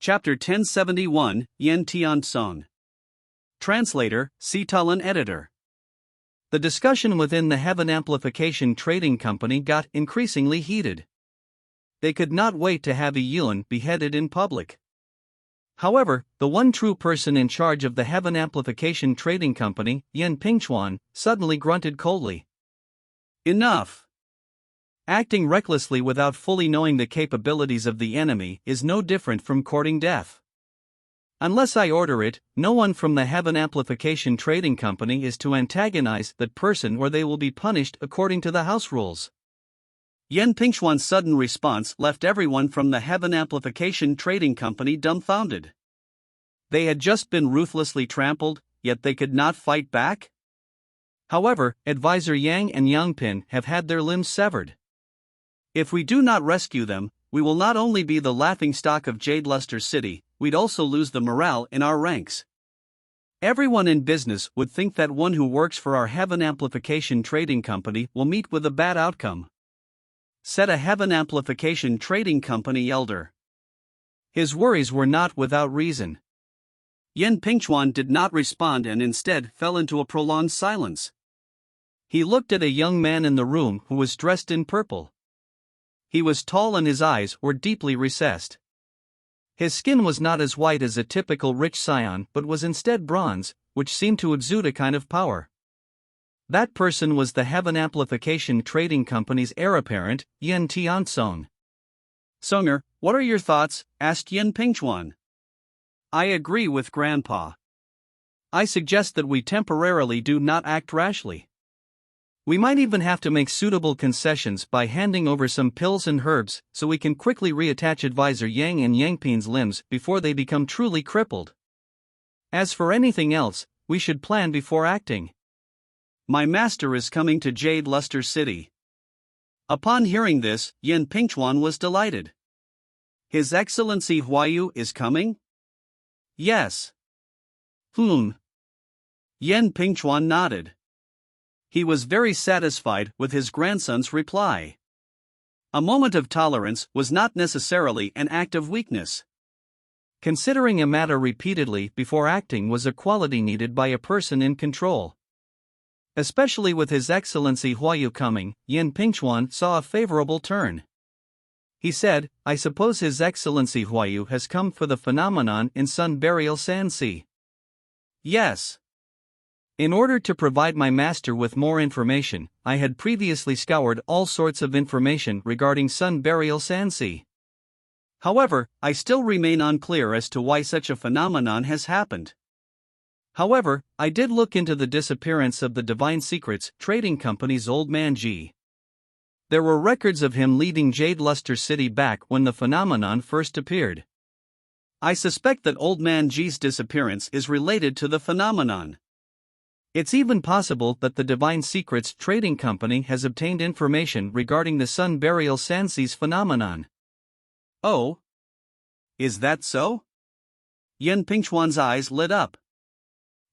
Chapter 1071, Yen Tian-song. Translator, Sitalan Editor. The discussion within the Heaven Amplification Trading Company got increasingly heated. They could not wait to have Yun beheaded in public. However, the one true person in charge of the Heaven Amplification Trading Company, Yen Pingchuan, suddenly grunted coldly. Enough! Acting recklessly without fully knowing the capabilities of the enemy is no different from courting death. Unless I order it, no one from the Heaven Amplification Trading Company is to antagonize that person or they will be punished according to the house rules. Yen Pingchuan's sudden response left everyone from the Heaven Amplification Trading Company dumbfounded. They had just been ruthlessly trampled, yet they could not fight back? However, Advisor Yang and Yangpin have had their limbs severed. If we do not rescue them, we will not only be the laughingstock of Jade Luster City, we'd also lose the morale in our ranks. Everyone in business would think that one who works for our Heaven Amplification Trading Company will meet with a bad outcome, said a Heaven Amplification Trading Company elder. His worries were not without reason. Yen Pingchuan did not respond and instead fell into a prolonged silence. He looked at a young man in the room who was dressed in purple. He was tall and his eyes were deeply recessed. His skin was not as white as a typical rich scion but was instead bronze, which seemed to exude a kind of power. That person was the Heaven Amplification Trading Company's heir apparent, Yen Tian-song. "Songer, what are your thoughts?" asked Yen Pingchuan. "I agree with Grandpa. I suggest that we temporarily do not act rashly. We might even have to make suitable concessions by handing over some pills and herbs so we can quickly reattach Advisor Yang and Yangpin's limbs before they become truly crippled. As for anything else, we should plan before acting. My master is coming to Jade Luster City." Upon hearing this, Yen Pingchuan was delighted. "His Excellency Huayu is coming?" "Yes." Yen Pingchuan nodded. He was very satisfied with his grandson's reply. A moment of tolerance was not necessarily an act of weakness. Considering a matter repeatedly before acting was a quality needed by a person in control. Especially with His Excellency Huayu coming, Yen Pingchuan saw a favorable turn. He said, "I suppose His Excellency Huayu has come for the phenomenon in Sun Burial Sansi." "Yes. In order to provide my master with more information, I had previously scoured all sorts of information regarding Sun Burial Sansi. However, I still remain unclear as to why such a phenomenon has happened. However, I did look into the disappearance of the Divine Secrets Trading Company's Old Man Ji. There were records of him leaving Jade Luster City back when the phenomenon first appeared. I suspect that Old Man Ji's disappearance is related to the phenomenon. It's even possible that the Divine Secrets Trading Company has obtained information regarding the Sun Burial Sansi's phenomenon." "Oh? Is that so?" Yen Pingchuan's eyes lit up.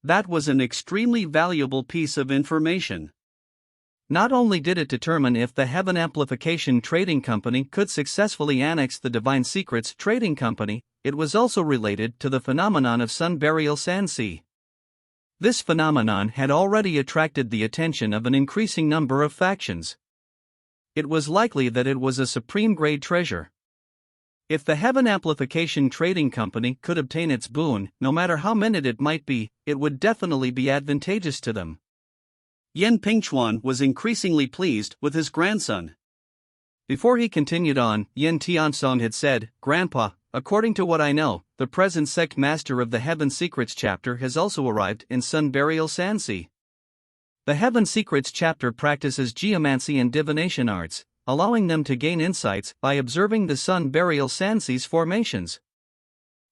That was an extremely valuable piece of information. Not only did it determine if the Heaven Amplification Trading Company could successfully annex the Divine Secrets Trading Company, it was also related to the phenomenon of Sun Burial Sansi. This phenomenon had already attracted the attention of an increasing number of factions. It was likely that it was a supreme-grade treasure. If the Heaven Amplification Trading Company could obtain its boon, no matter how minute it might be, it would definitely be advantageous to them. Yen Pingchuan was increasingly pleased with his grandson. Before he continued on, Yen Tian-song had said, "Grandpa, according to what I know, the present sect master of the Heaven Secrets chapter has also arrived in Sun Burial Sansi. The Heaven Secrets chapter practices geomancy and divination arts, allowing them to gain insights by observing the Sun Burial Sansi's formations.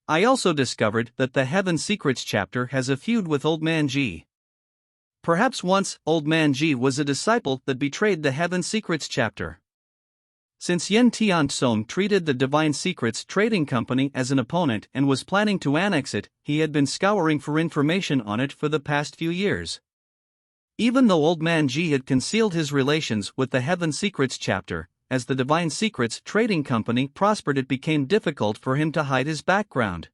I also discovered that the Heaven Secrets chapter has a feud with Old Man Ji. Perhaps once, Old Man Ji was a disciple that betrayed the Heaven Secrets chapter. Since Yen Tian-song treated the Divine Secrets Trading Company as an opponent and was planning to annex it, he had been scouring for information on it for the past few years. Even though Old Man Ji had concealed his relations with the Heaven Secrets chapter, as the Divine Secrets Trading Company prospered, it became difficult for him to hide his background.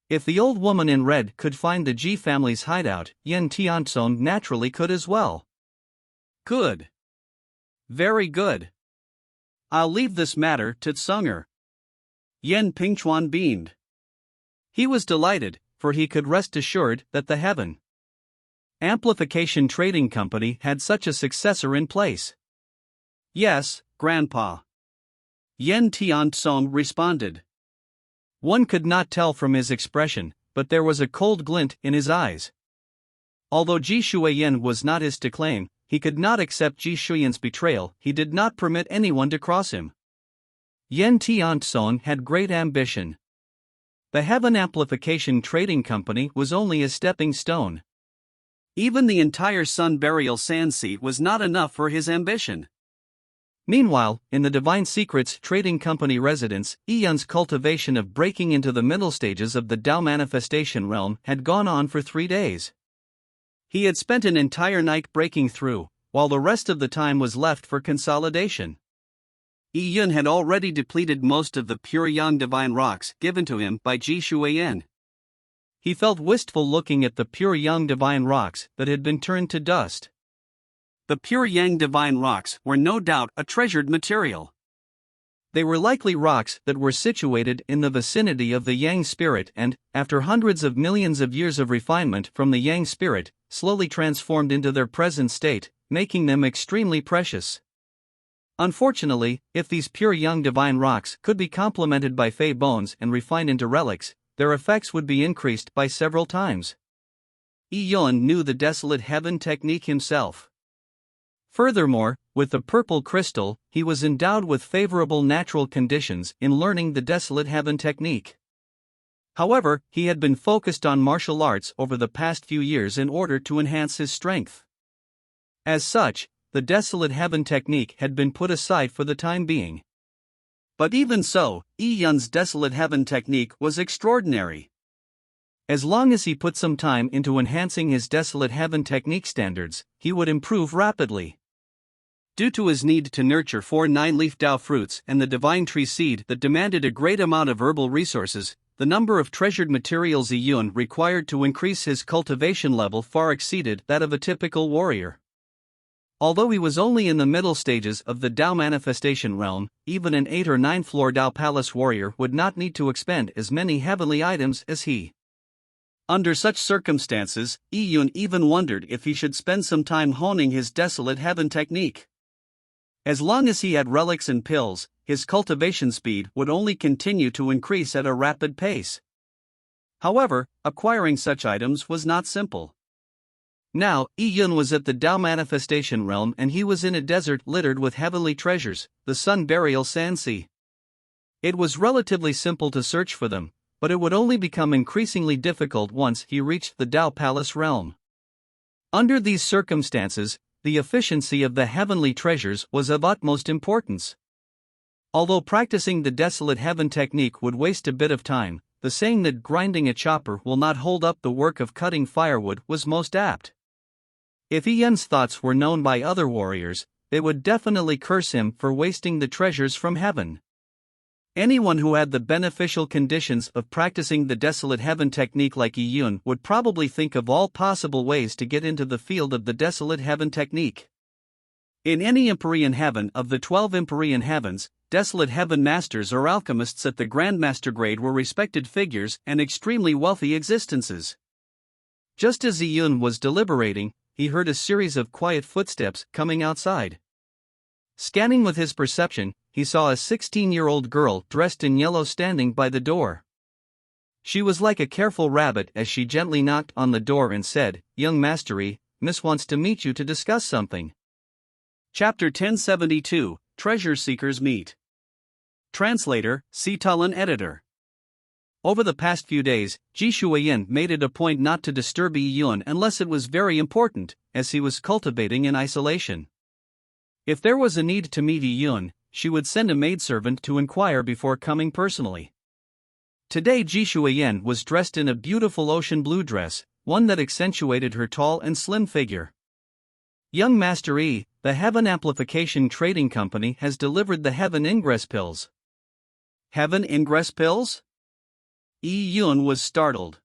If the old woman in red could find the Ji family's hideout, Yen Tianzong naturally could as well. Good. Very good. I'll leave this matter to Tsunger. Yen Pingchuan beamed. He was delighted, for he could rest assured that the Heaven Amplification Trading Company had such a successor in place. Yes, Grandpa. Yen Tianzong responded. One could not tell from his expression, but there was a cold glint in his eyes. Although Ji Shuiyan was not his to claim, he could not accept Ji Shuiyan's betrayal. He did not permit anyone to cross him. Yen Tianzong had great ambition. The Heaven Amplification Trading Company was only a stepping stone. Even the entire Sun Burial Sansi was not enough for his ambition. Meanwhile, in the Divine Secrets Trading Company residence, Yun's cultivation of breaking into the middle stages of the Dao manifestation realm had gone on for 3 days. He had spent an entire night breaking through, while the rest of the time was left for consolidation. Yun had already depleted most of the pure Yang Divine Rocks given to him by Ji Shuiyan. He felt wistful looking at the pure Yang Divine Rocks that had been turned to dust. The pure Yang Divine Rocks were no doubt a treasured material. They were likely rocks that were situated in the vicinity of the Yang spirit and, after hundreds of millions of years of refinement from the Yang spirit, slowly transformed into their present state, making them extremely precious. Unfortunately, if these pure Yang Divine Rocks could be complemented by Fey bones and refined into relics, their effects would be increased by several times. Yun knew the Desolate Heaven technique himself. Furthermore, with the purple crystal, he was endowed with favorable natural conditions in learning the Desolate Heaven technique. However, he had been focused on martial arts over the past few years in order to enhance his strength. As such, the Desolate Heaven technique had been put aside for the time being. But even so, Yun's Desolate Heaven technique was extraordinary. As long as he put some time into enhancing his Desolate Heaven technique standards, he would improve rapidly. Due to his need to nurture 4 9-leaf Dao fruits and the Divine Tree Seed that demanded a great amount of herbal resources, the number of treasured materials Yun required to increase his cultivation level far exceeded that of a typical warrior. Although he was only in the middle stages of the Dao manifestation realm, even an 8 or 9 floor Dao palace warrior would not need to expend as many heavenly items as he. Under such circumstances, Yun even wondered if he should spend some time honing his Desolate Heaven technique. As long as he had relics and pills, his cultivation speed would only continue to increase at a rapid pace. However, acquiring such items was not simple. Now, Yun was at the Dao manifestation realm and he was in a desert littered with heavenly treasures, the Sun Burial Sansi. It was relatively simple to search for them, but it would only become increasingly difficult once he reached the Dao Palace realm. Under these circumstances, the efficiency of the heavenly treasures was of utmost importance. Although practicing the Desolate Heaven technique would waste a bit of time, the saying that grinding a chopper will not hold up the work of cutting firewood was most apt. If Yun's thoughts were known by other warriors, they would definitely curse him for wasting the treasures from heaven. Anyone who had the beneficial conditions of practicing the Desolate Heaven technique like Yun would probably think of all possible ways to get into the field of the Desolate Heaven technique. In any Empyrean heaven of the 12 Empyrean heavens, Desolate Heaven masters or alchemists at the Grandmaster grade were respected figures and extremely wealthy existences. Just as Yun was deliberating, he heard a series of quiet footsteps coming outside. Scanning with his perception, he saw a 16-year-old girl dressed in yellow standing by the door. She was like a careful rabbit as she gently knocked on the door and said, "Young Mastery, Miss wants to meet you to discuss something." Chapter 1072, Treasure Seekers Meet. Translator, Sitalan Editor. Over the past few days, Ji Shuiyan made it a point not to disturb Yun unless it was very important, as he was cultivating in isolation. If there was a need to meet Yun, she would send a maidservant to inquire before coming personally. Today Ji Shuiyan was dressed in a beautiful ocean blue dress, one that accentuated her tall and slim figure. Young Master Yi, the Heaven Amplification Trading Company has delivered the Heaven Ingress Pills. Heaven Ingress Pills? Yi Yun was startled.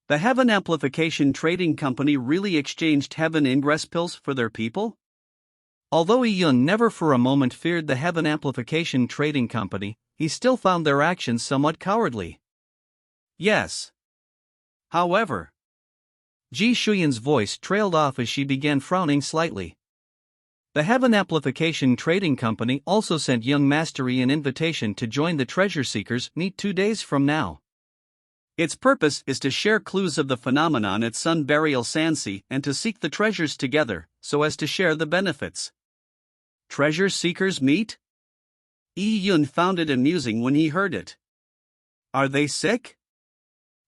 The Heaven Amplification Trading Company really exchanged Heaven Ingress Pills for their people? Although Yi Yun never for a moment feared the Heaven Amplification Trading Company, he still found their actions somewhat cowardly. Yes. However, Ji Shuyan's voice trailed off as she began frowning slightly. The Heaven Amplification Trading Company also sent young Master Yi an invitation to join the Treasure Seekers meet 2 days from now. Its purpose is to share clues of the phenomenon at Sun Burial Sansi and to seek the treasures together, so as to share the benefits. Treasure Seekers meet? Yi Yun found it amusing when he heard it. Are they sick?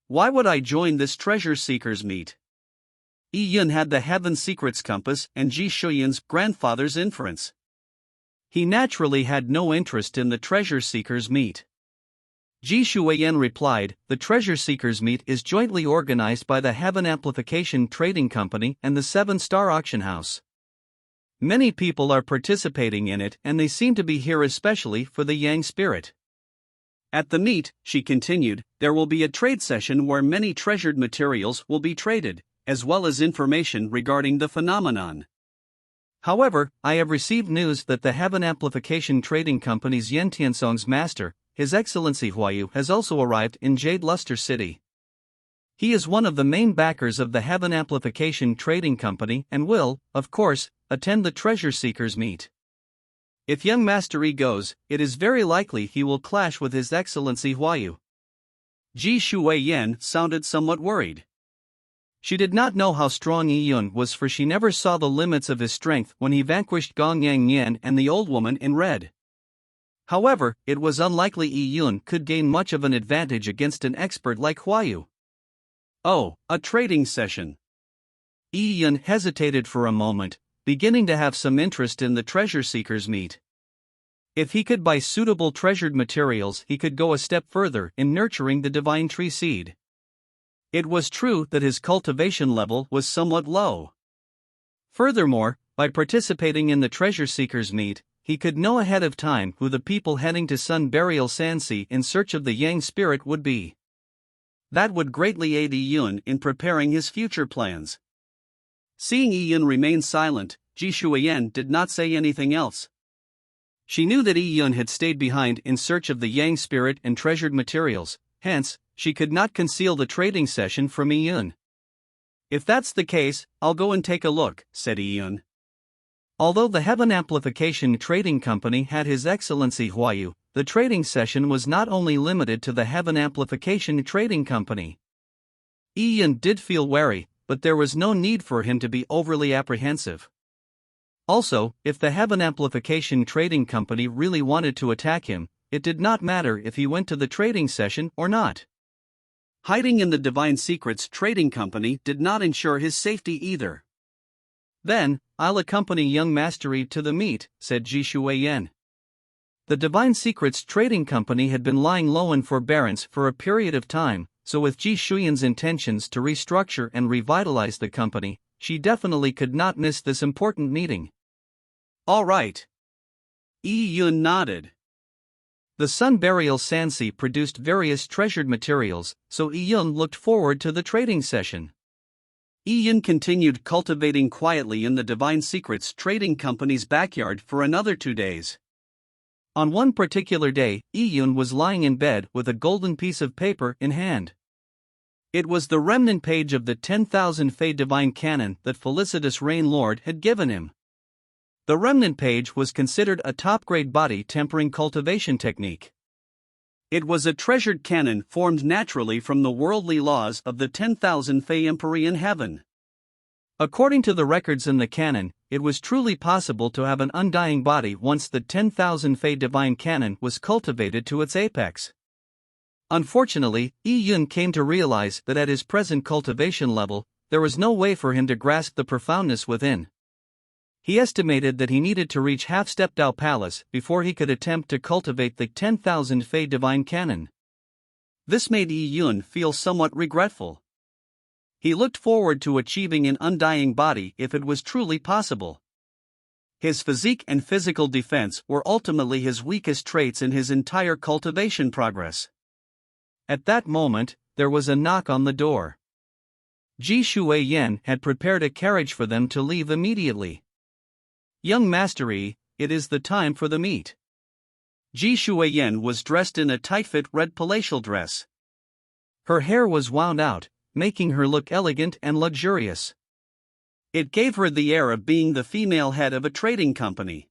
Why would I join this Treasure Seekers meet? Yi Yun had the Heaven Secrets Compass and Ji Shuyan's grandfather's inference. He naturally had no interest in the Treasure Seekers meet. Ji Shuyan replied, the Treasure Seekers meet is jointly organized by the Heaven Amplification Trading Company and the 7-Star Auction House. Many people are participating in it and they seem to be here especially for the Yang spirit. At the meet, she continued, there will be a trade session where many treasured materials will be traded, as well as information regarding the phenomenon. However, I have received news that the Heaven Amplification Trading Company's Yen Tiansong's master, His Excellency Huayu, has also arrived in Jade Luster City. He is one of the main backers of the Heaven Amplification Trading Company and will, of course, attend the Treasure Seekers meet. If young Master Yi goes, it is very likely he will clash with His Excellency Huayu. Ji Shuyan sounded somewhat worried. She did not know how strong Yi Yun was, for she never saw the limits of his strength when he vanquished Gong Yang Yan and the old woman in red. However, it was unlikely Yi Yun could gain much of an advantage against an expert like Huayu. Oh, a trading session. Yi Yun hesitated for a moment, beginning to have some interest in the Treasure Seekers meet. If he could buy suitable treasured materials, he could go a step further in nurturing the divine tree seed. It was true that his cultivation level was somewhat low. Furthermore, by participating in the Treasure Seekers meet, he could know ahead of time who the people heading to Sun Burial Sansi in search of the Yang spirit would be. That would greatly aid Yi Yun in preparing his future plans. Seeing Yi Yun remain silent, Ji Shuyan did not say anything else. She knew that Yi Yun had stayed behind in search of the Yang spirit and treasured materials, hence, she could not conceal the trading session from Yi Yun. If that's the case, I'll go and take a look, said Yi Yun. Although the Heaven Amplification Trading Company had His Excellency Huayu, the trading session was not only limited to the Heaven Amplification Trading Company. Yi Yun did feel wary, but there was no need for him to be overly apprehensive. Also, if the Heaven Amplification Trading Company really wanted to attack him, it did not matter if he went to the trading session or not. Hiding in the Divine Secrets Trading Company did not ensure his safety either. Then, I'll accompany young Master Yi to the meet, said Ji Shuyan. The Divine Secrets Trading Company had been lying low in forbearance for a period of time, so with Ji Shuyan's intentions to restructure and revitalize the company, she definitely could not miss this important meeting. All right. Yi Yun nodded. The Sun Burial Sansi produced various treasured materials, so Yi Yun looked forward to the trading session. Yi Yun continued cultivating quietly in the Divine Secrets Trading Company's backyard for another 2 days. On one particular day, Yi Yun was lying in bed with a golden piece of paper in hand. It was the remnant page of the 10,000 Fei Divine Canon that Felicitous Rain Lord had given him. The remnant page was considered a top-grade body-tempering cultivation technique. It was a treasured canon formed naturally from the worldly laws of the 10,000 Fei Empery in heaven. According to the records in the canon, it was truly possible to have an undying body once the 10,000 Fei Divine Canon was cultivated to its apex. Unfortunately, Yi Yun came to realize that at his present cultivation level, there was no way for him to grasp the profoundness within. He estimated that he needed to reach half-step Dao Palace before he could attempt to cultivate the 10,000 Fei Divine Canon. This made Yi Yun feel somewhat regretful. He looked forward to achieving an undying body if it was truly possible. His physique and physical defense were ultimately his weakest traits in his entire cultivation progress. At that moment, there was a knock on the door. Ji Shuiyan had prepared a carriage for them to leave immediately. "Young Master Yi, it is the time for the meet." Ji Shuiyan was dressed in a tight-fit red palatial dress. Her hair was wound out, making her look elegant and luxurious. It gave her the air of being the female head of a trading company.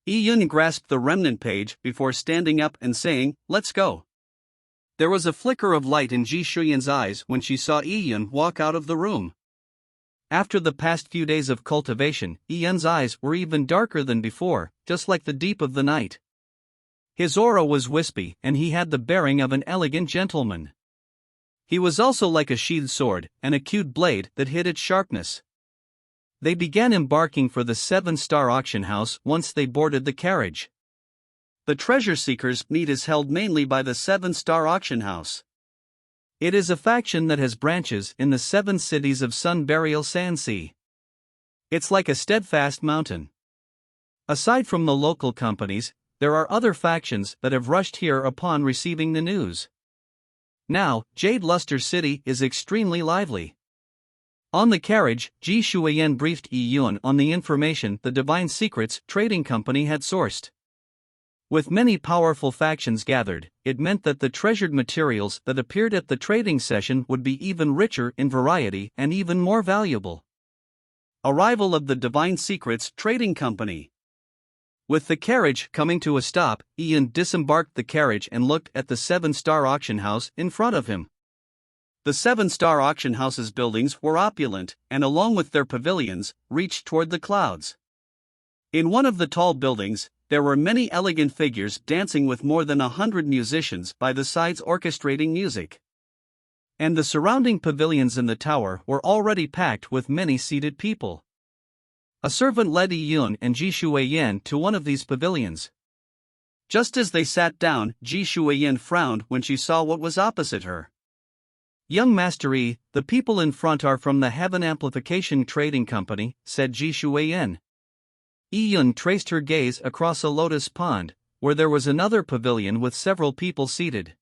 Yi Yun grasped the remnant page before standing up and saying, "Let's go." There was a flicker of light in Ji Shuiyan's eyes when she saw Yi Yun walk out of the room. After the past few days of cultivation, Yi Yun's eyes were even darker than before, just like the deep of the night. His aura was wispy and he had the bearing of an elegant gentleman. He was also like a sheathed sword, an acute blade that hid its sharpness. They began embarking for the 7-star auction house once they boarded the carriage. The treasure seekers meet is held mainly by the 7-star auction house. It is a faction that has branches in the 7 cities of Sun Burial Sansi. It's like a steadfast mountain. Aside from the local companies, there are other factions that have rushed here upon receiving the news. Now, Jade Luster City is extremely lively. On the carriage, Ji Shuiyan briefed Yi Yun on the information the Divine Secrets Trading Company had sourced. With many powerful factions gathered, it meant that the treasured materials that appeared at the trading session would be even richer in variety and even more valuable. Arrival of the Divine Secrets Trading Company. With the carriage coming to a stop, Yi Yun disembarked the carriage and looked at the 7-star auction house in front of him. The 7-star auction house's buildings were opulent, and along with their pavilions, reached toward the clouds. In one of the tall buildings, there were many elegant figures dancing with more than 100 musicians by the sides orchestrating music. And the surrounding pavilions in the tower were already packed with many seated people. A servant led Yi Yun and Ji Shuiyan to one of these pavilions. Just as they sat down, Ji Shuiyan frowned when she saw what was opposite her. "Young Master Yi, the people in front are from the Heaven Amplification Trading Company," said Ji Shuiyan. Yi Yun traced her gaze across a lotus pond, where there was another pavilion with several people seated.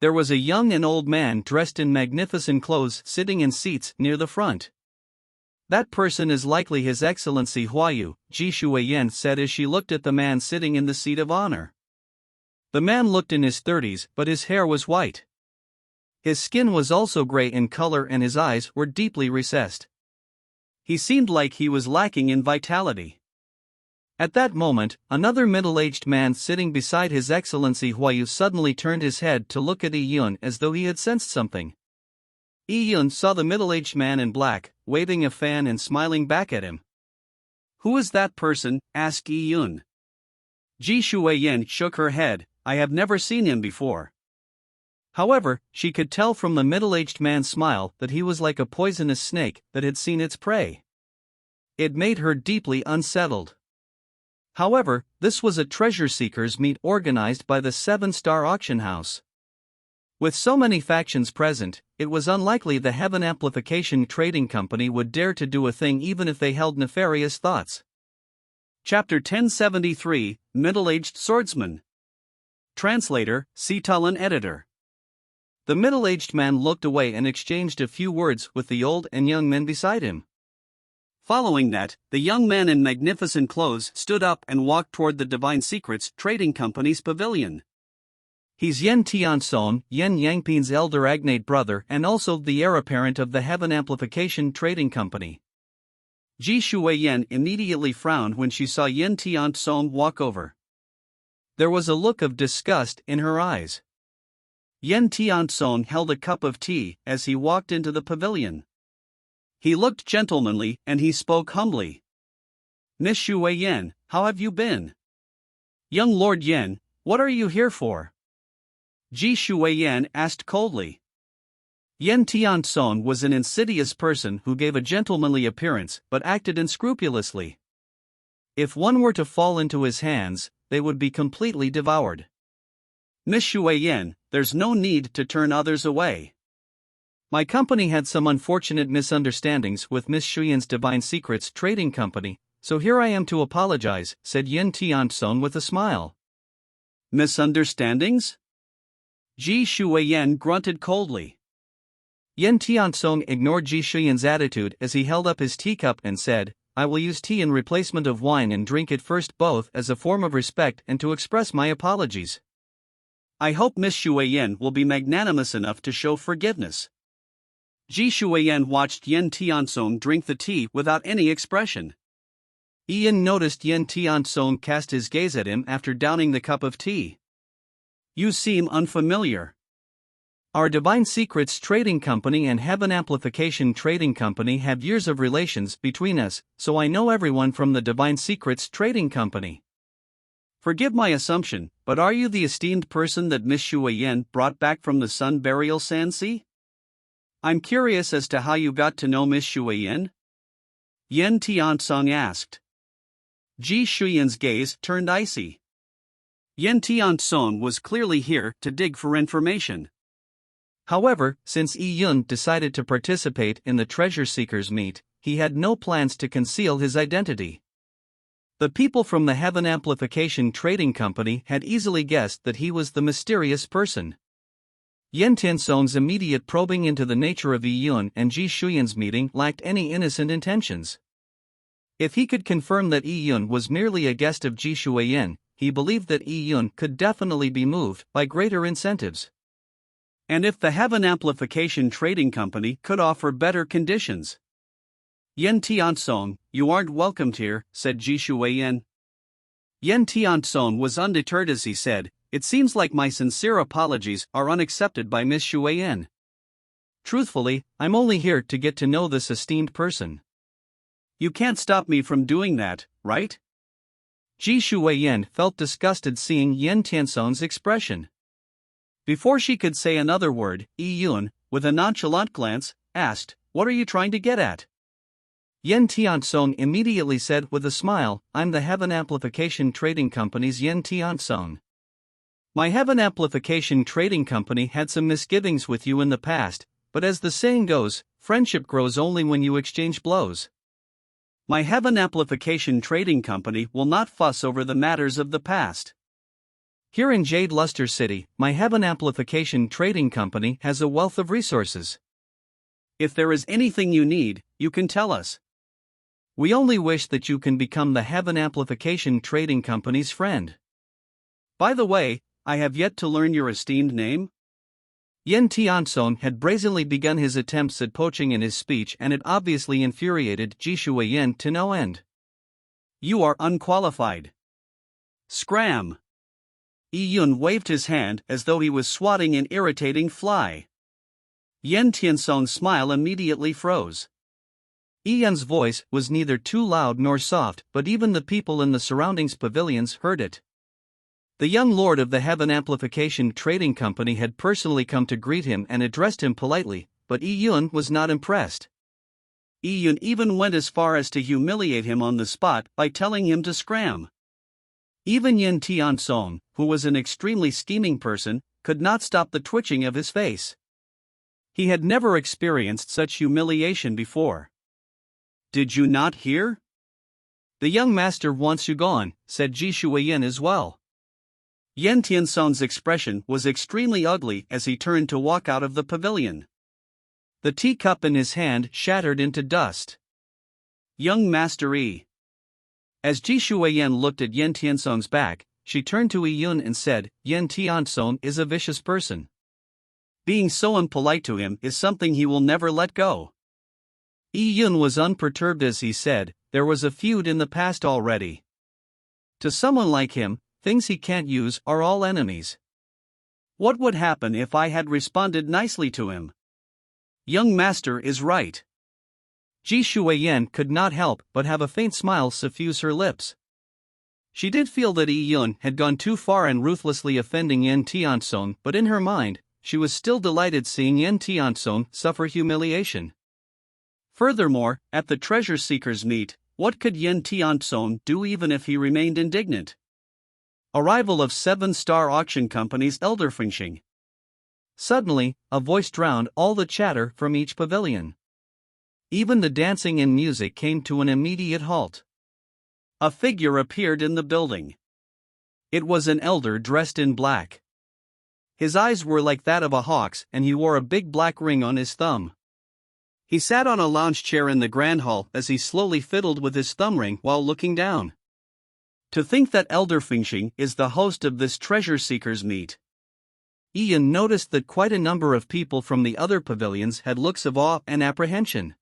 There was a young and old man dressed in magnificent clothes sitting in seats near the front. "That person is likely His Excellency Huayu," Ji Shuiyan said as she looked at the man sitting in the seat of honor. The man looked in his 30s, but his hair was white. His skin was also gray in color and his eyes were deeply recessed. He seemed like he was lacking in vitality. At that moment, another middle-aged man sitting beside His Excellency Huayu suddenly turned his head to look at Yi Yun as though he had sensed something. Yi Yun saw the middle-aged man in black, waving a fan and smiling back at him. "Who is that person?" asked Yi Yun. Ji Shuiyan shook her head. "I have never seen him before." However, she could tell from the middle-aged man's smile that he was like a poisonous snake that had seen its prey. It made her deeply unsettled. However, this was a treasure seekers meet organized by the 7-star auction house. With so many factions present, it was unlikely the Heaven Amplification Trading Company would dare to do a thing even if they held nefarious thoughts. Chapter 1073, Middle-Aged Swordsman. Translator, Sitalan Editor. The middle-aged man looked away and exchanged a few words with the old and young men beside him. Following that, the young man in magnificent clothes stood up and walked toward the Divine Secrets Trading Company's pavilion. He's Yen Tianson, Yen Yangpin's elder agnate brother and also the heir apparent of the Heaven Amplification Trading Company. Ji Shuiyan immediately frowned when she saw Yen Tianson walk over. There was a look of disgust in her eyes. Yen Tianson held a cup of tea as he walked into the pavilion. He looked gentlemanly and he spoke humbly. "Miss Shuiyan, how have you been?" "Young Lord Yen, what are you here for?" Ji Shuiyan asked coldly. Yen Tianson was an insidious person who gave a gentlemanly appearance but acted unscrupulously. If one were to fall into his hands, they would be completely devoured. "Miss Shuiyan, there's no need to turn others away. My company had some unfortunate misunderstandings with Miss Shuyan's Divine Secrets Trading Company, so here I am to apologize, said Yin Tianzong with a smile. Misunderstandings? Ji Shuyan grunted coldly. Yin Tianzong ignored Ji Shuyan's attitude as he held up his teacup and said, I will use tea in replacement of wine and drink it first, both as a form of respect and to express my apologies. I hope Miss Shuyan will be magnanimous enough to show forgiveness. Ji Shuyan watched Yin Tianzong drink the tea without any expression. Yin noticed Yin Tianzong cast his gaze at him after downing the cup of tea. You seem unfamiliar. Our Divine Secrets Trading Company and Heaven Amplification Trading Company have years of relations between us, so I know everyone from the Divine Secrets Trading Company. Forgive my assumption, but are you the esteemed person that Miss Shuyan brought back from the Sun Burial Sansi? I'm curious as to how you got to know Miss Shuyan. Yin Tianzong asked. Ji Shuyan's gaze turned icy. Yin Tianzong was clearly here to dig for information. However, since Yi Yun decided to participate in the Treasure Seekers meet, he had no plans to conceal his identity. The people from the Heaven Amplification Trading Company had easily guessed that he was the mysterious person. Yin Tianzong's immediate probing into the nature of Yi Yun and Ji Shuyan's meeting lacked any innocent intentions. If he could confirm that Yi Yun was merely a guest of Ji Shuyan, he believed that Yi Yun could definitely be moved by greater incentives. And if the Heaven Amplification Trading Company could offer better conditions. Yin Tianzong, you aren't welcomed here, said Ji Shuyan. Yin Tianzong was undeterred as he said, it seems like my sincere apologies are unaccepted by Miss Shuyan. Truthfully, I'm only here to get to know this esteemed person. You can't stop me from doing that, right? Ji Shuyan felt disgusted seeing Yin Tianzong's expression. Before she could say another word, Yi Yun, with a nonchalant glance, asked, what are you trying to get at? Yin Tianzong immediately said with a smile, I'm the Heaven Amplification Trading Company's Yin Tianzong. My Heaven Amplification Trading Company had some misgivings with you in the past, but as the saying goes, friendship grows only when you exchange blows. My Heaven Amplification Trading Company will not fuss over the matters of the past. Here in Jade Luster City, my Heaven Amplification Trading Company has a wealth of resources. If there is anything you need, you can tell us. We only wish that you can become the Heaven Amplification Trading Company's friend. By the way, I have yet to learn your esteemed name. Yin Tianzong had brazenly begun his attempts at poaching in his speech, and it obviously infuriated Ji Shuyan to no end. You are unqualified. Scram! Yi Yun waved his hand as though he was swatting an irritating fly. Yin Tianzong's smile immediately froze. Yi Yun's voice was neither too loud nor soft, but even the people in the surroundings pavilions heard it. The young lord of the Heaven Amplification Trading Company had personally come to greet him and addressed him politely, but Yi Yun was not impressed. Yi Yun even went as far as to humiliate him on the spot by telling him to scram. Even Yin Tianzong, who was an extremely scheming person, could not stop the twitching of his face. He had never experienced such humiliation before. Did you not hear? The young master wants you gone, said Ji Shuyan as well. Yin Tianzong's expression was extremely ugly as he turned to walk out of the pavilion. The teacup in his hand shattered into dust. Young Master Yi. As Ji Shuyan looked at Yin Tianzong's back, she turned to Yi Yun and said, Yin Tianzong is a vicious person. Being so impolite to him is something he will never let go. Yi Yun was unperturbed as he said, there was a feud in the past already. To someone like him, things he can't use are all enemies. What would happen if I had responded nicely to him? Young master is right. Ji Shuyan could not help but have a faint smile suffuse her lips. She did feel that Yi Yun had gone too far in ruthlessly offending Yin Tianzong, but in her mind, she was still delighted seeing Yin Tianzong suffer humiliation. Furthermore, at the Treasure Seekers meet, what could Yin Tianzong do even if he remained indignant? Arrival of 7-star auction company's Elderfinching. Suddenly, a voice drowned all the chatter from each pavilion. Even the dancing and music came to an immediate halt. A figure appeared in the building. It was an elder dressed in black. His eyes were like that of a hawk's, and he wore a big black ring on his thumb. He sat on a lounge chair in the grand hall as he slowly fiddled with his thumb ring while looking down. To think that Elder Fingxing is the host of this treasure seekers' meet. Ian noticed that quite a number of people from the other pavilions had looks of awe and apprehension.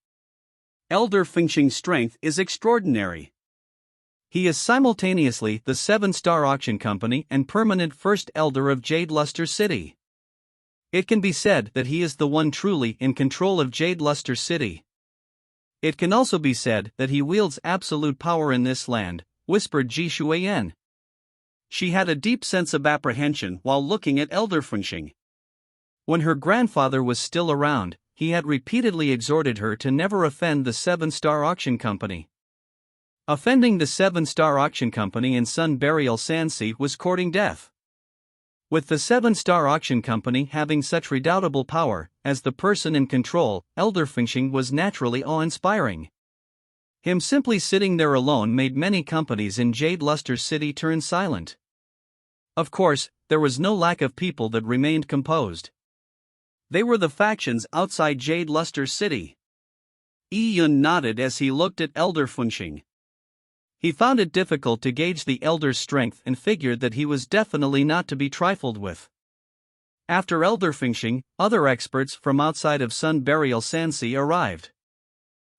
Elder Fingxing's strength is extraordinary. He is simultaneously the 7-star auction company and permanent first elder of Jade Luster City. It can be said that he is the one truly in control of Jade Luster City. It can also be said that he wields absolute power in this land, whispered Ji Shuiyan. She had a deep sense of apprehension while looking at Elder Fingxing. When her grandfather was still around, he had repeatedly exhorted her to never offend the 7-star auction company. Offending the 7-star auction company in Sun Burial Sansi was courting death. With the 7-star auction company having such redoubtable power, as the person in control, Elder Fingxing was naturally awe-inspiring. Him simply sitting there alone made many companies in Jade Luster City turn silent. Of course, there was no lack of people that remained composed. They were the factions outside Jade Luster City. Yun nodded as he looked at Elder Fingxing. He found it difficult to gauge the elder's strength and figured that he was definitely not to be trifled with. After Elder Fingxing, other experts from outside of Sun Burial Sansi arrived.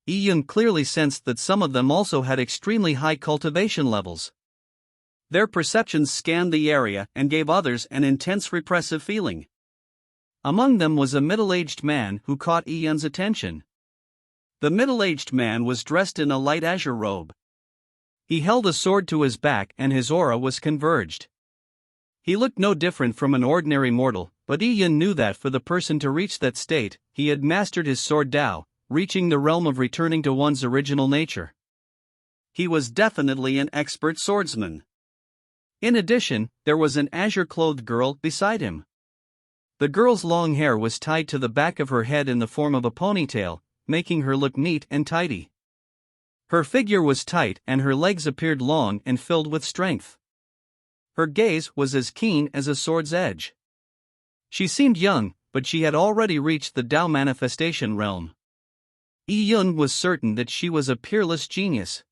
Yun clearly sensed that some of them also had extremely high cultivation levels. Their perceptions scanned the area and gave others an intense repressive feeling. Among them was a middle-aged man who caught Yun's attention. The middle-aged man was dressed in a light azure robe. He held a sword to his back and his aura was converged. He looked no different from an ordinary mortal, but Yun knew that for the person to reach that state, he had mastered his sword Dao, reaching the realm of returning to one's original nature. He was definitely an expert swordsman. In addition, there was an azure-clothed girl beside him. The girl's long hair was tied to the back of her head in the form of a ponytail, making her look neat and tidy. Her figure was tight and her legs appeared long and filled with strength. Her gaze was as keen as a sword's edge. She seemed young, but she had already reached the Dao manifestation realm. Yun was certain that she was a peerless genius.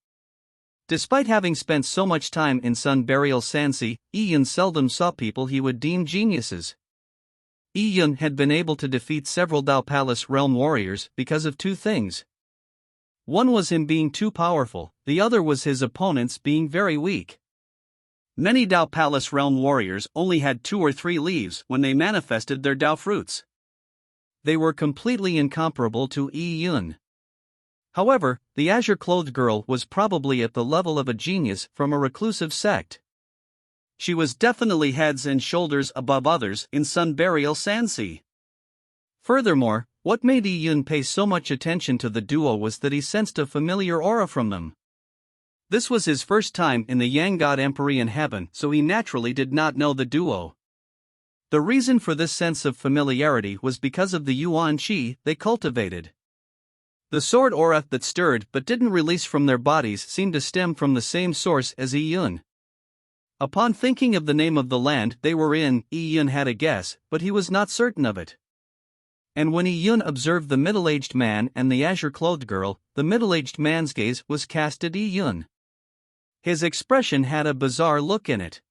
Despite having spent so much time in Sun Burial Sansi, Yun seldom saw people he would deem geniuses. Yun had been able to defeat several Dao Palace realm warriors because of two things. One was him being too powerful, the other was his opponents being very weak. Many Dao Palace realm warriors only had 2 or 3 leaves when they manifested their Dao fruits. They were completely incomparable to Yun. However, the azure-clothed girl was probably at the level of a genius from a reclusive sect. She was definitely heads and shoulders above others in Sun Burial Sansi. Furthermore, what made Yun pay so much attention to the duo was that he sensed a familiar aura from them. This was his first time in the Yang God Empery in heaven, so he naturally did not know the duo. The reason for this sense of familiarity was because of the Yuan Qi they cultivated. The sword aura that stirred but didn't release from their bodies seemed to stem from the same source as Yun. Upon thinking of the name of the land they were in, Yun had a guess, but he was not certain of it. And when Yun observed the middle-aged man and the azure-clothed girl, the middle-aged man's gaze was cast at Yun. His expression had a bizarre look in it.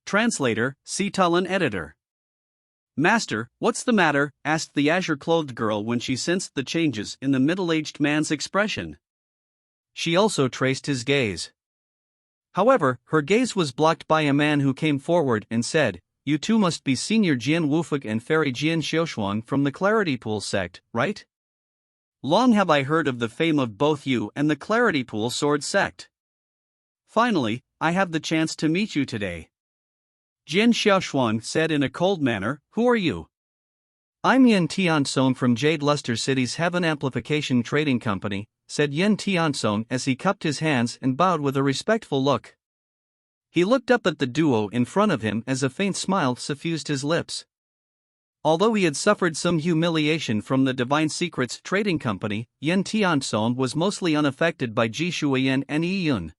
Translator, Sitalan Editor. Master, what's the matter? Asked the azure-clothed girl when she sensed the changes in the middle-aged man's expression. She also traced his gaze. However, her gaze was blocked by a man who came forward and said, "You two must be Senior Jian Wufeng and Fairy Jian Xiaoshuang from the Clarity Pool sect, right? Long have I heard of the fame of both you and the Clarity Pool sword sect. Finally, I have the chance to meet you today." Jian Xiaoshuang said in a cold manner, "Who are you?" "I'm Yen Tianzong from Jade Luster City's Heaven Amplification Trading Company," said Yen Tianzong as he cupped his hands and bowed with a respectful look. He looked up at the duo in front of him as a faint smile suffused his lips. Although he had suffered some humiliation from the Divine Secrets Trading Company, Yen Tianzong was mostly unaffected by Ji Shuiyan and Yi Yun.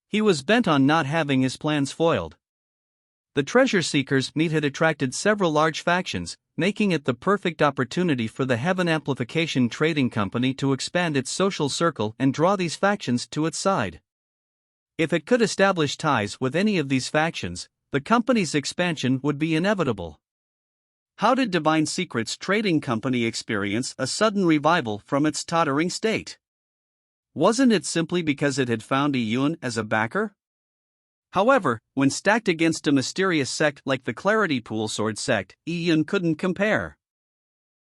He was bent on not having his plans foiled. The treasure seekers' meet had attracted several large factions, making it the perfect opportunity for the Heaven Amplification Trading Company to expand its social circle and draw these factions to its side. If it could establish ties with any of these factions, the company's expansion would be inevitable. How did Divine Secrets Trading Company experience a sudden revival from its tottering state? Wasn't it simply because it had found Yi Yun as a backer? However, when stacked against a mysterious sect like the Clarity Pool Sword sect, Yi Yun couldn't compare.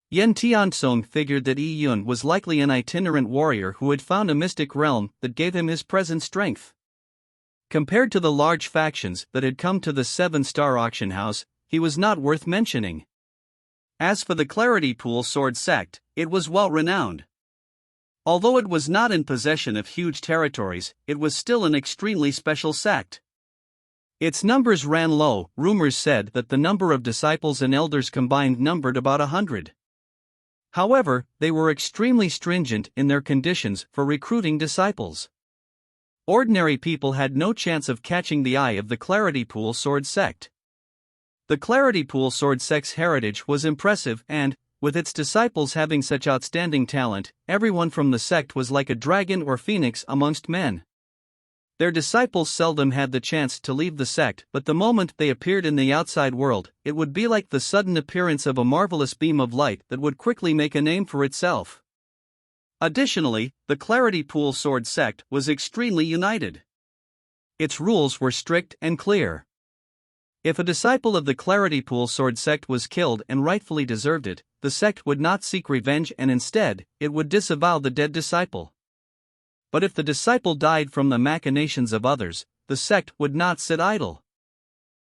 Yen Tianzong figured that Yi Yun was likely an itinerant warrior who had found a mystic realm that gave him his present strength. Compared to the large factions that had come to the 7-star auction house, he was not worth mentioning. As for the Clarity Pool Sword sect, it was well renowned. Although it was not in possession of huge territories, it was still an extremely special sect. Its numbers ran low. Rumors said that the number of disciples and elders combined numbered about 100. However, they were extremely stringent in their conditions for recruiting disciples. Ordinary people had no chance of catching the eye of the Clarity Pool Sword sect. The Clarity Pool Sword sect's heritage was impressive and, with its disciples having such outstanding talent, everyone from the sect was like a dragon or phoenix amongst men. Their disciples seldom had the chance to leave the sect, but the moment they appeared in the outside world, it would be like the sudden appearance of a marvelous beam of light that would quickly make a name for itself. Additionally, the Clarity Pool Sword sect was extremely united. Its rules were strict and clear. If a disciple of the Clarity Pool Sword sect was killed and rightfully deserved it, the sect would not seek revenge and instead, it would disavow the dead disciple. But if the disciple died from the machinations of others, the sect would not sit idle.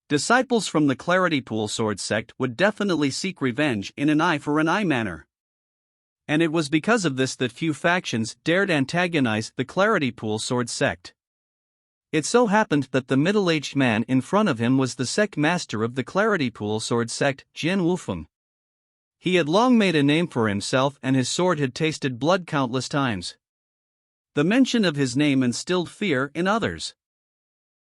Disciples from the Clarity Pool Sword sect would definitely seek revenge in an eye-for-an-eye manner. And it was because of this that few factions dared antagonize the Clarity Pool Sword sect. It so happened that the middle-aged man in front of him was the sect master of the Clarity Pool Sword sect, Jian Wufeng. He had long made a name for himself and his sword had tasted blood countless times. The mention of his name instilled fear in others.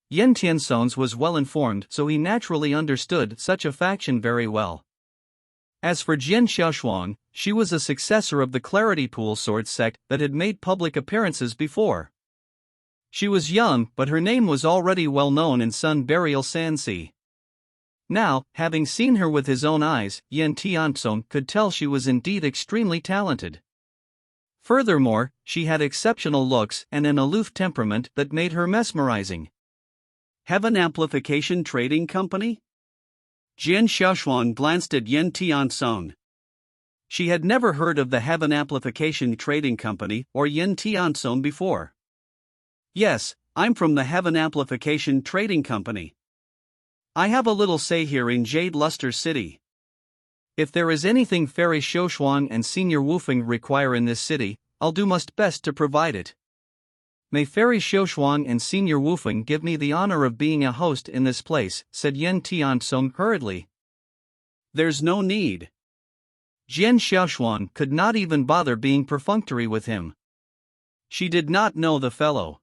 Yen Tianzong was well informed, so he naturally understood such a faction very well. As for Jian Xiaoshuang, she was a successor of the Clarity Pool Sword sect that had made public appearances before. She was young, but her name was already well known in Sun Burial Sansi. Now, having seen her with his own eyes, Yen Tianzong could tell she was indeed extremely talented. Furthermore, she had exceptional looks and an aloof temperament that made her mesmerizing. Heaven Amplification Trading Company? Jian Xiaoshuang glanced at Yen Tianzong. She had never heard of the Heaven Amplification Trading Company or Yen Tianzong before. Yes, I'm from the Heaven Amplification Trading Company. I have a little say here in Jade Luster City. If there is anything Fairy Xiaoshuang and Senior Wufeng require in this city, I'll do my best to provide it. May Fairy Xiaoshuang and Senior Wufeng give me the honor of being a host in this place, said Yen Tianzong hurriedly. There's no need. Jian Xiaoshuang could not even bother being perfunctory with him. She did not know the fellow.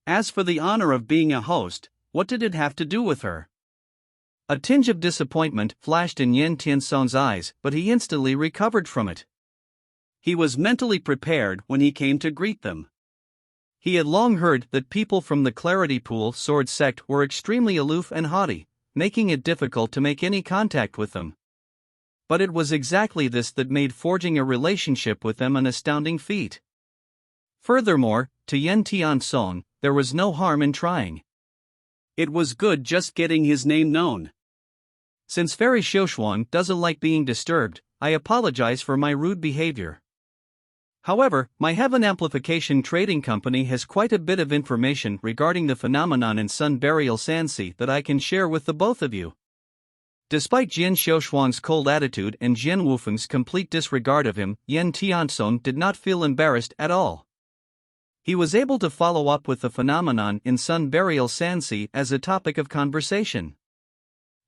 As for the honor of being a host, what did it have to do with her? A tinge of disappointment flashed in Yen Tianzong's eyes, but he instantly recovered from it. He was mentally prepared when he came to greet them. He had long heard that people from the Clarity Pool Sword sect were extremely aloof and haughty, making it difficult to make any contact with them. But it was exactly this that made forging a relationship with them an astounding feat. Furthermore, to Yen Tianzong, there was no harm in trying. It was good just getting his name known. Since Fairy Xiaoshuang doesn't like being disturbed, I apologize for my rude behavior. However, my Heaven Amplification Trading Company has quite a bit of information regarding the phenomenon in Sun Burial Sansi that I can share with the both of you. Despite Jian Xiaoshuang's cold attitude and Jian Wufeng's complete disregard of him, Yen Tianzong did not feel embarrassed at all. He was able to follow up with the phenomenon in Sun Burial Sansi as a topic of conversation.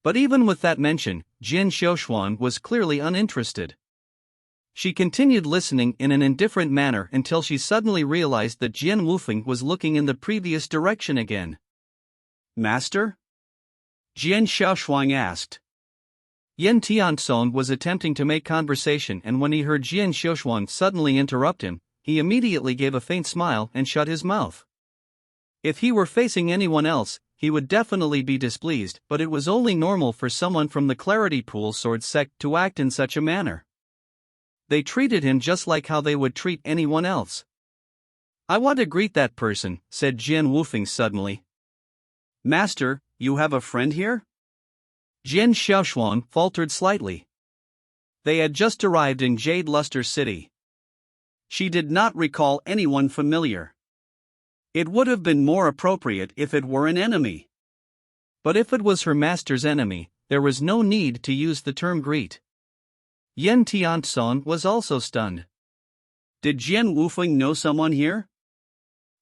But even with that mention, Jian Xiaoshuan was clearly uninterested. She continued listening in an indifferent manner until she suddenly realized that Jian Wufeng was looking in the previous direction again. Master? Jian Xiaoshuang asked. Yan Tianzong was attempting to make conversation, and when he heard Jian Xiaoshuan suddenly interrupt him, he immediately gave a faint smile and shut his mouth. If he were facing anyone else, he would definitely be displeased, but it was only normal for someone from the Clarity Pool Sword sect to act in such a manner. They treated him just like how they would treat anyone else. I want to greet that person, said Jian Wufeng suddenly. Master, you have a friend here? Jian Xiaoshuan faltered slightly. They had just arrived in Jade Luster City. She did not recall anyone familiar. It would have been more appropriate if it were an enemy. But if it was her master's enemy, there was no need to use the term greet. Yan Tianzong was also stunned. Did Jian Wufeng know someone here?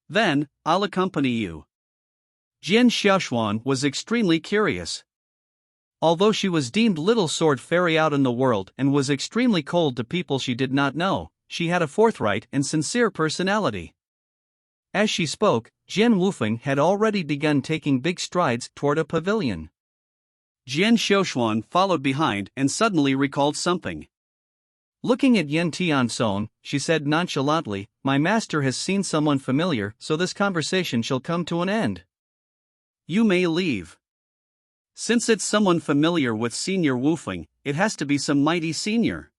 Then, I'll accompany you. Jian Xiaoshuan was extremely curious. Although she was deemed little sword fairy out in the world and was extremely cold to people she did not know, she had a forthright and sincere personality. As she spoke, Jian Wufeng had already begun taking big strides toward a pavilion. Jian Xiaoshuan followed behind and suddenly recalled something. Looking at Yan Tianzong, she said nonchalantly, "My master has seen someone familiar, so this conversation shall come to an end. You may leave. Since it's someone familiar with Senior Wufeng, it has to be some mighty senior.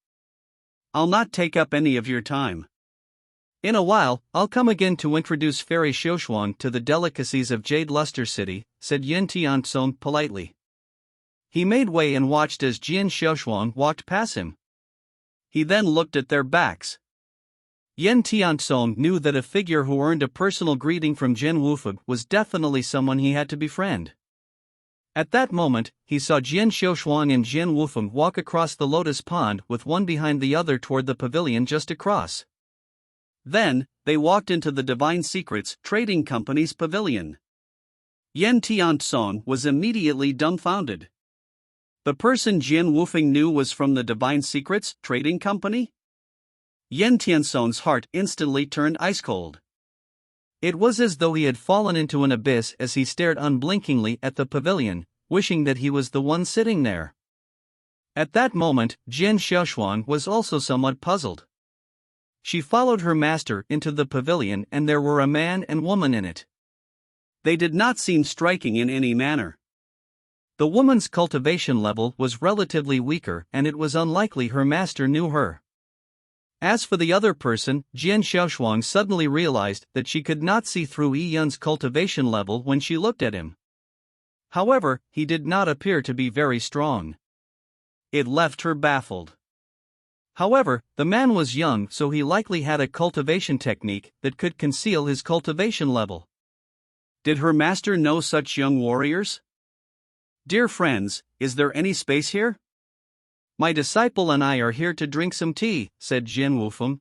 I'll not take up any of your time. In a while, I'll come again to introduce Fairy Xiaoshuan to the delicacies of Jade Luster City," said Yan Tianzong politely. He made way and watched as Jian Xiaoshuan walked past him. He then looked at their backs. Yan Tianzong knew that a figure who earned a personal greeting from Jian Wufeng was definitely someone he had to befriend. At that moment, he saw Jian Xiaoshuan and Jian Wufeng walk across the lotus pond with one behind the other toward the pavilion just across. Then, they walked into the Divine Secrets Trading Company's pavilion. Yan Tianzong was immediately dumbfounded. The person Jian Wufeng knew was from the Divine Secrets Trading Company? Yan Tianzong's heart instantly turned ice cold. It was as though he had fallen into an abyss as he stared unblinkingly at the pavilion, wishing that he was the one sitting there. At that moment, Jian Xiaoshuan was also somewhat puzzled. She followed her master into the pavilion, and there were a man and woman in it. They did not seem striking in any manner. The woman's cultivation level was relatively weaker, and it was unlikely her master knew her. As for the other person, Jian Xiaoshuan suddenly realized that she could not see through Yi Yun's cultivation level when she looked at him. However, he did not appear to be very strong. It left her baffled. However, the man was young, so he likely had a cultivation technique that could conceal his cultivation level. Did her master know such young warriors? Dear friends, is there any space here? My disciple and I are here to drink some tea, said Jian Wufeng.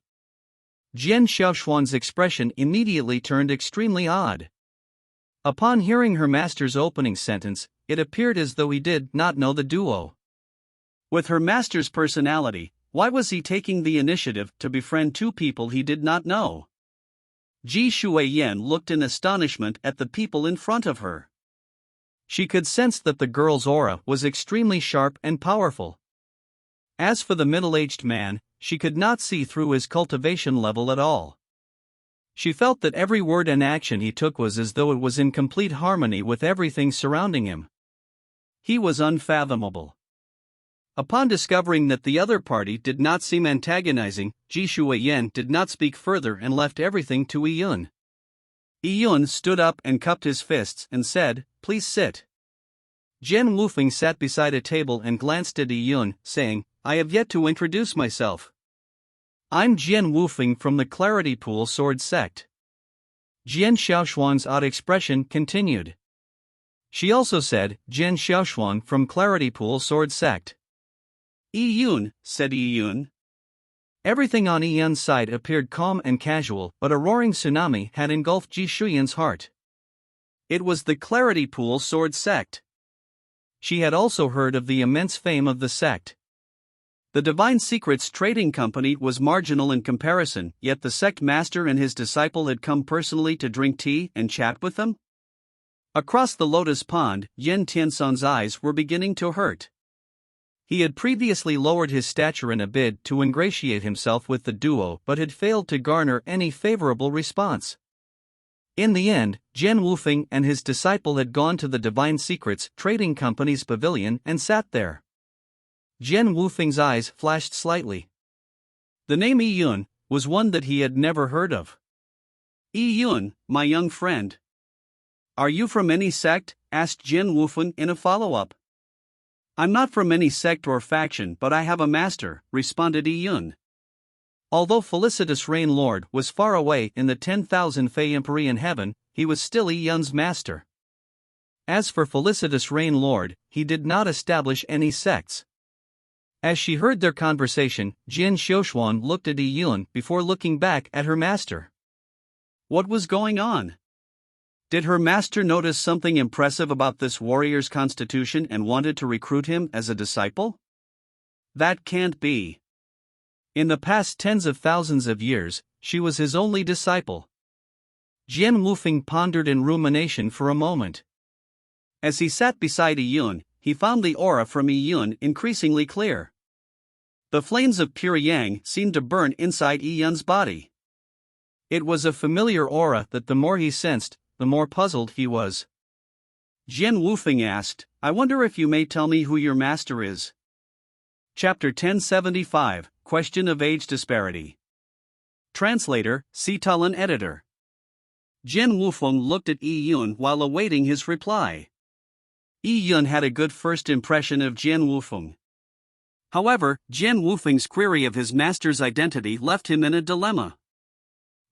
Jian Xiaoshuan's expression immediately turned extremely odd. Upon hearing her master's opening sentence, it appeared as though he did not know the duo. With her master's personality, why was he taking the initiative to befriend two people he did not know? Ji Shuiyan looked in astonishment at the people in front of her. She could sense that the girl's aura was extremely sharp and powerful. As for the middle-aged man, she could not see through his cultivation level at all. She felt that every word and action he took was as though it was in complete harmony with everything surrounding him. He was unfathomable. Upon discovering that the other party did not seem antagonizing, Ji Shuiyan did not speak further and left everything to Yi Yun. Yi Yun stood up and cupped his fists and said, "Please sit." Jian Wufeng sat beside a table and glanced at Yi Yun, saying, "I have yet to introduce myself. I'm Jian Wufeng from the Clarity Pool Sword sect." Jian Xiaoshuan's odd expression continued. She also said, "Jian Xiaoshuan from Clarity Pool Sword sect." Yi Yun, said Yi Yun. Everything on Yi Yun's side appeared calm and casual, but a roaring tsunami had engulfed Ji Shuiyan's heart. It was the Clarity Pool Sword sect. she had also heard of the immense fame of the sect. The Divine Secrets Trading Company was marginal in comparison, yet the sect master and his disciple had come personally to drink tea and chat with them? Across the lotus pond, Yen Tiansong's eyes were beginning to hurt. He had previously lowered his stature in a bid to ingratiate himself with the duo but had failed to garner any favorable response. In the end, Jian Wufeng and his disciple had gone to the Divine Secrets Trading Company's pavilion and sat there. Jian Wufeng's eyes flashed slightly. The name Yi Yun was one that he had never heard of. Yi Yun, my young friend. Are you from any sect? Asked Jian Wufeng in a follow-up. I'm not from any sect or faction, but I have a master, responded Yi Yun. Although Felicitous Rain Lord was far away in the 10,000 Fei Empyrean heaven, he was still Yi Yun's master. As for Felicitous Rain Lord, he did not establish any sects. As she heard their conversation, Jian Xiaoshuan looked at Yi Yun before looking back at her master. What was going on? Did her master notice something impressive about this warrior's constitution and wanted to recruit him as a disciple? That can't be. In the past tens of thousands of years, she was his only disciple. Jian Wufeng pondered in rumination for a moment. As he sat beside Yi Yun, he found the aura from Yi Yun increasingly clear. The flames of pure yang seemed to burn inside Yi Yun's body. It was a familiar aura that the more he sensed, the more puzzled he was. Jian Wufeng asked, I wonder if you may tell me who your master is. Chapter 1075, Question of Age Disparity. Translator, Sitalan Editor. Jian Wufeng looked at Yi Yun while awaiting his reply. Yi Yun had a good first impression of Jian Wufeng. However, Jian Wufeng's query of his master's identity left him in a dilemma.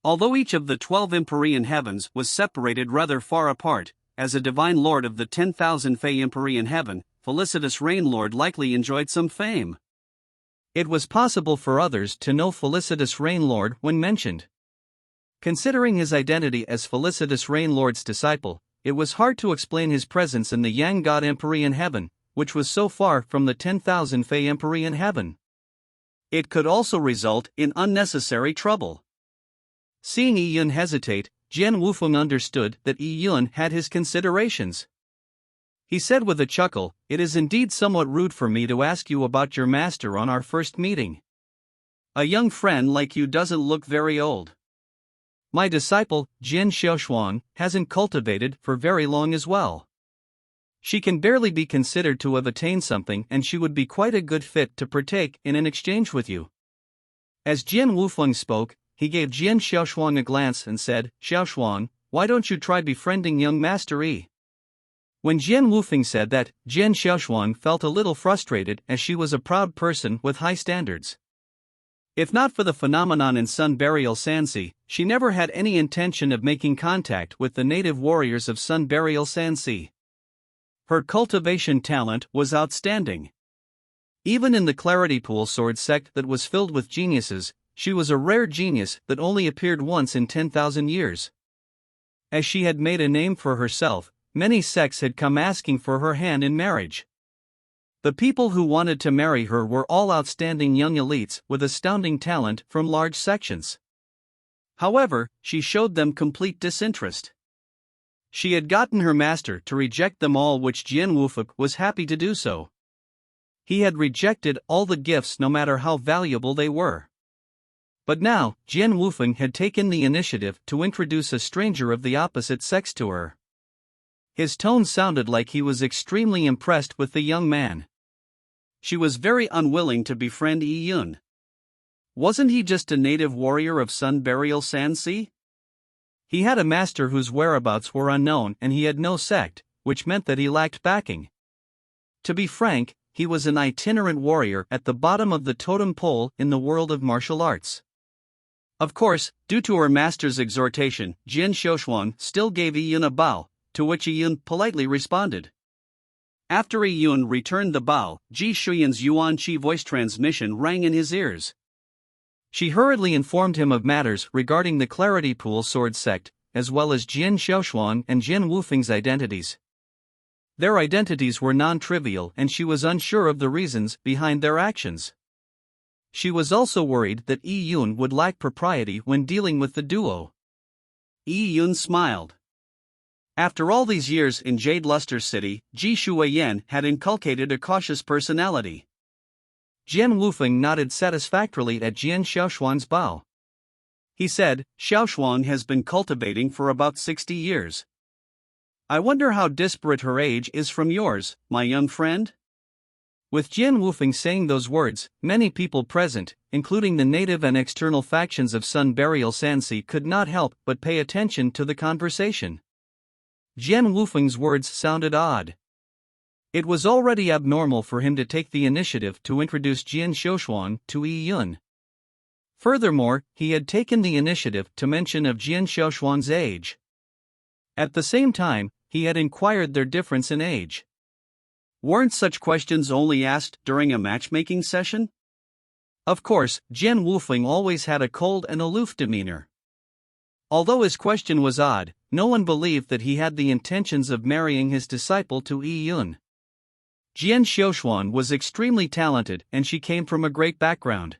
Although each of the 12 Empyrean heavens was separated rather far apart, as a divine lord of the 10,000 Fei Empyrean heaven, Felicitous Rain Lord likely enjoyed some fame. It was possible for others to know Felicitous Rain Lord when mentioned. Considering his identity as Felicitous Rain Lord's disciple, it was hard to explain his presence in the Yang God Empyrean heaven, which was so far from the 10,000 Fei Empyrean heaven. It could also result in unnecessary trouble. Seeing Yi Yun hesitate, Jian Wufeng understood that Yi Yun had his considerations. He said with a chuckle, It is indeed somewhat rude for me to ask you about your master on our first meeting. A young friend like you doesn't look very old. My disciple, Jian Xiaoshuan, hasn't cultivated for very long as well. She can barely be considered to have attained something, and she would be quite a good fit to partake in an exchange with you. As Jian Wufeng spoke, he gave Jian Xiaoshuan a glance and said, Xiaoshuan, why don't you try befriending young Master Yi? When Jian Wufeng said that, Jian Xiaoshuan felt a little frustrated as she was a proud person with high standards. If not for the phenomenon in Sun Burial Sansi, she never had any intention of making contact with the native warriors of Sun Burial Sansi. Her cultivation talent was outstanding. Even in the Clarity Pool sword sect that was filled with geniuses, she was a rare genius that only appeared once in 10,000 years. As she had made a name for herself, many sects had come asking for her hand in marriage. The people who wanted to marry her were all outstanding young elites with astounding talent from large sections. However, she showed them complete disinterest. She had gotten her master to reject them all, which Jian Wufeng was happy to do so. He had rejected all the gifts no matter how valuable they were. But now, Jian Wufeng had taken the initiative to introduce a stranger of the opposite sex to her. His tone sounded like he was extremely impressed with the young man. She was very unwilling to befriend Yi Yun. Wasn't he just a native warrior of Sun Burial Sansi? He had a master whose whereabouts were unknown, and he had no sect, which meant that he lacked backing. To be frank, he was an itinerant warrior at the bottom of the totem pole in the world of martial arts. Of course, due to her master's exhortation, Jian Xiaoshuan still gave Yi Yun a bow, to which Yi Yun politely responded. After Yi Yun returned the bow, Ji Shuyan's Yuan Qi voice transmission rang in his ears. She hurriedly informed him of matters regarding the Clarity Pool sword sect, as well as Jian Xiaoshuan and Jian Wufeng's identities. Their identities were non-trivial and she was unsure of the reasons behind their actions. She was also worried that Yi Yun would lack propriety when dealing with the duo. Yi Yun smiled. After all these years in Jade Luster City, Ji Shuiyan had inculcated a cautious personality. Jian Wufeng nodded satisfactorily at Jian Xiaoshuan's bow. He said, Xiaoshuan has been cultivating for about 60 years. I wonder how disparate her age is from yours, my young friend? With Jian Wufeng saying those words, many people present, including the native and external factions of Sun Burial Sansi, could not help but pay attention to the conversation. Jian Wufeng's words sounded odd. It was already abnormal for him to take the initiative to introduce Jian Xiaoshuan to Yi Yun. Furthermore, he had taken the initiative to mention of Jian Xiaoshuan's age. At the same time, he had inquired their difference in age. Weren't such questions only asked during a matchmaking session? Of course, Jian Wufeng always had a cold and aloof demeanor. Although his question was odd, no one believed that he had the intentions of marrying his disciple to Yi Yun. Jian Xiaoshuan was extremely talented and she came from a great background.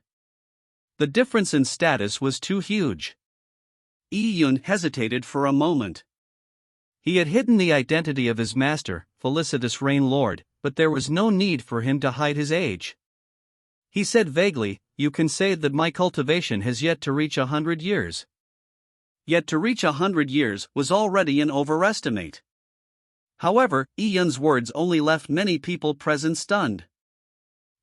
The difference in status was too huge. Yi Yun hesitated for a moment. He had hidden the identity of his master, Felicitous Rain Lord, but there was no need for him to hide his age. He said vaguely, "You can say that my cultivation has yet to reach 100 years. Yet to reach 100 years was already an overestimate. However, Yi Yun's words only left many people present stunned.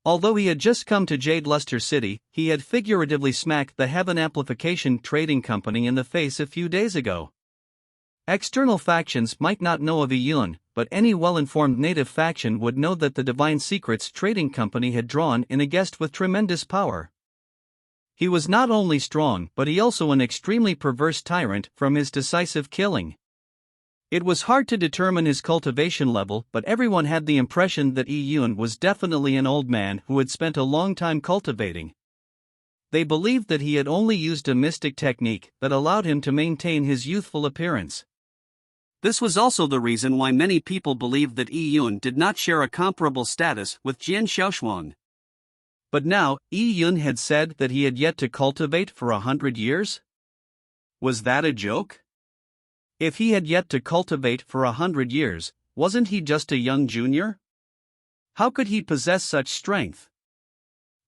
Although he had just come to Jade Luster City, he had figuratively smacked the Heaven Amplification Trading Company in the face a few days ago. External factions might not know of Yi Yun, but any well-informed native faction would know that the Divine Secrets Trading Company had drawn in a guest with tremendous power. He was not only strong but he also an extremely perverse tyrant from his decisive killing. It was hard to determine his cultivation level, but everyone had the impression that Yi Yun was definitely an old man who had spent a long time cultivating. They believed that he had only used a mystic technique that allowed him to maintain his youthful appearance. This was also the reason why many people believed that Yi Yun did not share a comparable status with Jian Xiaoshuan. But now, Yi Yun had said that he had yet to cultivate for 100 years? Was that a joke? If he had yet to cultivate for 100 years, wasn't he just a young junior? How could he possess such strength?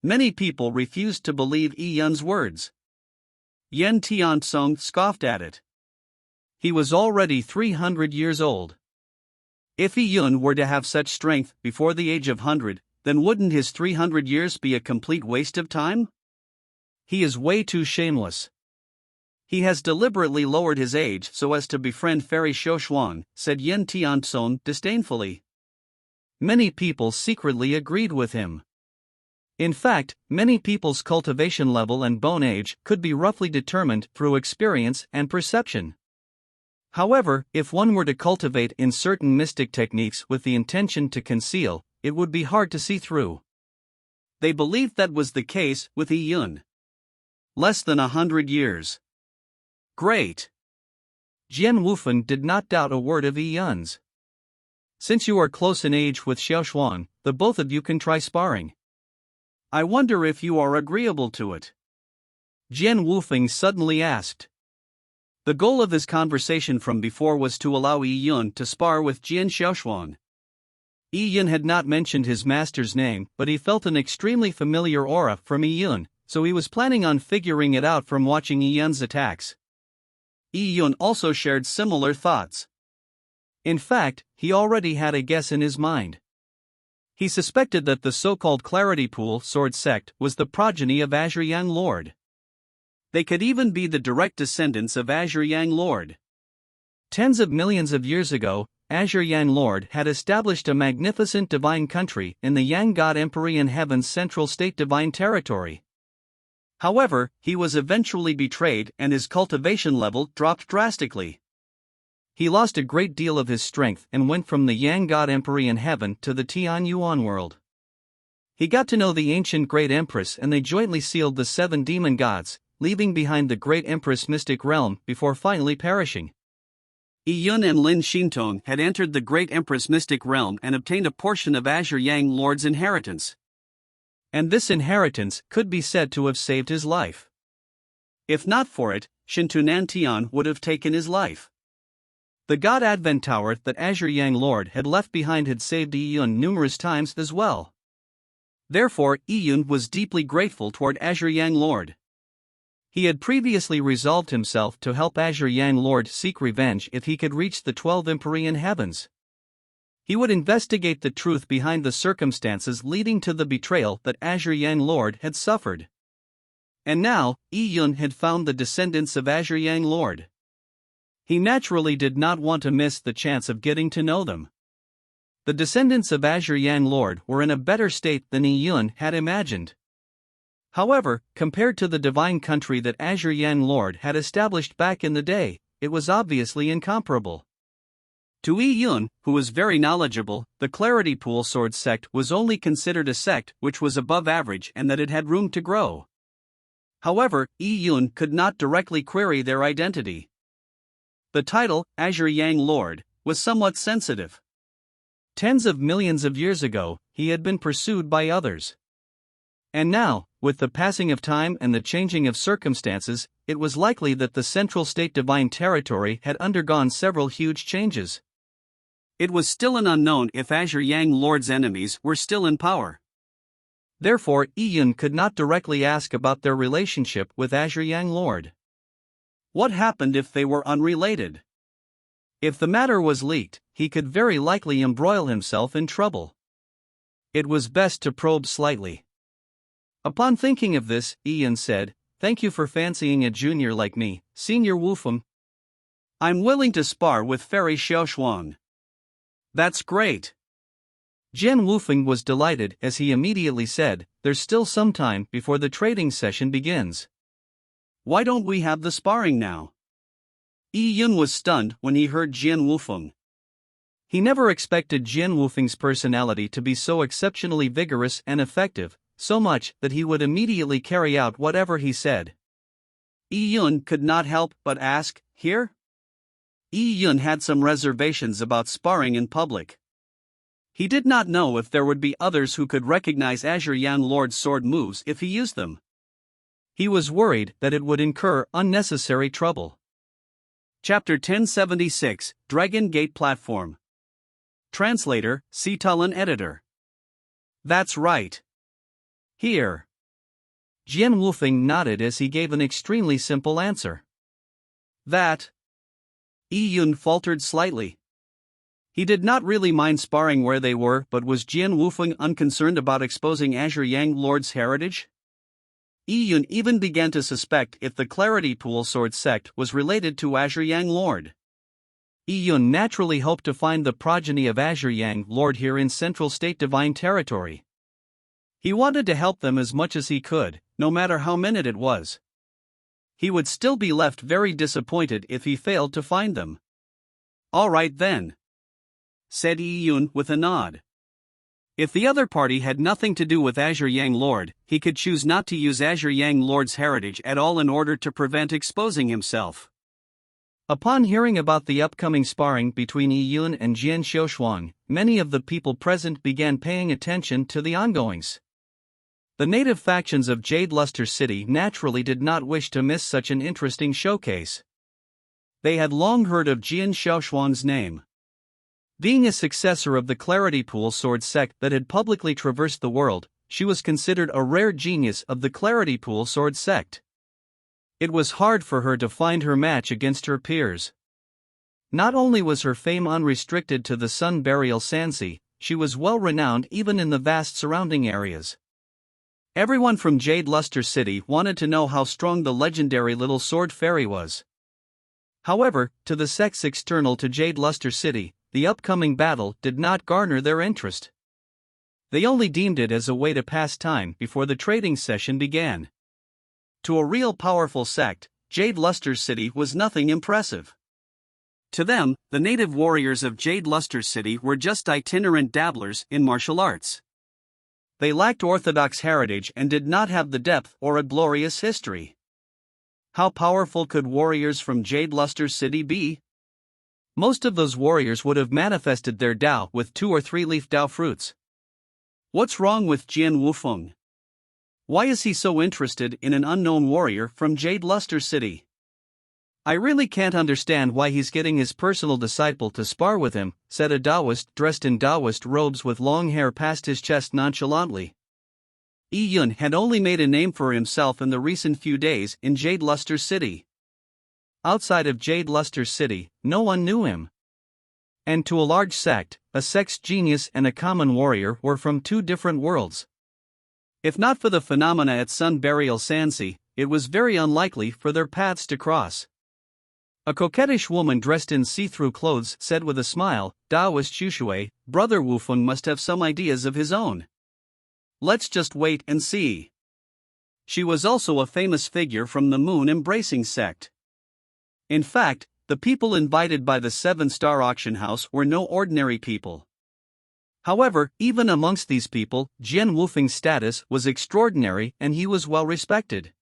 Many people refused to believe Yi Yun's words. Yen Tiansong scoffed at it. He was already 300 years old. If Yi Yun were to have such strength before the age of 100, then wouldn't his 300 years be a complete waste of time? He is way too shameless. He has deliberately lowered his age so as to befriend Fairy Xiaoshuan, said Yen Tiansong disdainfully. Many people secretly agreed with him. In fact, many people's cultivation level and bone age could be roughly determined through experience and perception. However, if one were to cultivate in certain mystic techniques with the intention to conceal, it would be hard to see through. They believed that was the case with Yi Yun. Less than 100 years. Great. Jian Wufeng did not doubt a word of Yi Yun's. Since you are close in age with Xiaoshuan, the both of you can try sparring. I wonder if you are agreeable to it? Jian Wufeng suddenly asked. The goal of this conversation from before was to allow Yi Yun to spar with Jian Xiaoshuan. Yi Yun had not mentioned his master's name, but he felt an extremely familiar aura from Yi Yun, so he was planning on figuring it out from watching Yi Yun's attacks. Yi Yun also shared similar thoughts. In fact, he already had a guess in his mind. He suspected that the so-called Clarity Pool Sword Sect was the progeny of Azure Yang Lord. They could even be the direct descendants of Azure Yang Lord. Tens of millions of years ago, Azure Yang Lord had established a magnificent divine country in the Yang God Emperor in Heaven's central state divine territory. However, he was eventually betrayed and his cultivation level dropped drastically. He lost a great deal of his strength and went from the Yang God Emperor in Heaven to the Tian Yuan world. He got to know the ancient Great Empress and they jointly sealed the 7 demon gods, leaving behind the Great Empress mystic realm before finally perishing. Yun and Lin Xintong had entered the great Empress mystic realm and obtained a portion of Azure Yang Lord's inheritance. And this inheritance could be said to have saved his life. If not for it, Shintu Nantian would have taken his life. The God Advent Tower that Azure Yang Lord had left behind had saved Yun numerous times as well. Therefore, Yun was deeply grateful toward Azure Yang Lord. He had previously resolved himself to help Azure Yang Lord seek revenge if he could reach the 12 Empyrean heavens. He would investigate the truth behind the circumstances leading to the betrayal that Azure Yang Lord had suffered. And now, Yun had found the descendants of Azure Yang Lord. He naturally did not want to miss the chance of getting to know them. The descendants of Azure Yang Lord were in a better state than Yun had imagined. However, compared to the divine country that Azure Yang Lord had established back in the day, it was obviously incomparable. To Yun, who was very knowledgeable, the Clarity Pool Sword sect was only considered a sect which was above average and that it had room to grow. However, Yun could not directly query their identity. The title, Azure Yang Lord, was somewhat sensitive. Tens of millions of years ago, he had been pursued by others. And now, with the passing of time and the changing of circumstances, it was likely that the Central State Divine Territory had undergone several huge changes. It was still an unknown if Azure Yang Lord's enemies were still in power. Therefore, Yun could not directly ask about their relationship with Azure Yang Lord. What happened if they were unrelated? If the matter was leaked, he could very likely embroil himself in trouble. It was best to probe slightly. Upon thinking of this, Yun said, "Thank you for fancying a junior like me, Senior Wufeng. I'm willing to spar with Fairy Xiaoshuang." "That's great." Jian Wufeng was delighted as he immediately said, "There's still some time before the trading session begins. Why don't we have the sparring now?" Yun was stunned when he heard Jian Wufeng. He never expected Jian Wufeng's personality to be so exceptionally vigorous and effective, so much that he would immediately carry out whatever he said. Yun could not help but ask, "Here?" Yun had some reservations about sparring in public. He did not know if there would be others who could recognize Azure Yang Lord's sword moves if he used them. He was worried that it would incur unnecessary trouble. Chapter 1076, Dragon Gate Platform. Translator, Sitalan Editor. That's right. Here. Jian Wufeng nodded as he gave an extremely simple answer. That. Yun faltered slightly. He did not really mind sparring where they were, but was Jian Wufeng unconcerned about exposing Azure Yang Lord's heritage? Yun even began to suspect if the Clarity Pool Sword sect was related to Azure Yang Lord. Yun naturally hoped to find the progeny of Azure Yang Lord here in Central State Divine Territory. He wanted to help them as much as he could, no matter how minute it was. He would still be left very disappointed if he failed to find them. "All right then," said Yun with a nod. If the other party had nothing to do with Azure Yang Lord, he could choose not to use Azure Yang Lord's heritage at all in order to prevent exposing himself. Upon hearing about the upcoming sparring between Yun and Jian Xiaoshuang, many of the people present began paying attention to the ongoings. The native factions of Jade Luster City naturally did not wish to miss such an interesting showcase. They had long heard of Jian Xiaoshuang's name. Being a successor of the Clarity Pool Sword sect that had publicly traversed the world, she was considered a rare genius of the Clarity Pool Sword sect. It was hard for her to find her match against her peers. Not only was her fame unrestricted to the Sun Burial Sansi, she was well renowned even in the vast surrounding areas. Everyone from Jade Luster City wanted to know how strong the legendary Little Sword Fairy was. However, to the sects external to Jade Luster City, the upcoming battle did not garner their interest. They only deemed it as a way to pass time before the trading session began. To a real powerful sect, Jade Luster City was nothing impressive. To them, the native warriors of Jade Luster City were just itinerant dabblers in martial arts. They lacked orthodox heritage and did not have the depth or a glorious history. How powerful could warriors from Jade Luster City be? Most of those warriors would have manifested their Dao with 2 or 3 leaf Dao fruits. What's wrong with Jian Wufeng? Why is he so interested in an unknown warrior from Jade Luster City? I really can't understand why he's getting his personal disciple to spar with him, said a Taoist dressed in Taoist robes with long hair past his chest nonchalantly. Yi Yun had only made a name for himself in the recent few days in Jade Luster City. Outside of Jade Luster City, no one knew him. And to a large sect, a sex genius and a common warrior were from 2 different worlds. If not for the phenomena at Sun Burial Sansi, it was very unlikely for their paths to cross. A coquettish woman dressed in see-through clothes said with a smile, Taoist Shushui, Brother Wufeng must have some ideas of his own. Let's just wait and see. She was also a famous figure from the Moon Embracing sect. In fact, the people invited by the 7-star auction house were no ordinary people. However, even amongst these people, Jian Wufeng's status was extraordinary and he was well respected.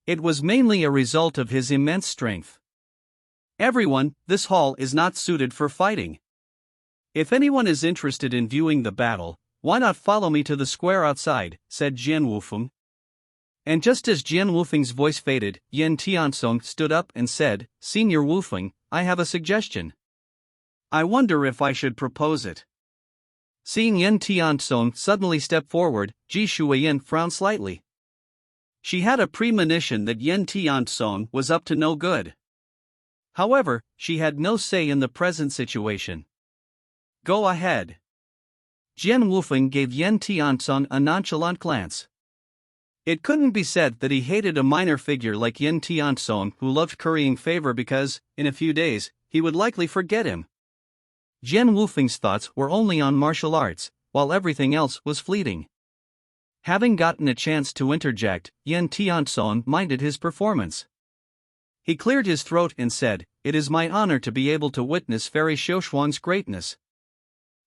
It was mainly a result of his immense strength. Everyone, this hall is not suited for fighting. If anyone is interested in viewing the battle, why not follow me to the square outside, said Jian Wufeng. And just as Jian Wufeng's voice faded, Yen Tiansong stood up and said, Senior Wufeng, I have a suggestion. I wonder if I should propose it. Seeing Yen Tiansong suddenly step forward, Ji Shuiyin frowned slightly. She had a premonition that Yen Tiansong was up to no good. However, she had no say in the present situation. Go ahead. Jian Wufeng gave Yen Tiansong a nonchalant glance. It couldn't be said that he hated a minor figure like Yen Tiansong who loved currying favor because, in a few days, he would likely forget him. Jian Wufeng's thoughts were only on martial arts, while everything else was fleeting. Having gotten a chance to interject, Yen Tiansong minded his performance. He cleared his throat and said, It is my honor to be able to witness Fairy Xiushuang's greatness.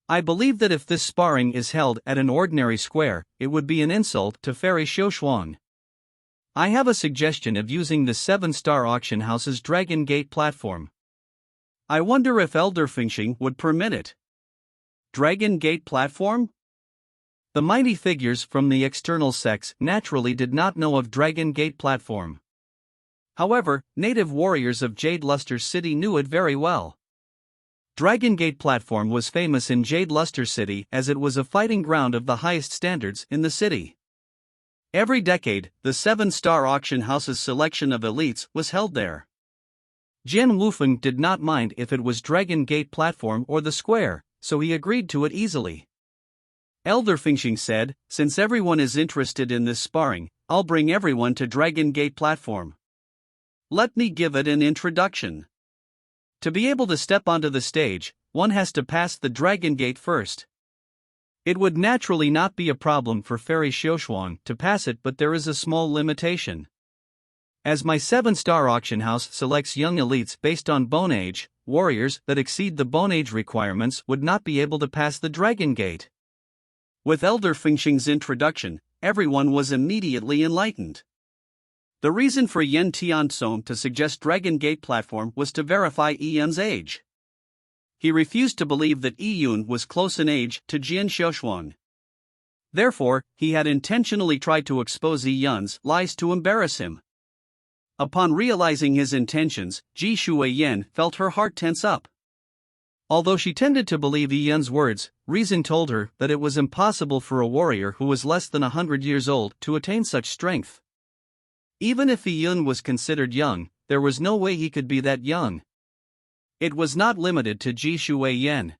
I believe that if this sparring is held at an ordinary square, it would be an insult to Fairy Xiushuang. I have a suggestion of using the 7-star auction house's Dragon Gate platform. I wonder if Elder Fengxing would permit it. Dragon Gate platform? The mighty figures from the external sects naturally did not know of Dragon Gate platform. However, native warriors of Jade Luster City knew it very well. Dragon Gate platform was famous in Jade Luster City as it was a fighting ground of the highest standards in the city. Every decade, the 7-star auction house's selection of elites was held there. Jian Wufeng did not mind if it was Dragon Gate platform or the square, so he agreed to it easily. Elder Fengxing said, Since everyone is interested in this sparring, I'll bring everyone to Dragon Gate platform. Let me give it an introduction. To be able to step onto the stage, one has to pass the Dragon Gate first. It would naturally not be a problem for Fairy Xiushuang to pass it, but there is a small limitation. As my 7-star auction house selects young elites based on bone age, warriors that exceed the bone age requirements would not be able to pass the Dragon Gate. With Elder Fengxing's introduction, everyone was immediately enlightened. The reason for Yen Tiansong to suggest Dragon Gate platform was to verify Yi Yun's age. He refused to believe that Yi Yun was close in age to Jian Xiushuang. Therefore, he had intentionally tried to expose Yi Yun's lies to embarrass him. Upon realizing his intentions, Ji Shuiyin felt her heart tense up. Although she tended to believe Yi Yun's words, reason told her that it was impossible for a warrior who was less than 100 years old to attain such strength. Even if Yi Yun was considered young, there was no way he could be that young. It was not limited to Ji Shuiyin.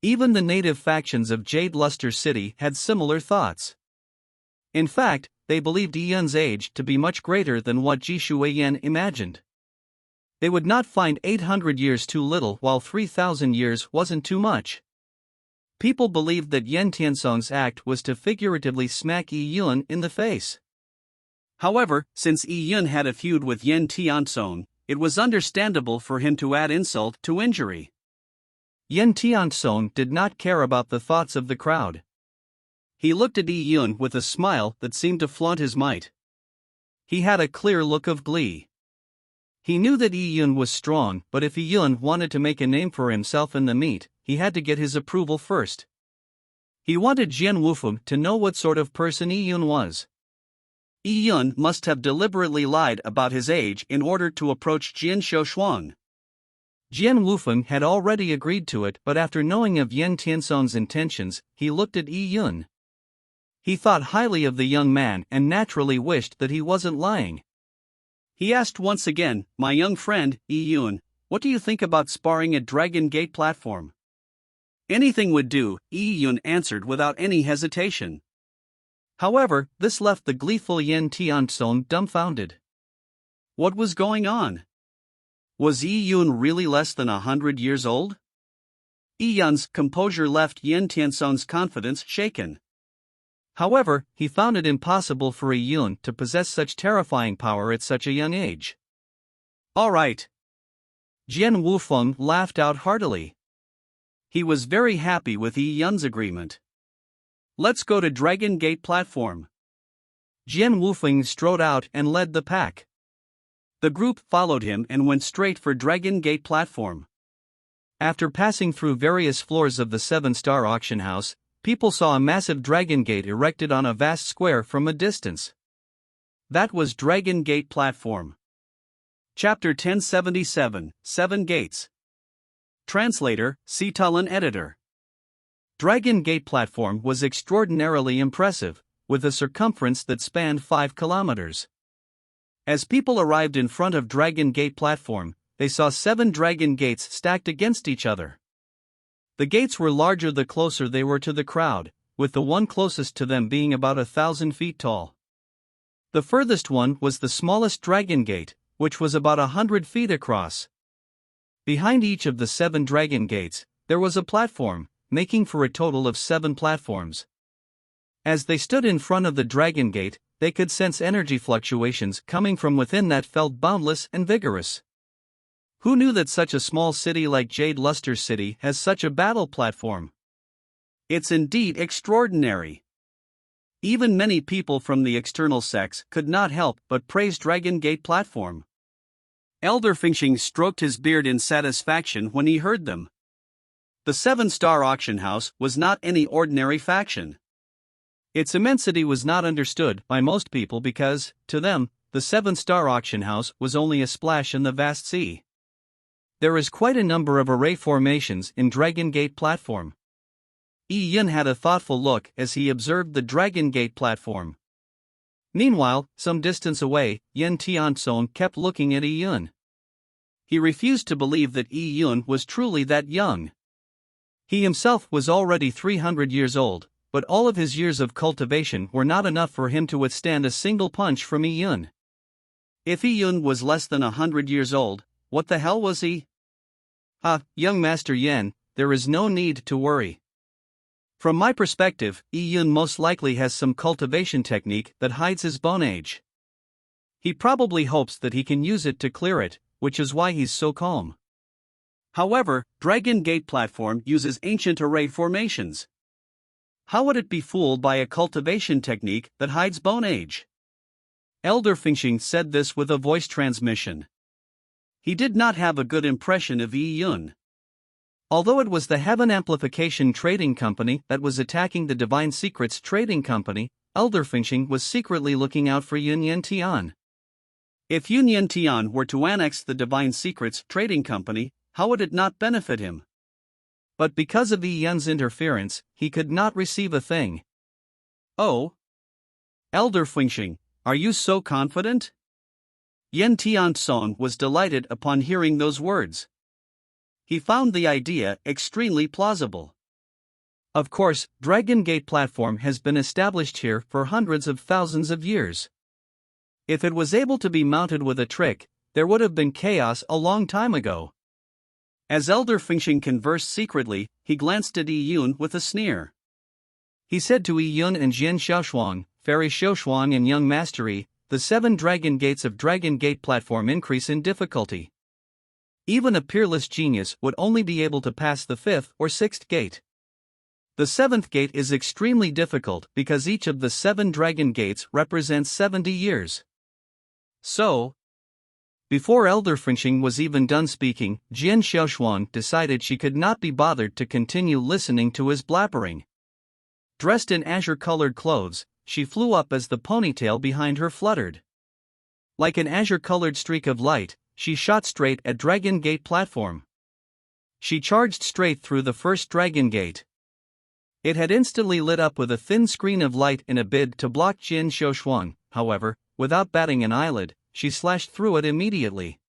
Even the native factions of Jade Luster City had similar thoughts. In fact, they believed Yi Yun's age to be much greater than what Ji Shuiyin imagined. They would not find 800 years too little while 3,000 years wasn't too much. People believed that Yen Tiansong's act was to figuratively smack Yi Yun in the face. However, since Yi Yun had a feud with Yen Tiansong, it was understandable for him to add insult to injury. Yen Tiansong did not care about the thoughts of the crowd. He looked at Yi Yun with a smile that seemed to flaunt his might. He had a clear look of glee. He knew that Yi Yun was strong, but if Yi Yun wanted to make a name for himself in the meet, he had to get his approval first. He wanted Jian Wufeng to know what sort of person Yi Yun was. Yi Yun must have deliberately lied about his age in order to approach Jian Shoushuang. Jian Wufeng had already agreed to it, but after knowing of Yan Tiansong's intentions, he looked at Yi Yun. He thought highly of the young man and naturally wished that he wasn't lying. He asked once again, "My young friend, Yi Yun, what do you think about sparring at Dragon Gate platform?" "Anything would do," Yi Yun answered without any hesitation. However, this left the gleeful Yan Tiansong dumbfounded. What was going on? Was Yi Yun really less than 100 years old? Yi Yun's composure left Yan Tiansong's confidence shaken. However, he found it impossible for Yi Yun to possess such terrifying power at such a young age. All right. Jian Wufeng laughed out heartily. He was very happy with Yi Yun's agreement. Let's go to Dragon Gate platform. Jian Wufeng strode out and led the pack. The group followed him and went straight for Dragon Gate platform. After passing through various floors of the 7-star auction house, people saw a massive Dragon Gate erected on a vast square from a distance. That was Dragon Gate platform. Chapter 1077, 7 Gates. Translator, Sitalan Editor. Dragon Gate platform was extraordinarily impressive, with a circumference that spanned 5 kilometers. As people arrived in front of Dragon Gate platform, they saw 7 dragon gates stacked against each other. The gates were larger the closer they were to the crowd, with the one closest to them being about 1,000 feet tall. The furthest one was the smallest dragon gate, which was about 100 feet across. Behind each of the 7 dragon gates, there was a platform, making for a total of 7 platforms. As they stood in front of the dragon gate, they could sense energy fluctuations coming from within that felt boundless and vigorous. Who knew that such a small city like Jade Luster City has such a battle platform? It's indeed extraordinary. Even many people from the external sects could not help but praise Dragon Gate platform. Elder Fingxing stroked his beard in satisfaction when he heard them. The 7-star auction house was not any ordinary faction. Its immensity was not understood by most people because, to them, the 7-star auction house was only a splash in the vast sea. There is quite a number of array formations in Dragon Gate platform. Yi Yun had a thoughtful look as he observed the Dragon Gate platform. Meanwhile, some distance away, Yan Tiansong kept looking at Yi Yun. He refused to believe that Yi Yun was truly that young. He himself was already 300 years old, but all of his years of cultivation were not enough for him to withstand a single punch from Yi Yun. If Yi Yun was less than 100 years old, what the hell was he? Young Master Yan, there is no need to worry. From my perspective, Yi Yun most likely has some cultivation technique that hides his bone age. He probably hopes that he can use it to clear it, which is why he's so calm. However, Dragon Gate platform uses ancient array formations. How would it be fooled by a cultivation technique that hides bone age? Elder Fingxing said this with a voice transmission. He did not have a good impression of Yi Yun. Although it was the Heaven Amplification Trading Company that was attacking the Divine Secrets Trading Company, Elder Fingxing was secretly looking out for Yun Yantian. If Yun Yantian were to annex the Divine Secrets Trading Company, how would it not benefit him? But because of Yi Yun's interference, he could not receive a thing. Oh? Elder Fingxing, are you so confident? Yan Tiansong was delighted upon hearing those words. He found the idea extremely plausible. Of course, Dragon Gate platform has been established here for hundreds of thousands of years. If it was able to be mounted with a trick, there would have been chaos a long time ago. As Elder Fingxing conversed secretly, he glanced at Yi Yun with a sneer. He said to Yi Yun and Jian Shoushuang, Fairy Shoushuang and Young Master Yi, the 7 dragon gates of Dragon Gate platform increase in difficulty. Even a peerless genius would only be able to pass the 5th or 6th gate. The 7th gate is extremely difficult because each of the 7 dragon gates represents 70 years. So, Before Elder Fringshing was even done speaking, Jian Xiaoshuan decided she could not be bothered to continue listening to his blabbering. Dressed in azure-colored clothes, she flew up as the ponytail behind her fluttered. Like an azure-colored streak of light, she shot straight at Dragon Gate platform. She charged straight through the first Dragon Gate. It had instantly lit up with a thin screen of light in a bid to block Jian Xiaoshuan. However, without batting an eyelid, she slashed through it immediately.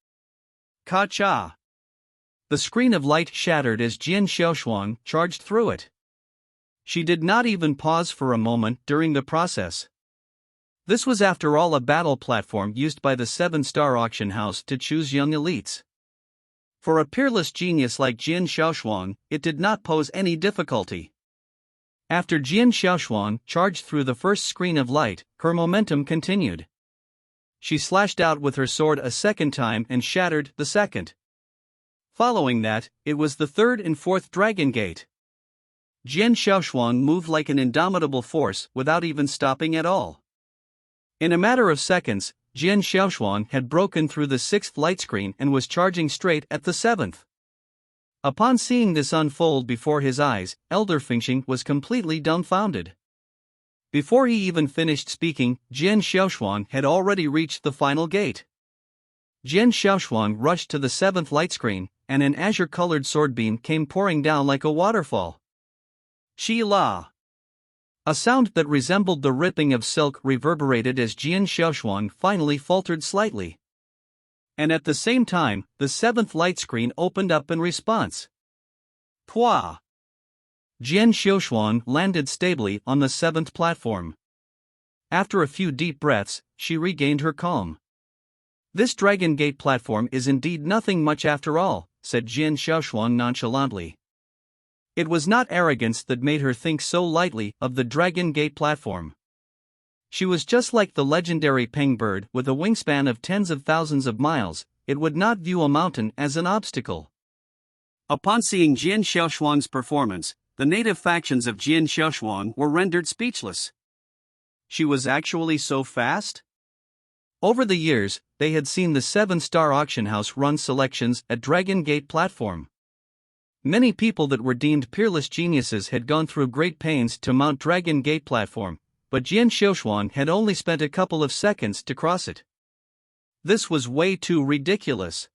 Ka-cha! The screen of light shattered as Jian Xiaoshuan charged through it. She did not even pause for a moment during the process. This was after all a battle platform used by the 7-star auction house to choose young elites. For a peerless genius like Jian Xiaoshuan, it did not pose any difficulty. After Jian Xiaoshuan charged through the first screen of light, her momentum continued. She slashed out with her sword a second time and shattered the second. Following that, it was the third and fourth Dragon Gate. Jian Xiaoshuan moved like an indomitable force without even stopping at all. In a matter of seconds, Jian Xiaoshuan had broken through the sixth light screen and was charging straight at the seventh. Upon seeing this unfold before his eyes, Elder Fingxing was completely dumbfounded. Before he even finished speaking, Jian Xiaoshuan had already reached the final gate. Jian Xiaoshuan rushed to the seventh light screen, and an azure-colored sword beam came pouring down like a waterfall. Shi-la! A sound that resembled the ripping of silk reverberated as Jian Xiaoshuan finally faltered slightly. And at the same time, the seventh light screen opened up in response. Pwah! Jian Xiaoshuan landed stably on the seventh platform. After a few deep breaths, she regained her calm. "This Dragon Gate platform is indeed nothing much after all," said Jian Xiaoshuan nonchalantly. It was not arrogance that made her think so lightly of the Dragon Gate platform. She was just like the legendary Peng bird with a wingspan of tens of thousands of miles. It would not view a mountain as an obstacle. Upon seeing Jian Xiaoshuan's performance, the native factions of Jian Xiaoshuan were rendered speechless. She was actually so fast? Over the years, they had seen the 7-star auction house run selections at Dragon Gate platform. Many people that were deemed peerless geniuses had gone through great pains to mount Dragon Gate platform, but Jian Xiaoshuan had only spent a couple of seconds to cross it. This was way too ridiculous.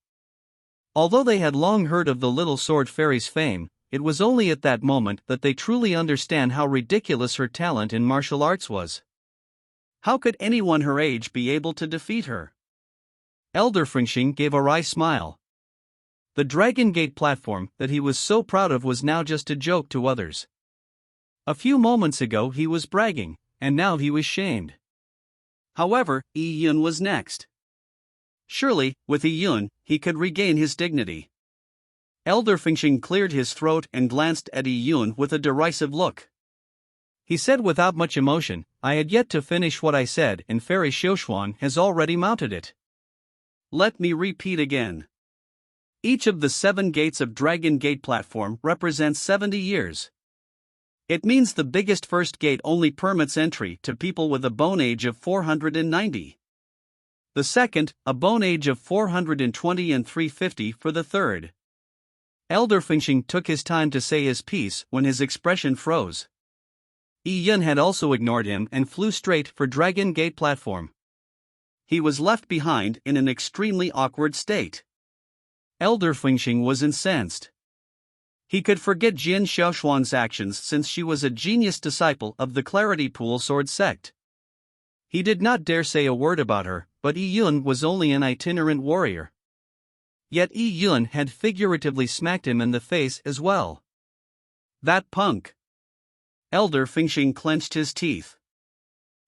Although they had long heard of the Little Sword Fairy's fame, it was only at that moment that they truly understand how ridiculous her talent in martial arts was. How could anyone her age be able to defeat her? Elder Fringshing gave a wry smile. The Dragon Gate platform that he was so proud of was now just a joke to others. A few moments ago he was bragging, and now he was shamed. However, Yi Yun was next. Surely, with Yi Yun, he could regain his dignity. Elder Fingxing cleared his throat and glanced at Yi Yun with a derisive look. He said without much emotion, "I had yet to finish what I said and Fairy Xiaoshuan has already mounted it." Let me repeat again. Each of the 7 gates of Dragon Gate platform represents 70 years. It means the biggest first gate only permits entry to people with a bone age of 490. The second, a bone age of 420 and 350 for the third. Elder Fingxing took his time to say his piece when his expression froze. Yi Yun had also ignored him and flew straight for Dragon Gate platform. He was left behind in an extremely awkward state. Elder Fingxing was incensed. He could forget Jian Xiaoshuan's actions since she was a genius disciple of the Clarity Pool Sword sect. He did not dare say a word about her, but Yi Yun was only an itinerant warrior. Yet Yi Yun had figuratively smacked him in the face as well. That punk! Elder Fingxing clenched his teeth.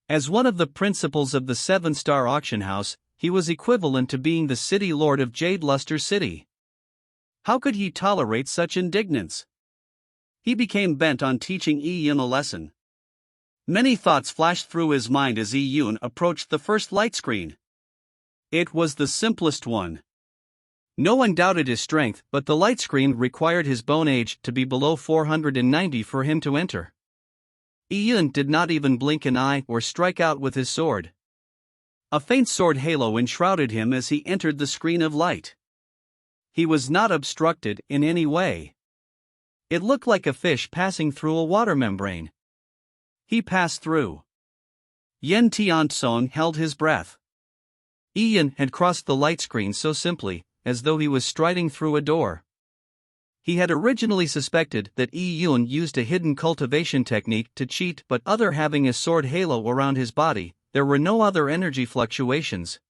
As one of the principals of the 7-star auction house, he was equivalent to being the city lord of Jade Luster City. How could he tolerate such indignance? He became bent on teaching Yi Yun a lesson. Many thoughts flashed through his mind as Yi Yun approached the first light screen. It was the simplest one. No one doubted his strength, but the light screen required his bone age to be below 490 for him to enter. Yi Yun did not even blink an eye or strike out with his sword. A faint sword halo enshrouded him as he entered the screen of light. He was not obstructed in any way. It looked like a fish passing through a water membrane. He passed through. Yen Tiansong held his breath. Ian had crossed the light screen so simply, as though he was striding through a door. He had originally suspected that Yun used a hidden cultivation technique to cheat, but other having a sword halo around his body, there were no other energy fluctuations.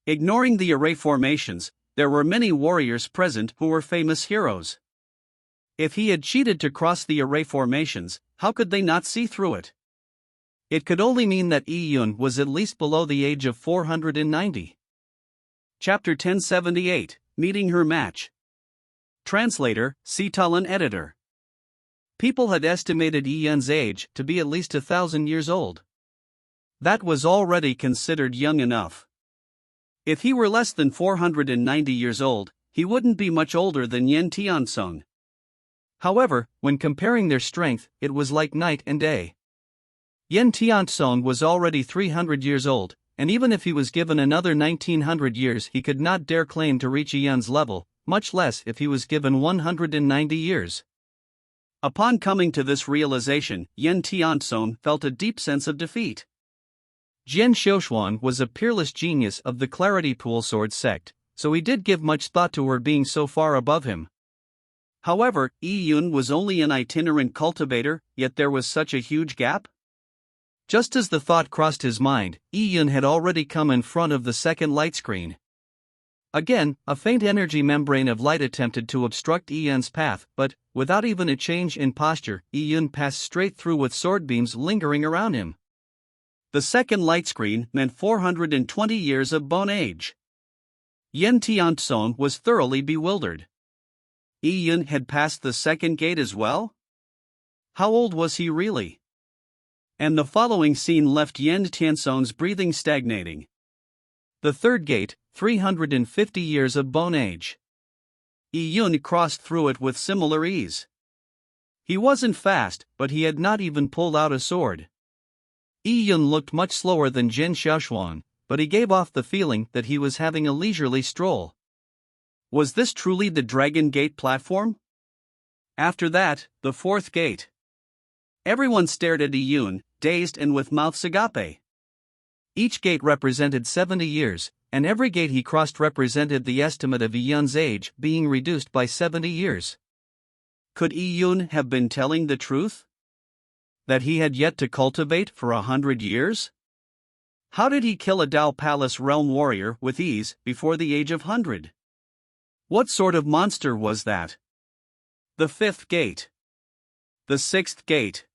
Ignoring the array formations, there were many warriors present who were famous heroes. If he had cheated to cross the array formations, how could they not see through it? It could only mean that Yun was at least below the age of 490. Chapter 1078, Meeting Her Match. Translator, Sitalan Editor. People had estimated Yun's age to be at least 1,000 years old. That was already considered young enough. If he were less than 490 years old, he wouldn't be much older than Yen Tiansong. However, when comparing their strength, it was like night and day. Yen Tiansong was already 300 years old, and even if he was given another 1900 years, he could not dare claim to reach Yun's level, much less if he was given 190 years. Upon coming to this realization, Yen Tiansong felt a deep sense of defeat. Jian Xiaoshuan was a peerless genius of the Clarity Pool Sword sect, so he did give much thought to her being so far above him. However, Yun was only an itinerant cultivator, yet there was such a huge gap? Just as the thought crossed his mind, Yun had already come in front of the second light screen. Again, a faint energy membrane of light attempted to obstruct Yun's path, but, without even a change in posture, Yun passed straight through with sword beams lingering around him. The second light screen meant 420 years of bone age. Yen Tiansong was thoroughly bewildered. Yun had passed the second gate as well? How old was he really? And the following scene left Yen Tiansong's breathing stagnating. The third gate, 350 years of bone age. Yun crossed through it with similar ease. He wasn't fast, but he had not even pulled out a sword. Yun looked much slower than Jian Xiaoshuan, but he gave off the feeling that he was having a leisurely stroll. Was this truly the Dragon Gate platform? After that, the fourth gate. Everyone stared at Yun, dazed and with mouths agape. Each gate represented 70 years, and every gate he crossed represented the estimate of Yun's age being reduced by 70 years. Could Yun have been telling the truth? That he had yet to cultivate for 100 years? How did he kill a Dao Palace realm warrior with ease before the age of 100? What sort of monster was that? The fifth gate. The sixth gate.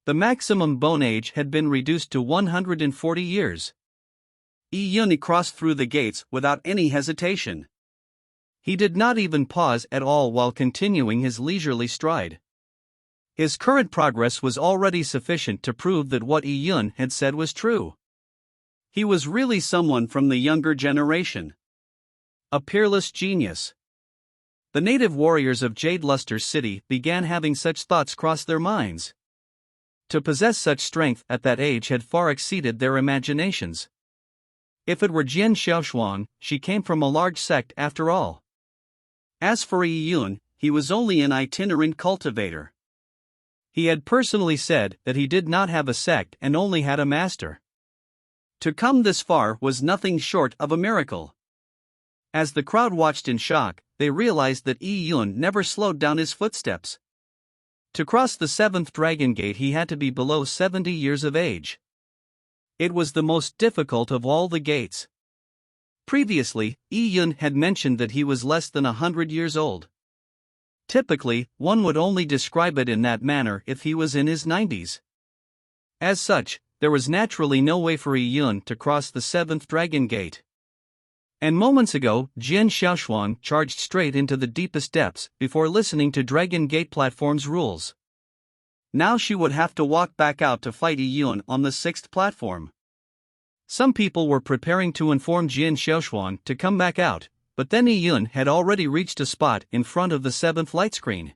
The maximum bone age had been reduced to 140 years. Yun crossed through the gates without any hesitation. He did not even pause at all while continuing his leisurely stride. His current progress was already sufficient to prove that what Yun had said was true. He was really someone from the younger generation. A peerless genius. The native warriors of Jade Luster City began having such thoughts cross their minds. To possess such strength at that age had far exceeded their imaginations. If it were Jian Xiaoshuan, she came from a large sect after all. As for Yun, he was only an itinerant cultivator. He had personally said that he did not have a sect and only had a master. To come this far was nothing short of a miracle. As the crowd watched in shock, they realized that Yun never slowed down his footsteps. To cross the seventh Dragon Gate he had to be below 70 years of age. It was the most difficult of all the gates. Previously, Yun had mentioned that he was less than 100 years old. Typically, one would only describe it in that manner if he was in his 90s. As such, there was naturally no way for Yun to cross the seventh Dragon Gate. And moments ago, Jian Xiaoshuan charged straight into the deepest depths before listening to Dragon Gate platform's rules. Now she would have to walk back out to fight Yun on the sixth platform. Some people were preparing to inform Jian Xiaoshuan to come back out, but then Yun had already reached a spot in front of the seventh light screen.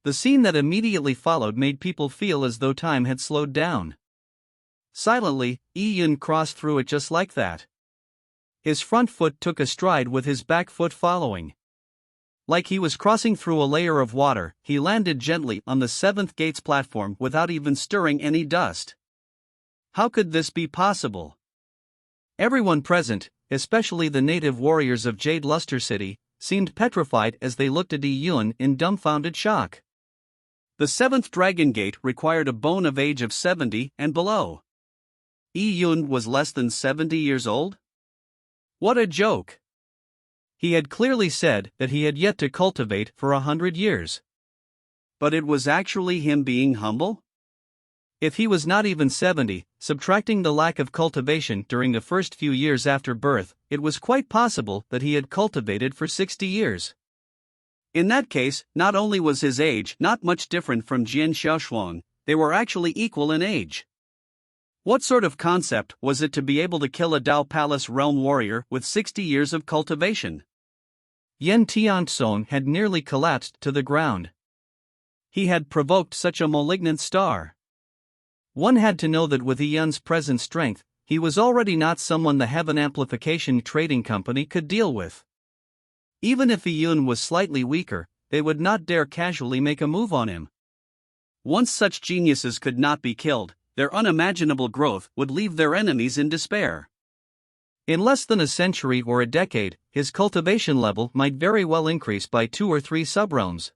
The scene that immediately followed made people feel as though time had slowed down. Silently, Yi Yun crossed through it just like that. His front foot took a stride with his back foot following. Like he was crossing through a layer of water, he landed gently on the 7th gate's platform without even stirring any dust. How could this be possible? Everyone present, especially the native warriors of Jade Luster City, seemed petrified as they looked at Yi Yun in dumbfounded shock. The 7th Dragon Gate required a bone of age of 70 and below. Yi Yun was less than 70 years old? What a joke! He had clearly said that he had yet to cultivate for 100 years. But it was actually him being humble? If he was not even 70, subtracting the lack of cultivation during the first few years after birth, it was quite possible that he had cultivated for 60 years. In that case, not only was his age not much different from Jian Xiaoshuang, they were actually equal in age. What sort of concept was it to be able to kill a Dao Palace realm warrior with 60 years of cultivation? Yen Tianzong had nearly collapsed to the ground. He had provoked such a malignant star. One had to know that with Yi Yun's present strength, he was already not someone the Heaven Amplification Trading Company could deal with. Even if Yi Yun was slightly weaker, they would not dare casually make a move on him. Once such geniuses could not be killed, their unimaginable growth would leave their enemies in despair. In less than a century or a decade, his cultivation level might very well increase by 2 or 3 subrealms.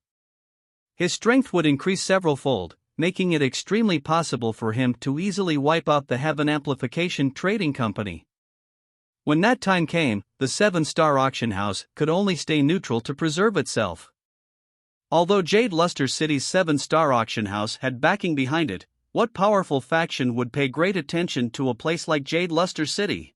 His strength would increase several-fold, making it extremely possible for him to easily wipe out the Heaven Amplification Trading Company. When that time came, the 7-star auction house could only stay neutral to preserve itself. Although Jade Luster City's 7-star auction house had backing behind it, what powerful faction would pay great attention to a place like Jade Luster City?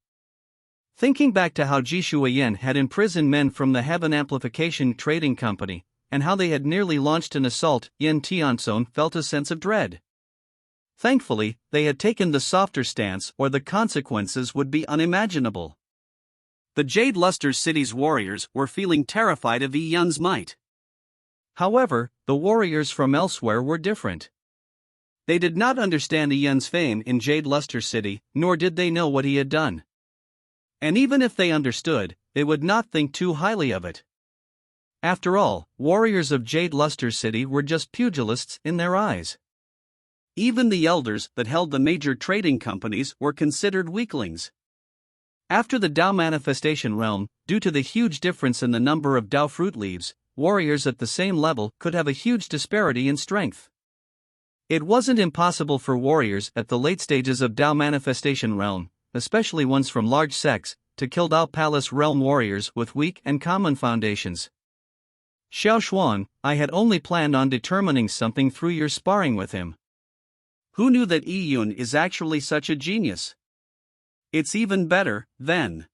Thinking back to how Ji Shuiyan had imprisoned men from the Heaven Amplification Trading Company, and how they had nearly launched an assault, Yen Tianzong felt a sense of dread. Thankfully, they had taken the softer stance, or the consequences would be unimaginable. The Jade Luster City's warriors were feeling terrified of Yi Yun's might. However, the warriors from elsewhere were different. They did not understand Yi Yun's fame in Jade Luster City, nor did they know what he had done. And even if they understood, they would not think too highly of it. After all, warriors of Jade Luster City were just pugilists in their eyes. Even the elders that held the major trading companies were considered weaklings. After the Dao Manifestation Realm, due to the huge difference in the number of Dao fruit leaves, warriors at the same level could have a huge disparity in strength. It wasn't impossible for warriors at the late stages of Dao Manifestation Realm, especially ones from large sects, to kill Dao Palace realm warriors with weak and common foundations. Xiaoshuang, I had only planned on determining something through your sparring with him. Who knew that Yi Yun is actually such a genius? It's even better, then.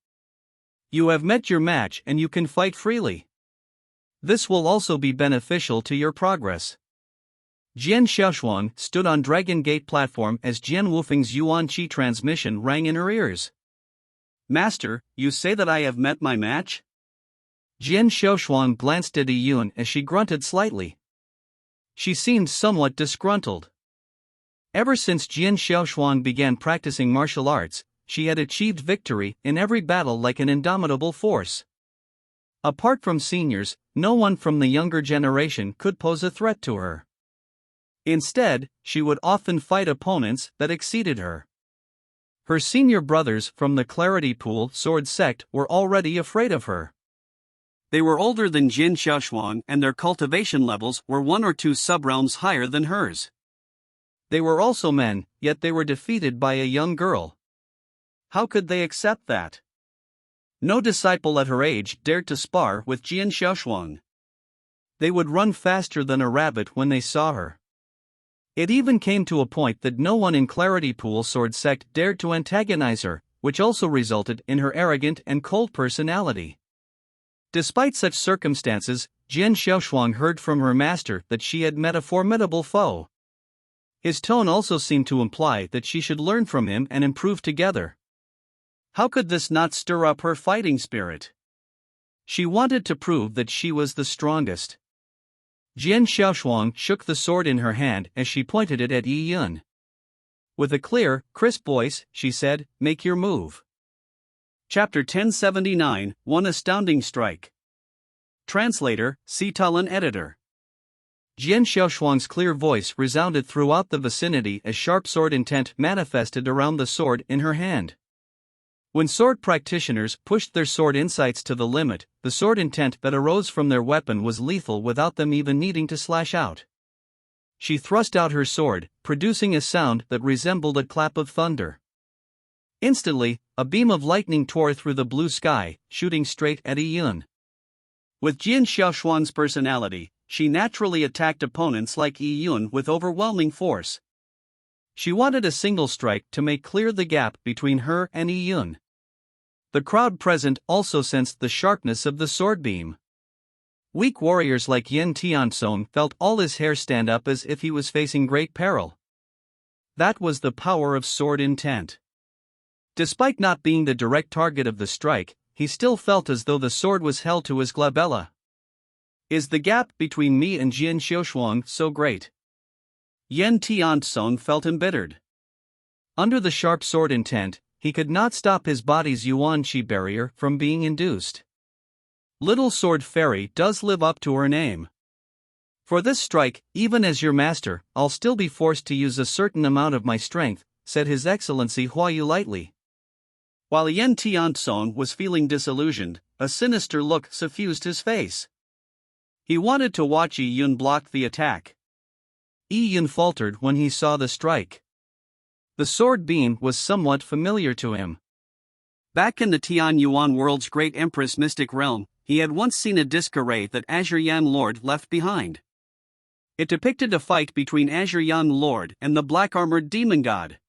You have met your match and you can fight freely. This will also be beneficial to your progress. Jian Xiaoshuang stood on Dragon Gate platform as Jian Wufeng's Yuan Qi transmission rang in her ears. Master, you say that I have met my match? Jian Xiaoshuang glanced at Yi Yun as she grunted slightly. She seemed somewhat disgruntled. Ever since Jian Xiaoshuang began practicing martial arts, she had achieved victory in every battle like an indomitable force. Apart from seniors, no one from the younger generation could pose a threat to her. Instead, she would often fight opponents that exceeded her. Her senior brothers from the Clarity Pool Sword Sect were already afraid of her. They were older than Jian Xiaoshuang and their cultivation levels were 1 or 2 subrealms higher than hers. They were also men, yet they were defeated by a young girl. How could they accept that? No disciple at her age dared to spar with Jian Xiaoshuang. They would run faster than a rabbit when they saw her. It even came to a point that no one in Clarity Pool Sword Sect dared to antagonize her, which also resulted in her arrogant and cold personality. Despite such circumstances, Jian Xiaoshuang heard from her master that she had met a formidable foe. His tone also seemed to imply that she should learn from him and improve together. How could this not stir up her fighting spirit? She wanted to prove that she was the strongest. Jian Xiaoshuang shook the sword in her hand as she pointed it at Yi Yun. With a clear, crisp voice, she said, "Make your move." Chapter 1079, One Astounding Strike. Translator, Sitalan Editor. Jian Xiaoshuang's clear voice resounded throughout the vicinity as sharp sword intent manifested around the sword in her hand. When sword practitioners pushed their sword insights to the limit, the sword intent that arose from their weapon was lethal without them even needing to slash out. She thrust out her sword, producing a sound that resembled a clap of thunder. Instantly, a beam of lightning tore through the blue sky, shooting straight at Yi Yun. With Jian Xiaoshuang's personality, she naturally attacked opponents like Yi Yun with overwhelming force. She wanted a single strike to make clear the gap between her and Yi Yun. The crowd present also sensed the sharpness of the sword beam. Weak warriors like Yen Tianzong felt all his hair stand up as if he was facing great peril. That was the power of sword intent. Despite not being the direct target of the strike, he still felt as though the sword was held to his glabella. Is the gap between me and Jian Xiaoshuang so great? Yen Tianzong felt embittered. Under the sharp sword intent, he could not stop his body's Yuan Qi barrier from being induced. Little Sword Fairy does live up to her name. For this strike, even as your master, I'll still be forced to use a certain amount of my strength, said His Excellency Huayu lightly. While Yen Tianzong was feeling disillusioned, a sinister look suffused his face. He wanted to watch Yi Yun block the attack. Yi Yun faltered when he saw the strike. The sword beam was somewhat familiar to him. Back in the Tian Yuan world's great Empress mystic realm, he had once seen a disc array that Azure Yang Lord left behind. It depicted a fight between Azure Yang Lord and the black-armored demon god.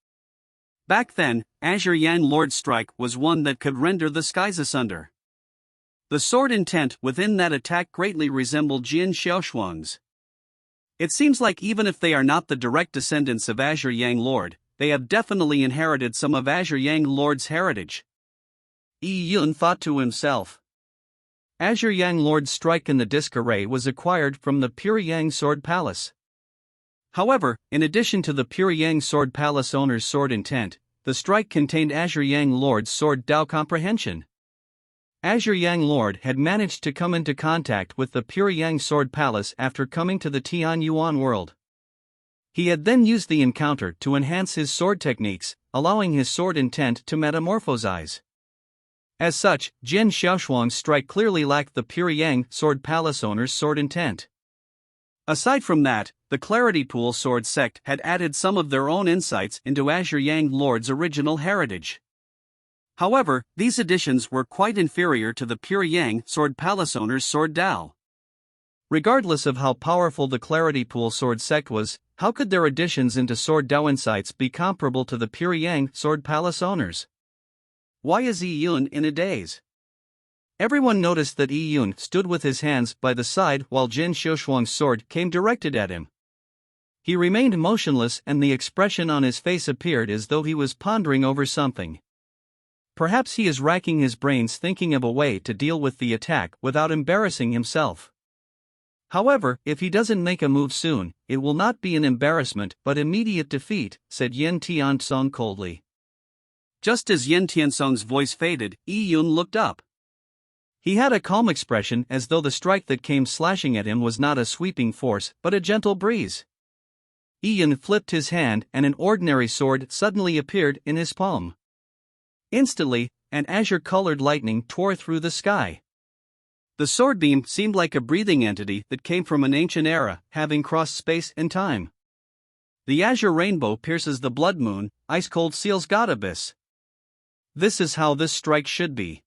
Back then, Azure Yang Lord's strike was one that could render the skies asunder. The sword intent within that attack greatly resembled Jian Xiaoshuang's. It seems like even if they are not the direct descendants of Azure Yang Lord, they have definitely inherited some of Azure Yang Lord's heritage. Yi Yun thought to himself. Azure Yang Lord's strike in the disc array was acquired from the Pure Yang Sword Palace. However, in addition to the Pure Yang Sword Palace owner's sword intent, the strike contained Azure Yang Lord's sword Dao comprehension. Azure Yang Lord had managed to come into contact with the Pure Yang Sword Palace after coming to the Tian Yuan world. He had then used the encounter to enhance his sword techniques, allowing his sword intent to metamorphosize. As such, Jian Xiaoshuang's strike clearly lacked the Pure Yang Sword Palace owner's sword intent. Aside from that, the Clarity Pool Sword Sect had added some of their own insights into Azure Yang Lord's original heritage. However, these additions were quite inferior to the Pure Yang Sword Palace owner's sword Dao. Regardless of how powerful the Clarity Pool Sword Sect was, how could their additions into Sword Dao insights be comparable to the Pure Yang Sword Palace owners? Why is Yi Yun in a daze? Everyone noticed that Yi Yun stood with his hands by the side while Jian Xiaoshuang's sword came directed at him. He remained motionless and the expression on his face appeared as though he was pondering over something. Perhaps he is racking his brains thinking of a way to deal with the attack without embarrassing himself. However, if he doesn't make a move soon, it will not be an embarrassment but immediate defeat, said Yen Tianzong coldly. Just as Yen Tianzong's voice faded, Yi Yun looked up. He had a calm expression as though the strike that came slashing at him was not a sweeping force but a gentle breeze. Yi Yun flipped his hand and an ordinary sword suddenly appeared in his palm. Instantly, an azure-colored lightning tore through the sky. The sword beam seemed like a breathing entity that came from an ancient era, having crossed space and time. The azure rainbow pierces the blood moon, ice-cold seals God abyss. This is how this strike should be.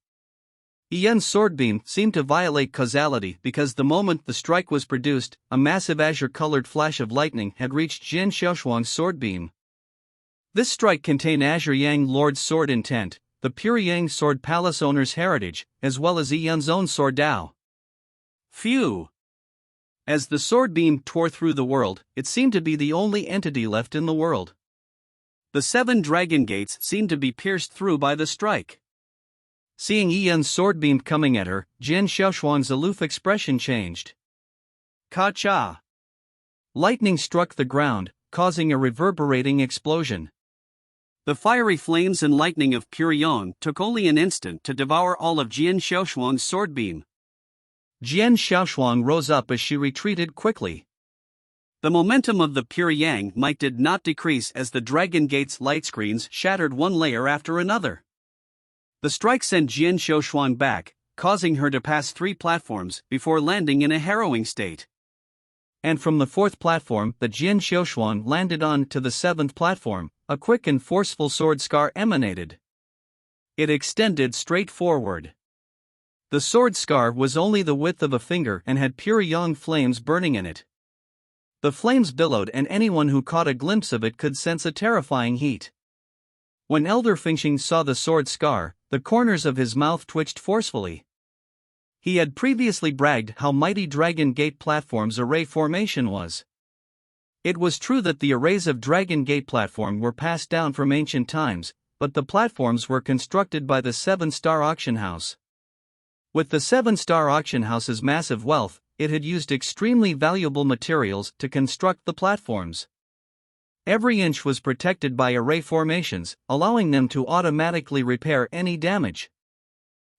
Yi Yun's sword beam seemed to violate causality because the moment the strike was produced, a massive azure-colored flash of lightning had reached Jian Xiaoshuang's sword beam. This strike contained Azure Yang Lord's sword intent, the Pure Yang Sword Palace owner's heritage, as well as Yi Yun's own sword Dao. Phew! As the sword beam tore through the world, it seemed to be the only entity left in the world. The 7 dragon gates seemed to be pierced through by the strike. Seeing Yi Yun's sword beam coming at her, Jian Xiaoshuang's aloof expression changed. Ka-cha! Lightning struck the ground, causing a reverberating explosion. The fiery flames and lightning of Pure Yang took only an instant to devour all of Jian Xiaoshuang's sword beam. Jian Xiaoshuang rose up as she retreated quickly. The momentum of the Pure Yang might did not decrease as the Dragon Gate's light screens shattered one layer after another. The strike sent Jian Xiaoshuang back, causing her to pass 3 platforms before landing in a harrowing state. And from the 4th platform that Jian Xiaoshuang landed on to the 7th platform, a quick and forceful sword scar emanated. It extended straight forward. The sword scar was only the width of a finger and had pure yang flames burning in it. The flames billowed, and anyone who caught a glimpse of it could sense a terrifying heat. When Elder Fengxing saw the sword scar, the corners of his mouth twitched forcefully. He had previously bragged how mighty Dragon Gate platform's array formation was. It was true that the arrays of Dragon Gate platform were passed down from ancient times, but the platforms were constructed by the 7-star auction house. With the 7-star auction house's massive wealth, it had used extremely valuable materials to construct the platforms. Every inch was protected by array formations, allowing them to automatically repair any damage.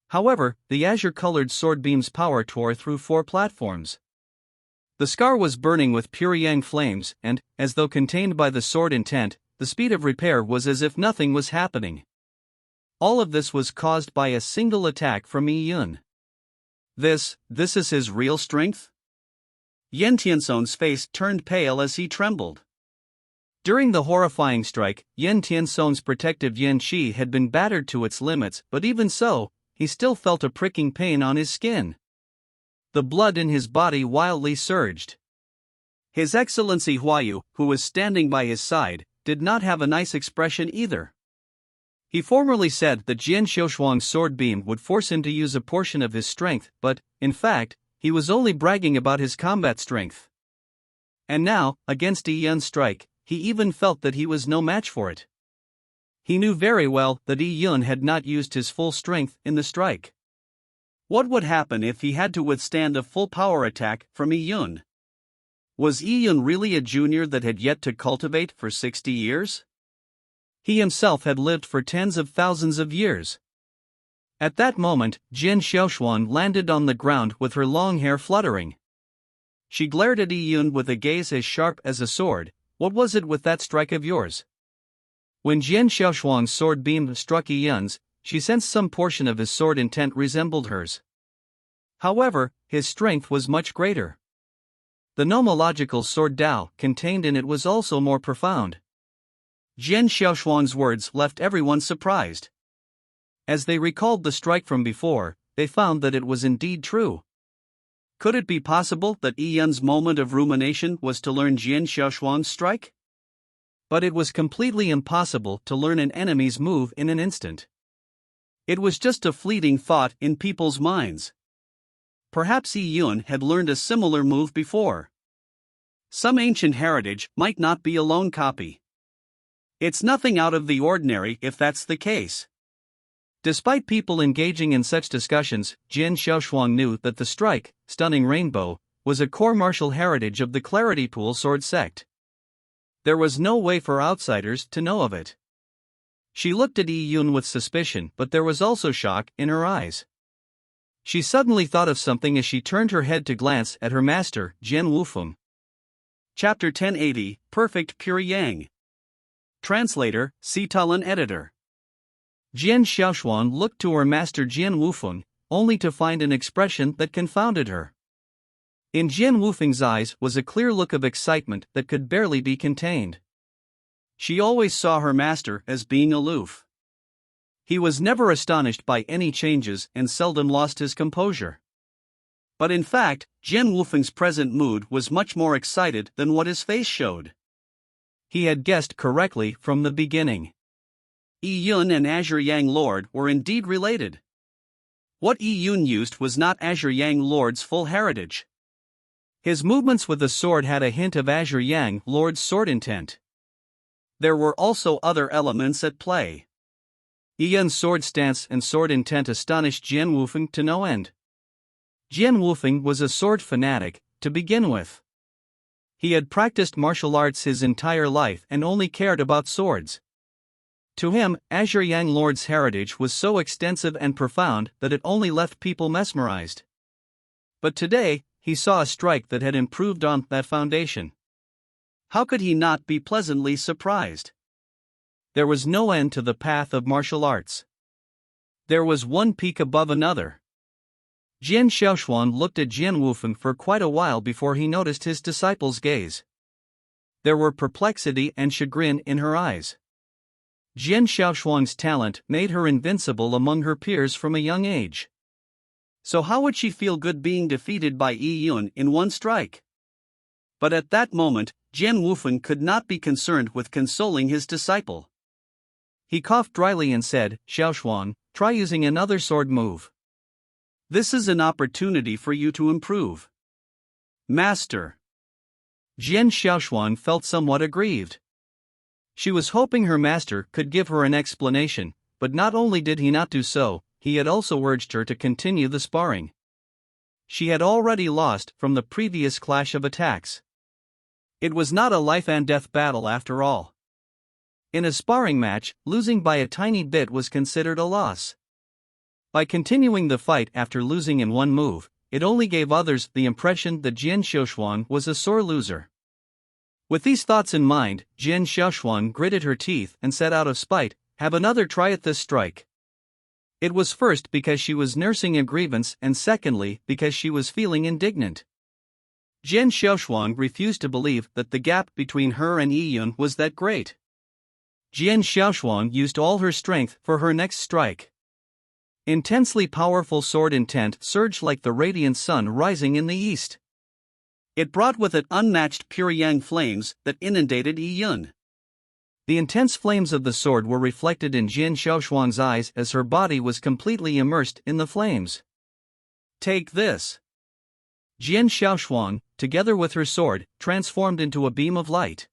However, the azure-colored sword beam's power tore through 4 platforms. The scar was burning with pure yang flames, and, as though contained by the sword intent, the speed of repair was as if nothing was happening. All of this was caused by a single attack from Yi Yun. This is his real strength? Yen Tianxong's face turned pale as he trembled. During the horrifying strike, Yen Tianxong's protective Yen Qi had been battered to its limits, but even so, he still felt a pricking pain on his skin. The blood in his body wildly surged. His Excellency Huayu, who was standing by his side, did not have a nice expression either. He formerly said that Jian Xiaoshuang's sword beam would force him to use a portion of his strength, but, in fact, he was only bragging about his combat strength. And now, against Yi Yun's strike, he even felt that he was no match for it. He knew very well that Yi Yun had not used his full strength in the strike. What would happen if he had to withstand a full power attack from Yi Yun? Was Yi Yun really a junior that had yet to cultivate for 60 years? He himself had lived for tens of thousands of years. At that moment, Jian Xiaoshuang landed on the ground with her long hair fluttering. She glared at Yi Yun with a gaze as sharp as a sword. What was it with that strike of yours? When Jian Xiaoshuang's sword beam struck Yi Yun's, she sensed some portion of his sword intent resembled hers. However, his strength was much greater. The nomological sword Dao contained in it was also more profound. Jian Xiaoshuang's words left everyone surprised. As they recalled the strike from before, they found that it was indeed true. Could it be possible that Yi Yun's moment of rumination was to learn Jian Xiaoshuang's strike? But it was completely impossible to learn an enemy's move in an instant. It was just a fleeting thought in people's minds. Perhaps Yi Yun had learned a similar move before. Some ancient heritage might not be a lone copy. It's nothing out of the ordinary if that's the case. Despite people engaging in such discussions, Jian Xiaoshuang knew that the strike, Stunning Rainbow, was a core martial heritage of the Clarity Pool Sword Sect. There was no way for outsiders to know of it. She looked at Yi Yun with suspicion, but there was also shock in her eyes. She suddenly thought of something as she turned her head to glance at her master, Jian Wufeng. Chapter 1080, Perfect Pure Yang. Translator, Sitalan Editor. Jian Xiaoshuang looked to her master Jian Wufeng, only to find an expression that confounded her. In Jian Wufeng's eyes was a clear look of excitement that could barely be contained. She always saw her master as being aloof. He was never astonished by any changes and seldom lost his composure. But in fact, Jian Wufeng's present mood was much more excited than what his face showed. He had guessed correctly from the beginning. Yi Yun and Azure Yang Lord were indeed related. What Yi Yun used was not Azure Yang Lord's full heritage. His movements with the sword had a hint of Azure Yang Lord's sword intent. There were also other elements at play. Yi Yun's sword stance and sword intent astonished Jian Wufeng to no end. Jian Wufeng was a sword fanatic, to begin with. He had practiced martial arts his entire life and only cared about swords. To him, Azure Yang Lord's heritage was so extensive and profound that it only left people mesmerized. But today, he saw a strike that had improved on that foundation. How could he not be pleasantly surprised? There was no end to the path of martial arts. There was one peak above another. Jian Xiaoshuan looked at Jian Wufeng for quite a while before he noticed his disciple's gaze. There were perplexity and chagrin in her eyes. Jian Xiaoshuan's talent made her invincible among her peers from a young age. So how would she feel good being defeated by Yi Yun in one strike? But at that moment, Jian Wufeng could not be concerned with consoling his disciple. He coughed dryly and said, "Xiaoshuan, try using another sword move. This is an opportunity for you to improve." "Master." Jian Xiaoshuan felt somewhat aggrieved. She was hoping her master could give her an explanation, but not only did he not do so, he had also urged her to continue the sparring. She had already lost from the previous clash of attacks. It was not a life-and-death battle after all. In a sparring match, losing by a tiny bit was considered a loss. By continuing the fight after losing in one move, it only gave others the impression that Jian Xiaoshuan was a sore loser. With these thoughts in mind, Jian Xiaoshuan gritted her teeth and said out of spite, "Have another try at this strike." It was first because she was nursing a grievance and secondly because she was feeling indignant. Jian Xiaoshuan refused to believe that the gap between her and Yi Yun was that great. Jian Xiaoshuan used all her strength for her next strike. Intensely powerful sword intent surged like the radiant sun rising in the east. It brought with it unmatched pure yang flames that inundated Yi Yun. The intense flames of the sword were reflected in Jian Xiaoshuan's eyes as her body was completely immersed in the flames. "Take this." Jian Xiaoshuan, together with her sword, transformed into a beam of light.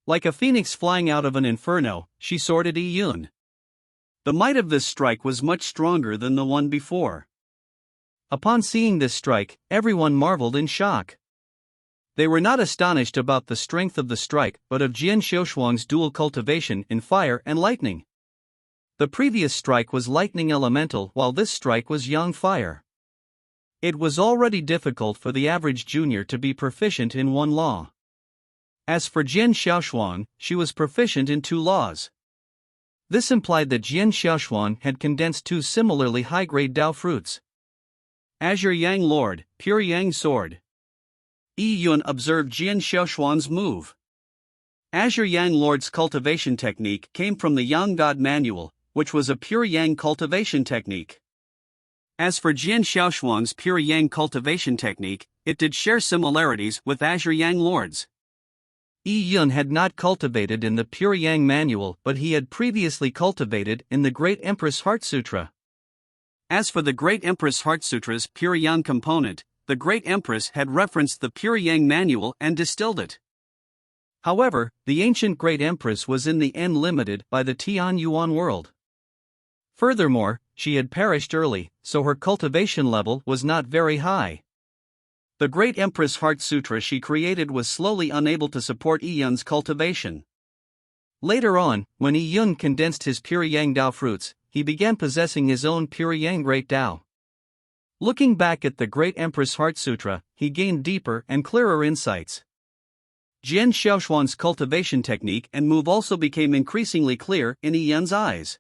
Like a phoenix flying out of an inferno, she soared at Yi Yun. The might of this strike was much stronger than the one before. Upon seeing this strike, everyone marveled in shock. They were not astonished about the strength of the strike but of Jian Xiaoshuan's dual cultivation in fire and lightning. The previous strike was lightning elemental while this strike was yang fire. It was already difficult for the average junior to be proficient in one law. As for Jian Xiaoshuan, she was proficient in two laws. This implied that Jian Xiaoshuan had condensed two similarly high-grade Dao fruits. Azure Yang Lord, Pure Yang Sword. Yi Yun observed Jian Xiaoshuan's move. Azure Yang Lord's cultivation technique came from the Yang God Manual, which was a pure Yang cultivation technique. As for Jian Xiaoshuan's pure Yang cultivation technique, it did share similarities with Azure Yang Lord's. Yi Yun had not cultivated in the pure Yang Manual but he had previously cultivated in the Great Empress Heart Sutra. As for the Great Empress Heart Sutra's pure Yang component, the Great Empress had referenced the pure Yang Manual and distilled it. However, the ancient Great Empress was in the end limited by the Tian Yuan world. Furthermore, she had perished early, so her cultivation level was not very high. The Great Empress Heart Sutra she created was slowly unable to support Yi Yun's cultivation. Later on, when Yi Yun condensed his pure Yang Dao fruits, he began possessing his own pure Yang Great Dao. Looking back at the Great Empress Heart Sutra, he gained deeper and clearer insights. Jian Xiaoshuan's cultivation technique and move also became increasingly clear in Yi Yun's eyes.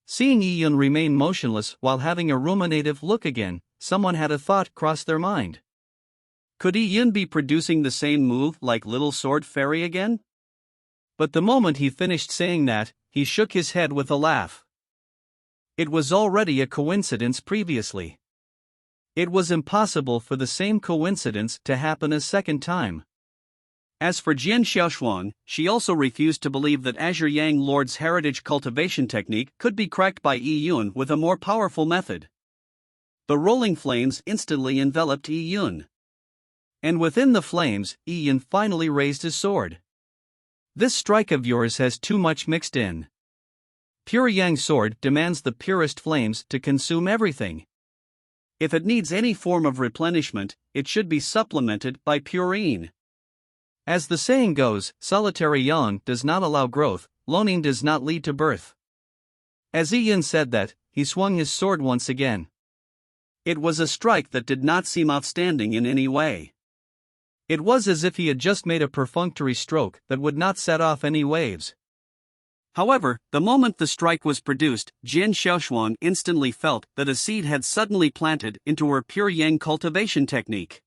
Seeing Yi Yun remain motionless while having a ruminative look again, someone had a thought cross their mind. Could Yi Yun be producing the same move like Little Sword Fairy again? But the moment he finished saying that, he shook his head with a laugh. It was already a coincidence previously. It was impossible for the same coincidence to happen a second time. As for Jian Xiaoshuan, she also refused to believe that Azure Yang Lord's heritage cultivation technique could be cracked by Yi Yun with a more powerful method. The rolling flames instantly enveloped Yi Yun. And within the flames, Yi Yun finally raised his sword. "This strike of yours has too much mixed in. Pure Yang sword demands the purest flames to consume everything. If it needs any form of replenishment, it should be supplemented by pure Yin. As the saying goes, solitary yang does not allow growth, loaning does not lead to birth. As Yi Yun said that, he swung his sword once again. It was a strike that did not seem outstanding in any way. It was as if he had just made a perfunctory stroke that would not set off any waves. However, the moment the strike was produced, Jian Xiaoshuang instantly felt that a seed had suddenly planted into her pure yang cultivation technique.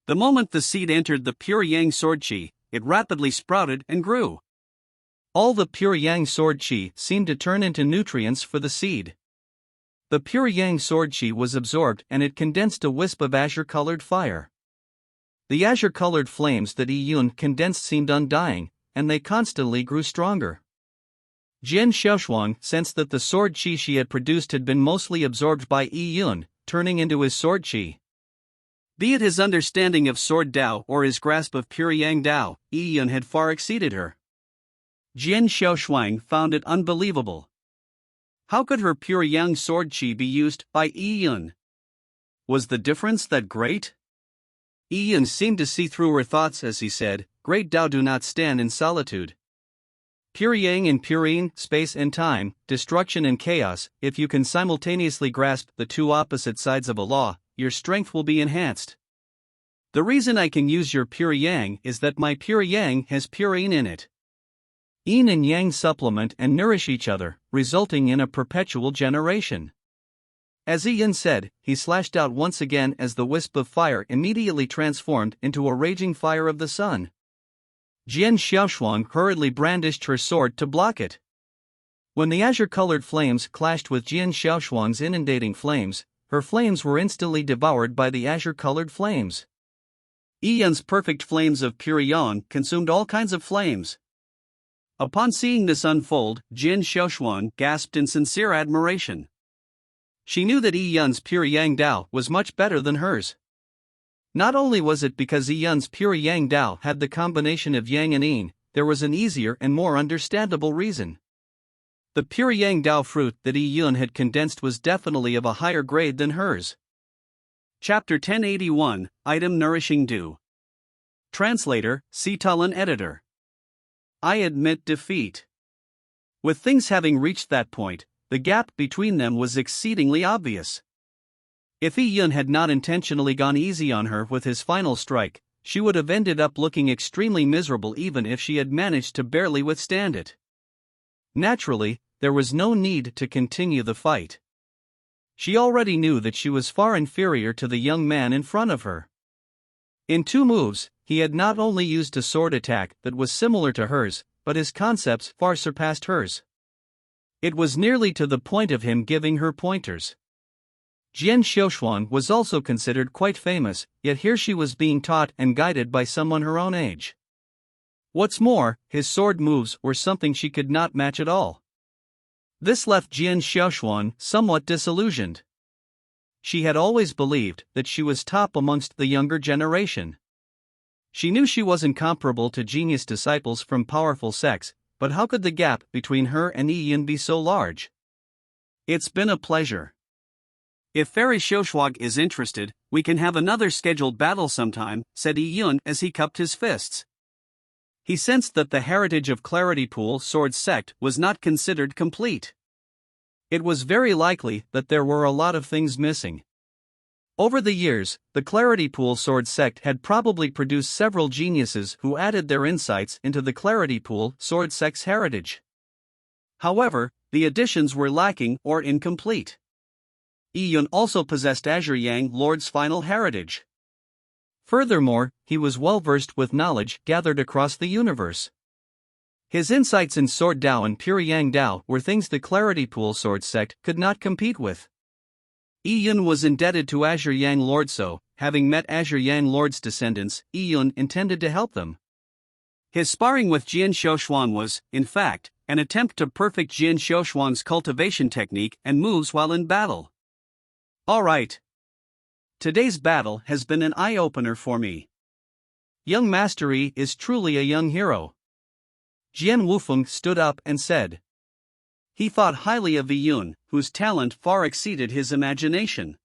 The moment the seed entered the pure yang sword qi, it rapidly sprouted and grew. All the pure yang sword qi seemed to turn into nutrients for the seed. The pure yang sword qi was absorbed and it condensed a wisp of azure-colored fire. The azure-colored flames that Yi Yun condensed seemed undying, and they constantly grew stronger. Jian Xiaoshuang sensed that the sword qi she had produced had been mostly absorbed by Yi Yun, turning into his sword qi. Be it his understanding of sword Dao or his grasp of pure yang Dao, Yi Yun had far exceeded her. Jian Xiaoshuang found it unbelievable. How could her pure yang sword qi be used by Yi Yun? Was the difference that great? Yi Yun seemed to see through her thoughts as he said, "Great Dao do not stand in solitude. Pure yang and pure yin, space and time, destruction and chaos, if you can simultaneously grasp the two opposite sides of a law, your strength will be enhanced. The reason I can use your pure yang is that my pure yang has pure yin in it. Yin and yang supplement and nourish each other, resulting in a perpetual generation." As Yi Yun said, he slashed out once again as the wisp of fire immediately transformed into a raging fire of the sun. Jian Xiaoshuang hurriedly brandished her sword to block it. When the azure-colored flames clashed with Jian Xiaoshuang's inundating flames, her flames were instantly devoured by the azure-colored flames. Yi Yun's perfect flames of pure yang consumed all kinds of flames. Upon seeing this unfold, Jian Xiaoshuang gasped in sincere admiration. She knew that Yi Yun's pure yang Dao was much better than hers. Not only was it because Yi Yun's pure yang Dao had the combination of yang and yin, there was an easier and more understandable reason. The pure yang Dao fruit that Yi Yun had condensed was definitely of a higher grade than hers. Chapter 1081, Item Nourishing Dew. Translator, Sitalan Editor. I admit defeat. With things having reached that point, the gap between them was exceedingly obvious. If Yi Yun had not intentionally gone easy on her with his final strike, she would have ended up looking extremely miserable even if she had managed to barely withstand it. Naturally, there was no need to continue the fight. She already knew that she was far inferior to the young man in front of her. In 2 moves, he had not only used a sword attack that was similar to hers, but his concepts far surpassed hers. It was nearly to the point of him giving her pointers. Jian Xiaoshuang was also considered quite famous, yet here she was being taught and guided by someone her own age. What's more, his sword moves were something she could not match at all. This left Jian Xiaoshuang somewhat disillusioned. She had always believed that she was top amongst the younger generation. She knew she wasn't comparable to genius disciples from powerful sects, but how could the gap between her and Yi Yun be so large? It's been a pleasure. If Fairy Xiaoshuang is interested, we can have another scheduled battle sometime, said Yi Yun as he cupped his fists. He sensed that the heritage of Clarity Pool Sword Sect was not considered complete. It was very likely that there were a lot of things missing. Over the years, the Clarity Pool Sword Sect had probably produced several geniuses who added their insights into the Clarity Pool Sword Sect's heritage. However, the additions were lacking or incomplete. Yi Yun also possessed Azure Yang Lord's final heritage. Furthermore, he was well versed with knowledge gathered across the universe. His insights in Sword Dao and Pure Yang Dao were things the Clarity Pool Sword Sect could not compete with. Yi Yun was indebted to Azure Yang Lord, so, having met Azure Yang Lord's descendants, Yi Yun intended to help them. His sparring with Jian Xiaoshuang was, in fact, an attempt to perfect Jian Xiaoshuang's cultivation technique and moves while in battle. All right. Today's battle has been an eye-opener for me. Young Master Yi is truly a young hero. Jian Wufeng stood up and said. He thought highly of Yi Yun, whose talent far exceeded his imagination.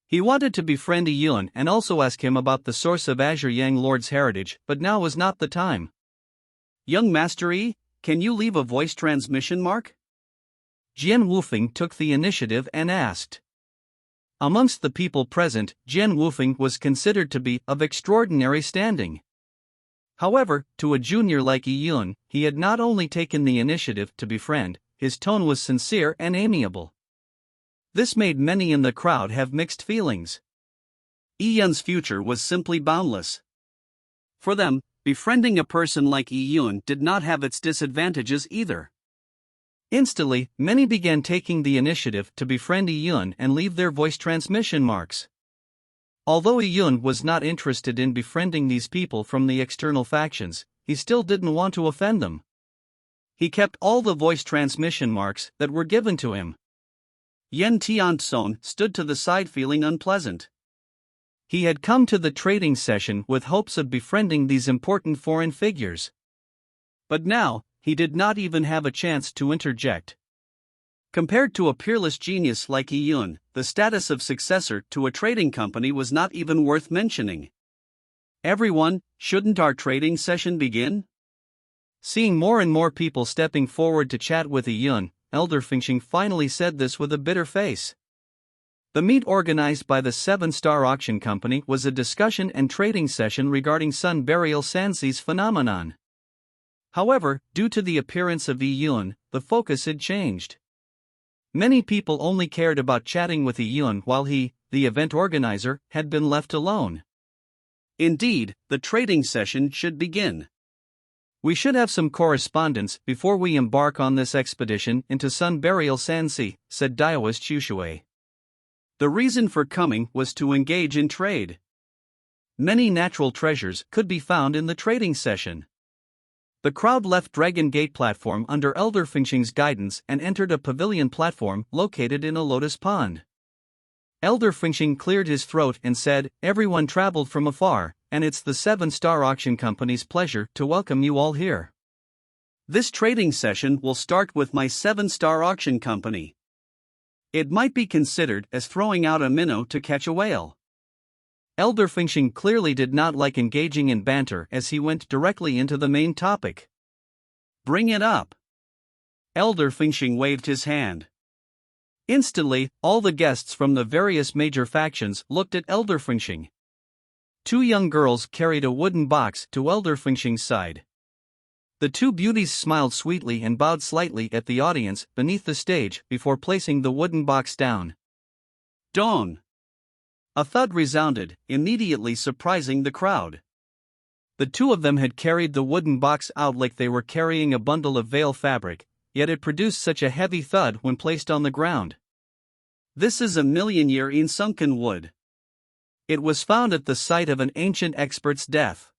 He wanted to befriend Yi Yun and also ask him about the source of Azure Yang Lord's heritage, but now was not the time. Young Master Yi, can you leave a voice transmission mark? Jian Wufeng took the initiative and asked. Amongst the people present, Jian Wufeng was considered to be of extraordinary standing. However, to a junior like Yi Yun, he had not only taken the initiative to befriend, his tone was sincere and amiable. This made many in the crowd have mixed feelings. Yi Yun's future was simply boundless. For them, befriending a person like Yi Yun did not have its disadvantages either. Instantly, many began taking the initiative to befriend Yi Yun and leave their voice transmission marks. Although Yi Yun was not interested in befriending these people from the external factions, he still didn't want to offend them. He kept all the voice transmission marks that were given to him. Yen Tianzong stood to the side feeling unpleasant. He had come to the trading session with hopes of befriending these important foreign figures. But now, he did not even have a chance to interject. Compared to a peerless genius like Yi Yun, the status of successor to a trading company was not even worth mentioning. Everyone, shouldn't our trading session begin? Seeing more and more people stepping forward to chat with Yi Yun, Elder Fengxing finally said this with a bitter face. The meet organized by the 7-Star Auction Company was a discussion and trading session regarding Sun Burial Sansi's phenomenon. However, due to the appearance of Yi Yun, the focus had changed. Many people only cared about chatting with Yi Yun while he, the event organizer, had been left alone. Indeed, the trading session should begin. We should have some correspondence before we embark on this expedition into Sun Burial Sansi, said Daoist Xu. The reason for coming was to engage in trade. Many natural treasures could be found in the trading session. The crowd left Dragon Gate platform under Elder Fengxing's guidance and entered a pavilion platform located in a lotus pond. Elder Fengxing cleared his throat and said, "Everyone traveled from afar, and it's the 7-Star Auction Company's pleasure to welcome you all here. This trading session will start with my 7-Star Auction Company. It might be considered as throwing out a minnow to catch a whale." Elder Fengxing clearly did not like engaging in banter as he went directly into the main topic. "Bring it up." Elder Fengxing waved his hand. Instantly, all the guests from the various major factions looked at Elder Fengxing. 2 young girls carried a wooden box to Elder Fengxing's side. The 2 beauties smiled sweetly and bowed slightly at the audience beneath the stage before placing the wooden box down. Dong! A thud resounded, immediately surprising the crowd. The 2 of them had carried the wooden box out like they were carrying a bundle of veil fabric, yet it produced such a heavy thud when placed on the ground. This is a million-year sunken wood. It was found at the site of an ancient expert's death.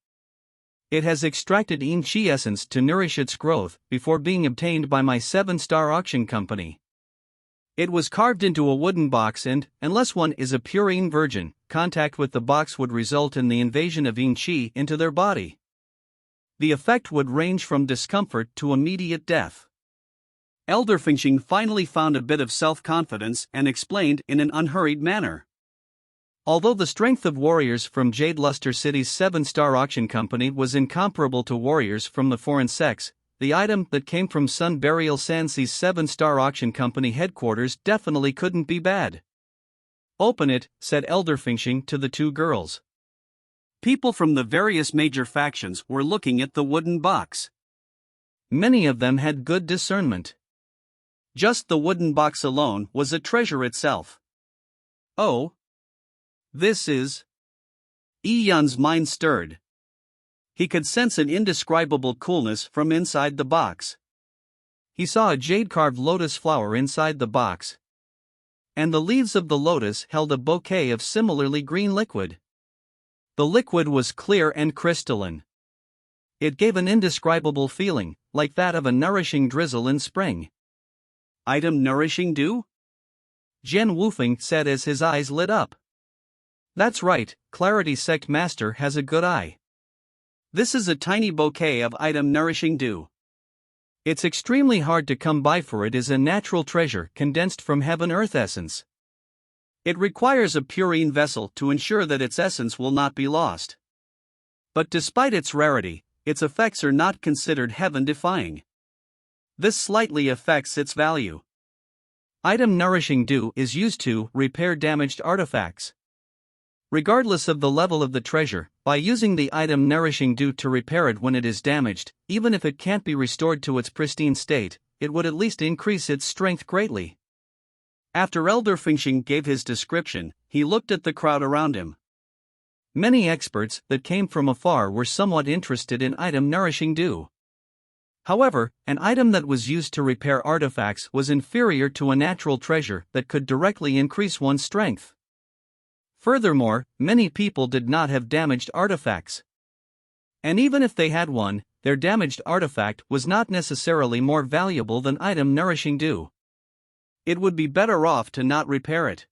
It has extracted yin qi essence to nourish its growth before being obtained by my 7-Star Auction Company. It was carved into a wooden box and, unless one is a pure yin virgin, contact with the box would result in the invasion of yin qi into their body. The effect would range from discomfort to immediate death. Elder Fengxing finally found a bit of self-confidence and explained in an unhurried manner. Although the strength of warriors from Jade Luster City's 7-Star Auction Company was incomparable to warriors from the foreign sects, the item that came from Sun Burial Sansi's 7-Star Auction Company headquarters definitely couldn't be bad. "Open it," said Elder Fengxing to the 2 girls. People from the various major factions were looking at the wooden box. Many of them had good discernment. Just the wooden box alone was a treasure itself. Oh? This is... Yi Yun's mind stirred. He could sense an indescribable coolness from inside the box. He saw a jade-carved lotus flower inside the box. And the leaves of the lotus held a bouquet of similarly green liquid. The liquid was clear and crystalline. It gave an indescribable feeling, like that of a nourishing drizzle in spring. "Item nourishing dew?" Jian Wufeng said as his eyes lit up. "That's right, Clarity Sect Master has a good eye. This is a tiny bouquet of item nourishing dew. It's extremely hard to come by, for it is a natural treasure condensed from heaven-earth essence. It requires a purine vessel to ensure that its essence will not be lost. But despite its rarity, its effects are not considered heaven-defying. This slightly affects its value. Item Nourishing Dew is used to repair damaged artifacts. Regardless of the level of the treasure, by using the item Nourishing Dew to repair it when it is damaged, even if it can't be restored to its pristine state, it would at least increase its strength greatly. After Elder Fingxing gave his description, he looked at the crowd around him. Many experts that came from afar were somewhat interested in item Nourishing Dew. However, an item that was used to repair artifacts was inferior to a natural treasure that could directly increase one's strength. Furthermore, many people did not have damaged artifacts. And even if they had one, their damaged artifact was not necessarily more valuable than item Nourishing Dew. It would be better off to not repair it.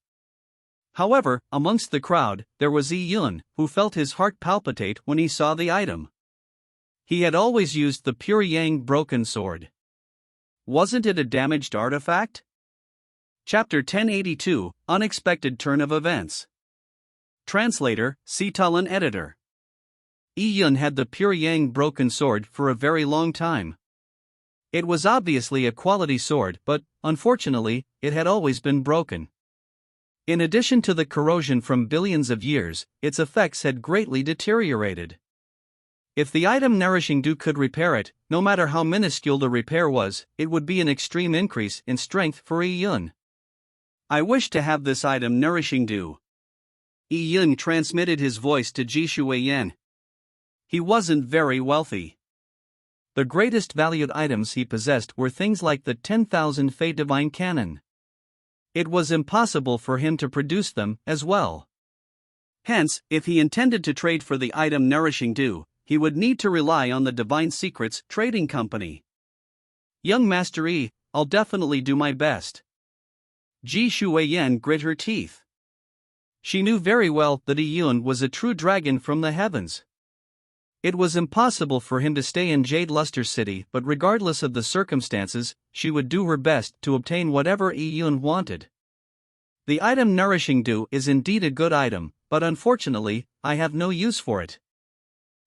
However, amongst the crowd, there was Yi Yun, who felt his heart palpitate when he saw the item. He had always used the Pure Yang Broken Sword. Wasn't it a damaged artifact? Chapter 1082, Unexpected Turn of Events. Translator, Sitalan Editor. Yi Yun had the Pure Yang Broken Sword for a very long time. It was obviously a quality sword, but, unfortunately, it had always been broken. In addition to the corrosion from billions of years, its effects had greatly deteriorated. If the item Nourishing Dew could repair it, no matter how minuscule the repair was, it would be an extreme increase in strength for Yi Yun. I wish to have this item Nourishing Dew. Yi Yun transmitted his voice to Ji Shuiyan. He wasn't very wealthy. The greatest valued items he possessed were things like the 10,000 Fei Divine Cannon. It was impossible for him to produce them as well. Hence, if he intended to trade for the item Nourishing Dew, he would need to rely on the Divine Secrets Trading Company. Young Master Yi, I'll definitely do my best. Ji Shuiyan grit her teeth. She knew very well that Yi Yun was a true dragon from the heavens. It was impossible for him to stay in Jade Luster City, but regardless of the circumstances, she would do her best to obtain whatever Yi Yun wanted. The item Nourishing Dew is indeed a good item, but unfortunately, I have no use for it.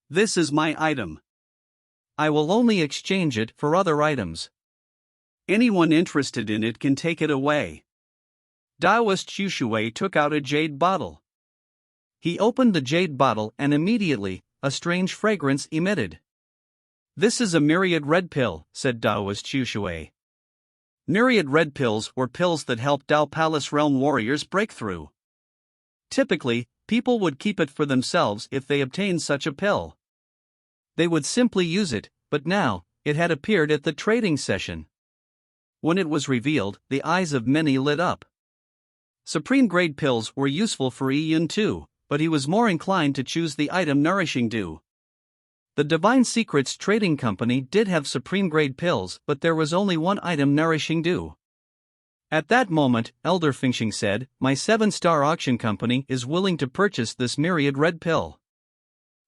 This is my item. I will only exchange it for other items. Anyone interested in it can take it away. Daoist Xu took out a jade bottle. He opened the jade bottle and immediately, a strange fragrance emitted. This is a myriad red pill, said Daoist Xu. Myriad red pills were pills that helped Dao Palace Realm warriors break through. Typically, people would keep it for themselves if they obtained such a pill. They would simply use it, but now, it had appeared at the trading session. When it was revealed, the eyes of many lit up. Supreme grade pills were useful for Yi Yun too, but he was more inclined to choose the item Nourishing Dew. The Divine Secrets Trading Company did have supreme grade pills, but there was only one item Nourishing Dew. At that moment, Elder Fingxing said, "My 7-star auction company is willing to purchase this myriad red pill.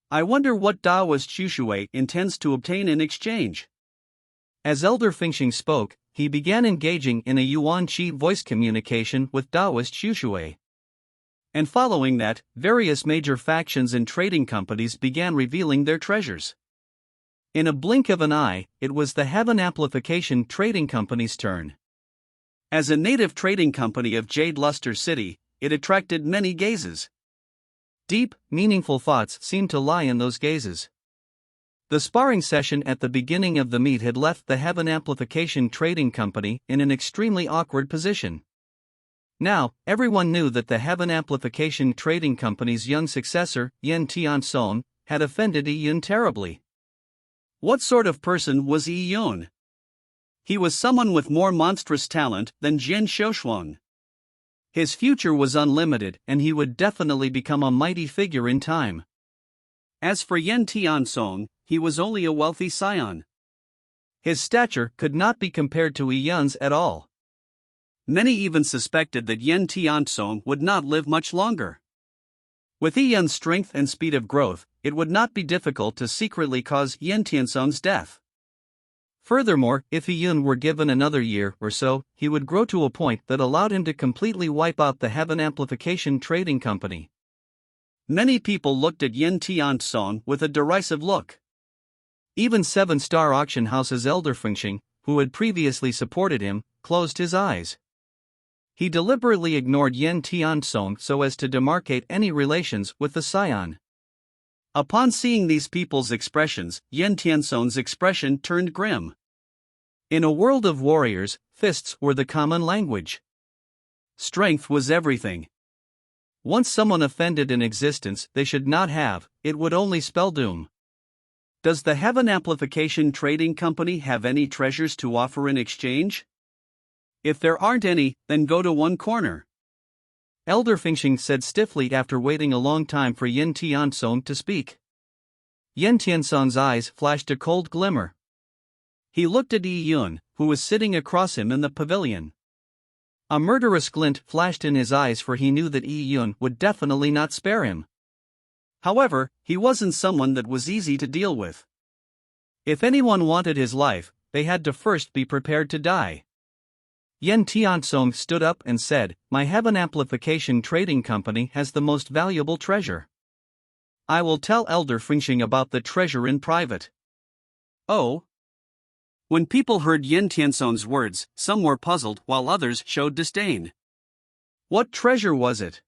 I wonder what Daoist Xu intends to obtain in exchange." As Elder Fingxing spoke, he began engaging in a Yuan Qi voice communication with Daoist Xu. And following that, various major factions and trading companies began revealing their treasures. In a blink of an eye, it was the Heaven Amplification Trading Company's turn. As a native trading company of Jade Luster City, it attracted many gazes. Deep, meaningful thoughts seemed to lie in those gazes. The sparring session at the beginning of the meet had left the Heaven Amplification Trading Company in an extremely awkward position. Now, everyone knew that the Heaven Amplification Trading Company's young successor, Yen Tiansong, had offended Yi Yun terribly. What sort of person was Yi Yun? He was someone with more monstrous talent than Jian Shoushuang. His future was unlimited and he would definitely become a mighty figure in time. As for Yen Tiansong, he was only a wealthy scion. His stature could not be compared to Yi Yun's at all. Many even suspected that Yen Tiansong would not live much longer. With Yi Yun's strength and speed of growth, it would not be difficult to secretly cause Yen Tiansong's death. Furthermore, if Yi Yun were given another year or so, he would grow to a point that allowed him to completely wipe out the Heaven Amplification Trading Company. Many people looked at Yen Tiansong with a derisive look. Even 7-star auction house's Elder Fingxing, who had previously supported him, closed his eyes. He deliberately ignored Yen Tiansong so as to demarcate any relations with the scion. Upon seeing these people's expressions, Yen Tiansong's expression turned grim. In a world of warriors, fists were the common language. Strength was everything. Once someone offended an existence they should not have, it would only spell doom. Does the Heaven Amplification Trading Company have any treasures to offer in exchange? If there aren't any, then go to one corner. Elder Fingxing said stiffly after waiting a long time for Yen Tiansong to speak. Yen Tiansong's eyes flashed a cold glimmer. He looked at Yi Yun, who was sitting across him in the pavilion. A murderous glint flashed in his eyes, for he knew that Yi Yun would definitely not spare him. However, he wasn't someone that was easy to deal with. If anyone wanted his life, they had to first be prepared to die. Yen Tiansong stood up and said, "My Heaven Amplification Trading Company has the most valuable treasure. I will tell Elder Fingxing about the treasure in private." Oh? When people heard Yen Tiansong's words, some were puzzled while others showed disdain. What treasure was it?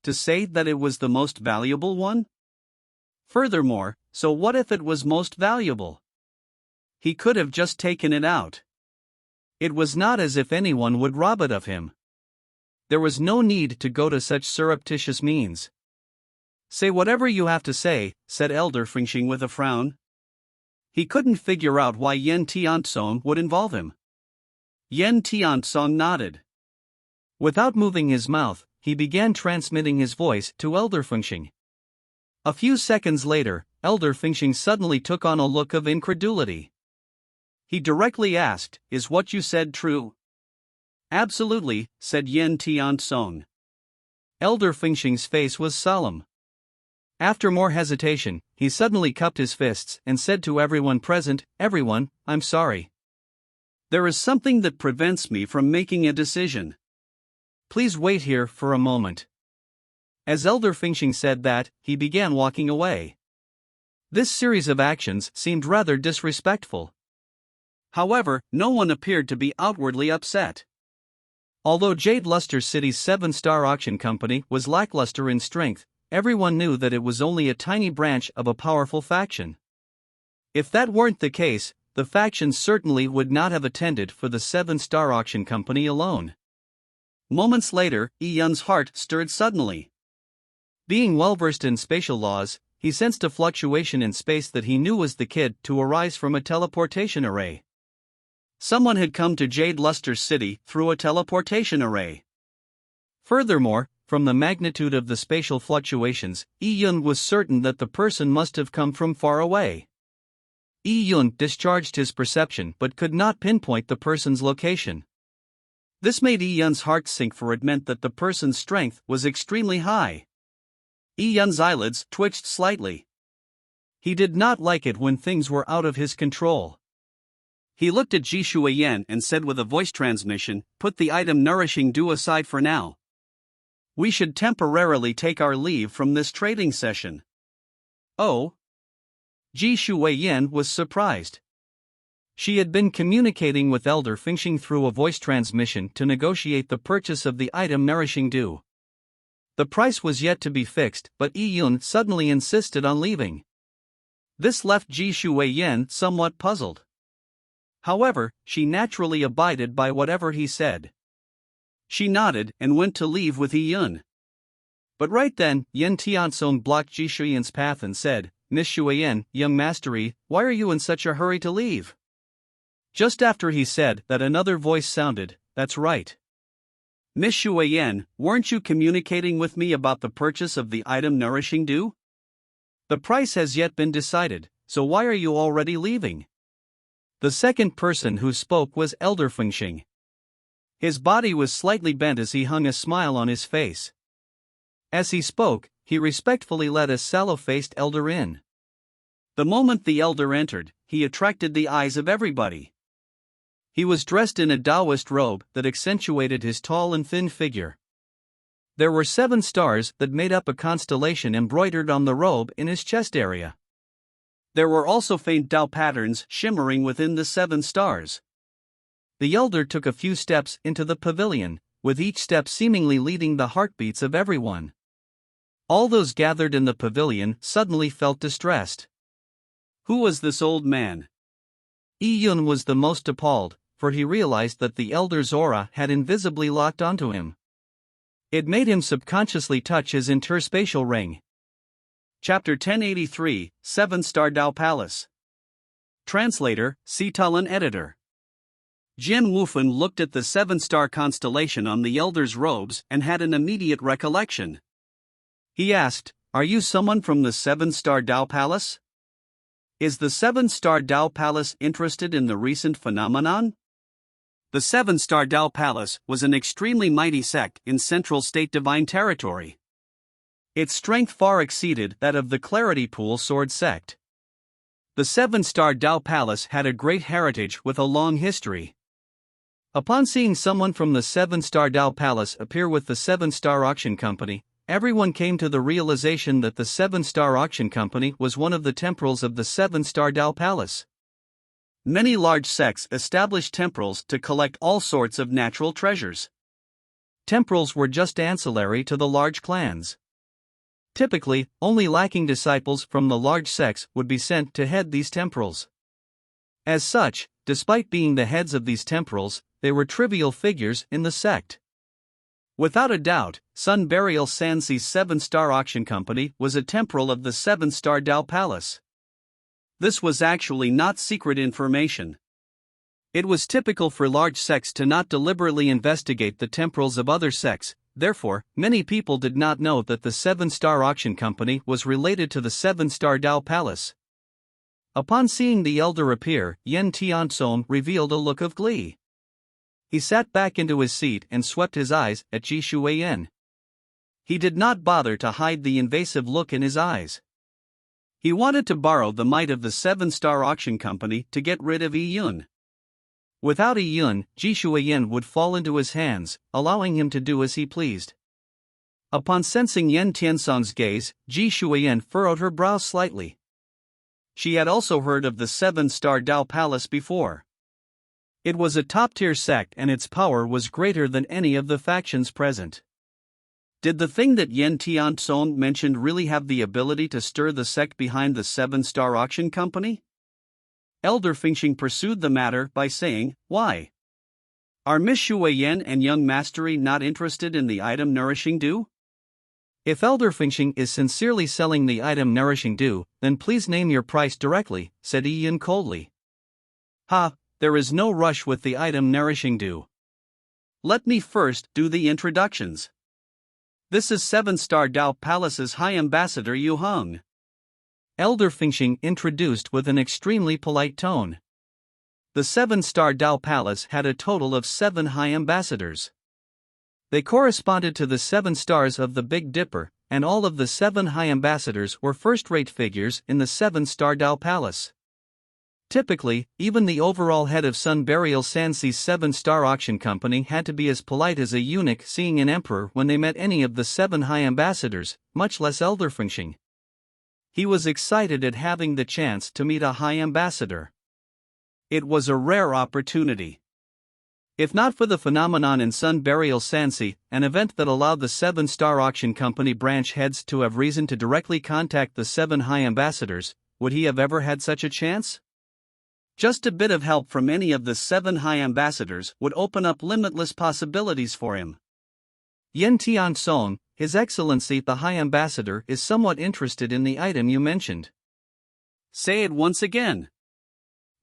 To say that it was the most valuable one? Furthermore, so what if it was most valuable? He could have just taken it out. It was not as if anyone would rob it of him. There was no need to go to such surreptitious means. "Say whatever you have to say," said Elder Fingxing with a frown. He couldn't figure out why Yen Tiansong would involve him. Yen Tiansong nodded. Without moving his mouth, he began transmitting his voice to Elder Fingxing. A few seconds later, Elder Fingxing suddenly took on a look of incredulity. He directly asked, "Is what you said true?" "Absolutely," said Yen Tiansong. Elder Fingxing's face was solemn. After more hesitation, he suddenly cupped his fists and said to everyone present, "Everyone, I'm sorry. There is something that prevents me from making a decision. Please wait here for a moment." As Elder Fingxing said that, he began walking away. This series of actions seemed rather disrespectful. However, no one appeared to be outwardly upset. Although Jade Luster City's 7-star auction company was lackluster in strength, everyone knew that it was only a tiny branch of a powerful faction. If that weren't the case, the faction certainly would not have attended for the 7-star auction company alone. Moments later, Yi Yun's heart stirred suddenly. Being well-versed in spatial laws, he sensed a fluctuation in space that he knew was the kid to arise from a teleportation array. Someone had come to Jade Luster City through a teleportation array. Furthermore, from the magnitude of the spatial fluctuations, Yi Yun was certain that the person must have come from far away. Yi Yun discharged his perception but could not pinpoint the person's location. This made Yi Yun's heart sink, for it meant that the person's strength was extremely high. Yi Yun's eyelids twitched slightly. He did not like it when things were out of his control. He looked at Ji Shuiyan and said with a voice transmission, "Put the item Nourishing Dew aside for now. We should temporarily take our leave from this trading session." Oh? Ji Shuiyan was surprised. She had been communicating with Elder Fingxing through a voice transmission to negotiate the purchase of the item Nourishing Dew. The price was yet to be fixed, but Yi Yun suddenly insisted on leaving. This left Ji Shuiyan somewhat puzzled. However, she naturally abided by whatever he said. She nodded and went to leave with Yi Yun. But right then, Yen Tiansong blocked Ji Shuiyan's path and said, "Miss Shuiyan, young mastery, why are you in such a hurry to leave?" Just after he said that, another voice sounded, "That's right. Miss Shuiyan, weren't you communicating with me about the purchase of the item Nourishing Dew?" The price has yet been decided, so why are you already leaving? The second person who spoke was Elder Fingxing. His body was slightly bent as he hung a smile on his face. As he spoke, he respectfully let a sallow-faced elder in. The moment the elder entered, he attracted the eyes of everybody. He was dressed in a Taoist robe that accentuated his tall and thin figure. There were 7 stars that made up a constellation embroidered on the robe in his chest area. There were also faint Dao patterns shimmering within the 7 stars. The elder took a few steps into the pavilion, with each step seemingly leading the heartbeats of everyone. All those gathered in the pavilion suddenly felt distressed. Who was this old man? Yi Yun was the most appalled, for he realized that the elder's aura had invisibly locked onto him. It made him subconsciously touch his interspatial ring. Chapter 1083, 7-Star Dao Palace. Translator, Sitalan Editor. Jin Wufan looked at the 7-star constellation on the elder's robes and had an immediate recollection. He asked, "Are you someone from the 7-Star Dao Palace? Is the 7-Star Dao Palace interested in the recent phenomenon?" The 7-Star Dao Palace was an extremely mighty sect in Central State Divine Territory. Its strength far exceeded that of the Clarity Pool Sword sect. The 7-Star Dao Palace had a great heritage with a long history. Upon seeing someone from the 7-Star Dao Palace appear with the 7-Star Auction Company, everyone came to the realization that the 7-Star Auction Company was one of the temporals of the 7-Star Dao Palace. Many large sects established temporals to collect all sorts of natural treasures. Temporals were just ancillary to the large clans. Typically, only lacking disciples from the large sects would be sent to head these temporals. As such, despite being the heads of these temporals, they were trivial figures in the sect. Without a doubt, Sun Burial Sansi's 7-Star Auction Company was a temporal of the 7-Star Dao Palace. This was actually not secret information. It was typical for large sects to not deliberately investigate the temporals of other sects. Therefore, many people did not know that the 7-Star Auction Company was related to the 7-Star Dao Palace. Upon seeing the elder appear, Yen Tianzong revealed a look of glee. He sat back into his seat and swept his eyes at Ji Shuiyan. He did not bother to hide the invasive look in his eyes. He wanted to borrow the might of the 7-Star Auction Company to get rid of Yi Yun. Without Yi Yun, Ji Shuiyan would fall into his hands, allowing him to do as he pleased. Upon sensing Yen Tianzong's gaze, Ji Shuiyan furrowed her brow slightly. She had also heard of the 7-Star Dao Palace before. It was a top-tier sect and its power was greater than any of the factions present. Did the thing that Yen Tianzong mentioned really have the ability to stir the sect behind the 7-Star Auction Company? Elder Fengxing pursued the matter by saying, "Why? Are Miss Shuiyan and Young Mastery not interested in the item Nourishing Dew?" If Elder Fengxing is sincerely selling the item Nourishing Dew, then please name your price directly, said Yi Yun coldly. "Ha, there is no rush with the item Nourishing Dew. Let me first do the introductions. This is 7-Star Dao Palace's High Ambassador Yu Heng." Elder Fengxing introduced with an extremely polite tone. The 7-Star Dao Palace had a total of 7 High Ambassadors. They corresponded to the 7 stars of the Big Dipper, and all of the 7 High Ambassadors were first-rate figures in the 7-Star Dao Palace. Typically, even the overall head of Sun Burial Sansi's 7-Star Auction Company had to be as polite as a eunuch seeing an emperor when they met any of the 7 High Ambassadors, much less Elder Fengxing. He was excited at having the chance to meet a High Ambassador. It was a rare opportunity. If not for the phenomenon in Sun Burial Sansi, an event that allowed the 7-Star Auction Company branch heads to have reason to directly contact the 7 High Ambassadors, would he have ever had such a chance? Just a bit of help from any of the 7 High Ambassadors would open up limitless possibilities for him. Yen Tianzong, His Excellency the High Ambassador is somewhat interested in the item you mentioned. Say it once again.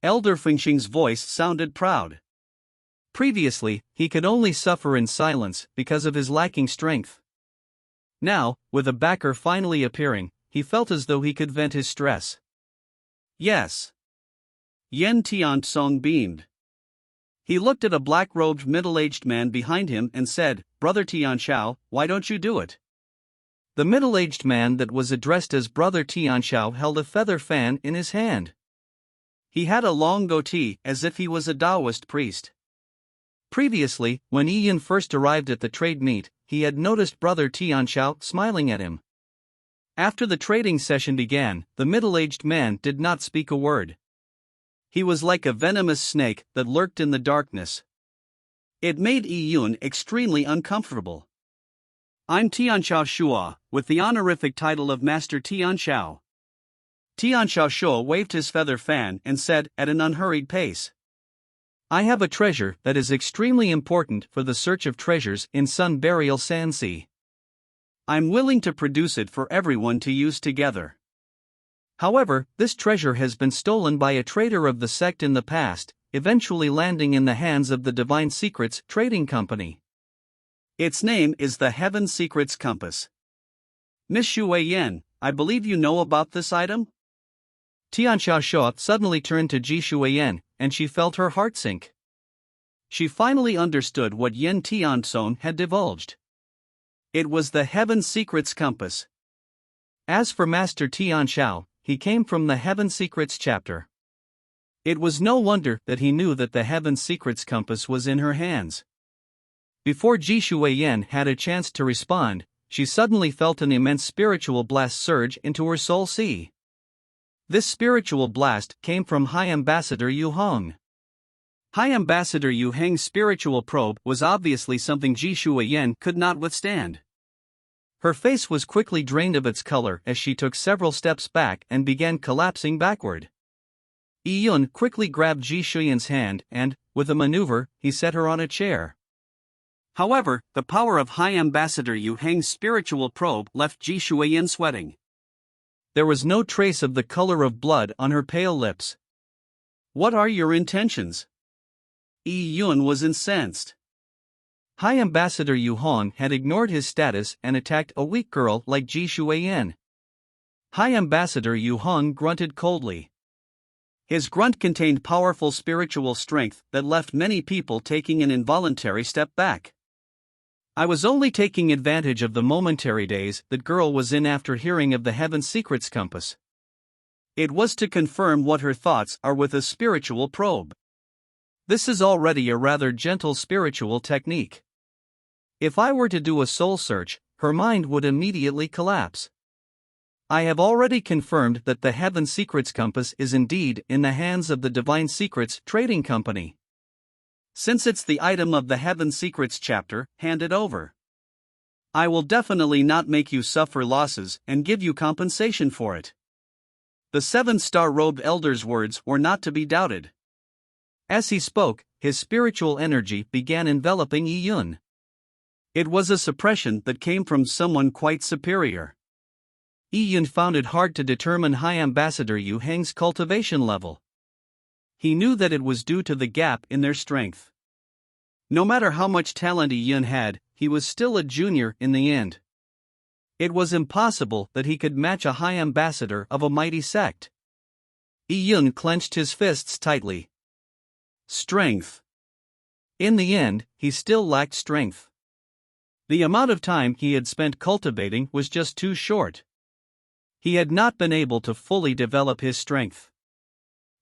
Elder Fengxing's voice sounded proud. Previously, he could only suffer in silence because of his lacking strength. Now, with a backer finally appearing, he felt as though he could vent his stress. Yes. Yen Tianzong beamed. He looked at a black-robed middle-aged man behind him and said, "Brother Tianxiao, why don't you do it?" The middle-aged man that was addressed as Brother Tianxiao held a feather fan in his hand. He had a long goatee as if he was a Taoist priest. Previously, when Yi Yun first arrived at the trade meet, he had noticed Brother Tianxiao smiling at him. After the trading session began, the middle-aged man did not speak a word. He was like a venomous snake that lurked in the darkness. It made Yi Yun extremely uncomfortable. "I'm Tianxiao Shua, with the honorific title of Master Tianxiao." Tianxiao Shua waved his feather fan and said at an unhurried pace, "I have a treasure that is extremely important for the search of treasures in Sun Burial Sansi. I'm willing to produce it for everyone to use together. However, this treasure has been stolen by a traitor of the sect in the past, eventually landing in the hands of the Divine Secrets Trading Company. Its name is the Heaven Secrets Compass. Miss Xu Yan, I believe you know about this item?" Tianxiao Shua suddenly turned to Ji Shuiyan, and she felt her heart sink. She finally understood what Yen Tianzong had divulged. It was the Heaven Secrets Compass. As for Master Tianxiao, he came from the Heaven Secrets chapter. It was no wonder that he knew that the Heaven Secrets Compass was in her hands. Before Ji Shuiyan had a chance to respond, she suddenly felt an immense spiritual blast surge into her soul sea. This spiritual blast came from High Ambassador Yu Hong. High Ambassador Yu Heng's spiritual probe was obviously something Ji Shuiyan could not withstand. Her face was quickly drained of its color as she took several steps back and began collapsing backward. Yi Yun quickly grabbed Ji Shuiyan's hand and, with a maneuver, he set her on a chair. However, the power of High Ambassador Yu Heng's spiritual probe left Ji Shuiyan sweating. There was no trace of the color of blood on her pale lips. "What are your intentions?" Yi Yun was incensed. High Ambassador Yu Hong had ignored his status and attacked a weak girl like Ji Shuiyan. High Ambassador Yu Hong grunted coldly. His grunt contained powerful spiritual strength that left many people taking an involuntary step back. "I was only taking advantage of the momentary daze that girl was in after hearing of the Heaven Secrets Compass. It was to confirm what her thoughts are with a spiritual probe. This is already a rather gentle spiritual technique. If I were to do a soul search, her mind would immediately collapse. I have already confirmed that the Heaven Secrets Compass is indeed in the hands of the Divine Secrets Trading Company. Since it's the item of the Heaven Secrets chapter, hand it over. I will definitely not make you suffer losses and give you compensation for it." The 7-star-robed elder's words were not to be doubted. As he spoke, his spiritual energy began enveloping Yi Yun. It was a suppression that came from someone quite superior. Yi Yun found it hard to determine High Ambassador Yu Heng's cultivation level. He knew that it was due to the gap in their strength. No matter how much talent Yi Yun had, he was still a junior in the end. It was impossible that he could match a high ambassador of a mighty sect. Yi Yun clenched his fists tightly. Strength. In the end, he still lacked strength. The amount of time he had spent cultivating was just too short. He had not been able to fully develop his strength.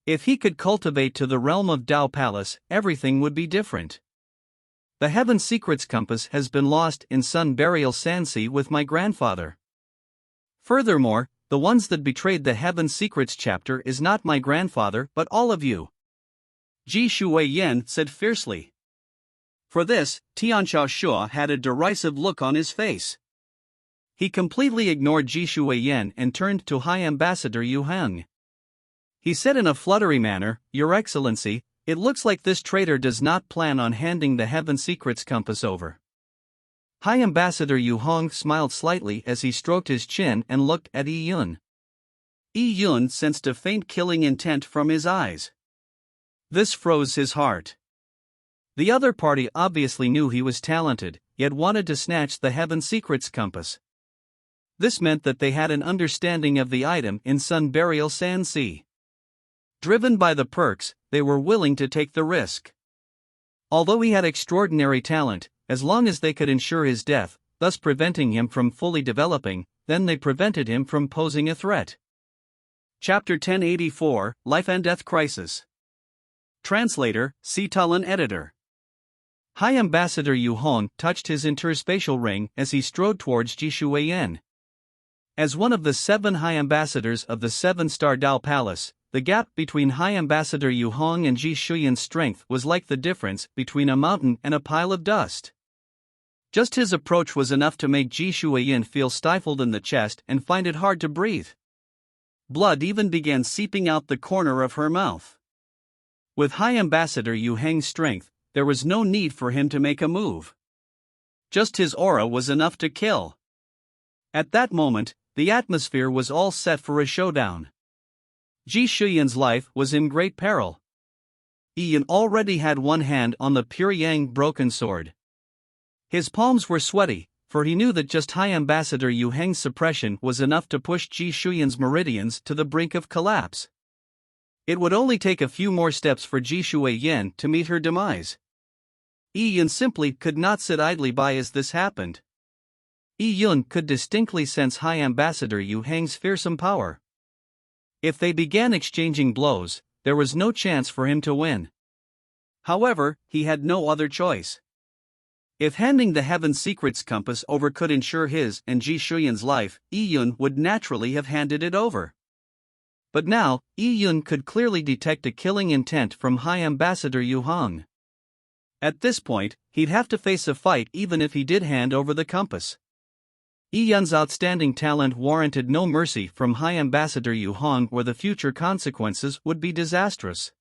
If he could cultivate to the realm of Dao Palace, everything would be different. The Heaven Secrets Compass has been lost in Sun Burial Sansi with my grandfather. Furthermore, the ones that betrayed the Heaven Secrets chapter is not my grandfather but all of you," Ji Shuiyan said fiercely. For this, Tianxiao Shua had a derisive look on his face. He completely ignored Ji Shuiyan and turned to High Ambassador Yu Heng. He said in a fluttery manner, "Your Excellency, it looks like this traitor does not plan on handing the Heaven Secrets Compass over." High Ambassador Yu Hong smiled slightly as he stroked his chin and looked at Yi Yun. Yi Yun sensed a faint killing intent from his eyes. This froze his heart. The other party obviously knew he was talented, yet wanted to snatch the Heaven Secrets Compass. This meant that they had an understanding of the item in Sun Burial Sansi. Driven by the perks, they were willing to take the risk. Although he had extraordinary talent, as long as they could ensure his death, thus preventing him from fully developing, then they prevented him from posing a threat. Chapter 1084, Life and Death Crisis. Translator, Sitalan Editor. High Ambassador Yu Hong touched his interspatial ring as he strode towards Ji Shuiyan. As one of the 7 High Ambassadors of the 7-star Dao Palace, the gap between High Ambassador Yu Hong and Ji Shuyan's strength was like the difference between a mountain and a pile of dust. Just his approach was enough to make Ji Shuyan feel stifled in the chest and find it hard to breathe. Blood even began seeping out the corner of her mouth. With High Ambassador Yu Heng's strength, there was no need for him to make a move. Just his aura was enough to kill. At that moment, the atmosphere was all set for a showdown. Ji Shuyan's life was in great peril. Ian already had one hand on the Pure Yang broken sword. His palms were sweaty, for he knew that just High Ambassador Yu Heng's suppression was enough to push Ji Shuyan's meridians to the brink of collapse. It would only take a few more steps for Ji Shuyan to meet her demise. Ian simply could not sit idly by as this happened. Yun could distinctly sense High Ambassador Yu Heng's fearsome power. If they began exchanging blows, there was no chance for him to win. However, he had no other choice. If handing the Heaven Secrets compass over could ensure his and Ji Shuyan's life, Yun would naturally have handed it over. But now, Yun could clearly detect a killing intent from High Ambassador Yu Hong. At this point, he'd have to face a fight even if he did hand over the compass. Yun's outstanding talent warranted no mercy from High Ambassador Yu Hong, where the future consequences would be disastrous.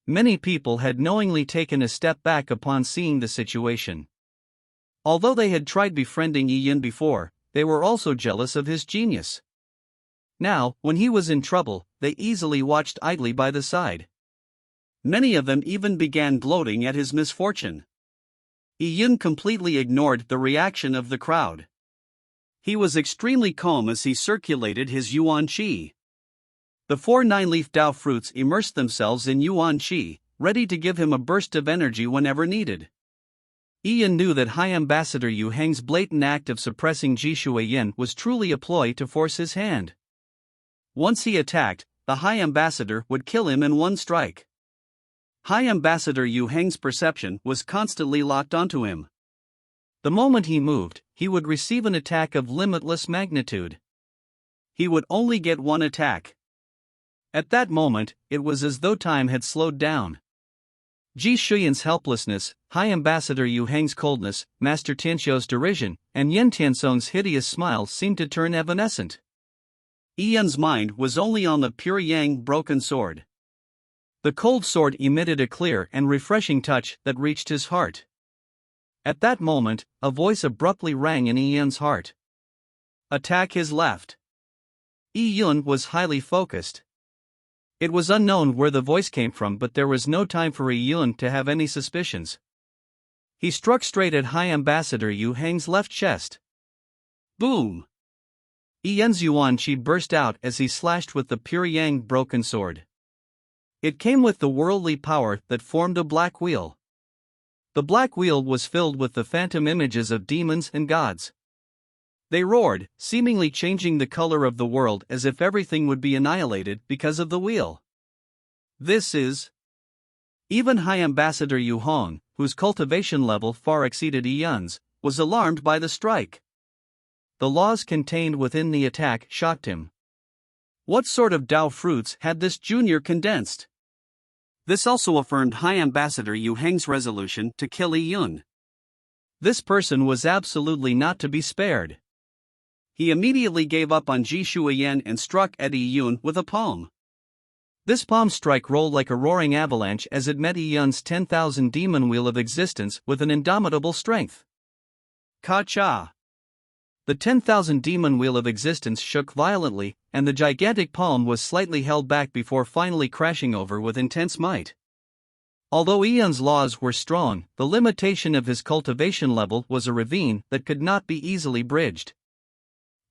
Many people had knowingly taken a step back upon seeing the situation. Although they had tried befriending Yun before, they were also jealous of his genius. Now, when he was in trouble, they easily watched idly by the side. Many of them even began gloating at his misfortune. Yun completely ignored the reaction of the crowd. He was extremely calm as he circulated his Yuan Qi. The 4 9-leaf Dao fruits immersed themselves in Yuan Qi, ready to give him a burst of energy whenever needed. Ian knew that High Ambassador Yu Heng's blatant act of suppressing Ji Shuyan was truly a ploy to force his hand. Once he attacked, the High Ambassador would kill him in one strike. High Ambassador Yu Heng's perception was constantly locked onto him. The moment he moved, he would receive an attack of limitless magnitude. He would only get one attack. At that moment, it was as though time had slowed down. Ji Shuyan's helplessness, High Ambassador Yu Heng's coldness, Master Tianxiu's derision, and Yen Tiansong's hideous smile seemed to turn evanescent. Ian's mind was only on the Pure Yang broken sword. The cold sword emitted a clear and refreshing touch that reached his heart. At that moment, a voice abruptly rang in Ian's heart. Attack his left. Yun was highly focused. It was unknown where the voice came from, but there was no time for Yun to have any suspicions. He struck straight at High Ambassador Yu Heng's left chest. Boom! Ian's Yuan Qi burst out as he slashed with the Pure Yang broken sword. It came with the worldly power that formed a black wheel. The black wheel was filled with the phantom images of demons and gods. They roared, seemingly changing the color of the world as if everything would be annihilated because of the wheel. This is... Even High Ambassador Yu Hong, whose cultivation level far exceeded Yun's, was alarmed by the strike. The laws contained within the attack shocked him. What sort of Dao fruits had this junior condensed? This also affirmed High Ambassador Yu Heng's resolution to kill Yun. This person was absolutely not to be spared. He immediately gave up on Ji Shuyan and struck at Yun with a palm. This palm strike rolled like a roaring avalanche as it met Yun's 10,000 demon wheel of existence with an indomitable strength. Ka-cha! The 10,000 demon wheel of existence shook violently, and the gigantic palm was slightly held back before finally crashing over with intense might. Although Yun's laws were strong, the limitation of his cultivation level was a ravine that could not be easily bridged.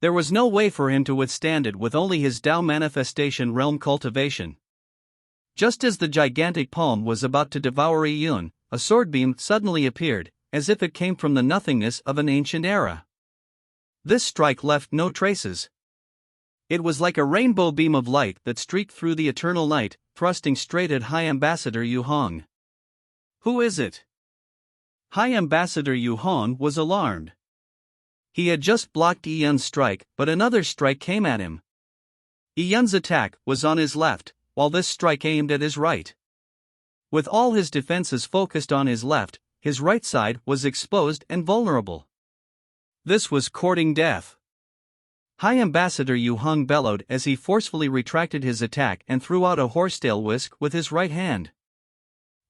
There was no way for him to withstand it with only his Dao manifestation realm cultivation. Just as the gigantic palm was about to devour Yun, a sword beam suddenly appeared, as if it came from the nothingness of an ancient era. This strike left no traces. It was like a rainbow beam of light that streaked through the eternal night, thrusting straight at High Ambassador Yu Hong. Who is it? High Ambassador Yu Hong was alarmed. He had just blocked Yi Yun's strike, but another strike came at him. Yi Yun's attack was on his left, while this strike aimed at his right. With all his defenses focused on his left, his right side was exposed and vulnerable. This was courting death. High Ambassador Yu Hong bellowed as he forcefully retracted his attack and threw out a horsetail whisk with his right hand.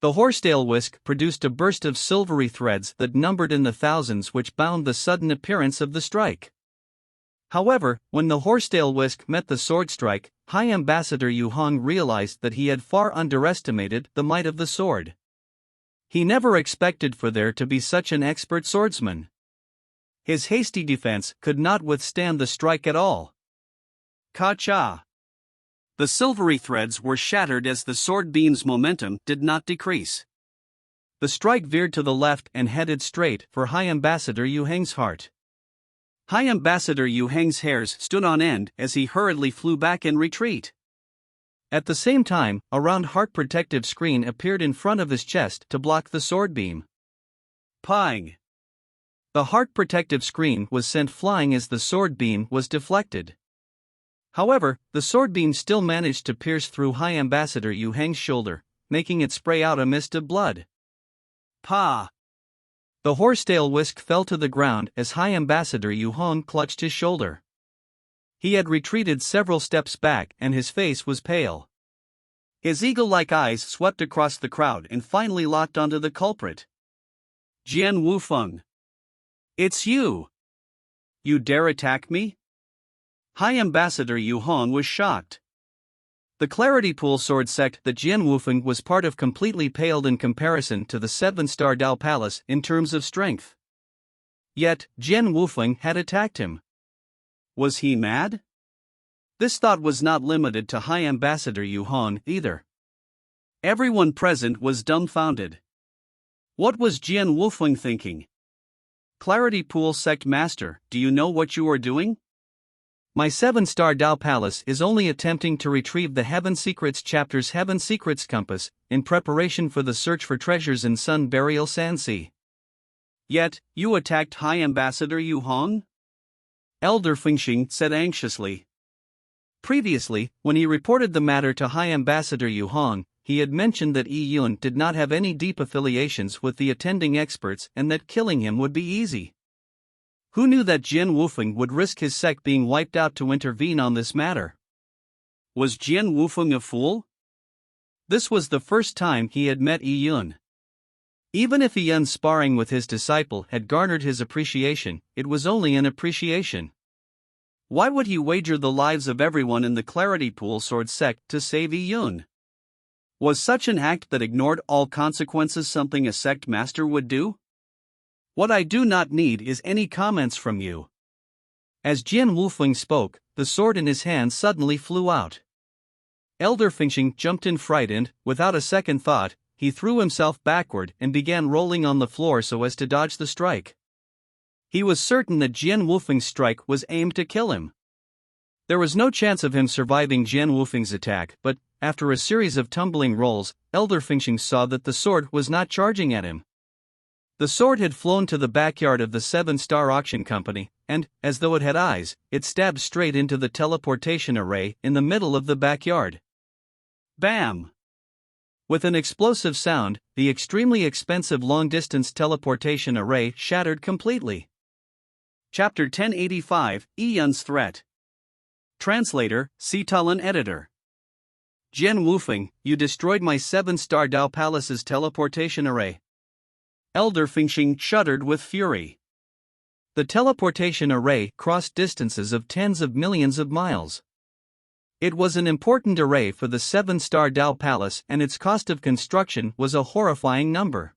The horsetail whisk produced a burst of silvery threads that numbered in the thousands, which bound the sudden appearance of the strike. However, when the horsetail whisk met the sword strike, High Ambassador Yu Hong realized that he had far underestimated the might of the sword. He never expected for there to be such an expert swordsman. His hasty defense could not withstand the strike at all. Ka-cha! The silvery threads were shattered as the sword beam's momentum did not decrease. The strike veered to the left and headed straight for High Ambassador Yu Heng's heart. High Ambassador Yu Heng's hairs stood on end as he hurriedly flew back in retreat. At the same time, a round heart protective screen appeared in front of his chest to block the sword beam. Pang! The heart protective screen was sent flying as the sword beam was deflected. However, the sword beam still managed to pierce through High Ambassador Yu Heng's shoulder, making it spray out a mist of blood. Pa! The horsetail whisk fell to the ground as High Ambassador Yu Hong clutched his shoulder. He had retreated several steps back and his face was pale. His eagle-like eyes swept across the crowd and finally locked onto the culprit. Jian Wufeng. It's you! You dare attack me? High Ambassador Yu Hong was shocked. The Clarity Pool sword sect that Jian Wufeng was part of completely paled in comparison to the 7-star Dao Palace in terms of strength. Yet, Jian Wufeng had attacked him. Was he mad? This thought was not limited to High Ambassador Yu Hong either. Everyone present was dumbfounded. What was Jian Wufeng thinking? Clarity Pool sect master, do you know what you are doing? My 7-star Dao Palace is only attempting to retrieve the Heaven Secrets chapter's Heaven Secrets compass, in preparation for the search for treasures in Sun Burial Sansi. Yet, you attacked High Ambassador Yu Hong? Elder Fengxing said anxiously. Previously, when he reported the matter to High Ambassador Yu Hong, he had mentioned that Yi Yun did not have any deep affiliations with the attending experts and that killing him would be easy. Who knew that Jian Wufeng would risk his sect being wiped out to intervene on this matter? Was Jian Wufeng a fool? This was the first time he had met Yi Yun. Even if Yi Yun's sparring with his disciple had garnered his appreciation, it was only an appreciation. Why would he wager the lives of everyone in the Clarity Pool sword sect to save Yi Yun? Was such an act that ignored all consequences something a sect master would do? What I do not need is any comments from you. As Jian Wufeng spoke, the sword in his hand suddenly flew out. Elder Fengxing jumped in fright and, without a second thought, he threw himself backward and began rolling on the floor so as to dodge the strike. He was certain that Jian Wufeng's strike was aimed to kill him. There was no chance of him surviving Jian Wufeng's attack, but, after a series of tumbling rolls, Elder Fengxing saw that the sword was not charging at him. The sword had flown to the backyard of the 7-star auction company, and, as though it had eyes, it stabbed straight into the teleportation array in the middle of the backyard. Bam! With an explosive sound, the extremely expensive long-distance teleportation array shattered completely. Chapter 1085, Yi Yun's Threat. Translator, Sitalan Editor. Jian Wufeng, you destroyed my 7-star Dao Palace's teleportation array. Elder Fengxing shuddered with fury. The teleportation array crossed distances of tens of millions of miles. It was an important array for the 7-star Dao Palace and its cost of construction was a horrifying number.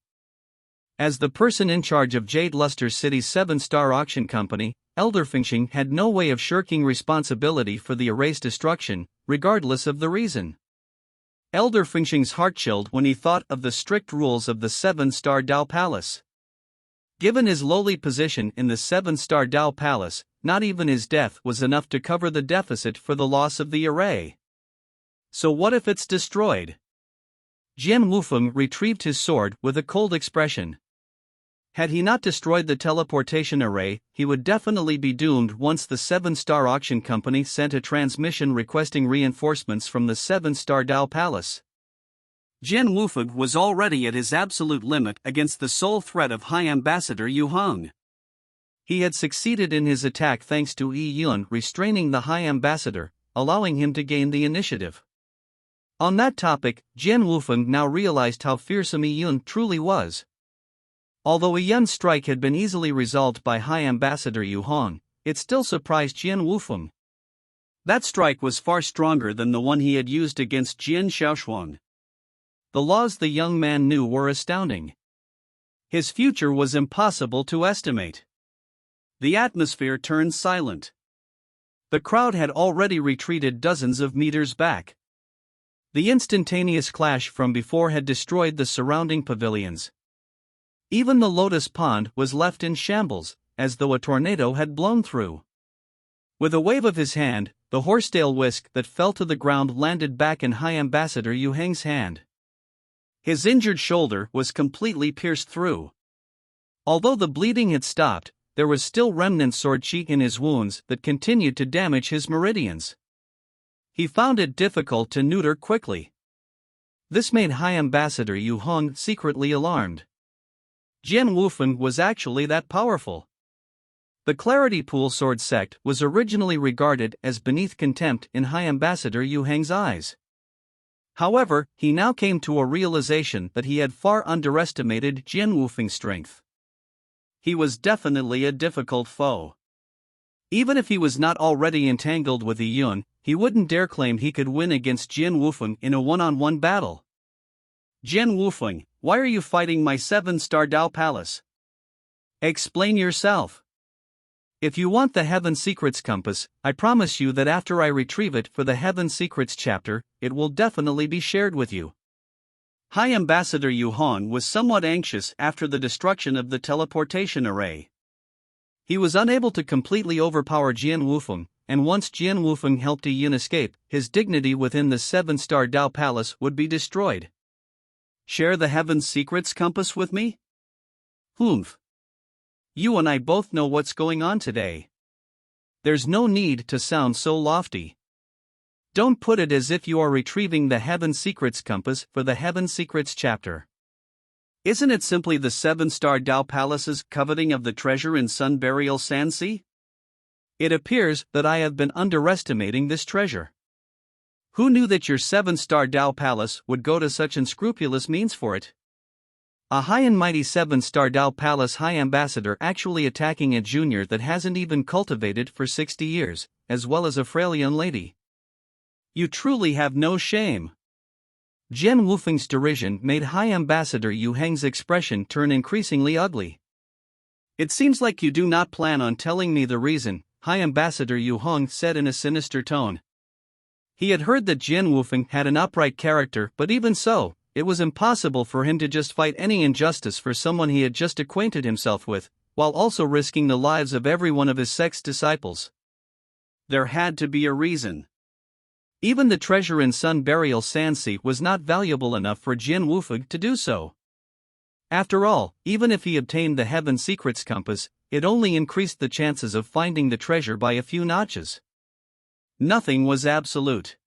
As the person in charge of Jade Luster City's 7-star auction company, Elder Fengxing had no way of shirking responsibility for the array's destruction, regardless of the reason. Elder Fengxing's heart chilled when he thought of the strict rules of the 7-star Dao Palace. Given his lowly position in the 7-star Dao Palace, not even his death was enough to cover the deficit for the loss of the array. So what if it's destroyed? Jian Wufeng retrieved his sword with a cold expression. Had he not destroyed the teleportation array, he would definitely be doomed once the 7-star auction company sent a transmission requesting reinforcements from the 7-star Dao Palace. Jian Wufeng was already at his absolute limit against the sole threat of High Ambassador Yu Hong. He had succeeded in his attack thanks to Yi Yun restraining the High Ambassador, allowing him to gain the initiative. On that topic, Jian Wufeng now realized how fearsome Yi Yun truly was. Although Yi Yun's strike had been easily resolved by High Ambassador Yu Hong, it still surprised Jian Wufeng. That strike was far stronger than the one he had used against Jian Xiaoshuang. The laws the young man knew were astounding. His future was impossible to estimate. The atmosphere turned silent. The crowd had already retreated dozens of meters back. The instantaneous clash from before had destroyed the surrounding pavilions. Even the lotus pond was left in shambles, as though a tornado had blown through. With a wave of his hand, the horsetail whisk that fell to the ground landed back in High Ambassador Yu Heng's hand. His injured shoulder was completely pierced through. Although the bleeding had stopped, there was still remnant sword chi in his wounds that continued to damage his meridians. He found it difficult to neuter quickly. This made High Ambassador Yu Hong secretly alarmed. Jian Wufeng was actually that powerful. The Clarity Pool Sword sect was originally regarded as beneath contempt in High Ambassador Yu Heng's eyes. However, he now came to a realization that he had far underestimated Jian Wufeng's strength. He was definitely a difficult foe. Even if he was not already entangled with Yi Yun, he wouldn't dare claim he could win against Jian Wufeng in a one-on-one battle. Jian Wufeng, why are you fighting my 7-star Dao Palace? Explain yourself. If you want the Heaven Secrets Compass, I promise you that after I retrieve it for the Heaven Secrets chapter, it will definitely be shared with you. High Ambassador Yu Hong was somewhat anxious after the destruction of the teleportation array. He was unable to completely overpower Jian Wufeng, and once Jian Wufeng helped Yi Yun escape, his dignity within the 7-star Dao Palace would be destroyed. Share the Heaven Secrets Compass with me? Humph. You and I both know what's going on today. There's no need to sound so lofty. Don't put it as if you are retrieving the Heaven Secrets Compass for the Heaven Secrets chapter. Isn't it simply the 7-star Dao Palace's coveting of the treasure in Sun Burial Sansi? It appears that I have been underestimating this treasure. Who knew that your 7-star Dao Palace would go to such unscrupulous means for it? A high and mighty 7-star Dao Palace High Ambassador actually attacking a junior that hasn't even cultivated for 60 years, as well as a frail young lady. You truly have no shame. Jian Wufeng's derision made High Ambassador Yu Heng's expression turn increasingly ugly. It seems like you do not plan on telling me the reason, High Ambassador Yu Hong said in a sinister tone. He had heard that Jian Wufeng had an upright character, but even so, it was impossible for him to just fight any injustice for someone he had just acquainted himself with, while also risking the lives of every one of his sect's disciples. There had to be a reason. Even the treasure in Sun Burial Sansi was not valuable enough for Jian Wufeng to do so. After all, even if he obtained the Heaven Secrets Compass, it only increased the chances of finding the treasure by a few notches. Nothing was absolute.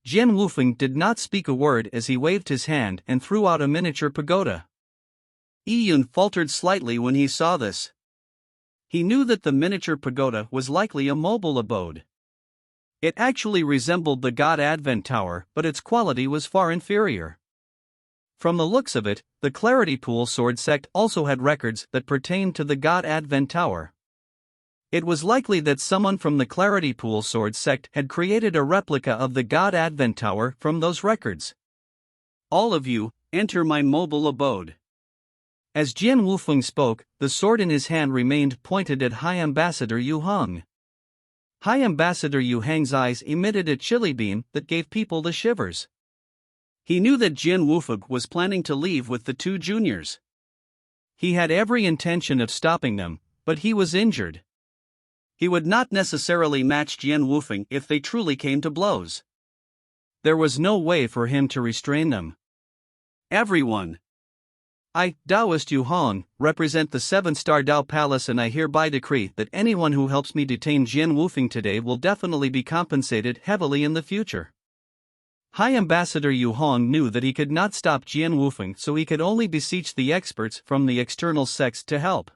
Jian Wufeng did not speak a word as he waved his hand and threw out a miniature pagoda. Yi Yun faltered slightly when he saw this. He knew that the miniature pagoda was likely a mobile abode. It actually resembled the God Advent Tower, but its quality was far inferior. From the looks of it, the Clarity Pool Sword sect also had records that pertained to the God Advent Tower. It was likely that someone from the Clarity Pool Sword sect had created a replica of the God Advent Tower from those records. All of you, enter my mobile abode. As Jian Wufeng spoke, the sword in his hand remained pointed at High Ambassador Yu Hong. High Ambassador Yu Heng's eyes emitted a chilly beam that gave people the shivers. He knew that Jian Wufeng was planning to leave with the two juniors. He had every intention of stopping them, but he was injured. He would not necessarily match Jian Wufeng if they truly came to blows. There was no way for him to restrain them. Everyone. I, Taoist Yu Hong, represent the 7-star Dao Palace, and I hereby decree that anyone who helps me detain Jian Wufeng today will definitely be compensated heavily in the future. High Ambassador Yu Hong knew that he could not stop Jian Wufeng, so he could only beseech the experts from the external sects to help.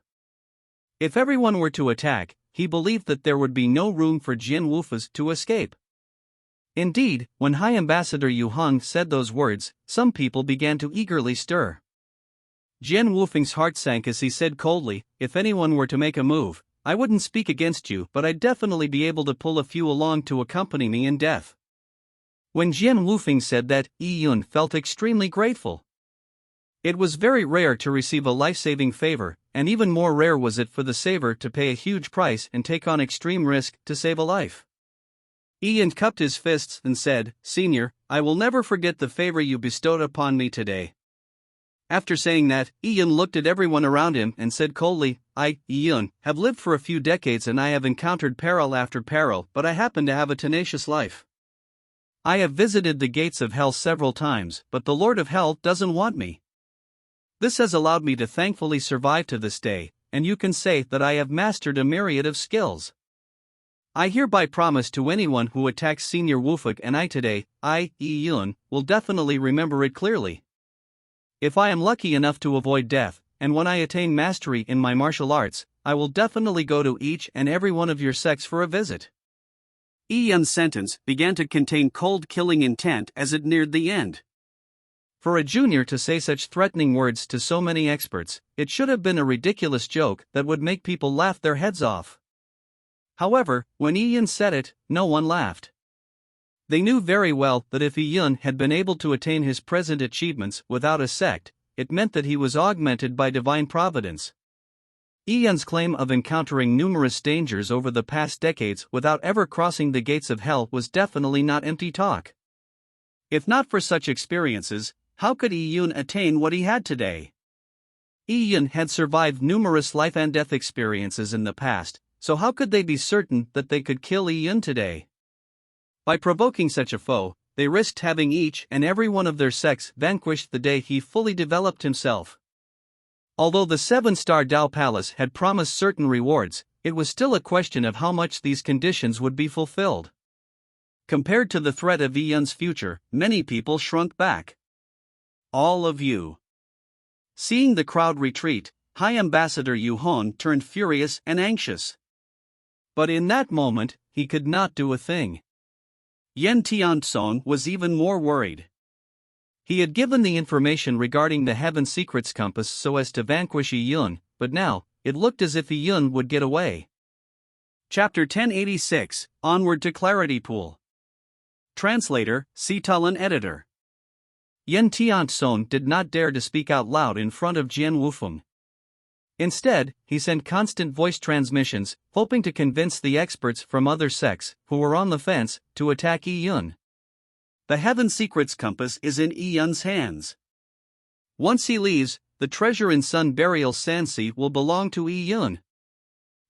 If everyone were to attack, he believed that there would be no room for Jian Wufeng to escape. Indeed, when High Ambassador Yu Hong said those words, some people began to eagerly stir. Jian Wufeng's heart sank as he said coldly, "If anyone were to make a move, I wouldn't speak against you, but I'd definitely be able to pull a few along to accompany me in death." When Jian Wufeng said that, Yi Yun felt extremely grateful. It was very rare to receive a life-saving favor, and even more rare was it for the saver to pay a huge price and take on extreme risk to save a life. Yi Yun cupped his fists and said, "Senior, I will never forget the favor you bestowed upon me today." After saying that, Yi Yun looked at everyone around him and said coldly, "I, Yi Yun, have lived for a few decades and I have encountered peril after peril, but I happen to have a tenacious life. I have visited the gates of hell several times, but the Lord of Hell doesn't want me. This has allowed me to thankfully survive to this day, and you can say that I have mastered a myriad of skills. I hereby promise to anyone who attacks Senior Wufeng and I today, I, Yi Yun, will definitely remember it clearly. If I am lucky enough to avoid death, and when I attain mastery in my martial arts, I will definitely go to each and every one of your sects for a visit." Yi Yun's sentence began to contain cold killing intent as it neared the end. For a junior to say such threatening words to so many experts, it should have been a ridiculous joke that would make people laugh their heads off. However, when Yi Yun said it, no one laughed. They knew very well that if Yi Yun had been able to attain his present achievements without a sect, it meant that he was augmented by divine providence. Yi Yun's claim of encountering numerous dangers over the past decades without ever crossing the gates of hell was definitely not empty talk. If not for such experiences, how could Yi Yun attain what he had today? Yi Yun had survived numerous life and death experiences in the past, so how could they be certain that they could kill Yi Yun today? By provoking such a foe, they risked having each and every one of their sects vanquished the day he fully developed himself. Although the 7-star Dao Palace had promised certain rewards, it was still a question of how much these conditions would be fulfilled. Compared to the threat of Yi Yun's future, many people shrunk back. All of you. Seeing the crowd retreat, High Ambassador Yu Hong turned furious and anxious. But in that moment, he could not do a thing. Yen Tiansong was even more worried. He had given the information regarding the Heaven Secrets Compass so as to vanquish Yi Yun, but now, it looked as if Yi Yun would get away. Chapter 1086, Onward to Clarity Pool. Translator, Sitalan Editor. Yen Tiansong did not dare to speak out loud in front of Jian Wufeng. Instead, he sent constant voice transmissions, hoping to convince the experts from other sects, who were on the fence, to attack Yi Yun. The Heaven Secrets Compass is in Yi Yun's hands. Once he leaves, the treasure in Sun Burial Sansi will belong to Yi Yun.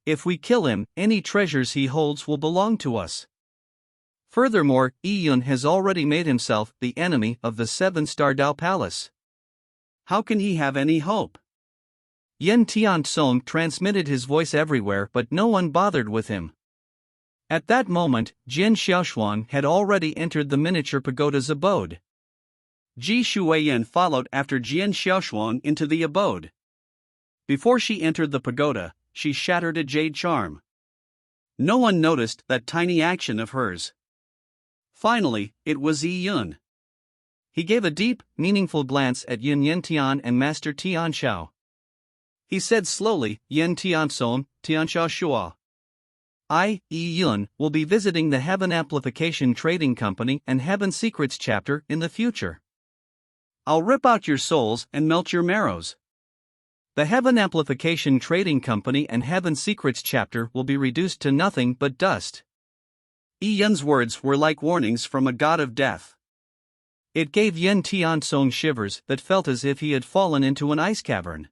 If we kill him, any treasures he holds will belong to us. Furthermore, Yi Yun has already made himself the enemy of the 7-star Dao Palace. How can he have any hope? Yen Tiansong transmitted his voice everywhere, but no one bothered with him. At that moment, Jian Xiaoshuan had already entered the miniature pagoda's abode. Ji Shuiyan followed after Jian Xiaoshuan into the abode. Before she entered the pagoda, she shattered a jade charm. No one noticed that tiny action of hers. Finally, it was Yi Yun. He gave a deep, meaningful glance at Yin Yentian and Master Tianshao. He said slowly, "Yen Tiansong, Tianshao Shua. I, Yi Yun, will be visiting the Heaven Amplification Trading Company and Heaven Secrets chapter in the future. I'll rip out your souls and melt your marrows. The Heaven Amplification Trading Company and Heaven Secrets chapter will be reduced to nothing but dust." Yi Yun's words were like warnings from a god of death. It gave Yen Tiansong shivers that felt as if he had fallen into an ice cavern.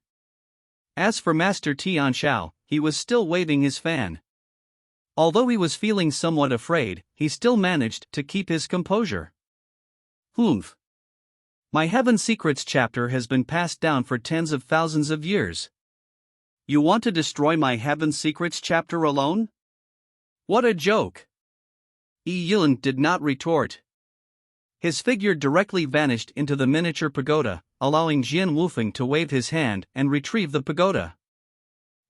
As for Master Tianshao, he was still waving his fan. Although he was feeling somewhat afraid, he still managed to keep his composure. "Humph. My Heaven Secrets chapter has been passed down for tens of thousands of years. You want to destroy my Heaven Secrets chapter alone? What a joke! Yi Yun did not retort. His figure directly vanished into the miniature pagoda, allowing Jian Wufeng to wave his hand and retrieve the pagoda.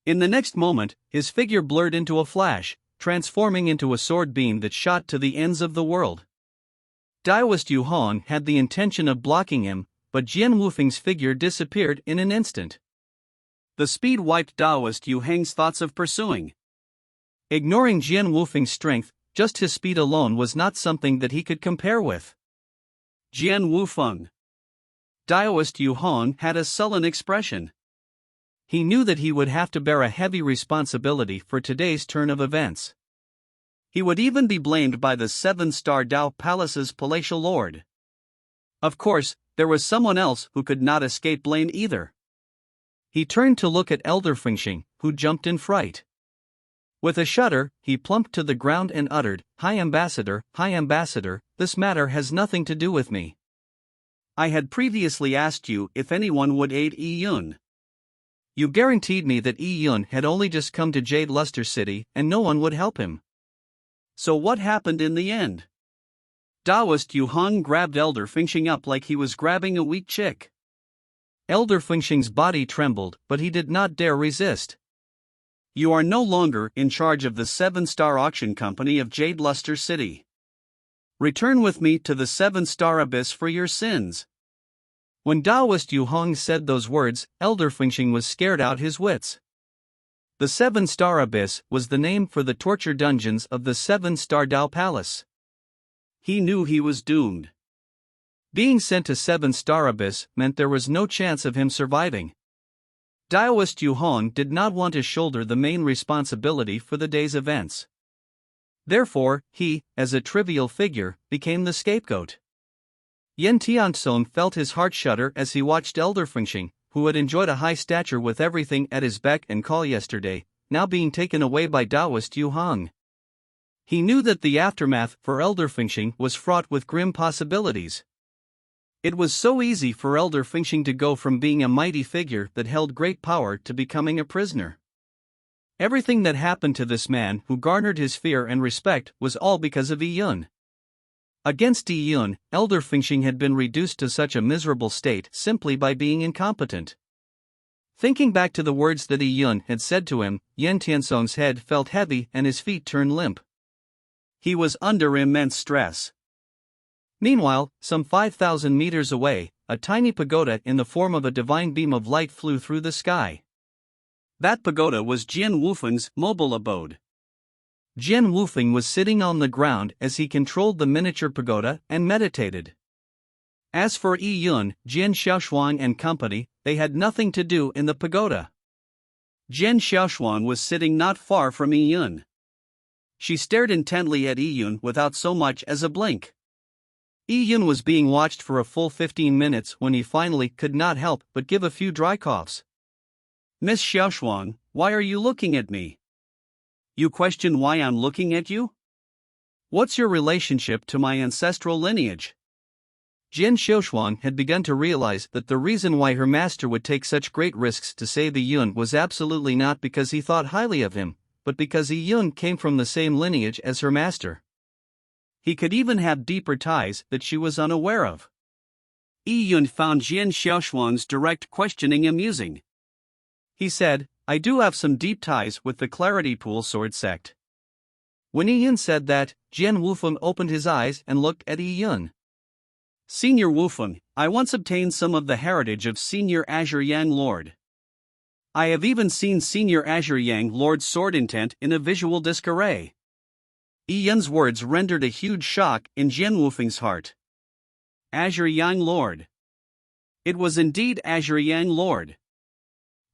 In the next moment, his figure blurred into a flash, transforming into a sword beam that shot to the ends of the world. Daoist Yu Hong had the intention of blocking him, but Jian Wufeng's figure disappeared in an instant. The speed wiped Daoist Yu Hong's thoughts of pursuing. Ignoring Jian Wufeng's strength, just his speed alone was not something that he could compare with. Jian Wufeng. Daoist Yu Hong had a sullen expression. He knew that he would have to bear a heavy responsibility for today's turn of events. He would even be blamed by the 7-star Dao Palace's palatial lord. Of course, there was someone else who could not escape blame either. He turned to look at Elder Fengxing, who jumped in fright. With a shudder, he plumped to the ground and uttered, High Ambassador, this matter has nothing to do with me. I had previously asked you if anyone would aid Yi Yun. You guaranteed me that Yi Yun had only just come to Jade Luster City and no one would help him. So what happened in the end? Daoist Yu Hong grabbed Elder Fengxing up like he was grabbing a weak chick. Elder Fengxing's body trembled, but he did not dare resist. You are no longer in charge of the 7-star auction company of Jade Luster City. Return with me to the 7-star abyss for your sins. When Daoist Yu Hong said those words, Elder Fengxing was scared out his wits. The 7-star abyss was the name for the torture dungeons of the 7-star Dao Palace. He knew he was doomed. Being sent to 7-star abyss meant there was no chance of him surviving. Daoist Yu Hong did not want to shoulder the main responsibility for the day's events. Therefore, he, as a trivial figure, became the scapegoat. Yen Tianxong felt his heart shudder as he watched Elder Fengxing, who had enjoyed a high stature with everything at his beck and call yesterday, now being taken away by Daoist Yu Hong. He knew that the aftermath for Elder Fengxing was fraught with grim possibilities. It was so easy for Elder Fengxing to go from being a mighty figure that held great power to becoming a prisoner. Everything that happened to this man who garnered his fear and respect was all because of Yi Yun. Against Yi Yun, Elder Fengxing had been reduced to such a miserable state simply by being incompetent. Thinking back to the words that Yi Yun had said to him, Yen Tianxong's head felt heavy and his feet turned limp. He was under immense stress. Meanwhile, some 5,000 meters away, a tiny pagoda in the form of a divine beam of light flew through the sky. That pagoda was Jian Wufeng's mobile abode. Jian Wufeng was sitting on the ground as he controlled the miniature pagoda and meditated. As for Yi Yun, Jian Xiaoshuang and company, they had nothing to do in the pagoda. Jian Xiaoshuang was sitting not far from Yi Yun. She stared intently at Yi Yun without so much as a blink. Yi Yun was being watched for a full 15 minutes when he finally could not help but give a few dry coughs. Miss Xiaoshuang, why are you looking at me? You question why I'm looking at you? What's your relationship to my ancestral lineage? Jian Xiaoshuang had begun to realize that the reason why her master would take such great risks to save Yi Yun was absolutely not because he thought highly of him, but because Yi Yun came from the same lineage as her master. He could even have deeper ties that she was unaware of. Yi Yun found Jian Xiaoshuang's direct questioning amusing. He said, I do have some deep ties with the Clarity Pool Sword sect. When Yi Yun said that, Jian Wufeng opened his eyes and looked at Yi Yun. Senior Wufeng, I once obtained some of the heritage of Senior Azure Yang Lord. I have even seen Senior Azure Yang Lord's sword intent in a visual disc array. Yi Yun's words rendered a huge shock in Jian Wufeng's heart. Azure Yang Lord. It was indeed Azure Yang Lord.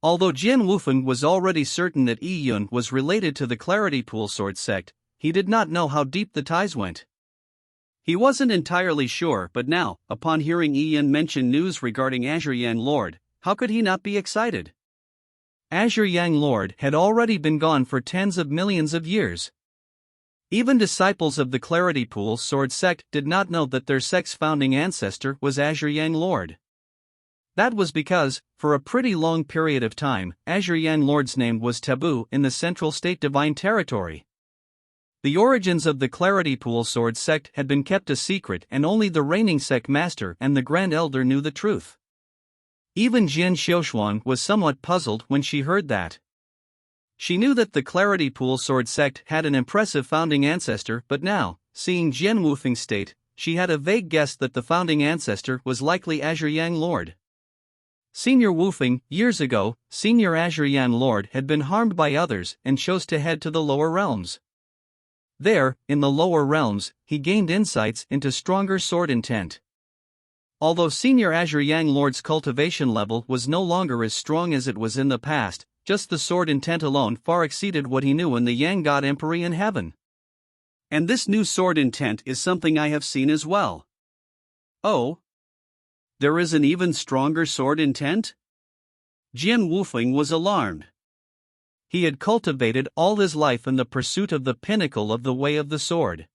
Although Jian Wufeng was already certain that Yi Yun was related to the Clarity Pool Sword sect, he did not know how deep the ties went. He wasn't entirely sure, but now, upon hearing Yi Yun mention news regarding Azure Yang Lord, how could he not be excited? Azure Yang Lord had already been gone for tens of millions of years. Even disciples of the Clarity Pool Sword sect did not know that their sect's founding ancestor was Azure Yang Lord. That was because, for a pretty long period of time, Azure Yang Lord's name was taboo in the Central State Divine Territory. The origins of the Clarity Pool Sword sect had been kept a secret, and only the reigning sect master and the Grand Elder knew the truth. Even Jian Xiaoshuan was somewhat puzzled when she heard that. She knew that the Clarity Pool Sword sect had an impressive founding ancestor, but now, seeing Jian Wufeng's state, she had a vague guess that the founding ancestor was likely Azure Yang Lord. Senior Wufeng, years ago, Senior Azure Yang Lord had been harmed by others and chose to head to the lower realms. There, in the lower realms, he gained insights into stronger sword intent. Although Senior Azure Yang Lord's cultivation level was no longer as strong as it was in the past, just the sword intent alone far exceeded what he knew in the Yang God Emperor in heaven. And this new sword intent is something I have seen as well. Oh? There is an even stronger sword intent? Jian Wufeng was alarmed. He had cultivated all his life in the pursuit of the pinnacle of the way of the sword.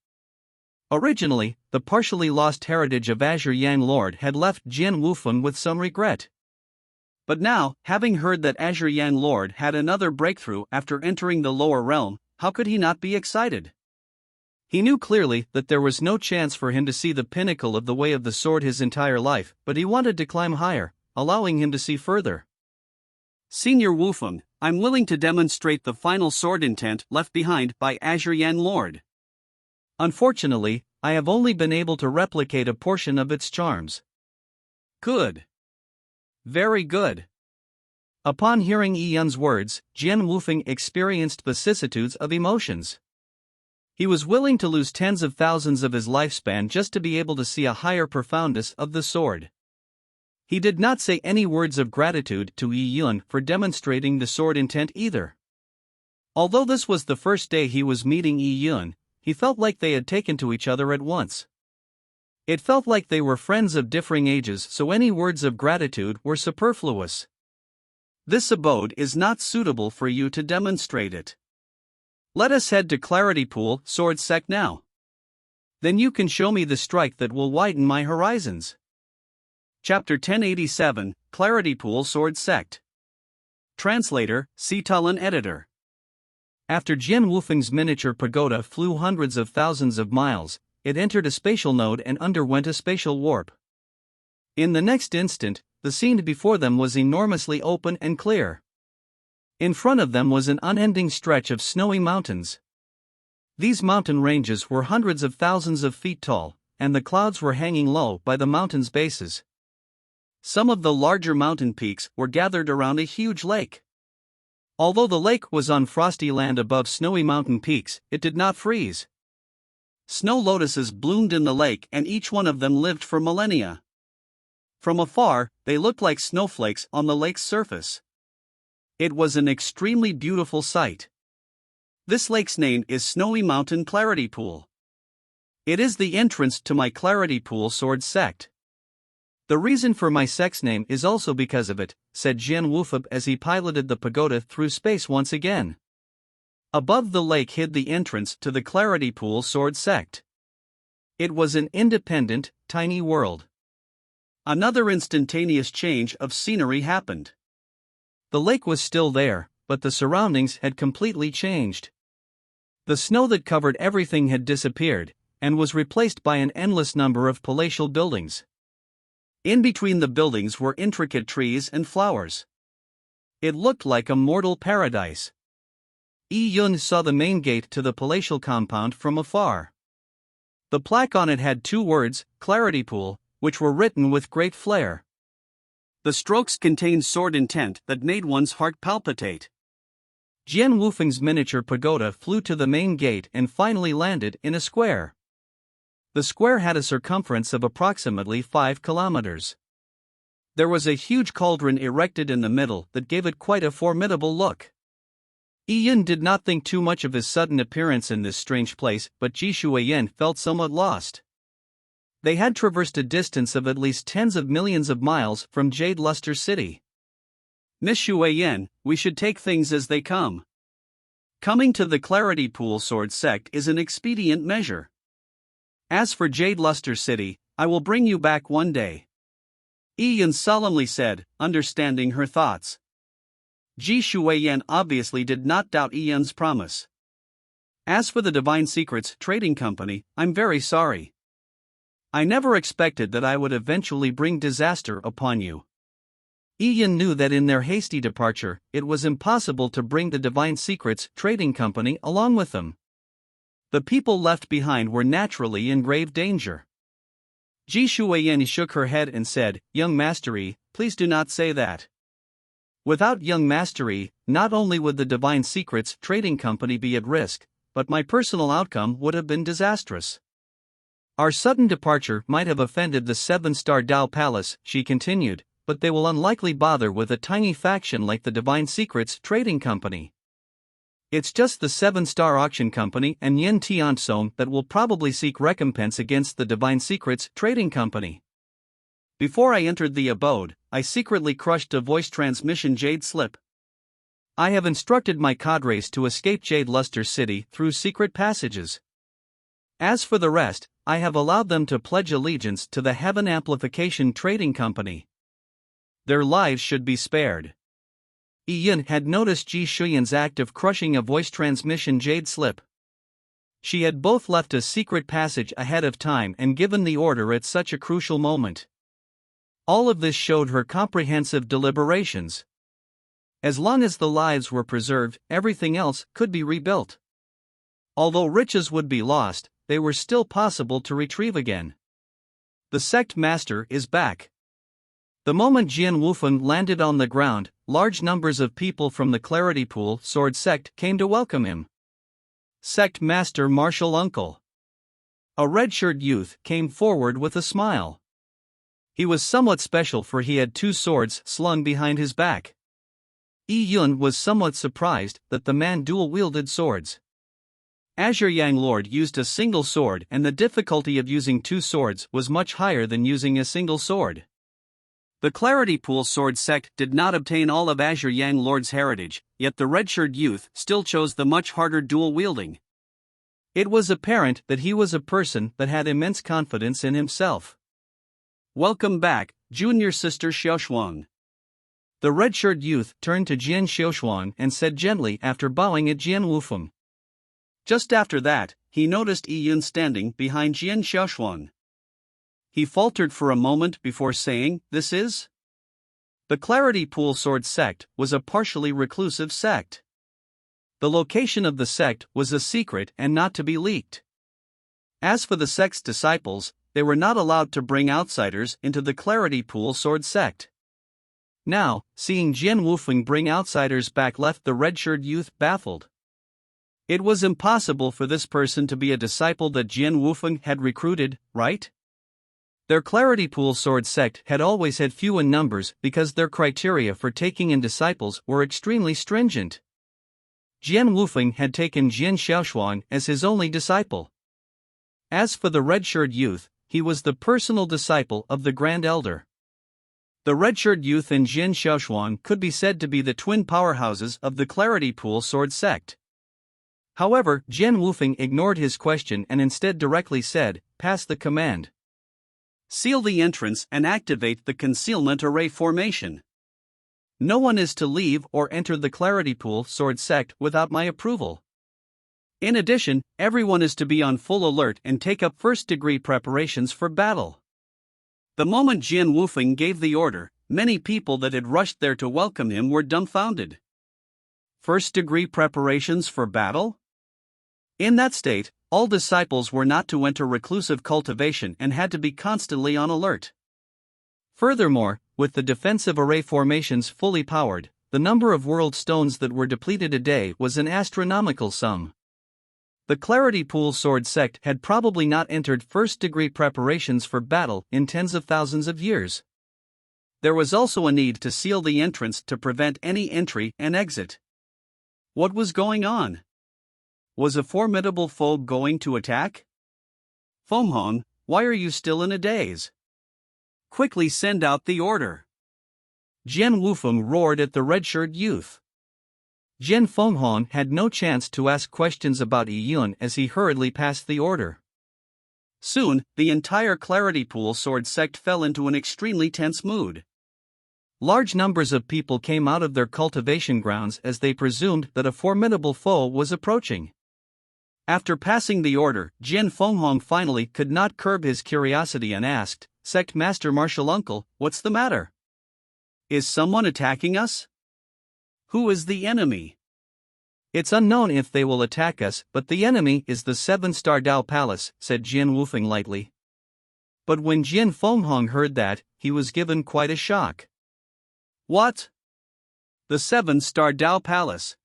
Originally, the partially lost heritage of Azure Yang Lord had left Jian Wufeng with some regret. But now, having heard that Azure Yang Lord had another breakthrough after entering the lower realm, how could he not be excited? He knew clearly that there was no chance for him to see the pinnacle of the way of the sword his entire life, but he wanted to climb higher, allowing him to see further. Senior Wufeng, I'm willing to demonstrate the final sword intent left behind by Azure Yang Lord. Unfortunately, I have only been able to replicate a portion of its charms. Good. Very good. Upon hearing Yi Yun's words, Jian Wufeng experienced vicissitudes of emotions. He was willing to lose tens of thousands of his lifespan just to be able to see a higher profoundness of the sword. He did not say any words of gratitude to Yi Yun for demonstrating the sword intent either. Although this was the first day he was meeting Yi Yun, he felt like they had taken to each other at once. It felt like they were friends of differing ages, so any words of gratitude were superfluous. This abode is not suitable for you to demonstrate it. Let us head to Clarity Pool Sword Sect now. Then you can show me the strike that will widen my horizons. Chapter 1087, Clarity Pool Sword Sect. Translator, Sitalan Editor. After Jian Wufeng's miniature pagoda flew hundreds of thousands of miles, it entered a spatial node and underwent a spatial warp. In the next instant, the scene before them was enormously open and clear. In front of them was an unending stretch of snowy mountains. These mountain ranges were hundreds of thousands of feet tall, and the clouds were hanging low by the mountains' bases. Some of the larger mountain peaks were gathered around a huge lake. Although the lake was on frosty land above snowy mountain peaks, it did not freeze. Snow lotuses bloomed in the lake, and each one of them lived for millennia. From afar, they looked like snowflakes on the lake's surface. It was an extremely beautiful sight. This lake's name is Snowy Mountain Clarity Pool. It is the entrance to my Clarity Pool Sword sect. The reason for my sect's name is also because of it, said Jian Wufeng as he piloted the pagoda through space once again. Above the lake hid the entrance to the Clarity Pool Sword sect. It was an independent, tiny world. Another instantaneous change of scenery happened. The lake was still there, but the surroundings had completely changed. The snow that covered everything had disappeared, and was replaced by an endless number of palatial buildings. In between the buildings were intricate trees and flowers. It looked like a mortal paradise. Yi Yun saw the main gate to the palatial compound from afar. The plaque on it had two words, Clarity Pool, which were written with great flair. The strokes contained sword intent that made one's heart palpitate. Jian Wufeng's miniature pagoda flew to the main gate and finally landed in a square. The square had a circumference of approximately 5 kilometers. There was a huge cauldron erected in the middle that gave it quite a formidable look. Yi Yun did not think too much of his sudden appearance in this strange place, but Ji Shuiyan felt somewhat lost. They had traversed a distance of at least tens of millions of miles from Jade Luster City. Miss Shuiyan, we should take things as they come. Coming to the Clarity Pool Sword Sect is an expedient measure. As for Jade Luster City, I will bring you back one day. Yi solemnly said, understanding her thoughts. Ji Shuiyan obviously did not doubt Yi's promise. As for the Divine Secrets Trading Company, I'm very sorry. I never expected that I would eventually bring disaster upon you. Yi knew that in their hasty departure, it was impossible to bring the Divine Secrets Trading Company along with them. The people left behind were naturally in grave danger. Ji Shuiyan shook her head and said, Young Master Yi, please do not say that. Without Young Master Yi, not only would the Divine Secrets Trading Company be at risk, but my personal outcome would have been disastrous. Our sudden departure might have offended the 7-star Dao Palace, she continued, but they will unlikely bother with a tiny faction like the Divine Secrets Trading Company. It's just the 7-star Auction Company and Yin Tiansong that will probably seek recompense against the Divine Secrets Trading Company. Before I entered the abode, I secretly crushed a voice transmission jade slip. I have instructed my cadres to escape Jade Luster City through secret passages. As for the rest, I have allowed them to pledge allegiance to the Heaven Amplification Trading Company. Their lives should be spared. Yi had noticed Ji Shuiyan's act of crushing a voice transmission jade slip. She had both left a secret passage ahead of time and given the order at such a crucial moment. All of this showed her comprehensive deliberations. As long as the lives were preserved, everything else could be rebuilt. Although riches would be lost, they were still possible to retrieve again. The sect master is back. The moment Jian Wufeng landed on the ground, large numbers of people from the Clarity Pool Sword Sect came to welcome him. Sect Master Martial Uncle. A red-shirted youth came forward with a smile. He was somewhat special for he had 2 swords slung behind his back. Yi was somewhat surprised that the man dual-wielded swords. Azure Yang Lord used a single sword and the difficulty of using 2 swords was much higher than using a single sword. The Clarity Pool Sword Sect did not obtain all of Azure Yang Lord's heritage, yet the red-shirted youth still chose the much harder dual-wielding. It was apparent that he was a person that had immense confidence in himself. Welcome back, junior sister Xiaoshuang. The red-shirted youth turned to Jian Xiaoshuang and said gently after bowing at Jian Wufeng. Just after that, he noticed Yi standing behind Jian Xiaoshuang. He faltered for a moment before saying, This is? The Clarity Pool Sword Sect was a partially reclusive sect. The location of the sect was a secret and not to be leaked. As for the sect's disciples, they were not allowed to bring outsiders into the Clarity Pool Sword Sect. Now, seeing Jian Wufeng bring outsiders back left the red-shirted youth baffled. It was impossible for this person to be a disciple that Jian Wufeng had recruited, right? Their Clarity Pool Sword Sect had always had few in numbers because their criteria for taking in disciples were extremely stringent. Jian Wufeng had taken Jian Xiaoshuang as his only disciple. As for the red-shirted youth, he was the personal disciple of the Grand Elder. The red-shirted youth and Jian Xiaoshuang could be said to be the twin powerhouses of the Clarity Pool Sword Sect. However, Jian Wufeng ignored his question and instead directly said, Pass the command. Seal the entrance and activate the concealment array formation. No one is to leave or enter the Clarity Pool Sword Sect without my approval. In addition, everyone is to be on full alert and take up first-degree preparations for battle. The moment Jian Wufeng gave the order, many people that had rushed there to welcome him were dumbfounded. First-degree preparations for battle? In that state, all disciples were not to enter reclusive cultivation and had to be constantly on alert. Furthermore, with the defensive array formations fully powered, the number of world stones that were depleted a day was an astronomical sum. The Clarity Pool Sword Sect had probably not entered first-degree preparations for battle in tens of thousands of years. There was also a need to seal the entrance to prevent any entry and exit. What was going on? Was a formidable foe going to attack? Fomhong, why are you still in a daze? Quickly send out the order. Jian Wufeng roared at the red-shirted youth. Jian Fenghong had no chance to ask questions about Yi Yun as he hurriedly passed the order. Soon, the entire Clarity Pool Sword sect fell into an extremely tense mood. Large numbers of people came out of their cultivation grounds as they presumed that a formidable foe was approaching. After passing the order, Jian Fenghong finally could not curb his curiosity and asked, "Sect Master Martial Uncle, what's the matter? Is someone attacking us? Who is the enemy?" "It's unknown if they will attack us, but the enemy is the 7-star Dao Palace," said Jian Wufeng lightly. But when Jian Fenghong heard that, he was given quite a shock. "What? The 7-star Dao Palace?"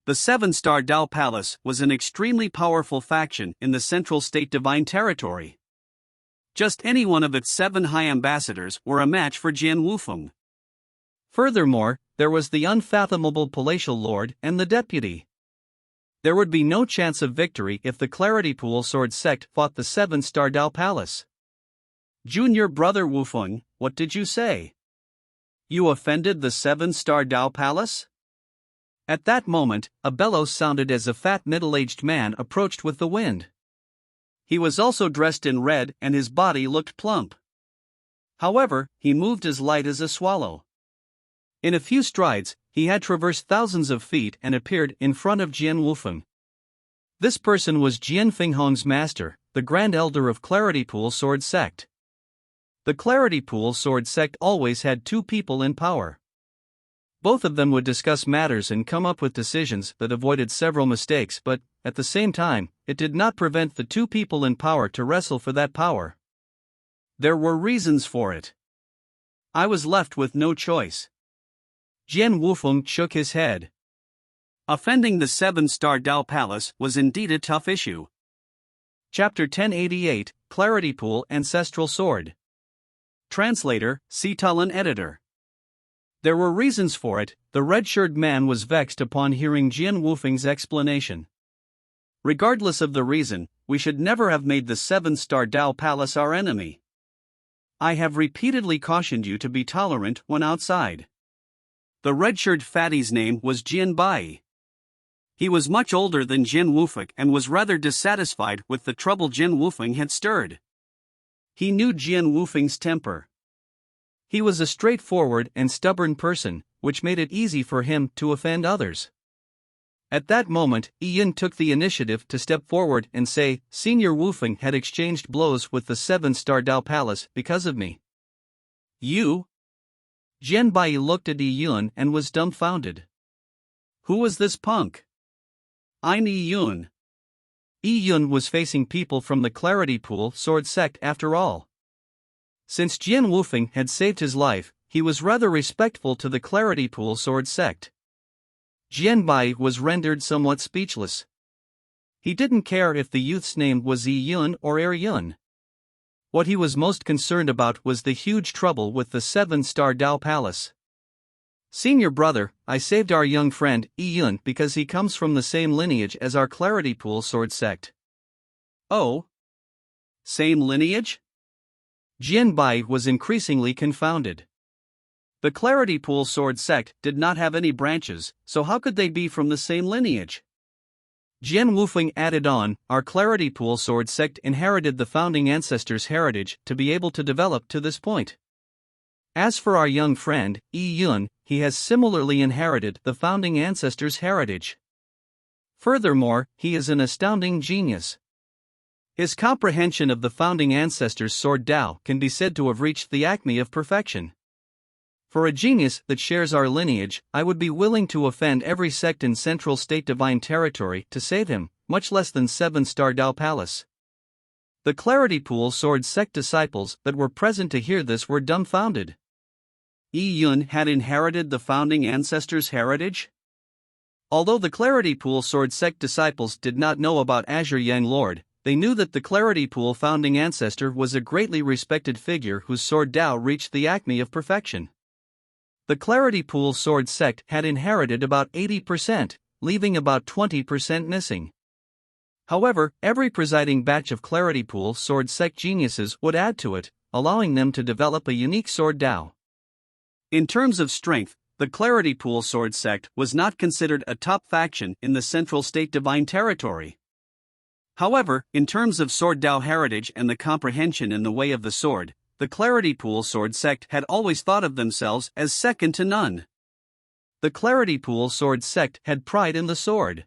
The 7-star Dao Palace was an extremely powerful faction in the Central State Divine Territory. Just any one of its 7 high ambassadors were a match for Jian Wufeng. Furthermore, there was the unfathomable Palatial Lord and the deputy. There would be no chance of victory if the Clarity Pool Sword sect fought the 7-star Dao Palace. "Junior brother Wufeng, what did you say? You offended the 7-star Dao Palace?" At that moment, a bellow sounded as a fat middle-aged man approached with the wind. He was also dressed in red and his body looked plump. However, he moved as light as a swallow. In a few strides, he had traversed thousands of feet and appeared in front of Jian Wufeng. This person was Jian Fenghong's master, the Grand Elder of Clarity Pool Sword Sect. The Clarity Pool Sword Sect always had 2 people in power. Both of them would discuss matters and come up with decisions that avoided several mistakes, but, at the same time, it did not prevent the 2 people in power to wrestle for that power. There were reasons for it. I was left with no choice. Jian Wufeng shook his head. Offending the 7-star Dao Palace was indeed a tough issue. Chapter 1088, Clarity Pool Ancestral Sword. Translator, Sitalin Editor. There were reasons for it. The red-shirted man was vexed upon hearing Jian Wufeng's explanation. Regardless of the reason, we should never have made the 7-star Dao Palace our enemy. I have repeatedly cautioned you to be tolerant when outside. The red-shirted fatty's name was Jian Bai. He was much older than Jian Wufeng and was rather dissatisfied with the trouble Jian Wufeng had stirred. He knew Jian Wufeng's temper. He was a straightforward and stubborn person, which made it easy for him to offend others. At that moment, Yi Yun took the initiative to step forward and say, "Senior Wufeng had exchanged blows with the 7-star Dao Palace because of me." "You?" Jian Bai looked at Yi Yun and was dumbfounded. Who was this punk? I'm Yi Yun. Yi Yun was facing people from the Clarity Pool Sword sect after all. Since Jian Wufeng had saved his life, he was rather respectful to the Clarity Pool Sword sect. Jian Bai was rendered somewhat speechless. He didn't care if the youth's name was Yi Yun or Yun. What he was most concerned about was the huge trouble with the 7-star Dao Palace. "Senior brother, I saved our young friend, Yi Yun, because he comes from the same lineage as our Clarity Pool Sword sect." "Oh? Same lineage?" Jian Bai was increasingly confounded. The Clarity Pool Sword sect did not have any branches, so how could they be from the same lineage? Jian Wufeng added on, "Our Clarity Pool Sword sect inherited the founding ancestors' heritage to be able to develop to this point. As for our young friend, Yi Yun, he has similarly inherited the founding ancestors' heritage. Furthermore, he is an astounding genius. His comprehension of the founding ancestors' sword Dao can be said to have reached the acme of perfection. For a genius that shares our lineage, I would be willing to offend every sect in Central State Divine Territory to save him, much less than 7-star Dao Palace." The Clarity Pool Sword sect disciples that were present to hear this were dumbfounded. Yi Yun had inherited the founding ancestors' heritage? Although the Clarity Pool Sword sect disciples did not know about Azure Yang Lord, they knew that the Clarity Pool founding ancestor was a greatly respected figure whose sword Dao reached the acme of perfection. The Clarity Pool Sword sect had inherited about 80%, leaving about 20% missing. However, every presiding batch of Clarity Pool Sword sect geniuses would add to it, allowing them to develop a unique sword Dao. In terms of strength, the Clarity Pool Sword sect was not considered a top faction in the Central State Divine Territory. However, in terms of Sword Dao heritage and the comprehension in the way of the sword, the Clarity Pool Sword sect had always thought of themselves as second to none. The Clarity Pool Sword sect had pride in the sword.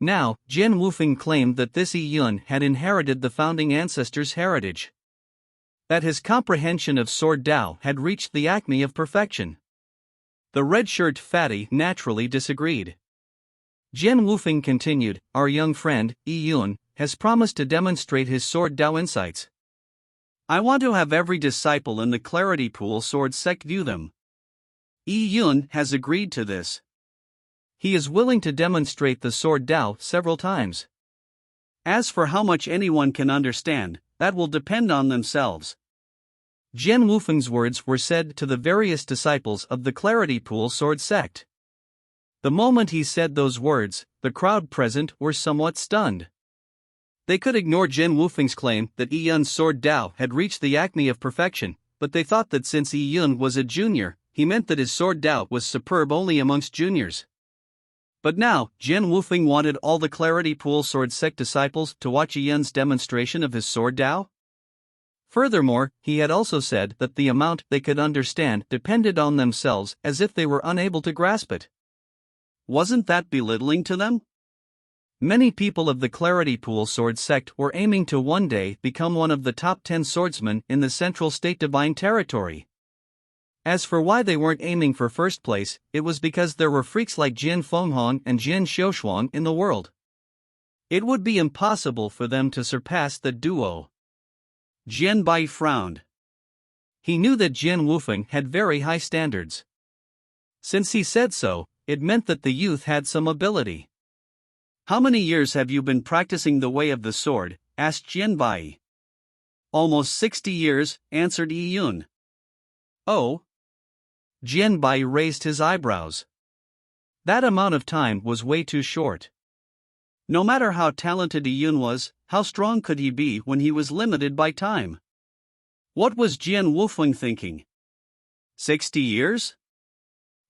Now, Jian Wufeng claimed that this Yi Yun had inherited the founding ancestors' heritage. That his comprehension of Sword Dao had reached the acme of perfection. The red-shirt fatty naturally disagreed. Jian Wufeng continued, "Our young friend, Yi Yun, has promised to demonstrate his Sword Dao insights. I want to have every disciple in the Clarity Pool Sword sect view them. Yi Yun has agreed to this. He is willing to demonstrate the Sword Dao several times. As for how much anyone can understand, that will depend on themselves." Jian Wufeng's words were said to the various disciples of the Clarity Pool Sword sect. The moment he said those words, the crowd present were somewhat stunned. They could ignore Jian Wufeng's claim that Yi Yun's Sword Dao had reached the acme of perfection, but they thought that since Yi Yun was a junior, he meant that his Sword Dao was superb only amongst juniors. But now, Jian Wufeng wanted all the Clarity Pool Sword sect disciples to watch Yi Yun's demonstration of his Sword Dao? Furthermore, he had also said that the amount they could understand depended on themselves, as if they were unable to grasp it. Wasn't that belittling to them? Many people of the Clarity Pool Sword sect were aiming to one day become one of the top 10 swordsmen in the Central State Divine Territory. As for why they weren't aiming for first place, it was because there were freaks like Jian Fenghong and Jian Xiaoshuang in the world. It would be impossible for them to surpass the duo. Jian Bai frowned. He knew that Jian Wufeng had very high standards. Since he said so, it meant that the youth had some ability. "How many years have you been practicing the way of the sword?" asked Jian Bai. "Almost 60 years, answered Yi Yun. "Oh?" Jian Bai raised his eyebrows. That amount of time was way too short. No matter how talented Yi Yun was, how strong could he be when he was limited by time? What was Jian Wufeng thinking? 60 years?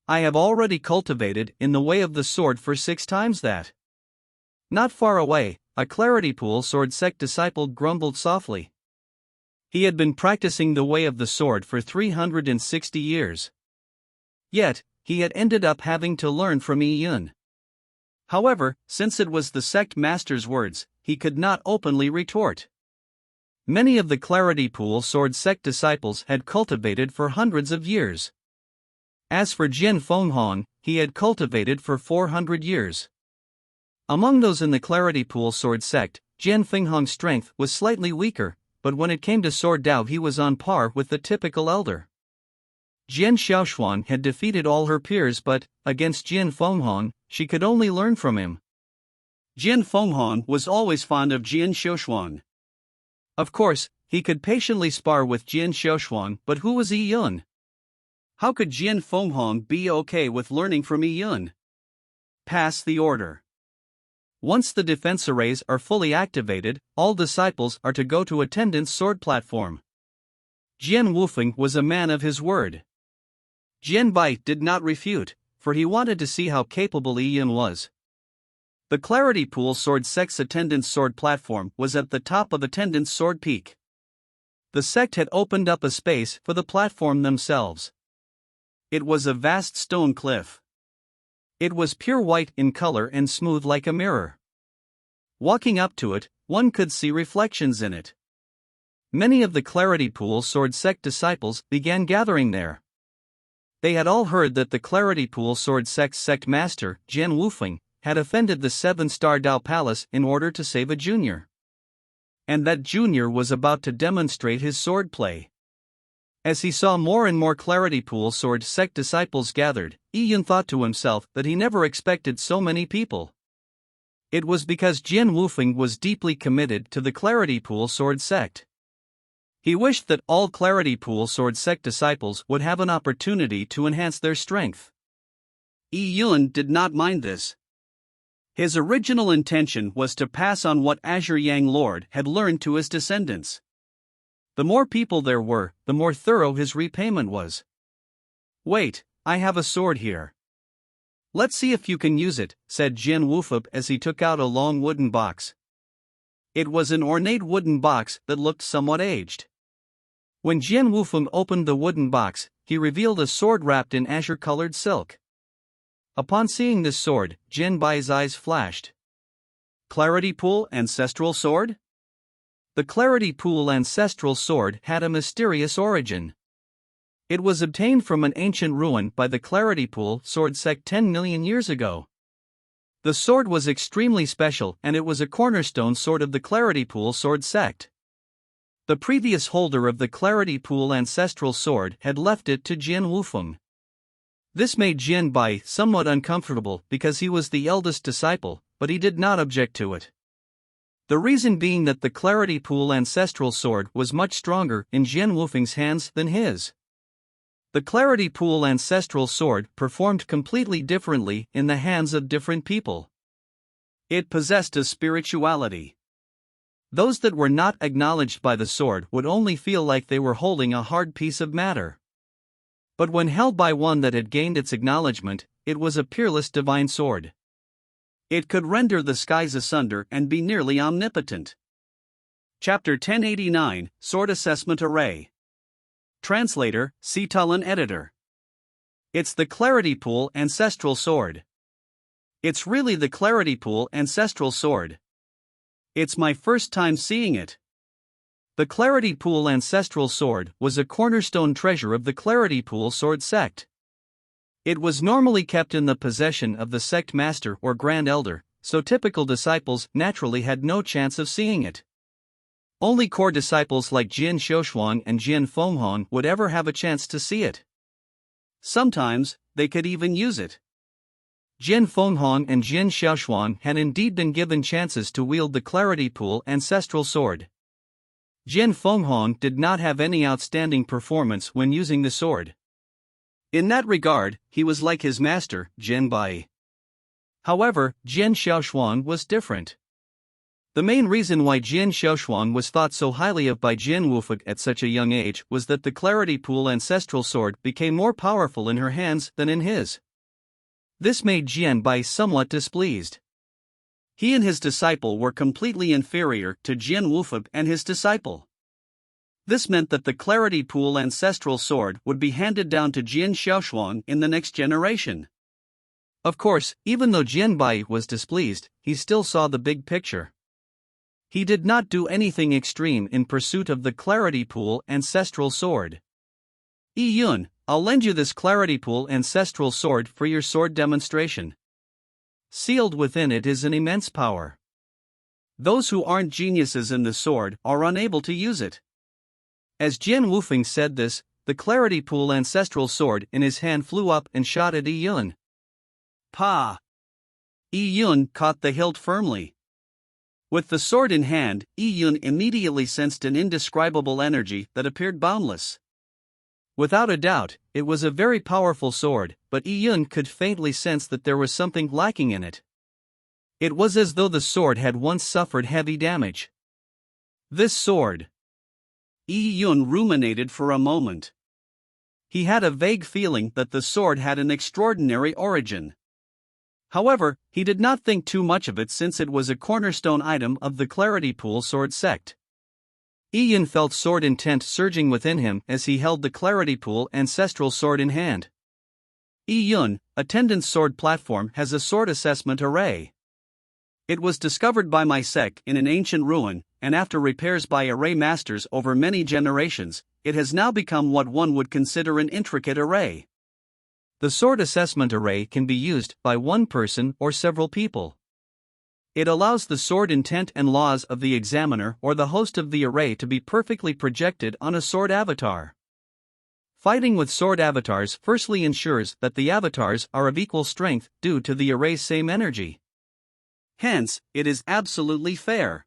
I have already cultivated in the way of the sword for 6 times that. Not far away, a Clarity Pool Sword sect disciple grumbled softly. He had been practicing the way of the sword for 360 years. Yet, he had ended up having to learn from Yi Yun. However, since it was the sect master's words, he could not openly retort. Many of the Clarity Pool Sword sect disciples had cultivated for hundreds of years. As for Jian Fenghong, he had cultivated for 400 years. Among those in the Clarity Pool Sword sect, Jian Fenghong's strength was slightly weaker, but when it came to Sword Dao he was on par with the typical elder. Jian Xiaoshuang had defeated all her peers, but, against Jian Fenghong, she could only learn from him. Jian Fenghong was always fond of Jian Xiaoshuang. Of course, he could patiently spar with Jian Xiaoshuang, but who was Yi Yun? How could Jian Fenghong be okay with learning from Yi Yun? Pass the order. Once the defense arrays are fully activated, all disciples are to go to attendant's sword platform. Jian Wufeng was a man of his word. Jian Bai did not refute, for he wanted to see how capable Yi Yun was. The Clarity Pool Sword sect's attendant's sword platform was at the top of attendant's sword peak. The sect had opened up a space for the platform themselves. It was a vast stone cliff. It was pure white in color and smooth like a mirror. Walking up to it, one could see reflections in it. Many of the Clarity Pool Sword sect disciples began gathering there. They had all heard that the Clarity Pool Sword sect's sect master, Jian Wufeng, had offended the 7-star Dao Palace in order to save a junior. And that junior was about to demonstrate his sword play. As he saw more and more Clarity Pool Sword sect disciples gathered, Yi Yun thought to himself that he never expected so many people. It was because Jian Wufeng was deeply committed to the Clarity Pool Sword sect. He wished that all Clarity Pool Sword sect disciples would have an opportunity to enhance their strength. Yi Yun did not mind this. His original intention was to pass on what Azure Yang Lord had learned to his descendants. The more people there were, the more thorough his repayment was. Wait, I have a sword here. Let's see if you can use it, said Jin Wufeng as he took out a long wooden box. It was an ornate wooden box that looked somewhat aged. When Jin Wufeng opened the wooden box, he revealed a sword wrapped in azure-colored silk. Upon seeing this sword, Jin Bai's eyes flashed. Clarity Pool Ancestral Sword? The Clarity Pool Ancestral Sword had a mysterious origin. It was obtained from an ancient ruin by the Clarity Pool sword sect 10 million years ago. The sword was extremely special and it was a cornerstone sword of the Clarity Pool sword sect. The previous holder of the Clarity Pool Ancestral Sword had left it to Jin Wufeng. This made Jin Bai somewhat uncomfortable because he was the eldest disciple, but he did not object to it. The reason being that the Clarity Pool Ancestral Sword was much stronger in Jin Wufeng's hands than his. The Clarity Pool Ancestral Sword performed completely differently in the hands of different people. It possessed a spirituality. Those that were not acknowledged by the sword would only feel like they were holding a hard piece of matter. But when held by one that had gained its acknowledgement, it was a peerless divine sword. It could render the skies asunder and be nearly omnipotent. Chapter 1089, Sword Assessment Array. Translator, Sitalan Editor. It's the Clarity Pool Ancestral Sword. It's really the Clarity Pool Ancestral Sword. It's my first time seeing it. The Clarity Pool Ancestral Sword was a cornerstone treasure of the Clarity Pool sword sect. It was normally kept in the possession of the sect master or grand elder, so typical disciples naturally had no chance of seeing it. Only core disciples like Jin Xiaoshuang and Jin Fenghuang would ever have a chance to see it. Sometimes, they could even use it. Jin Fenghuang and Jin Xiaoshuang had indeed been given chances to wield the Clarity Pool Ancestral Sword. Jin Fenghuang did not have any outstanding performance when using the sword. In that regard, he was like his master, Jin Bai. However, Jin Xiaoshuang was different. The main reason why Jin Xiaoshuang was thought so highly of by Jin Wufeng at such a young age was that the Clarity Pool Ancestral Sword became more powerful in her hands than in his. This made Jin Bai somewhat displeased. He and his disciple were completely inferior to Jin Wufeng and his disciple. This meant that the Clarity Pool Ancestral Sword would be handed down to Jin Xiaoshuang in the next generation. Of course, even though Jin Bai was displeased, he still saw the big picture. He did not do anything extreme in pursuit of the Clarity Pool Ancestral Sword. Yi Yun, I'll lend you this Clarity Pool Ancestral Sword for your sword demonstration. Sealed within it is an immense power. Those who aren't geniuses in the sword are unable to use it. As Jin Wufeng said this, the Clarity Pool Ancestral Sword in his hand flew up and shot at Yi Yun. Pa! Yi Yun caught the hilt firmly. With the sword in hand, Yi Yun immediately sensed an indescribable energy that appeared boundless. Without a doubt, it was a very powerful sword, but Yi Yun could faintly sense that there was something lacking in it. It was as though the sword had once suffered heavy damage. This sword. Yi Yun ruminated for a moment. He had a vague feeling that the sword had an extraordinary origin. However, he did not think too much of it since it was a cornerstone item of the Clarity Pool sword sect. Yi Yun felt sword intent surging within him as he held the Clarity Pool Ancestral Sword in hand. Yi Yun, Attendance Sword Platform has a sword assessment array. It was discovered by my sect in an ancient ruin, and after repairs by array masters over many generations, it has now become what one would consider an intricate array. The sword assessment array can be used by one person or several people. It allows the sword intent and laws of the examiner or the host of the array to be perfectly projected on a sword avatar. Fighting with sword avatars firstly ensures that the avatars are of equal strength due to the array's same energy. Hence, it is absolutely fair.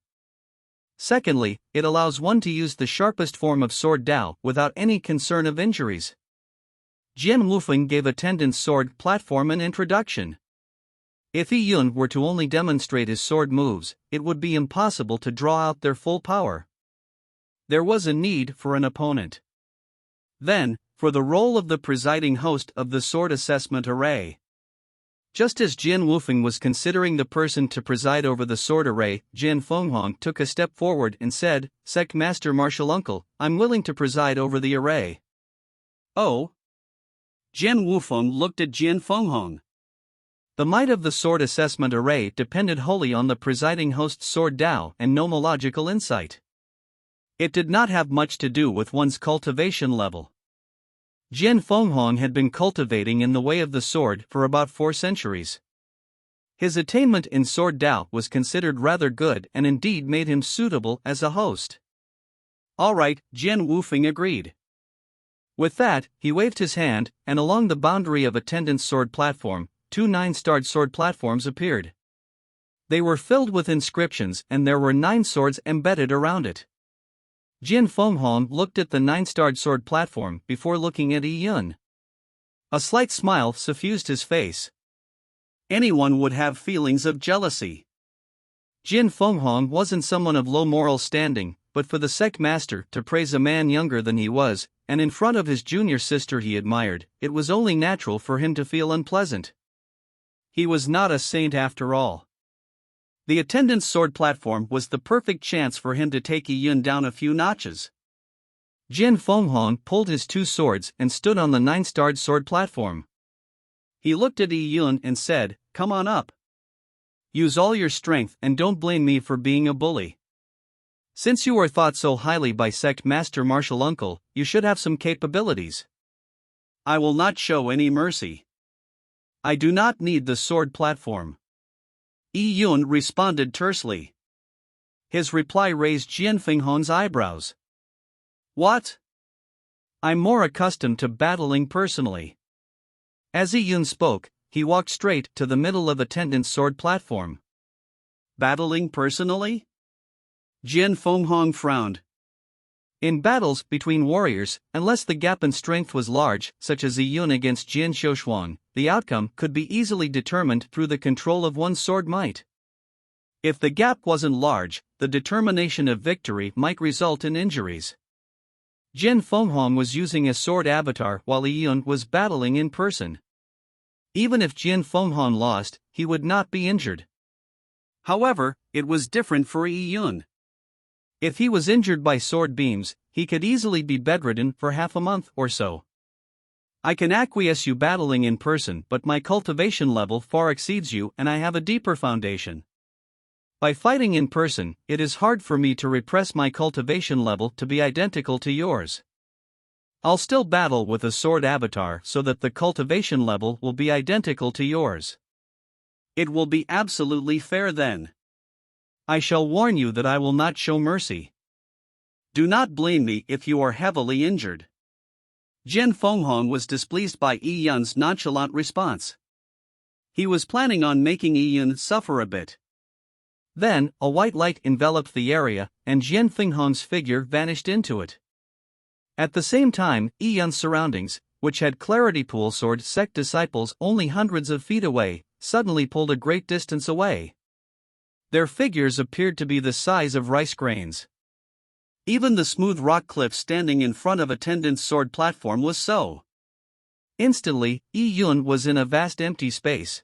Secondly, it allows one to use the sharpest form of sword Dao without any concern of injuries. Jin Wufeng gave Attendance Sword Platform an introduction. If Yi Yun were to only demonstrate his sword moves, it would be impossible to draw out their full power. There was a need for an opponent. Then, for the role of the presiding host of the sword assessment array. Just as Jin Wufeng was considering the person to preside over the sword array, Jin Fenghuang took a step forward and said, "Sect Master Martial Uncle, I'm willing to preside over the array." Oh? Jin Wufeng looked at Jin Fenghuang. The might of the sword assessment array depended wholly on the presiding host's sword Dao and nomological insight. It did not have much to do with one's cultivation level. Jin Fenghuang had been cultivating in the way of the sword for about 4 centuries. His attainment in sword Dao was considered rather good and indeed made him suitable as a host. "All right," Jin Wufeng agreed. With that, he waved his hand, and along the boundary of attendant's sword platform, 2 9-starred sword platforms appeared. They were filled with inscriptions and there were 9 swords embedded around it. Jin Fenghuang looked at the 9-starred sword platform before looking at Yi Yun. A slight smile suffused his face. Anyone would have feelings of jealousy. Jin Fenghuang wasn't someone of low moral standing, but for the sect master to praise a man younger than he was, and in front of his junior sister he admired, it was only natural for him to feel unpleasant. He was not a saint after all. The attendant's sword platform was the perfect chance for him to take Yi Yun down a few notches. Jin Fenghuang pulled his 2 swords and stood on the 9-starred sword platform. He looked at Yi Yun and said, "Come on up. Use all your strength and don't blame me for being a bully. Since you are thought so highly by Sect Master Martial Uncle, you should have some capabilities." "I will not show any mercy. I do not need the sword platform." Yi Yun responded tersely. His reply raised Jin Fenghuang's eyebrows. "What?" "I'm more accustomed to battling personally." As Yi Yun spoke, he walked straight to the middle of attendant's sword platform. "Battling personally?" Jin Fenghuang frowned. In battles between warriors, unless the gap in strength was large, such as Yi Yun against Jin Xiushuang, the outcome could be easily determined through the control of one's sword might. If the gap wasn't large, the determination of victory might result in injuries. Jin Fenghuang was using a sword avatar while Yi Yun was battling in person. Even if Jin Fenghuang lost, he would not be injured. However, it was different for Yi Yun. If he was injured by sword beams, he could easily be bedridden for half a month or so. I can acquiesce you battling in person, but my cultivation level far exceeds you and I have a deeper foundation. By fighting in person, it is hard for me to repress my cultivation level to be identical to yours. I'll still battle with a sword avatar so that the cultivation level will be identical to yours. It will be absolutely fair then. I shall warn you that I will not show mercy. Do not blame me if you are heavily injured." Jin Fenghuang was displeased by Yi Yun's nonchalant response. He was planning on making Yi Yun suffer a bit. Then, a white light enveloped the area, and Jin Fenghuang's figure vanished into it. At the same time, Yi Yun's surroundings, which had Clarity Pool Sword sect disciples only hundreds of feet away, suddenly pulled a great distance away. Their figures appeared to be the size of rice grains. Even the smooth rock cliff standing in front of attendant's sword platform was so. Instantly, Yi Yun was in a vast empty space.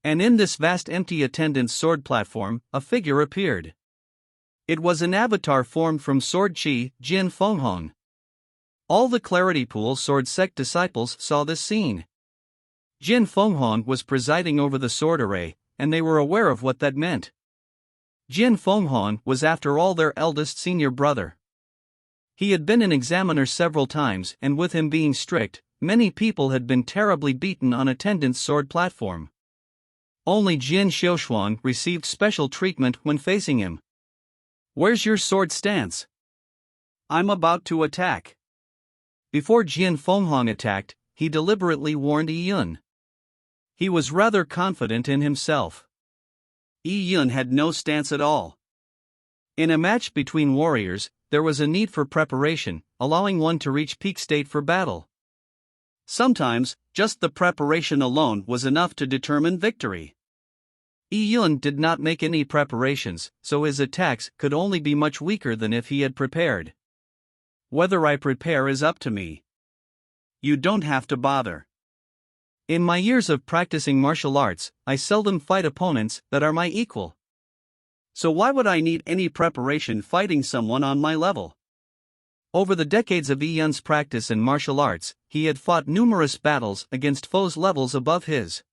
And in this vast empty attendant's sword platform, a figure appeared. It was an avatar formed from Sword Chi, Jin Fenghuang. All the Clarity Pool Sword sect disciples saw this scene. Jin Fenghuang was presiding over the sword array, and they were aware of what that meant. Jin Fenghuang was after all their eldest senior brother. He had been an examiner several times and with him being strict, many people had been terribly beaten on attendant's sword platform. Only Jin Xiushuang received special treatment when facing him. "Where's your sword stance?" "I'm about to attack." Before Jin Fenghuang attacked, he deliberately warned Yi Yun. He was rather confident in himself. Yi Yun had no stance at all. In a match between warriors, there was a need for preparation, allowing one to reach peak state for battle. Sometimes, just the preparation alone was enough to determine victory. Yi Yun did not make any preparations, so his attacks could only be much weaker than if he had prepared. "Whether I prepare is up to me. You don't have to bother. In my years of practicing martial arts, I seldom fight opponents that are my equal. So why would I need any preparation fighting someone on my level? Over the decades of Yi Yun's practice in martial arts, he had fought numerous battles against foes levels above his.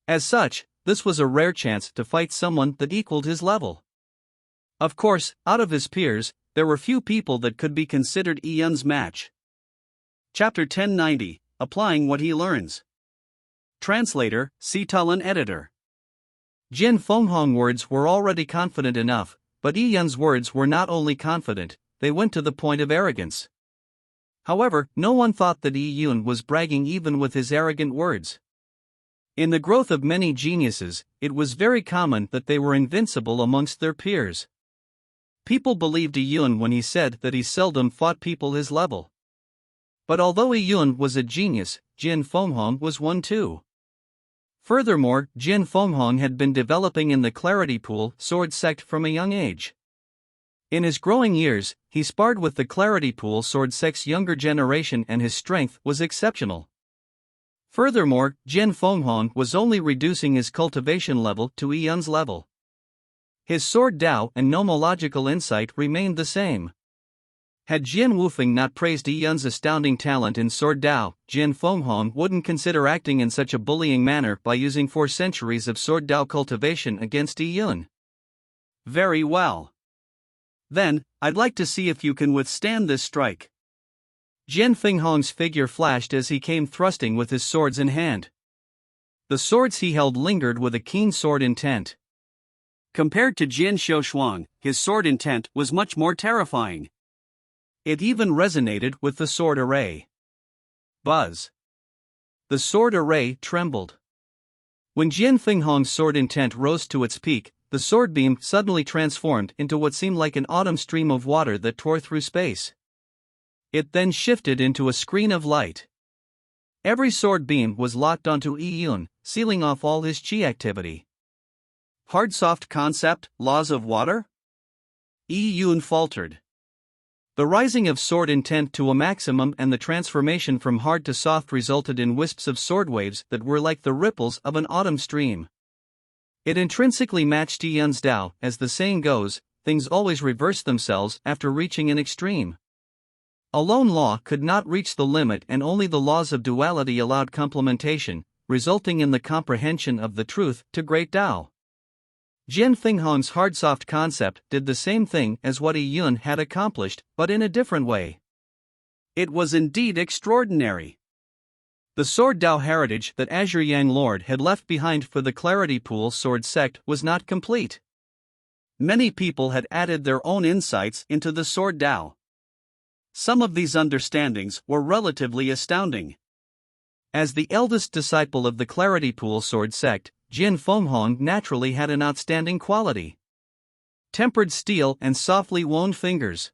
As such, this was a rare chance to fight someone that equaled his level. Of course, out of his peers, there were few people that could be considered Yi Yun's match. Chapter 1090, Applying What He Learns. Translator, Sitalan Editor. Jin Fenghong words were already confident enough, but Yi Yun's words were not only confident, they went to the point of arrogance. However, no one thought that Yi Yun was bragging even with his arrogant words. In the growth of many geniuses, it was very common that they were invincible amongst their peers. People believed Yi Yun when he said that he seldom fought people his level. But although Yi Yun was a genius, Jin Fenghong was one too. Furthermore, Jin Fenghong had been developing in the Clarity Pool sword sect from a young age. In his growing years, he sparred with the Clarity Pool sword sect's younger generation and his strength was exceptional. Furthermore, Jin Fenghong was only reducing his cultivation level to Yi Yun's level. His sword Dao and nomological insight remained the same. Had Jian Wufeng not praised Yi Yun's astounding talent in sword Dao, Jin Fenghong wouldn't consider acting in such a bullying manner by using 4 centuries of sword Dao cultivation against Yi Yun. Very well. Then, I'd like to see if you can withstand this strike. Jin Fenghong's figure flashed as he came thrusting with his swords in hand. The swords he held lingered with a keen sword intent. Compared to Jin Xiushuang, his sword intent was much more terrifying. It even resonated with the sword array. Buzz. The sword array trembled. When Jin Fenghong's sword intent rose to its peak, the sword beam suddenly transformed into what seemed like an autumn stream of water that tore through space. It then shifted into a screen of light. Every sword beam was locked onto Yi Yun, sealing off all his chi activity. Hard-soft concept, laws of water? Yi Yun faltered. The rising of sword intent to a maximum and the transformation from hard to soft resulted in wisps of sword waves that were like the ripples of an autumn stream. It intrinsically matched Yi Yun's Dao, as the saying goes, things always reverse themselves after reaching an extreme. A lone law could not reach the limit and only the laws of duality allowed complementation, resulting in the comprehension of the truth to great Dao. Jin Fenghong's hard-soft concept did the same thing as what Yi Yun had accomplished, but in a different way. It was indeed extraordinary. The sword Dao heritage that Azure Yang Lord had left behind for the Clarity Pool sword sect was not complete. Many people had added their own insights into the sword Dao. Some of these understandings were relatively astounding. As the eldest disciple of the Clarity Pool sword sect, Jin Fenghong naturally had an outstanding quality: tempered steel and softly wound fingers.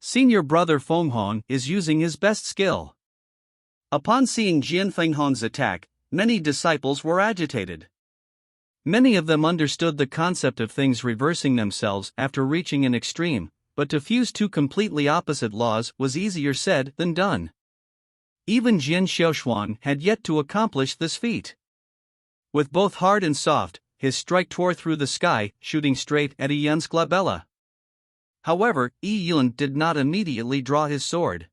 Senior brother Fenghong is using his best skill. Upon seeing Jin Fenghong's attack, many disciples were agitated. Many of them understood the concept of things reversing themselves after reaching an extreme, but to fuse 2 completely opposite laws was easier said than done. Even Jin Xiushuang had yet to accomplish this feat. With both hard and soft, his strike tore through the sky, shooting straight at Yi Yun's glabella. However, Yi Yun did not immediately draw his sword.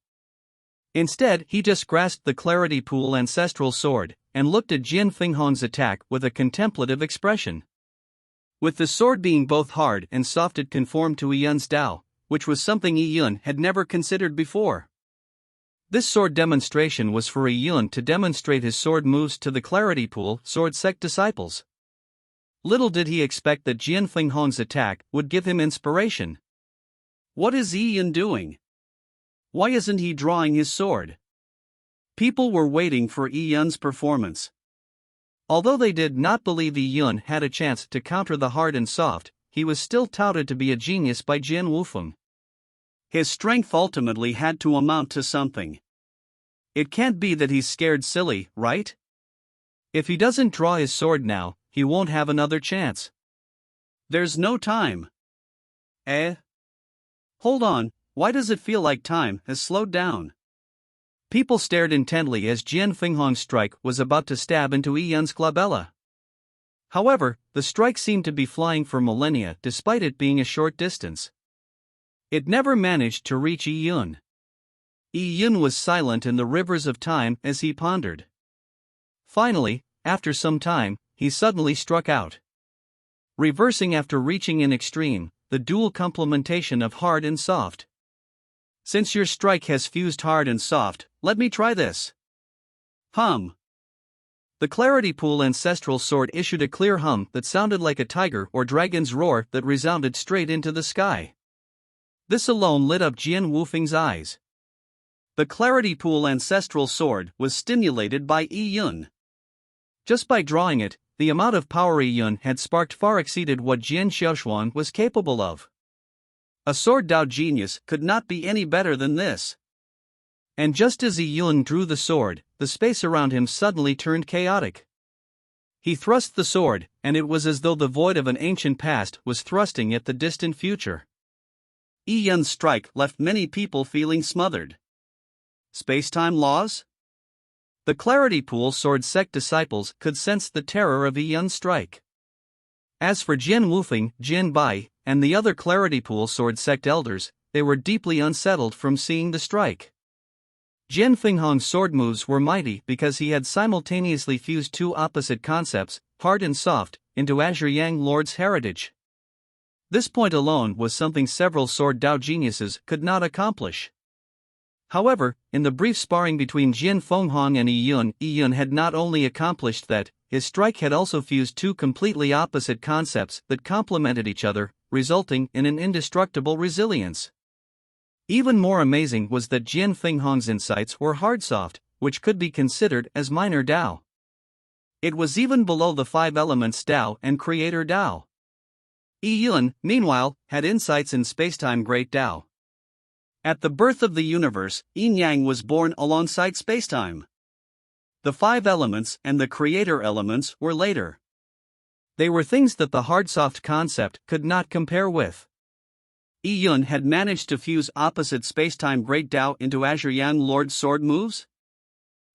Instead, he just grasped the Clarity Pool ancestral sword, and looked at Jin Fenghong's attack with a contemplative expression. With the sword being both hard and soft, it conformed to Yi Yun's Dao, which was something Yi Yun had never considered before. This sword demonstration was for Yi Yun to demonstrate his sword moves to the Clarity Pool sword sect disciples. Little did he expect that Jin Fenghong's attack would give him inspiration. What is Yi Yun doing? Why isn't he drawing his sword? People were waiting for Yi Yun's performance. Although they did not believe Yi Yun had a chance to counter the hard and soft, he was still touted to be a genius by Jin Wufeng. His strength ultimately had to amount to something. It can't be that he's scared silly, right? If he doesn't draw his sword now, he won't have another chance. There's no time. Hold on, why does it feel like time has slowed down? People stared intently as Jian Finghong's strike was about to stab into Yi Yun's glabella. However, the strike seemed to be flying for millennia despite it being a short distance. It never managed to reach Yi Yun. Yi Yun was silent in the rivers of time as he pondered. Finally, after some time, he suddenly struck out. Reversing after reaching an extreme, the dual complementation of hard and soft. Since your strike has fused hard and soft, let me try this. Hum. The Clarity Pool ancestral sword issued a clear hum that sounded like a tiger or dragon's roar that resounded straight into the sky. This alone lit up Jian Wufeng's eyes. The Clarity Pool ancestral sword was stimulated by Yi Yun. Just by drawing it, the amount of power Yi Yun had sparked far exceeded what Jian Xiaoshuan was capable of. A sword Dao genius could not be any better than this. And just as Yi Yun drew the sword, the space around him suddenly turned chaotic. He thrust the sword, and it was as though the void of an ancient past was thrusting at the distant future. Yi Yun's strike left many people feeling smothered. Space-time laws? The Clarity Pool sword sect disciples could sense the terror of Yi Yun's strike. As for Jian Wufeng, Jian Bai, and the other Clarity Pool sword sect elders, they were deeply unsettled from seeing the strike. Jian Finghong's sword moves were mighty because he had simultaneously fused two opposite concepts, hard and soft, into Azure Yang Lord's heritage. This point alone was something several sword Dao geniuses could not accomplish. However, in the brief sparring between Jian Finghong and Yi Yun had not only accomplished that, his strike had also fused two completely opposite concepts that complemented each other, resulting in an indestructible resilience. Even more amazing was that Jian Finghong's insights were hard-soft, which could be considered as minor Dao. It was even below the five elements Dao and creator Dao. Yi Yun, meanwhile, had insights in spacetime great Dao. At the birth of the universe, Yin Yang was born alongside spacetime. The five elements and the creator elements were later. They were things that the hard-soft concept could not compare with. Yi Yun had managed to fuse opposite spacetime great Dao into Azure Yang Lord's sword moves?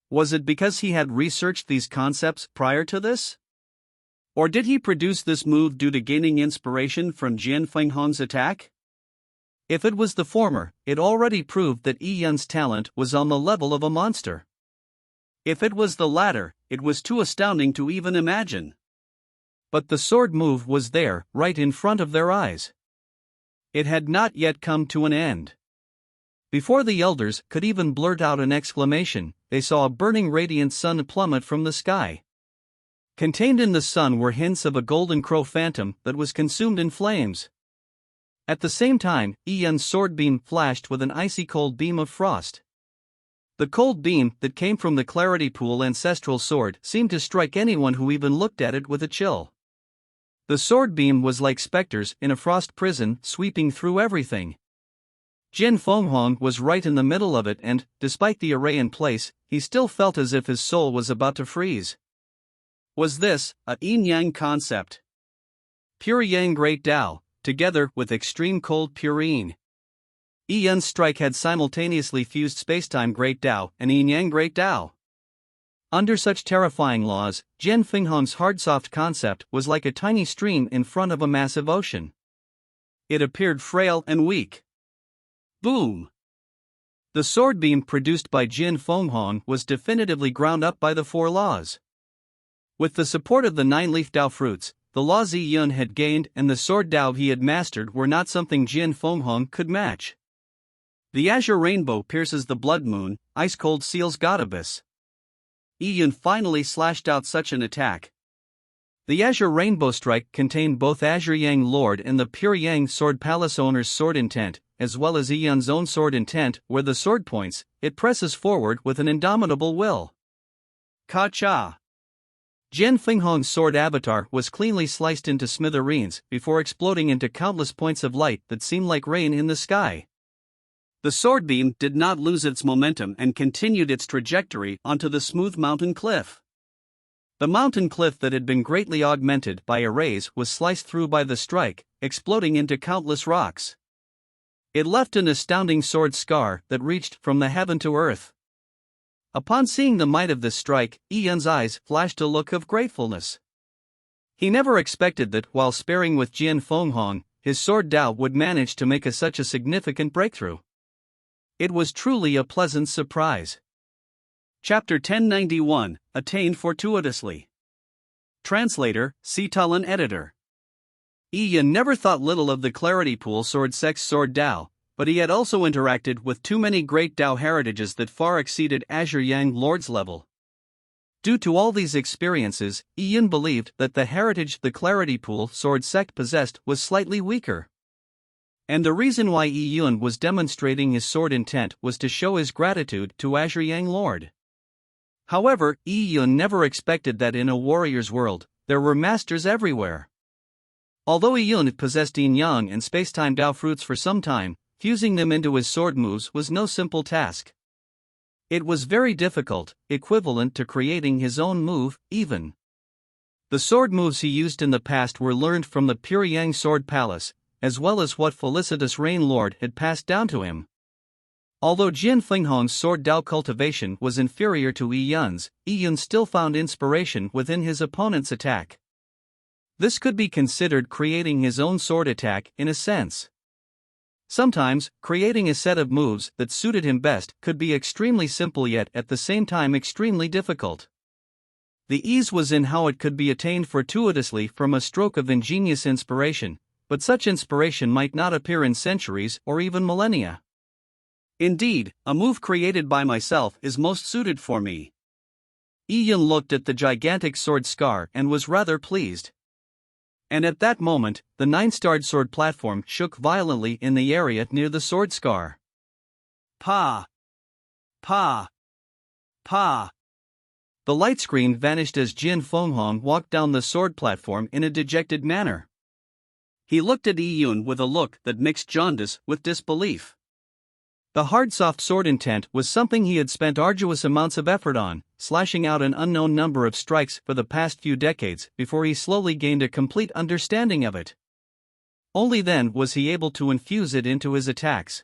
Was it because he had researched these concepts prior to this? Or did he produce this move due to gaining inspiration from Jian Finghong's attack? If it was the former, it already proved that Yi Yun's talent was on the level of a monster. If it was the latter, it was too astounding to even imagine. But the sword move was there, right in front of their eyes. It had not yet come to an end. Before the elders could even blurt out an exclamation, they saw a burning radiant sun plummet from the sky. Contained in the sun were hints of a golden crow phantom that was consumed in flames. At the same time, Yi Yun's sword beam flashed with an icy cold beam of frost. The cold beam that came from the Clarity Pool ancestral sword seemed to strike anyone who even looked at it with a chill. The sword beam was like specters in a frost prison, sweeping through everything. Jian Finghong was right in the middle of it, and, despite the array in place, he still felt as if his soul was about to freeze. Was this a Yin Yang concept? Pure Yang Great Dao, together with extreme cold pure Yin. Yi Yun's strike had simultaneously fused spacetime Great Dao and Yin Yang Great Dao. Under such terrifying laws, Jian Finghong's hard-soft concept was like a tiny stream in front of a massive ocean. It appeared frail and weak. Boom! The sword beam produced by Jian Finghong was definitively ground up by the four laws. With the support of the nine-leaf Dao fruits, the laws Yi Yun had gained and the sword Dao he had mastered were not something Jian Finghong could match. The azure rainbow pierces the blood moon, ice-cold seals God abyss. Yi Yun finally slashed out such an attack. The Azure Rainbow Strike contained both Azure Yang Lord and the Pure Yang Sword Palace owner's sword intent, as well as Yi Yun's own sword intent. Where the sword points, it presses forward with an indomitable will. Ka-cha! Jian Finghong's sword avatar was cleanly sliced into smithereens before exploding into countless points of light that seemed like rain in the sky. The sword beam did not lose its momentum and continued its trajectory onto the smooth mountain cliff. The mountain cliff that had been greatly augmented by arrays was sliced through by the strike, exploding into countless rocks. It left an astounding sword scar that reached from the heaven to earth. Upon seeing the might of this strike, Yi Yun's eyes flashed a look of gratefulness. He never expected that, while sparring with Jian Fenghong, his sword Dao would manage to make such a significant breakthrough. It was truly a pleasant surprise. Chapter 1091, Attained Fortuitously. Translator, Sitalan Editor. Yi Yun never thought little of the Clarity Pool Sword Sect's sword Dao, but he had also interacted with too many great Dao heritages that far exceeded Azure Yang Lord's level. Due to all these experiences, Yi Yun believed that the heritage the Clarity Pool Sword Sect possessed was slightly weaker. And the reason why Yi Yun was demonstrating his sword intent was to show his gratitude to Azure Yang Lord. However, Yi Yun never expected that in a warrior's world, there were masters everywhere. Although Yi Yun possessed Yin Yang and Space-Time Dao fruits for some time, fusing them into his sword moves was no simple task. It was very difficult, equivalent to creating his own move, even. The sword moves he used in the past were learned from the Pure Yang Sword Palace, as well as what Felicitous Rain Lord had passed down to him. Although Jian Fenghong's sword Dao cultivation was inferior to Yi Yun's, Yi Yun still found inspiration within his opponent's attack. This could be considered creating his own sword attack in a sense. Sometimes, creating a set of moves that suited him best could be extremely simple yet at the same time extremely difficult. The ease was in how it could be attained fortuitously from a stroke of ingenious inspiration, but such inspiration might not appear in centuries or even millennia. Indeed, a move created by myself is most suited for me. Yi Yun looked at the gigantic sword scar and was rather pleased. And at that moment, the 9-starred sword platform shook violently in the area near the sword scar. Pa! Pa! Pa! The light screen vanished as Jian Fenghong walked down the sword platform in a dejected manner. He looked at Yi Yun with a look that mixed jaundice with disbelief. The hard soft sword intent was something he had spent arduous amounts of effort on, slashing out an unknown number of strikes for the past few decades before he slowly gained a complete understanding of it. Only then was he able to infuse it into his attacks.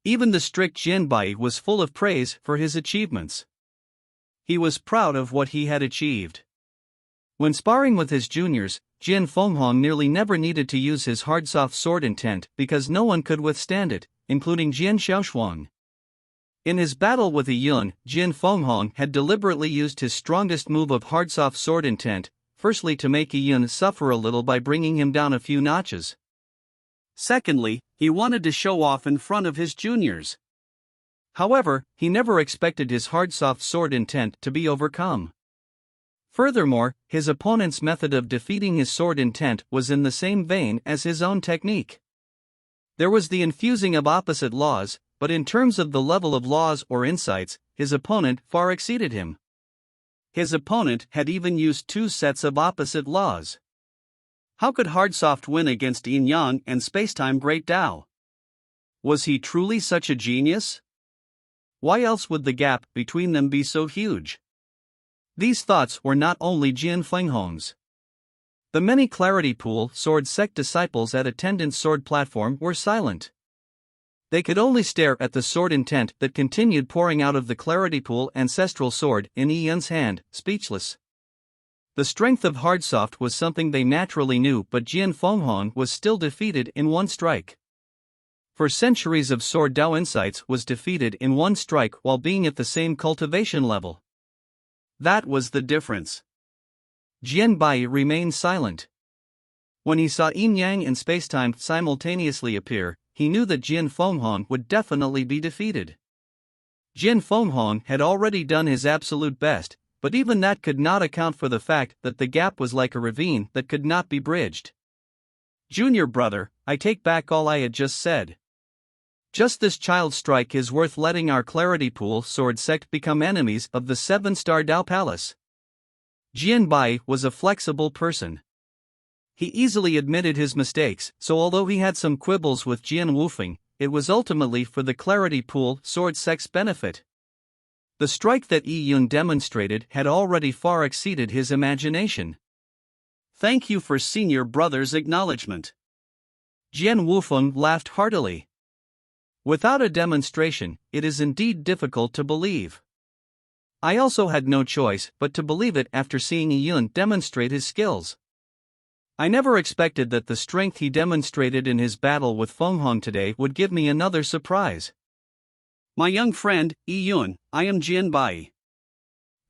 Even the strict Jian Bai was full of praise for his achievements. He was proud of what he had achieved. When sparring with his juniors, Jian Fenghong nearly never needed to use his hard soft sword intent because no one could withstand it, including Jian Xiaoshuang. In his battle with Yi Yun, Jian Fenghong had deliberately used his strongest move of hard soft sword intent, firstly to make Yi Yun suffer a little by bringing him down a few notches. Secondly, he wanted to show off in front of his juniors. However, he never expected his hard soft sword intent to be overcome. Furthermore, his opponent's method of defeating his sword intent was in the same vein as his own technique. There was the infusing of opposite laws, but in terms of the level of laws or insights, his opponent far exceeded him. His opponent had even used 2 sets of opposite laws. How could Hardsoft win against Yin Yang and Spacetime Great Dao? Was he truly such a genius? Why else would the gap between them be so huge? These thoughts were not only Jian Fenghong's. The many Clarity Pool Sword Sect disciples at attendant's sword platform were silent. They could only stare at the sword intent that continued pouring out of the Clarity Pool ancestral sword in Yi Yun's hand, speechless. The strength of Hardsoft was something they naturally knew, but Jian Fenghong was still defeated in one strike. For centuries of sword Dao insights was defeated in one strike while being at the same cultivation level. That was the difference. Jian Bai remained silent. When he saw Yin Yang and Spacetime simultaneously appear, he knew that Jian Fenghong would definitely be defeated. Jian Fenghong had already done his absolute best, but even that could not account for the fact that the gap was like a ravine that could not be bridged. Junior brother, I take back all I had just said. Just this child strike is worth letting our Clarity Pool Sword Sect become enemies of the 7-star Dao Palace. Jian Bai was a flexible person. He easily admitted his mistakes, so although he had some quibbles with Jian Wufeng, it was ultimately for the Clarity Pool Sword Sect's benefit. The strike that Yi Yun demonstrated had already far exceeded his imagination. Thank you for senior brother's acknowledgement. Jian Wufeng laughed heartily. Without a demonstration, it is indeed difficult to believe. I also had no choice but to believe it after seeing Yun demonstrate his skills. I never expected that the strength he demonstrated in his battle with Feng Hong today would give me another surprise. My young friend, Yun, I am Jian Bai.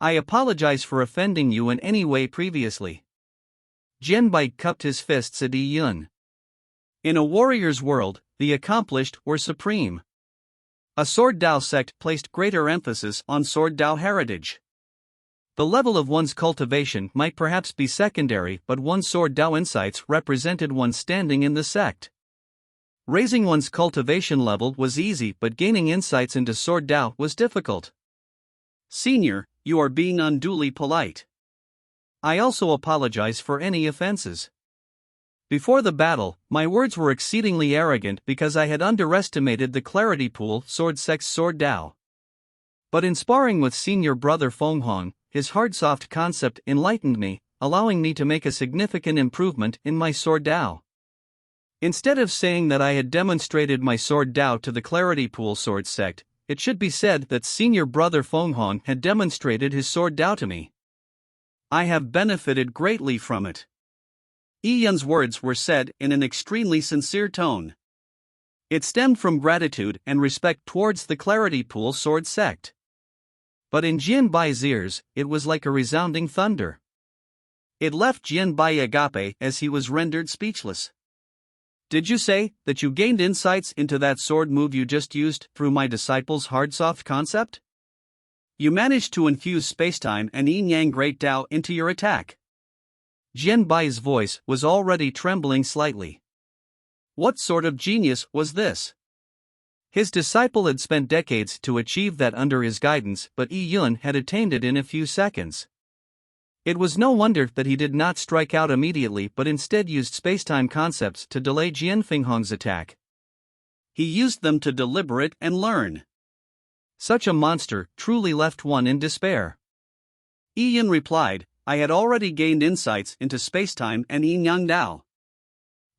I apologize for offending you in any way previously. Jian Bai cupped his fists at Yun. In a warrior's world, the accomplished were supreme. A Sword Dao sect placed greater emphasis on Sword Dao heritage. The level of one's cultivation might perhaps be secondary, but one's Sword Dao insights represented one's standing in the sect. Raising one's cultivation level was easy, but gaining insights into Sword Dao was difficult. Senior, you are being unduly polite. I also apologize for any offenses. Before the battle, my words were exceedingly arrogant because I had underestimated the Clarity Pool Sword Sect's Sword Dao. But in sparring with senior brother Feng Hong, his hard-soft concept enlightened me, allowing me to make a significant improvement in my Sword Dao. Instead of saying that I had demonstrated my Sword Dao to the Clarity Pool Sword Sect, it should be said that senior brother Feng Hong had demonstrated his Sword Dao to me. I have benefited greatly from it. Yun's words were said in an extremely sincere tone. It stemmed from gratitude and respect towards the Clarity Pool Sword Sect. But in Jian Bai's ears, it was like a resounding thunder. It left Jian Bai agape as he was rendered speechless. Did you say that you gained insights into that sword move you just used through my disciple's hard-soft concept? You managed to infuse spacetime and yin-yang Great Dao into your attack. Jian Bai's voice was already trembling slightly. What sort of genius was this? His disciple had spent decades to achieve that under his guidance, but Yun had attained it in a few seconds. It was no wonder that he did not strike out immediately but instead used spacetime concepts to delay Jian Fenghong's attack. He used them to deliberate and learn. Such a monster truly left one in despair. Yun replied, I had already gained insights into spacetime and yin-yang Dao.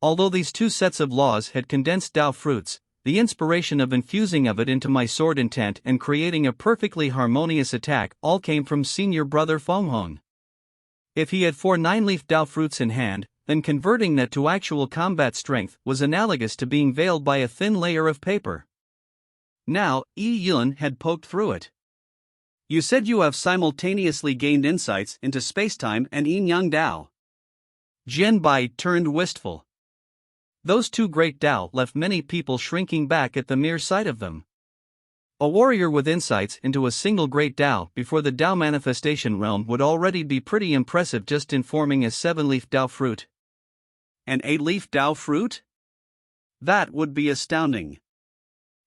Although these two sets of laws had condensed Dao fruits, the inspiration of infusing of it into my sword intent and creating a perfectly harmonious attack all came from senior brother Feng Hong. If he had 4 9-leaf Dao fruits in hand, then converting that to actual combat strength was analogous to being veiled by a thin layer of paper. Now, Yun had poked through it. You said you have simultaneously gained insights into spacetime and yin-yang Dao. Jian Bai turned wistful. Those two great Dao left many people shrinking back at the mere sight of them. A warrior with insights into a single great Dao before the Dao manifestation realm would already be pretty impressive just in forming a 7-leaf Dao fruit. An 8-leaf Dao fruit? That would be astounding.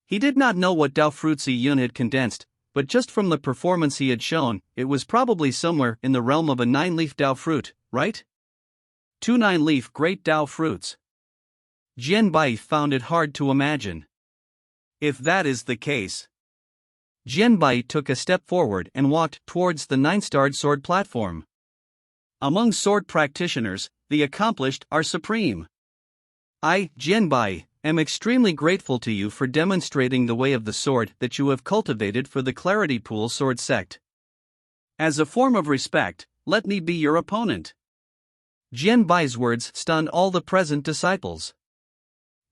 He did not know what Dao fruits Yun had condensed, but just from the performance he had shown, it was probably somewhere in the realm of a 9-leaf Dao fruit, right? 2 9-leaf great Dao fruits. Jian Bai found it hard to imagine. If that is the case. Jian Bai took a step forward and walked towards the 9-starred sword platform. Among sword practitioners, the accomplished are supreme. I, Jian Bai, am extremely grateful to you for demonstrating the way of the sword that you have cultivated for the Clarity Pool Sword Sect. As a form of respect, let me be your opponent. Jian Bai's words stunned all the present disciples.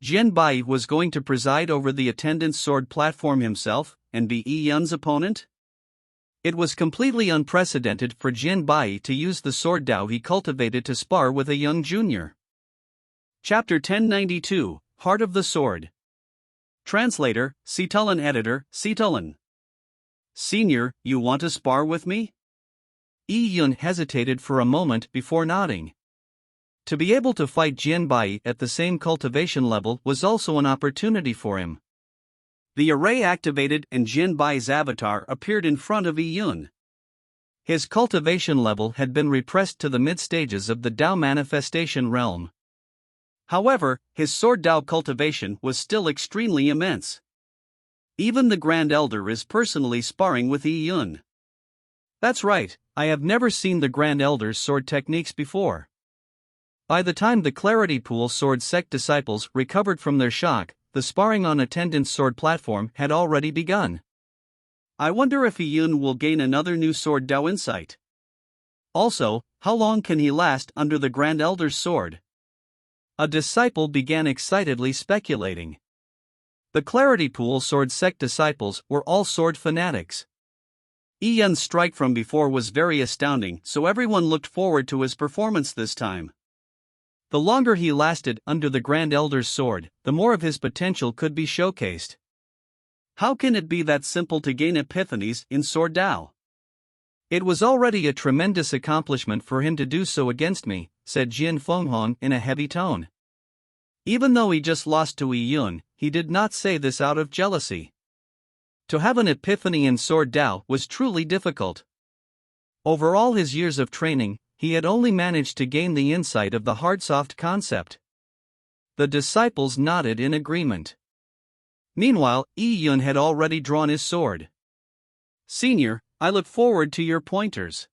Jian Bai was going to preside over the attendant's sword platform himself and be Yun's opponent? It was completely unprecedented for Jian Bai to use the sword Dao he cultivated to spar with a young junior. Chapter 1092, Heart of the Sword. Translator, Sitalan. Editor, Sitalan. Senior, you want to spar with me? Yun hesitated for a moment before nodding. To be able to fight Jian Bai at the same cultivation level was also an opportunity for him. The array activated and Jian Bai's avatar appeared in front of Yun. His cultivation level had been repressed to the mid-stages of the Dao manifestation realm. However, his sword Dao cultivation was still extremely immense. Even the Grand Elder is personally sparring with Yun. That's right, I have never seen the Grand Elder's sword techniques before. By the time the Clarity Pool Sword Sect disciples recovered from their shock, the sparring on attendant's sword platform had already begun. I wonder if Yun will gain another new sword Dao insight. Also, how long can he last under the Grand Elder's sword? A disciple began excitedly speculating. The Clarity Pool Sword Sect disciples were all sword fanatics. Yun's strike from before was very astounding, so everyone looked forward to his performance this time. The longer he lasted under the Grand Elder's sword, the more of his potential could be showcased. How can it be that simple to gain epiphanies in Sword Dao? It was already a tremendous accomplishment for him to do so against me, said Jian Fenghong in a heavy tone. Even though he just lost to Yun, he did not say this out of jealousy. To have an epiphany in Sword Dao was truly difficult. Over all his years of training, he had only managed to gain the insight of the hard-soft concept. The disciples nodded in agreement. Meanwhile, Yun had already drawn his sword. Senior, I look forward to your pointers.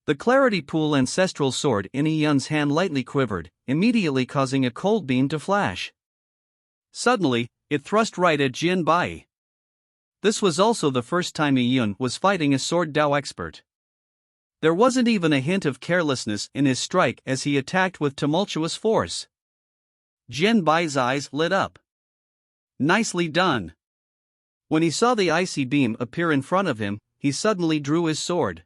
The Clarity Pool ancestral sword in Yun's hand lightly quivered, immediately causing a cold beam to flash. Suddenly, it thrust right at Jian Bai. This was also the first time Yun was fighting a Sword Dao expert. There wasn't even a hint of carelessness in his strike as he attacked with tumultuous force. Jian Bai's eyes lit up. Nicely done. When he saw the icy beam appear in front of him, he suddenly drew his sword.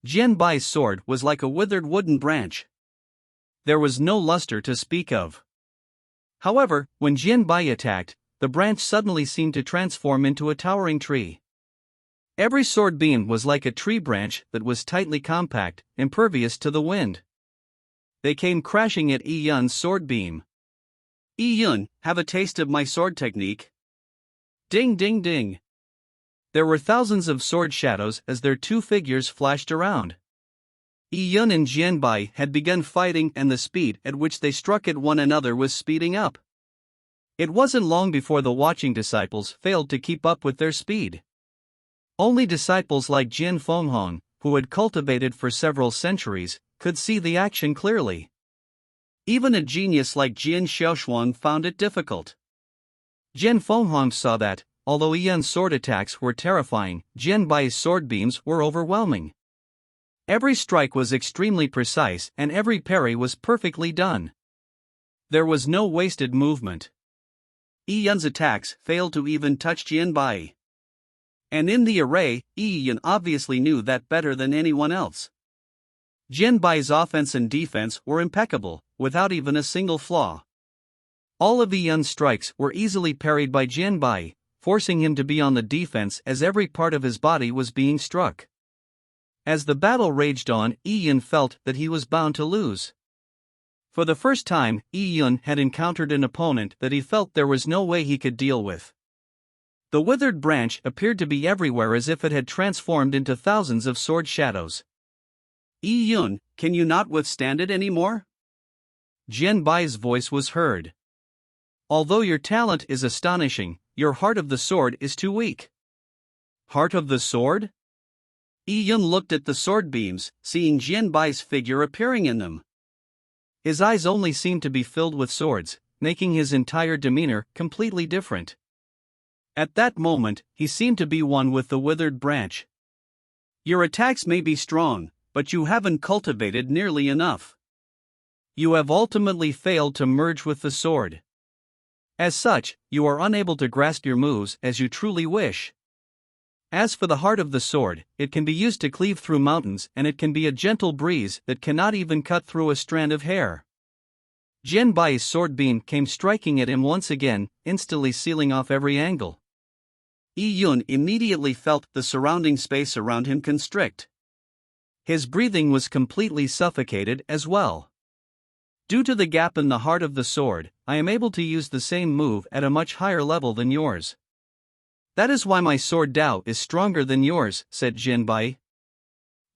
Jian Bai's sword was like a withered wooden branch. There was no luster to speak of. However, when Jian Bai attacked, the branch suddenly seemed to transform into a towering tree. Every sword beam was like a tree branch that was tightly compact, impervious to the wind. They came crashing at Yun's sword beam. Yun, have a taste of my sword technique. Ding ding ding. There were thousands of sword shadows as their two figures flashed around. Yun and Jian Bai had begun fighting, and the speed at which they struck at one another was speeding up. It wasn't long before the watching disciples failed to keep up with their speed. Only disciples like Jian Fenghong, who had cultivated for several centuries, could see the action clearly. Even a genius like Jian Xiaoshuang found it difficult. Jian Fenghong saw that, although Yun's sword attacks were terrifying, Jian Bai's sword beams were overwhelming. Every strike was extremely precise and every parry was perfectly done. There was no wasted movement. Yun's attacks failed to even touch Jian Bai. And in the array, Yun obviously knew that better than anyone else. Jian Bai's offense and defense were impeccable, without even a single flaw. All of Yun's strikes were easily parried by Jian Bai, forcing him to be on the defense as every part of his body was being struck. As the battle raged on, Yun felt that he was bound to lose. For the first time, Yun had encountered an opponent that he felt there was no way he could deal with. The withered branch appeared to be everywhere as if it had transformed into thousands of sword shadows. Yun, can you not withstand it anymore? Jian Bai's voice was heard. Although your talent is astonishing, your heart of the sword is too weak. Heart of the sword? Yun looked at the sword beams, seeing Jian Bai's figure appearing in them. His eyes only seemed to be filled with swords, making his entire demeanor completely different. At that moment, he seemed to be one with the withered branch. Your attacks may be strong, but you haven't cultivated nearly enough. You have ultimately failed to merge with the sword. As such, you are unable to grasp your moves as you truly wish. As for the heart of the sword, it can be used to cleave through mountains, and it can be a gentle breeze that cannot even cut through a strand of hair. Jian Bai's sword beam came striking at him once again, instantly sealing off every angle. Yun immediately felt the surrounding space around him constrict. His breathing was completely suffocated as well. Due to the gap in the heart of the sword, I am able to use the same move at a much higher level than yours. That is why my sword Dao is stronger than yours, said Jian Bai.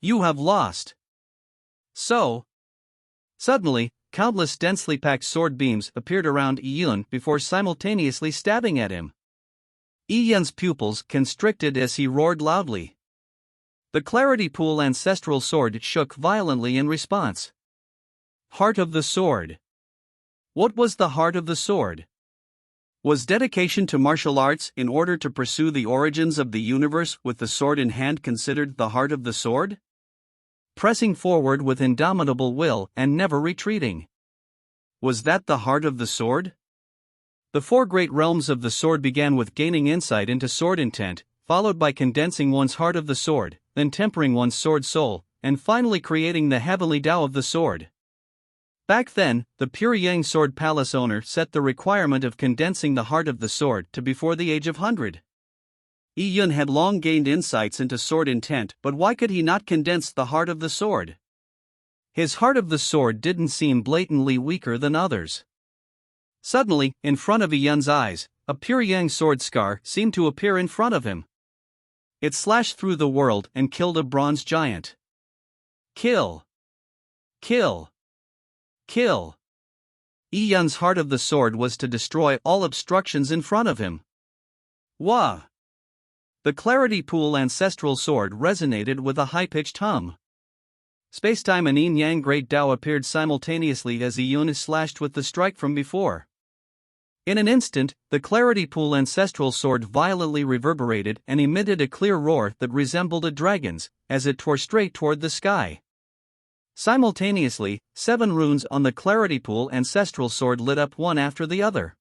You have lost. So. Suddenly, countless densely packed sword beams appeared around Yun before simultaneously stabbing at him. Yun's pupils constricted as he roared loudly. The Clarity Pool ancestral sword shook violently in response. Heart of the sword. What was the heart of the sword? Was dedication to martial arts in order to pursue the origins of the universe with the sword in hand considered the heart of the sword? Pressing forward with indomitable will and never retreating. Was that the heart of the sword? The four great realms of the sword began with gaining insight into sword intent, followed by condensing one's heart of the sword, then tempering one's sword soul, and finally creating the heavenly Tao of the sword. Back then, the pure Yang Sword Palace owner set the requirement of condensing the heart of the sword to before the age of 100. Yi Yun had long gained insights into sword intent, but why could he not condense the heart of the sword? His heart of the sword didn't seem blatantly weaker than others. Suddenly, in front of Yi Yun's eyes, a pure Yang sword scar seemed to appear in front of him. It slashed through the world and killed a bronze giant. Kill! Kill! Kill! Yi Yun's heart of the sword was to destroy all obstructions in front of him. Wah! The Clarity Pool ancestral sword resonated with a high-pitched hum. Spacetime and Yin Yang Great Tao appeared simultaneously as Yi Yun slashed with the strike from before. In an instant, the Clarity Pool ancestral sword violently reverberated and emitted a clear roar that resembled a dragon's, as it tore straight toward the sky. Simultaneously, 7 runes on the Clarity Pool ancestral sword lit up one after the other.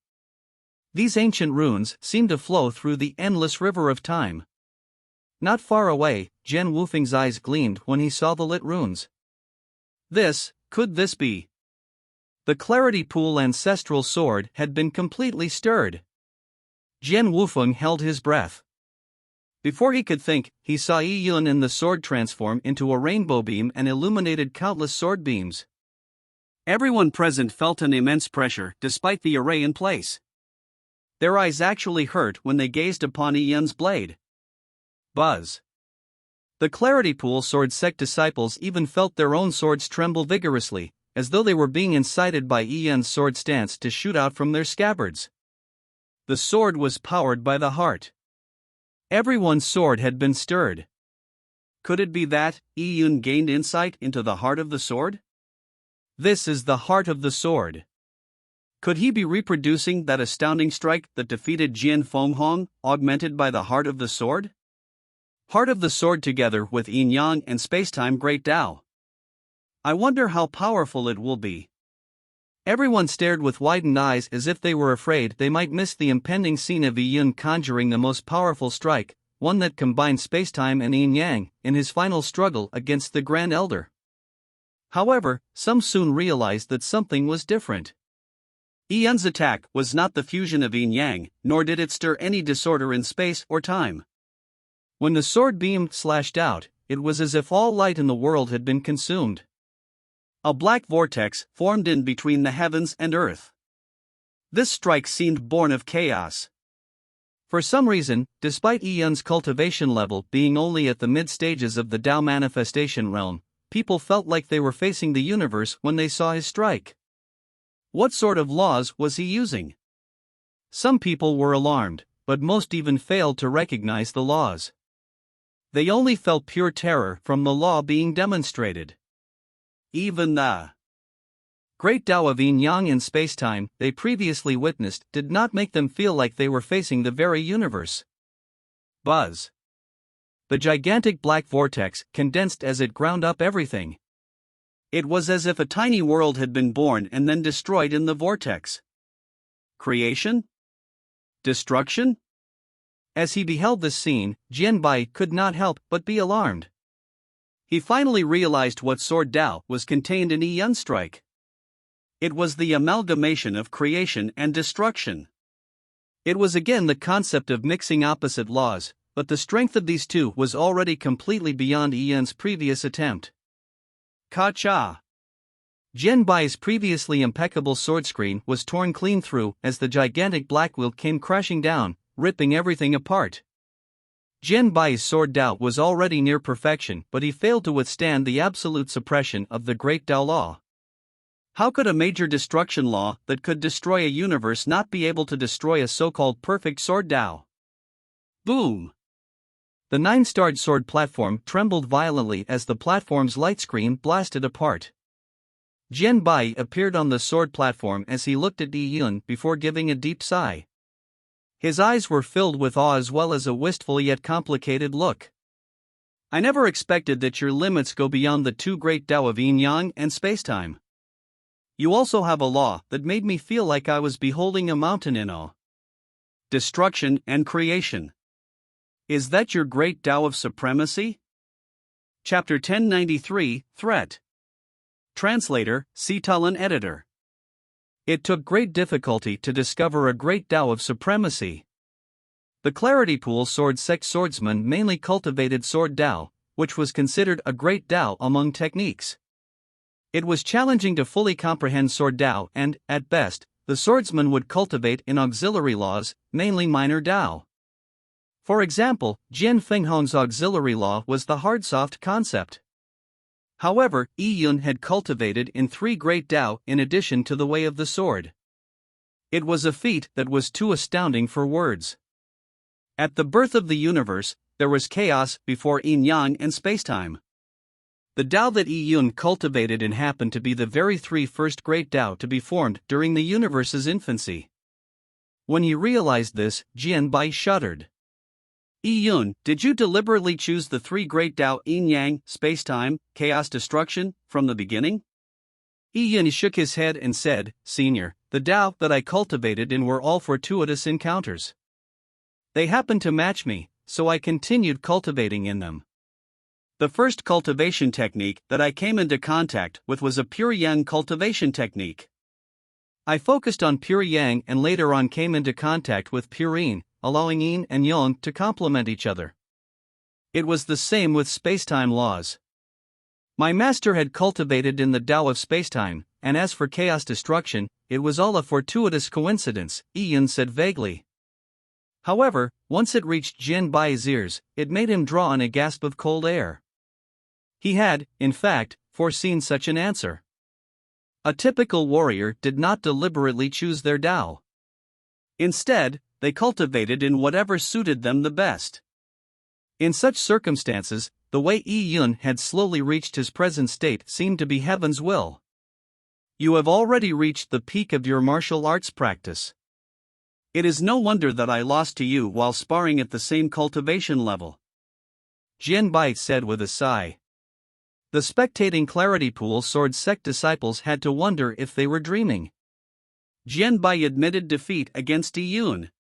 These ancient runes seemed to flow through the endless river of time. Not far away, Jian Wufeng's eyes gleamed when he saw the lit runes. Could this be? The Clarity Pool ancestral sword had been completely stirred. Jian Wufeng held his breath. Before he could think, he saw Yi Yun in the sword transform into a rainbow beam and illuminated countless sword beams. Everyone present felt an immense pressure despite the array in place. Their eyes actually hurt when they gazed upon Yi Yun's blade. Buzz! The Clarity Pool sword sect disciples even felt their own swords tremble vigorously, as though they were being incited by Yi Yun's sword stance to shoot out from their scabbards. The sword was powered by the heart. Everyone's sword had been stirred. Could it be that Yi Yun gained insight into the heart of the sword? This is the heart of the sword. Could he be reproducing that astounding strike that defeated Jian Fenghong, augmented by the heart of the sword? Heart of the sword together with Yin Yang and Spacetime Great Tao. I wonder how powerful it will be. Everyone stared with widened eyes as if they were afraid they might miss the impending scene of Yi Yun conjuring the most powerful strike, one that combined spacetime and Yin Yang, in his final struggle against the Grand Elder. However, some soon realized that something was different. Yi Yun's attack was not the fusion of Yin Yang, nor did it stir any disorder in space or time. When the sword beam slashed out, it was as if all light in the world had been consumed. A black vortex formed in between the heavens and earth. This strike seemed born of chaos. For some reason, despite Yi Yun's cultivation level being only at the mid-stages of the Tao manifestation realm, people felt like they were facing the universe when they saw his strike. What sort of laws was he using? Some people were alarmed, but most even failed to recognize the laws. They only felt pure terror from the law being demonstrated. Even the Great Tao of Yin Yang in spacetime they previously witnessed did not make them feel like they were facing the very universe. Buzz! The gigantic black vortex condensed as it ground up everything. It was as if a tiny world had been born and then destroyed in the vortex. Creation? Destruction? As he beheld this scene, Jian Bai could not help but be alarmed. He finally realized what sword Tao was contained in Yi Yun's strike. It was the amalgamation of creation and destruction. It was again the concept of mixing opposite laws, but the strength of these two was already completely beyond Yi Yun's previous attempt. Ka-cha! Jian Bai's previously impeccable sword screen was torn clean through as the gigantic black wheel came crashing down, ripping everything apart. Jian Bai's sword Tao was already near perfection, but he failed to withstand the absolute suppression of the Great Tao Law. How could a major destruction law that could destroy a universe not be able to destroy a so-called perfect sword Tao? Boom! The 9-starred sword platform trembled violently as the platform's light screen blasted apart. Jian Bai appeared on the sword platform as he looked at Yi Yun before giving a deep sigh. His eyes were filled with awe as well as a wistful yet complicated look. I never expected that your limits go beyond the two great Tao of yin-yang and spacetime. You also have a law that made me feel like I was beholding a mountain in awe. Destruction and creation. Is that your great Tao of supremacy? Chapter 1093, Threat. Translator, Sitalan Editor. It took great difficulty to discover a great Tao of supremacy. The Clarity Pool Sword Sect swordsmen mainly cultivated Sword Tao, which was considered a great Tao among techniques. It was challenging to fully comprehend Sword Tao and, at best, the swordsman would cultivate in auxiliary laws, mainly minor Tao. For example, Jian Fenghong's auxiliary law was the hard-soft concept. However, Yi Yun had cultivated in three great Tao in addition to the way of the sword. It was a feat that was too astounding for words. At the birth of the universe, there was chaos before yin-yang and spacetime. The Tao that Yi Yun cultivated in happened to be the very three first great Tao to be formed during the universe's infancy. When he realized this, Jian Bai shuddered. Yi Yun, did you deliberately choose the three great Tao yin-yang, spacetime, chaos destruction, from the beginning? Yi Yun shook his head and said, Senior, the Tao that I cultivated in were all fortuitous encounters. They happened to match me, so I continued cultivating in them. The first cultivation technique that I came into contact with was a pure yang cultivation technique. I focused on pure yang and later on came into contact with pure yin, allowing yin and yang to complement each other. It was the same with spacetime laws. My master had cultivated in the Tao of spacetime, and as for chaos destruction, it was all a fortuitous coincidence, Yi Yun said vaguely. However, once it reached Jian Bai's ears, it made him draw in a gasp of cold air. He had, in fact, foreseen such an answer. A typical warrior did not deliberately choose their Tao. Instead, they cultivated in whatever suited them the best. In such circumstances, the way Yi Yun had slowly reached his present state seemed to be heaven's will. You have already reached the peak of your martial arts practice. It is no wonder that I lost to you while sparring at the same cultivation level. Jian Bai said with a sigh. The spectating Clarity Pool Sword Sect disciples had to wonder if they were dreaming. Jian Bai admitted defeat against Yi Yun.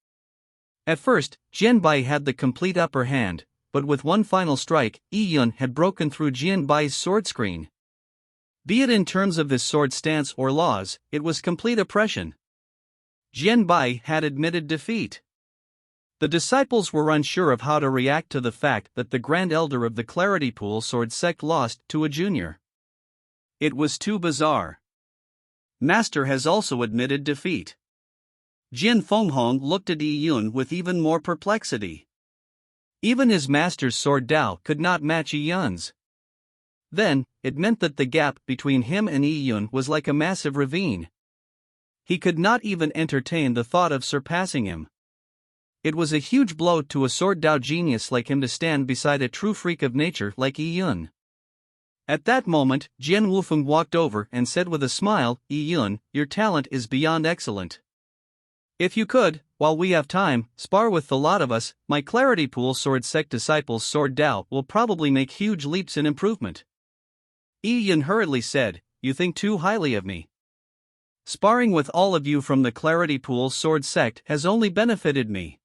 At first, Jian Bai had the complete upper hand, but with one final strike, Yi Yun had broken through Jian Bai's sword screen. Be it in terms of his sword stance or laws, it was complete oppression. Jian Bai had admitted defeat. The disciples were unsure of how to react to the fact that the Grand Elder of the Clarity Pool Sword Sect lost to a junior. It was too bizarre. Master has also admitted defeat. Jian Fenghong looked at Yi Yun with even more perplexity. Even his master's sword Tao could not match Yi Yun's. Then, it meant that the gap between him and Yi Yun was like a massive ravine. He could not even entertain the thought of surpassing him. It was a huge blow to a sword Tao genius like him to stand beside a true freak of nature like Yi Yun. At that moment, Jian Wufeng walked over and said with a smile, Yi Yun, your talent is beyond excellent. If you could, while we have time, spar with the lot of us, my Clarity Pool Sword Sect disciples' sword Tao will probably make huge leaps in improvement. Yi Yun hurriedly said, you think too highly of me. Sparring with all of you from the Clarity Pool Sword Sect has only benefited me.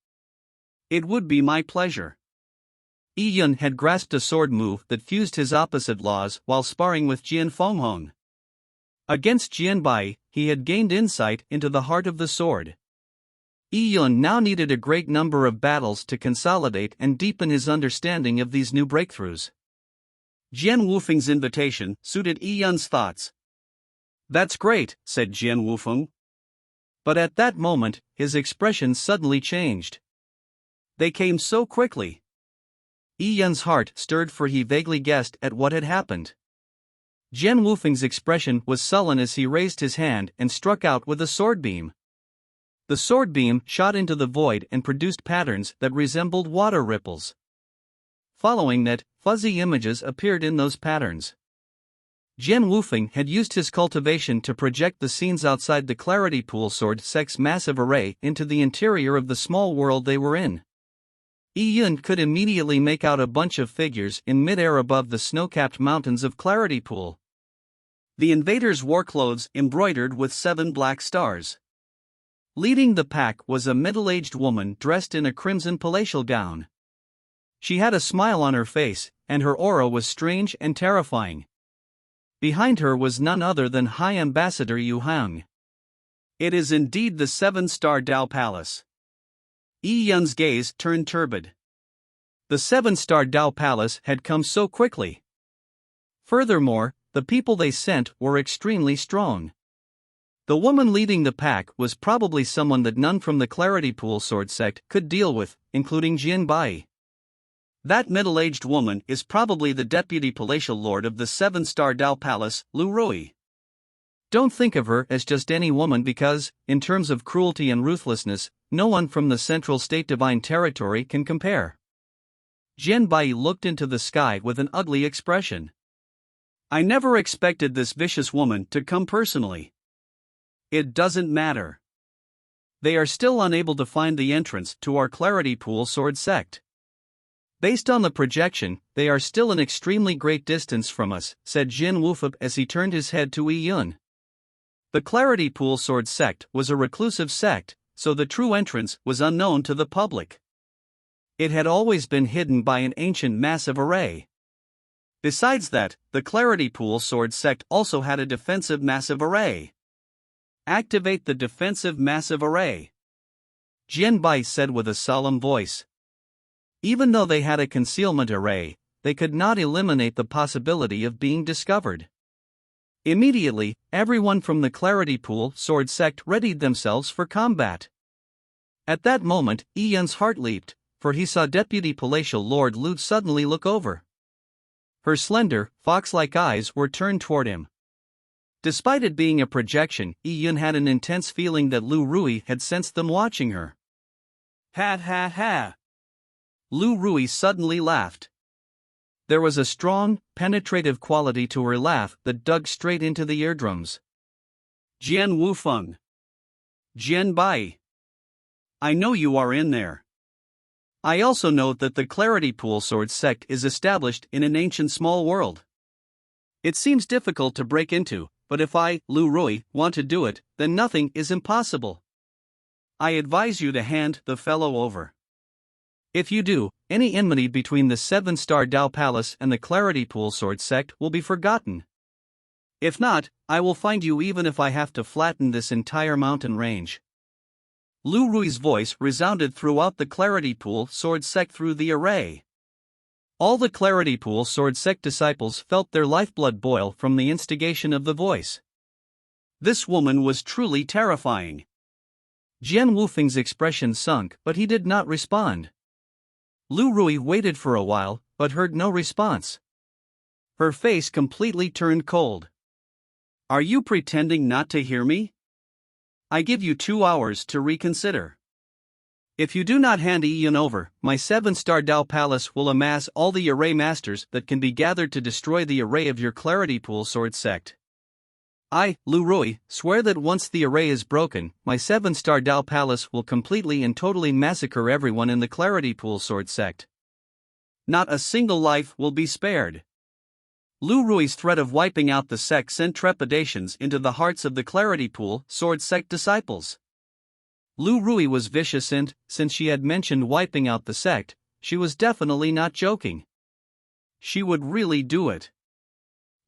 It would be my pleasure. Yi Yun had grasped a sword move that fused his opposite laws while sparring with Jian Fenghong. Against Jian Bai, he had gained insight into the heart of the sword. Yi Yun now needed a great number of battles to consolidate and deepen his understanding of these new breakthroughs. Jian Wufeng's invitation suited Yi Yun's thoughts. That's great, said Jian Wufeng. But at that moment, his expression suddenly changed. They came so quickly. Yi Yun's heart stirred for he vaguely guessed at what had happened. Jian Wufeng's expression was sullen as he raised his hand and struck out with a sword beam. The sword beam shot into the void and produced patterns that resembled water ripples. Following that, fuzzy images appeared in those patterns. Jian Wufeng had used his cultivation to project the scenes outside the Clarity Pool Sword Sect's massive array into the interior of the small world they were in. Yi Yun could immediately make out a bunch of figures in midair above the snow-capped mountains of Clarity Pool. The invaders wore clothes embroidered with 7 black stars. Leading the pack was a middle-aged woman dressed in a crimson palatial gown. She had a smile on her face, and her aura was strange and terrifying. Behind her was none other than High Ambassador Yu Hang. It is indeed the 7-star Dao Palace. Yi Yun's gaze turned turbid. The 7-star Dao Palace had come so quickly. Furthermore, the people they sent were extremely strong. The woman leading the pack was probably someone that none from the Clarity Pool Sword Sect could deal with, including Jian Bai. That middle-aged woman is probably the deputy palatial lord of the 7-star Dao Palace, Lu Rui. Don't think of her as just any woman because, in terms of cruelty and ruthlessness, no one from the Central State Divine Territory can compare. Jian Bai looked into the sky with an ugly expression. I never expected this vicious woman to come personally. It doesn't matter. They are still unable to find the entrance to our Clarity Pool Sword Sect. Based on the projection, they are still an extremely great distance from us, said Jian Wufeng as he turned his head to Yi Yun. The Clarity Pool Sword Sect was a reclusive sect, so the true entrance was unknown to the public. It had always been hidden by an ancient massive array. Besides that, the Clarity Pool Sword Sect also had a defensive massive array. Activate the defensive massive array, Jian Bai said with a solemn voice. Even though they had a concealment array, they could not eliminate the possibility of being discovered. Immediately, everyone from the Clarity Pool Sword Sect readied themselves for combat. At that moment, Yi Yun's heart leaped, for he saw Deputy Palatial Lord Lu suddenly look over. Her slender, fox-like eyes were turned toward him. Despite it being a projection, Yi Yun had an intense feeling that Lu Rui had sensed them watching her. Ha ha ha! Lu Rui suddenly laughed. There was a strong, penetrative quality to her laugh that dug straight into the eardrums. Jian Wufeng. Jian Bai. I know you are in there. I also know that the Clarity Pool Sword Sect is established in an ancient small world. It seems difficult to break into, but if I, Lu Rui, want to do it, then nothing is impossible. I advise you to hand the fellow over. If you do, any enmity between the 7-star Dao Palace and the Clarity Pool Sword Sect will be forgotten. If not, I will find you even if I have to flatten this entire mountain range. Lu Rui's voice resounded throughout the Clarity Pool Sword Sect through the array. All the Clarity Pool Sword Sect disciples felt their lifeblood boil from the instigation of the voice. This woman was truly terrifying. Jian Wufeng's expression sunk, but he did not respond. Lu Rui waited for a while, but heard no response. Her face completely turned cold. Are you pretending not to hear me? I give you 2 hours to reconsider. If you do not hand Yi Yun over, my 7-star Dao Palace will amass all the array masters that can be gathered to destroy the array of your Clarity Pool Sword Sect. I, Lu Rui, swear that once the array is broken, my 7-star Dao Palace will completely and totally massacre everyone in the Clarity Pool Sword Sect. Not a single life will be spared. Lu Rui's threat of wiping out the sect sent trepidations into the hearts of the Clarity Pool Sword Sect disciples. Lu Rui was vicious and, since she had mentioned wiping out the sect, she was definitely not joking. She would really do it.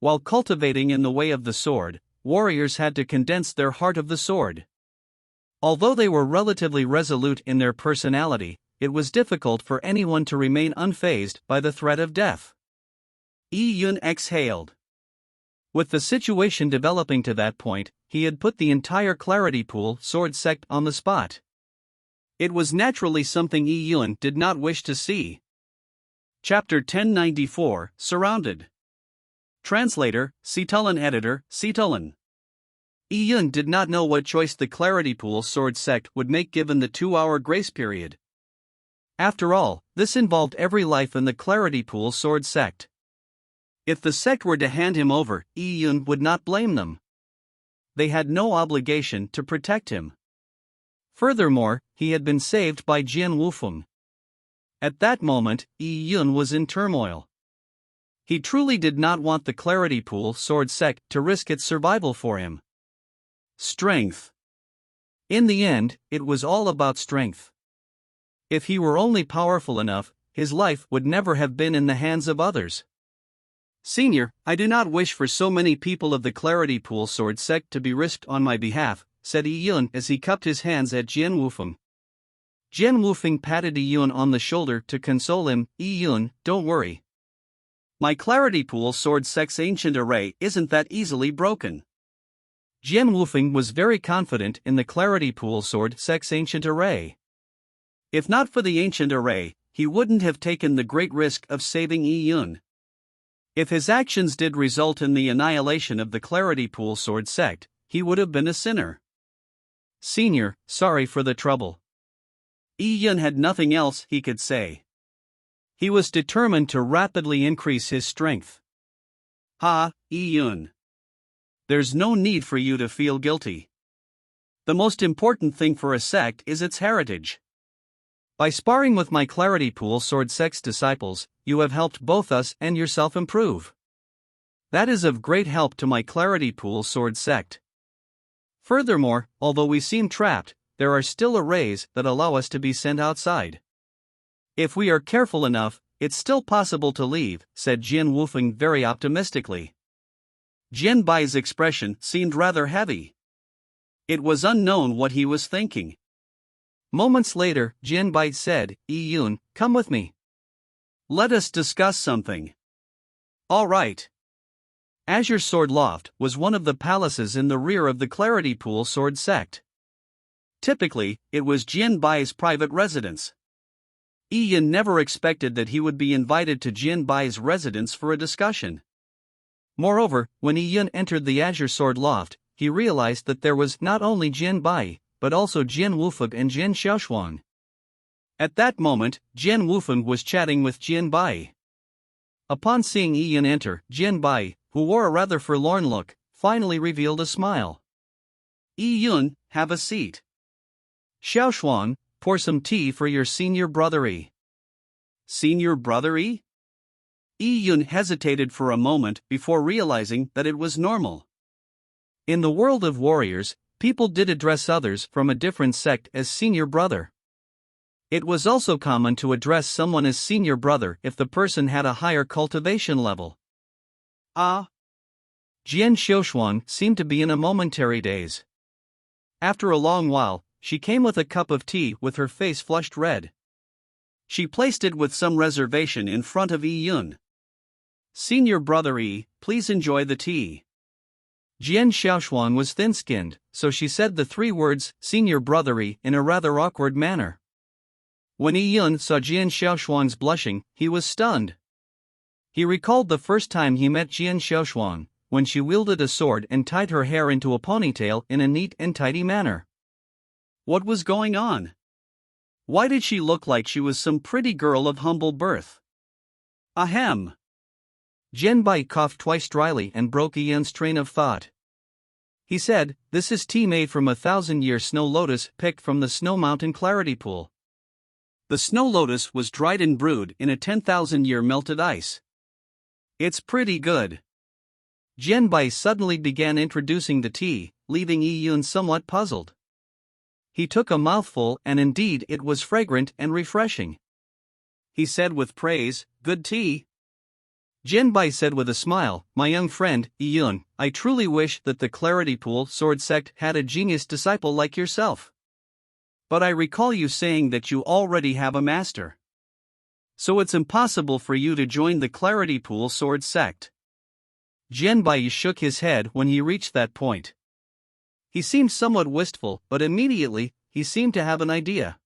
While cultivating in the way of the sword, warriors had to condense their heart of the sword. Although they were relatively resolute in their personality, it was difficult for anyone to remain unfazed by the threat of death. Yi Yun exhaled. With the situation developing to that point, he had put the entire Clarity Pool Sword Sect on the spot. It was naturally something Yi Yun did not wish to see. Chapter 1094, Surrounded. Translator, Cetulin. Editor, Cetulin. Yi Yun did not know what choice the Clarity Pool Sword Sect would make given the 2-hour grace period. After all, this involved every life in the Clarity Pool Sword Sect. If the sect were to hand him over, Yi Yun would not blame them. They had no obligation to protect him. Furthermore, he had been saved by Jian Wufeng. At that moment, Yi Yun was in turmoil. He truly did not want the Clarity Pool Sword sect to risk its survival for him. Strength. In the end, it was all about strength. If he were only powerful enough, his life would never have been in the hands of others. Senior, I do not wish for so many people of the Clarity Pool Sword sect to be risked on my behalf, said Yi Yun as he cupped his hands at Jian Wufeng. Jian Wufeng patted Yi Yun on the shoulder to console him. Yi Yun, don't worry. My Clarity Pool Sword sect's ancient array isn't that easily broken. Jian Wufeng was very confident in the Clarity Pool Sword sect's ancient array. If not for the ancient array, he wouldn't have taken the great risk of saving Yi Yun. If his actions did result in the annihilation of the Clarity Pool Sword sect, he would have been a sinner. Senior, sorry for the trouble. Yi Yun had nothing else he could say. He was determined to rapidly increase his strength. Yi Yun. There's no need for you to feel guilty. The most important thing for a sect is its heritage. By sparring with my Clarity Pool Sword sect's disciples, you have helped both us and yourself improve. That is of great help to my Clarity Pool Sword sect. Furthermore, although we seem trapped, there are still arrays that allow us to be sent outside. If we are careful enough, it's still possible to leave, said Jian Wufeng very optimistically. Jian Bai's expression seemed rather heavy. It was unknown what he was thinking. Moments later, Jian Bai said, Yi Yun, come with me. Let us discuss something. All right. Azure Sword Loft was one of the palaces in the rear of the Clarity Pool Sword sect. Typically, it was Jian Bai's private residence. Yi Yun never expected that he would be invited to Jian Bai's residence for a discussion. Moreover, when Yi Yun entered the Azure Sword Loft, he realized that there was not only Jian Bai, but also Jian Wufeng and Jian Xiaoshuang. At that moment, Jian Wufeng was chatting with Jian Bai. Upon seeing Yi Yun enter, Jian Bai, who wore a rather forlorn look, finally revealed a smile. Yi Yun, have a seat. Xiaoshuang, pour some tea for your senior brother-y. Senior brother-y? Yi Yun hesitated for a moment before realizing that it was normal. In the world of warriors, people did address others from a different sect as senior brother. It was also common to address someone as senior brother if the person had a higher cultivation level. Jian Xiaoshuang seemed to be in a momentary daze. After a long while, she came with a cup of tea with her face flushed red. She placed it with some reservation in front of Yi Yun. Senior brother Yi, please enjoy the tea. Jian Xiaoshuang was thin-skinned, so she said the three words, senior brother Yi, in a rather awkward manner. When Yi Yun saw Jian Xiaoshuang's blushing, he was stunned. He recalled the first time he met Jian Xiaoshuang, when she wielded a sword and tied her hair into a ponytail in a neat and tidy manner. What was going on? Why did she look like she was some pretty girl of humble birth? Ahem. Jian Bai coughed twice dryly and broke Yi Yun's train of thought. He said, this is tea made from 1,000-year snow lotus picked from the Snow Mountain Clarity Pool. The snow lotus was dried and brewed in a 10,000-year melted ice. It's pretty good. Jian Bai suddenly began introducing the tea, leaving Yi Yun somewhat puzzled. He took a mouthful and indeed it was fragrant and refreshing. He said with praise, good tea. Jian Bai said with a smile, my young friend, Yi Yun, I truly wish that the Clarity Pool Sword sect had a genius disciple like yourself. But I recall you saying that you already have a master. So it's impossible for you to join the Clarity Pool Sword sect. Jian Bai shook his head when he reached that point. He seemed somewhat wistful, but immediately, he seemed to have an idea.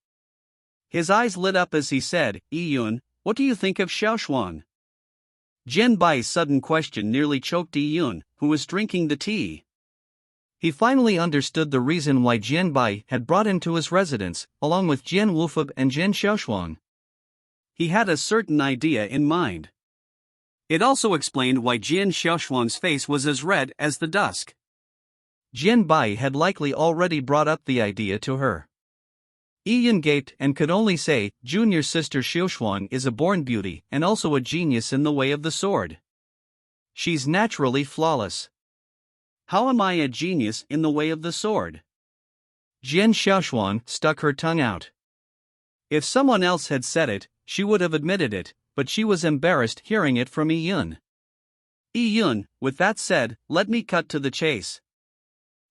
His eyes lit up as he said, Yi Yun, what do you think of Xiaoshuang? Jian Bai's sudden question nearly choked Yi Yun, who was drinking the tea. He finally understood the reason why Jian Bai had brought him to his residence, along with Jian Wufeng and Jian Xiaoshuang. He had a certain idea in mind. It also explained why Jian Xiaoshuang's face was as red as the dusk. Jian Bai had likely already brought up the idea to her. Yun gaped and could only say, "Junior sister Xiaoshuang is a born beauty and also a genius in the way of the sword. She's naturally flawless." "How am I a genius in the way of the sword?" Jian Xiaoshuang stuck her tongue out. If someone else had said it, she would have admitted it, but she was embarrassed hearing it from Yun. "Yun, with that said, let me cut to the chase.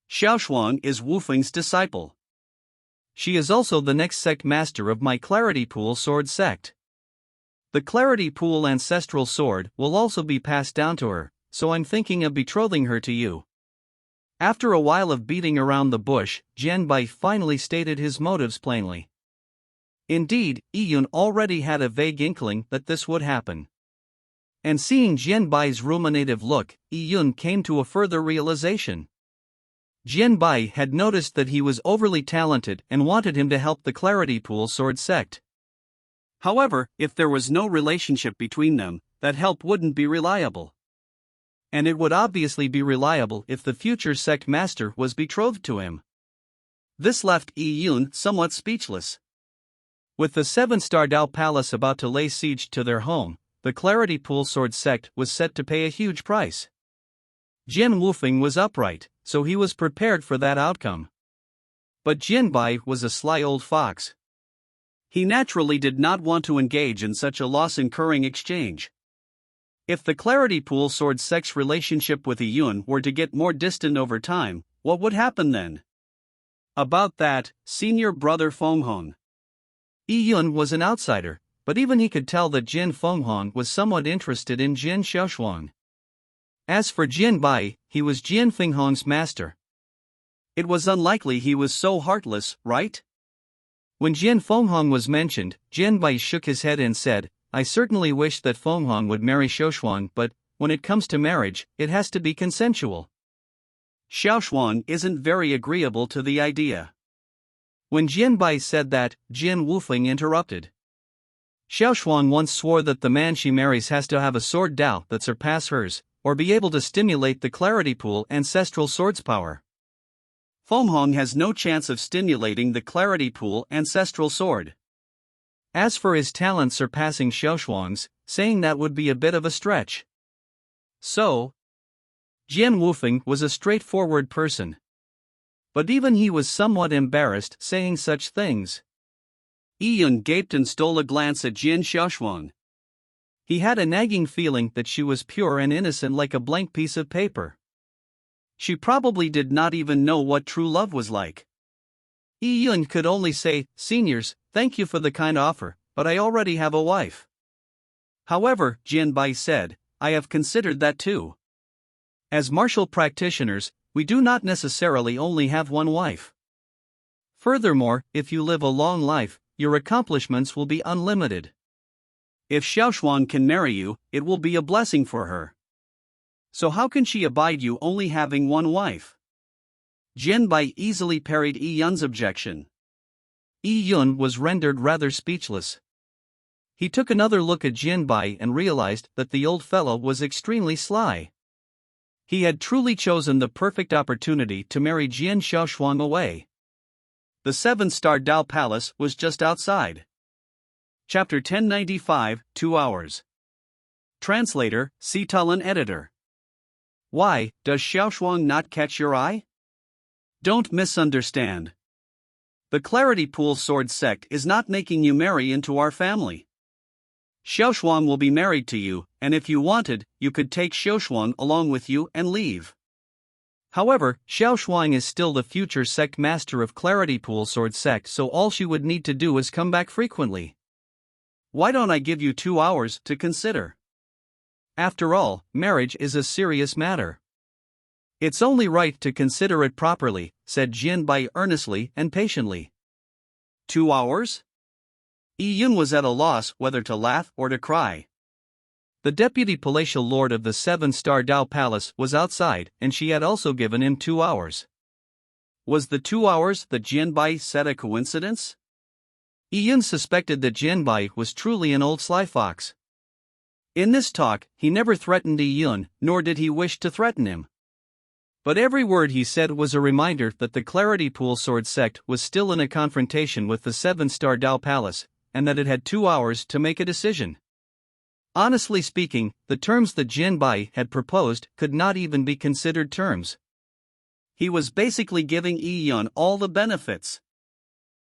Xiaoshuang is Wu Feng's disciple. She is also the next sect master of my Clarity Pool sword sect. The Clarity Pool ancestral sword will also be passed down to her, so I'm thinking of betrothing her to you." After a while of beating around the bush, Jian Bai finally stated his motives plainly. Indeed, Yun already had a vague inkling that this would happen. And seeing Jian Bai's ruminative look, Yun came to a further realization. Jian Bai had noticed that he was overly talented and wanted him to help the Clarity Pool sword sect. However, if there was no relationship between them, that help wouldn't be reliable. And it would obviously be reliable if the future sect master was betrothed to him. This left Yun somewhat speechless. With the 7-star Dao Palace about to lay siege to their home, the Clarity Pool sword sect was set to pay a huge price. Jian Wufeng was upright, so he was prepared for that outcome. But Jian Bai was a sly old fox. He naturally did not want to engage in such a loss-incurring exchange. If the Clarity Pool sword sect's relationship with Yun were to get more distant over time, what would happen then? About that, senior brother Fenghong. Yun was an outsider, but even he could tell that Jian Fenghong was somewhat interested in Jian Xiaoshuang. As for Jian Bai, he was Jian Fenghong's master. It was unlikely he was so heartless, right? When Jian Fenghong was mentioned, Jian Bai shook his head and said, "I certainly wish that Fenghong would marry Xiaoshuang, but when it comes to marriage, it has to be consensual." Xiaoshuang isn't very agreeable to the idea. When Jian Bai said that, Jian Wufeng interrupted. "Xiaoshuang once swore that the man she marries has to have a sword Dao that surpass hers, or be able to stimulate the Clarity Pool ancestral sword's power." Fenghong has no chance of stimulating the Clarity Pool ancestral sword. As for his talent surpassing Xiaoshuang's, saying that would be a bit of a stretch. So, Jian Wufeng was a straightforward person. But even he was somewhat embarrassed saying such things. Yun gaped and stole a glance at Jian Xiaoshuang. He had a nagging feeling that she was pure and innocent like a blank piece of paper. She probably did not even know what true love was like. Yun could only say, "Seniors, thank you for the kind offer, but I already have a wife." However, Jian Bai said, "I have considered that too. As martial practitioners, we do not necessarily only have one wife. Furthermore, if you live a long life, your accomplishments will be unlimited. If Xiaoshuang can marry you, it will be a blessing for her. So how can she abide you only having one wife?" Jian Bai easily parried Yun's objection. Yun was rendered rather speechless. He took another look at Jian Bai and realized that the old fellow was extremely sly. He had truly chosen the perfect opportunity to marry Jian Xiaoshuang away. The 7-star Dao Palace was just outside. Chapter 1095, 2 hours. Translator, Sitalan Editor. Why, does Xiaoshuang not catch your eye? Don't misunderstand. The Clarity Pool sword sect is not making you marry into our family. Xiaoshuang will be married to you, and if you wanted, you could take Xiaoshuang along with you and leave. However, Xiaoshuang is still the future sect master of Clarity Pool sword sect, so all she would need to do is come back frequently. Why don't I give you 2 hours to consider? After all, marriage is a serious matter. It's only right to consider it properly, said Jian Bai earnestly and patiently. 2 hours? Yun was at a loss whether to laugh or to cry. The deputy palatial lord of the 7-star Dao Palace was outside, and she had also given him 2 hours. Was the 2 hours that Jian Bai said a coincidence? Yun suspected that Jian Bai was truly an old sly fox. In this talk, he never threatened Yi Yun, nor did he wish to threaten him. But every word he said was a reminder that the Clarity Pool Sword sect was still in a confrontation with the 7-star Dao Palace, and that it had 2 hours to make a decision. Honestly speaking, the terms that Jian Bai had proposed could not even be considered terms. He was basically giving Yi Yun all the benefits.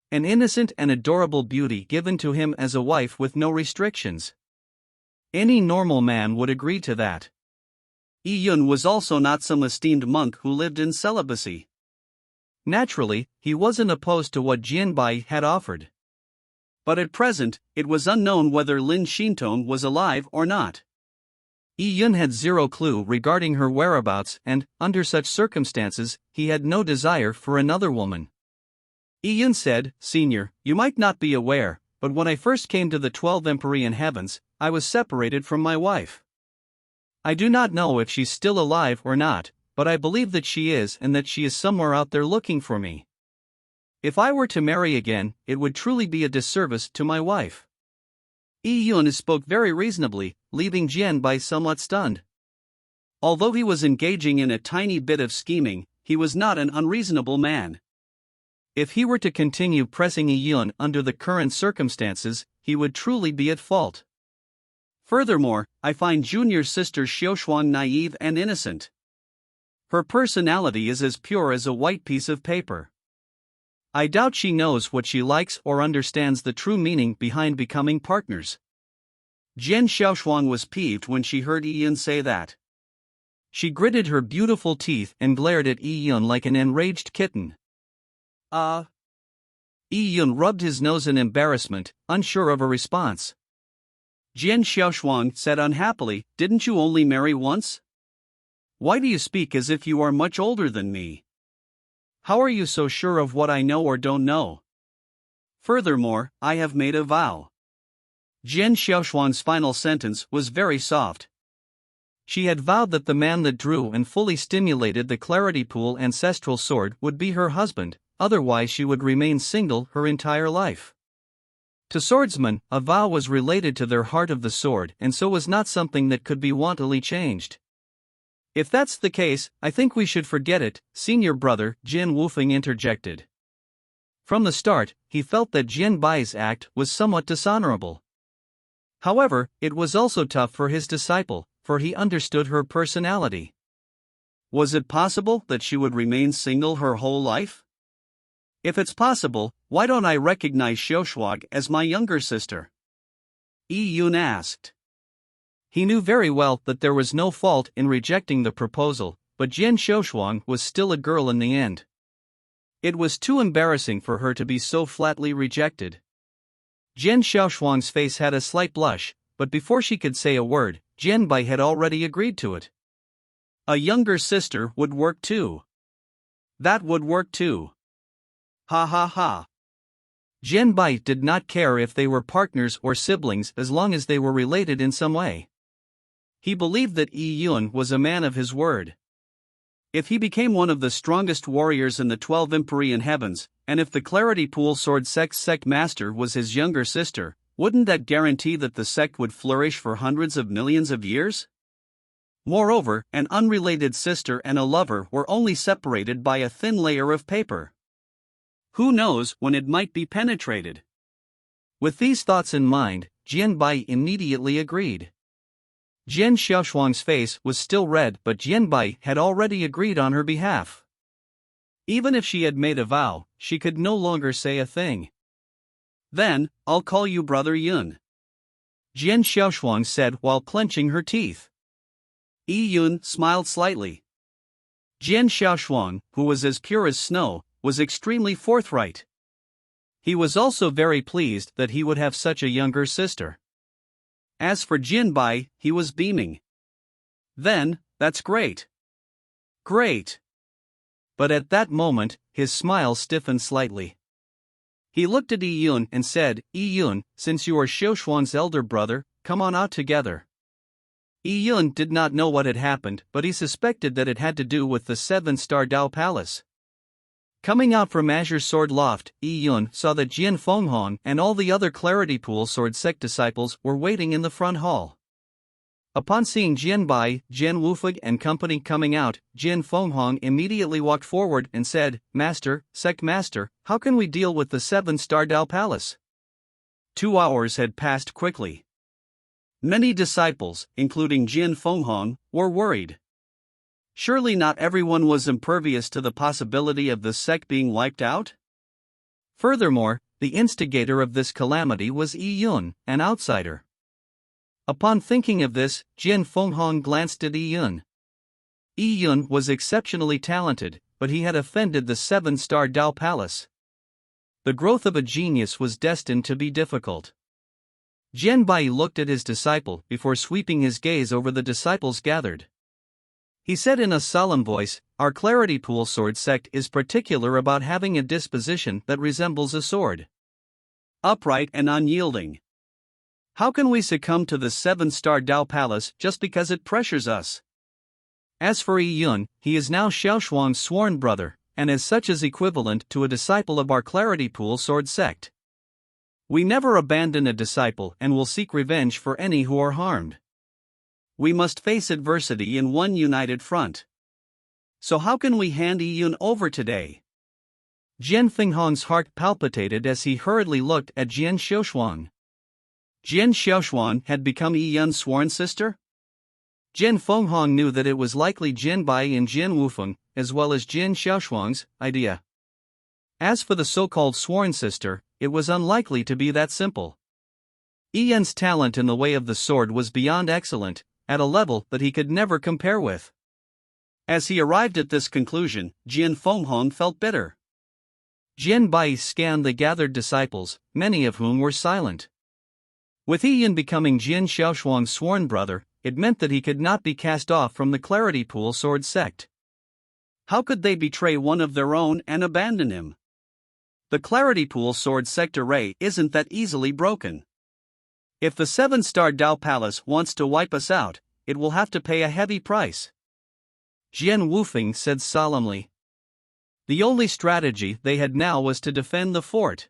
An innocent and adorable beauty given to him as a wife with no restrictions. Any normal man would agree to that. Yi Yun was also not some esteemed monk who lived in celibacy. Naturally, he wasn't opposed to what Jian Bai had offered. But at present, it was unknown whether Lin Xintong was alive or not. Yi Yun had zero clue regarding her whereabouts, and, under such circumstances, he had no desire for another woman. Yi Yun said, "Senior, you might not be aware, but when I first came to the 12 Empyrean Heavens, I was separated from my wife. I do not know if she's still alive or not, but I believe that she is and that she is somewhere out there looking for me. If I were to marry again, it would truly be a disservice to my wife." Yi Yun spoke very reasonably, leaving Jian Bai somewhat stunned. Although he was engaging in a tiny bit of scheming, he was not an unreasonable man. If he were to continue pressing Yi Yun under the current circumstances, he would truly be at fault. Furthermore, I find Junior's sister Xiaoshuang naive and innocent. Her personality is as pure as a white piece of paper. I doubt she knows what she likes or understands the true meaning behind becoming partners. Jian Xiaoshuang was peeved when she heard Yi Yun say that. She gritted her beautiful teeth and glared at Yi Yun like an enraged kitten. Yi Yun rubbed his nose in embarrassment, unsure of a response. Jian Xiaoshuang said unhappily, "Didn't you only marry once? Why do you speak as if you are much older than me? How are you so sure of what I know or don't know? Furthermore, I have made a vow." Jian Xiaoshuang's final sentence was very soft. She had vowed that the man that drew and fully stimulated the Clarity Pool ancestral sword would be her husband, otherwise she would remain single her entire life. To swordsmen, a vow was related to their heart of the sword and so was not something that could be wantonly changed. "If that's the case, I think we should forget it," senior brother Jin Wufeng interjected. From the start, he felt that Jian Bai's act was somewhat dishonorable. However, it was also tough for his disciple, for he understood her personality. Was it possible that she would remain single her whole life? If it's possible, why don't I recognize Xiaoshuang as my younger sister? Yi Yun asked. He knew very well that there was no fault in rejecting the proposal, but Jian Xiaoshuang was still a girl in the end. It was too embarrassing for her to be so flatly rejected. Jian Xiaoshuang's face had a slight blush, but before she could say a word, Jian Bai had already agreed to it. A younger sister would work too. That would work too. Ha ha ha. Jian Bai did not care if they were partners or siblings as long as they were related in some way. He believed that Yi Yun was a man of his word. If he became one of the strongest warriors in the 12 Empyrean Heavens, and if the Clarity Pool Sword Sect's sect master was his younger sister, wouldn't that guarantee that the sect would flourish for hundreds of millions of years? Moreover, an unrelated sister and a lover were only separated by a thin layer of paper. Who knows when it might be penetrated? With these thoughts in mind, Jian Bai immediately agreed. Jian Xiaoshuang's face was still red, but Jian Bai had already agreed on her behalf. Even if she had made a vow, she could no longer say a thing. "Then, I'll call you Brother Yun," Jian Xiaoshuang said while clenching her teeth. Yi Yun smiled slightly. Jian Xiaoshuang, who was as pure as snow, was extremely forthright. He was also very pleased that he would have such a younger sister. As for Jian Bai, he was beaming. "Then, that's great. Great." But at that moment, his smile stiffened slightly. He looked at Yi Yun and said, "Yi Yun, since you are Xiaoshuang's elder brother, come on out together." Yi Yun did not know what had happened, but he suspected that it had to do with the 7-star Dao Palace. Coming out from Azure Sword Loft, Yi Yun saw that Jian Fenghong and all the other Clarity Pool Sword Sect disciples were waiting in the front hall. Upon seeing Jian Bai, Jian Wufeng and company coming out, Jian Fenghong immediately walked forward and said, "Master, Sect Master, how can we deal with the 7-star Dao Palace?" 2 hours had passed quickly. Many disciples, including Jian Fenghong, were worried. Surely not everyone was impervious to the possibility of the sect being wiped out? Furthermore, the instigator of this calamity was Yi Yun, an outsider. Upon thinking of this, Jian Fenghong glanced at Yi Yun. Yi Yun was exceptionally talented, but he had offended the 7-star Dao Palace. The growth of a genius was destined to be difficult. Jian Bai looked at his disciple before sweeping his gaze over the disciples gathered. He said in a solemn voice, "Our Clarity Pool Sword sect is particular about having a disposition that resembles a sword. Upright and unyielding. How can we succumb to the 7-star Dao Palace just because it pressures us?" As for Yi Yun, he is now Xiaoshuang's sworn brother, and as such is equivalent to a disciple of our Clarity Pool Sword sect. We never abandon a disciple and will seek revenge for any who are harmed. We must face adversity in one united front. So how can we hand Yi Yun over today? Jian Fenghong's heart palpitated as he hurriedly looked at Jian Xiaoshuang. Jian Xiaoshuang had become Yi Yun's sworn sister? Jian Fenghong knew that it was likely Jian Bai and Jian Wufeng, as well as Jian Xiaoshuang's, idea. As for the so-called sworn sister, it was unlikely to be that simple. Yi Yun's talent in the way of the sword was beyond excellent, at a level that he could never compare with. As he arrived at this conclusion, Jian Fenghong felt bitter. Jian Bai scanned the gathered disciples, many of whom were silent. With Yi Yun becoming Jian Xiaoshuang's sworn brother, it meant that he could not be cast off from the Clarity Pool Sword sect. How could they betray one of their own and abandon him? The Clarity Pool Sword sect array isn't that easily broken. If the 7-star Dao Palace wants to wipe us out, it will have to pay a heavy price. Jian Wufeng said solemnly. The only strategy they had now was to defend the fort.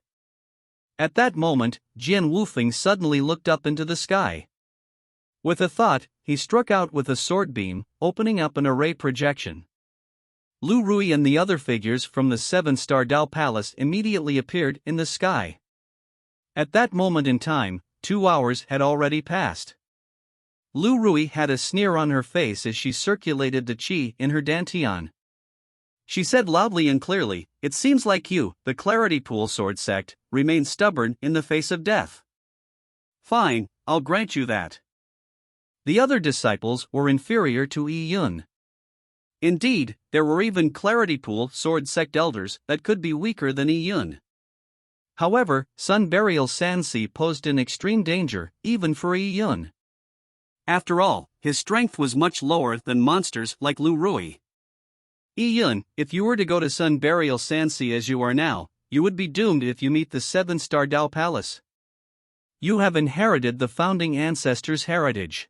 At that moment, Jian Wufeng suddenly looked up into the sky. With a thought, he struck out with a sword beam, opening up an array projection. Lu Rui and the other figures from the 7-star Dao Palace immediately appeared in the sky. At that moment in time, 2 hours had already passed. Lu Rui had a sneer on her face as she circulated the qi in her dantian. She said loudly and clearly, "It seems like you, the Clarity Pool Sword sect, remain stubborn in the face of death. Fine, I'll grant you that." The other disciples were inferior to Yi Yun. Indeed, there were even Clarity Pool Sword sect elders that could be weaker than Yi Yun. However, Sun Burial Sansi posed an extreme danger, even for Yi Yun. After all, his strength was much lower than monsters like Lu Rui. Yi Yun, if you were to go to Sun Burial Sansi as you are now, you would be doomed if you meet the 7-star Dao Palace. You have inherited the founding ancestors' heritage.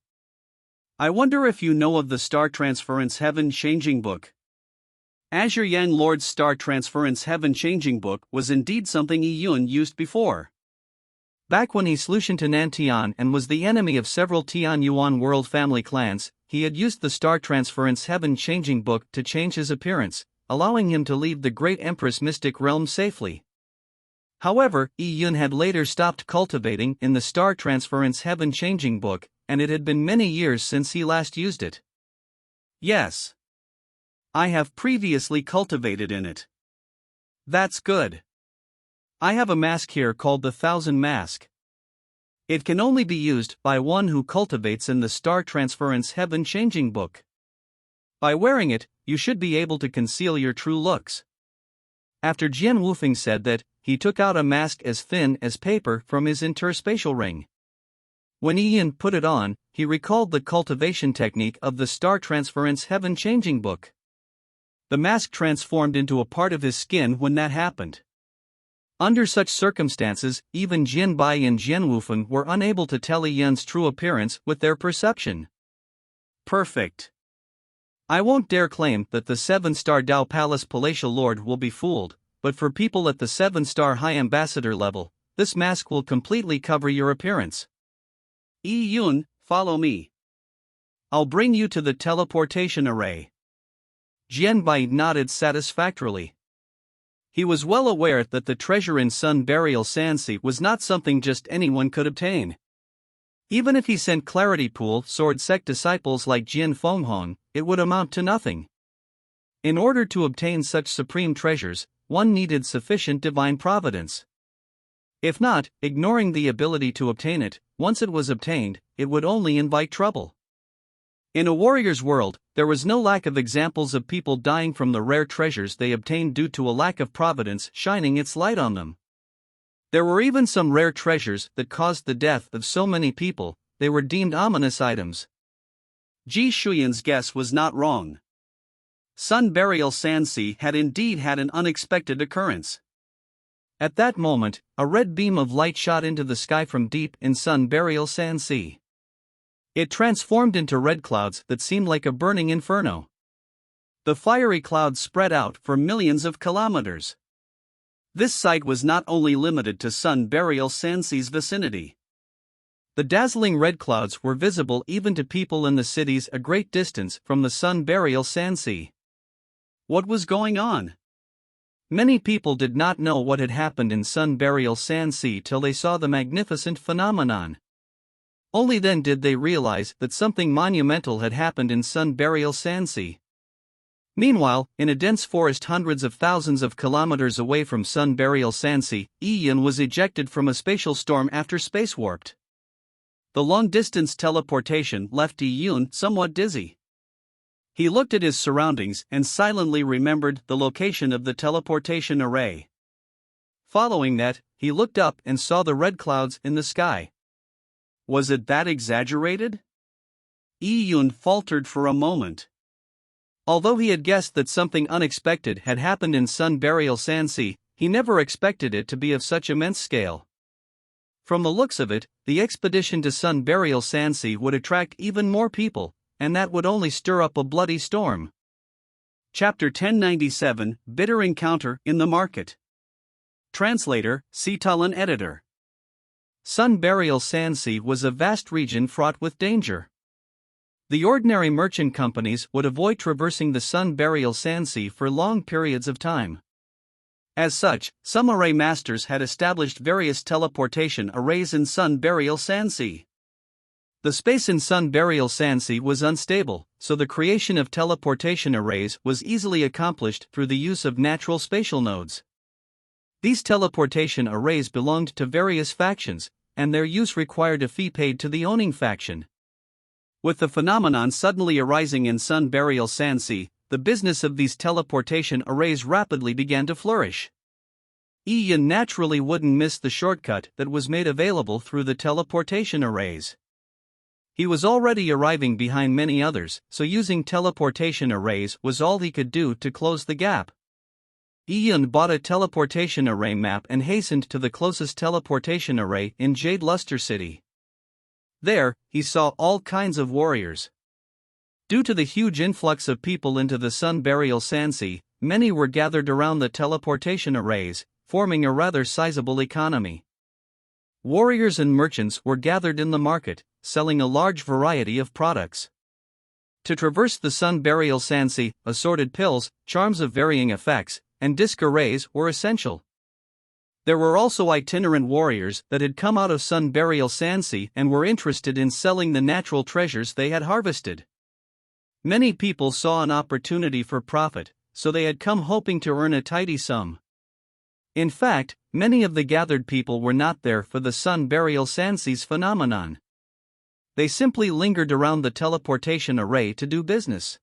I wonder if you know of the Star Transference Heaven Changing Book. Azure Yang Lord's Star Transference Heaven Changing Book was indeed something Yi Yun used before. Back when he solutioned to Nantian and was the enemy of several Tian Yuan world family clans, he had used the Star Transference Heaven Changing Book to change his appearance, allowing him to leave the Great Empress Mystic Realm safely. However, Yi Yun had later stopped cultivating in the Star Transference Heaven Changing Book, and it had been many years since he last used it. Yes. I have previously cultivated in it. That's good. I have a mask here called the Thousand Mask. It can only be used by one who cultivates in the Star Transference Heaven Changing Book. By wearing it, you should be able to conceal your true looks. After Jian Wufeng said that, he took out a mask as thin as paper from his interspatial ring. When Yi Yun put it on, he recalled the cultivation technique of the Star Transference Heaven Changing Book. The mask transformed into a part of his skin when that happened. Under such circumstances, even Jian Bai and Jian Wufeng were unable to tell Yi Yun's true appearance with their perception. Perfect. I won't dare claim that the 7-star Dao Palace Palatial Lord will be fooled, but for people at the 7-star High Ambassador level, this mask will completely cover your appearance. Yi Yun, follow me. I'll bring you to the teleportation array. Jianbai nodded satisfactorily. He was well aware that the treasure in Sun Burial Sansi was not something just anyone could obtain. Even if he sent Clarity Pool Sword Sect disciples like Jian Fenghong, it would amount to nothing. In order to obtain such supreme treasures, one needed sufficient divine providence. If not, ignoring the ability to obtain it, once it was obtained, it would only invite trouble. In a warrior's world, there was no lack of examples of people dying from the rare treasures they obtained due to a lack of providence shining its light on them. There were even some rare treasures that caused the death of so many people, they were deemed ominous items. Ji Shuyan's guess was not wrong. Sun Burial Sansi had indeed had an unexpected occurrence. At that moment, a red beam of light shot into the sky from deep in Sun Burial Sansi. It transformed into red clouds that seemed like a burning inferno. The fiery clouds spread out for millions of kilometers. This sight was not only limited to Sun Burial Sansi's vicinity. The dazzling red clouds were visible even to people in the cities a great distance from the Sun Burial Sansi. What was going on? Many people did not know what had happened in Sun Burial Sansi till they saw the magnificent phenomenon. Only then did they realize that something monumental had happened in Sun Burial Sansi. Meanwhile, in a dense forest hundreds of thousands of kilometers away from Sun Burial Sansi, Yi was ejected from a spatial storm after space-warped. The long-distance teleportation left Yi somewhat dizzy. He looked at his surroundings and silently remembered the location of the teleportation array. Following that, he looked up and saw the red clouds in the sky. Was it that exaggerated? Yi faltered for a moment. Although he had guessed that something unexpected had happened in Sun Burial Sansi, he never expected it to be of such immense scale. From the looks of it, the expedition to Sun Burial Sansi would attract even more people, and that would only stir up a bloody storm. Chapter 1097, Bitter Encounter in the Market. Translator, Sitalan Editor. Sun Burial Sansi was a vast region fraught with danger. The ordinary merchant companies would avoid traversing the Sun Burial Sansi for long periods of time. As such, some array masters had established various teleportation arrays in Sun Burial Sansi. The space in Sun Burial Sansi was unstable, so the creation of teleportation arrays was easily accomplished through the use of natural spatial nodes. These teleportation arrays belonged to various factions, and their use required a fee paid to the owning faction. With the phenomenon suddenly arising in Sun Burial Sansi, the business of these teleportation arrays rapidly began to flourish. Yi naturally wouldn't miss the shortcut that was made available through the teleportation arrays. He was already arriving behind many others, so using teleportation arrays was all he could do to close the gap. Yi bought a teleportation array map and hastened to the closest teleportation array in Jade Luster City. There, he saw all kinds of warriors. Due to the huge influx of people into the Sun Burial Sansi, many were gathered around the teleportation arrays, forming a rather sizable economy. Warriors and merchants were gathered in the market, selling a large variety of products. To traverse the Sun Burial Sansi, assorted pills, charms of varying effects, and disc arrays were essential. There were also itinerant warriors that had come out of Sun Burial Sansi and were interested in selling the natural treasures they had harvested. Many people saw an opportunity for profit, so they had come hoping to earn a tidy sum. In fact, many of the gathered people were not there for the Sun Burial Sansi's phenomenon. They simply lingered around the teleportation array to do business.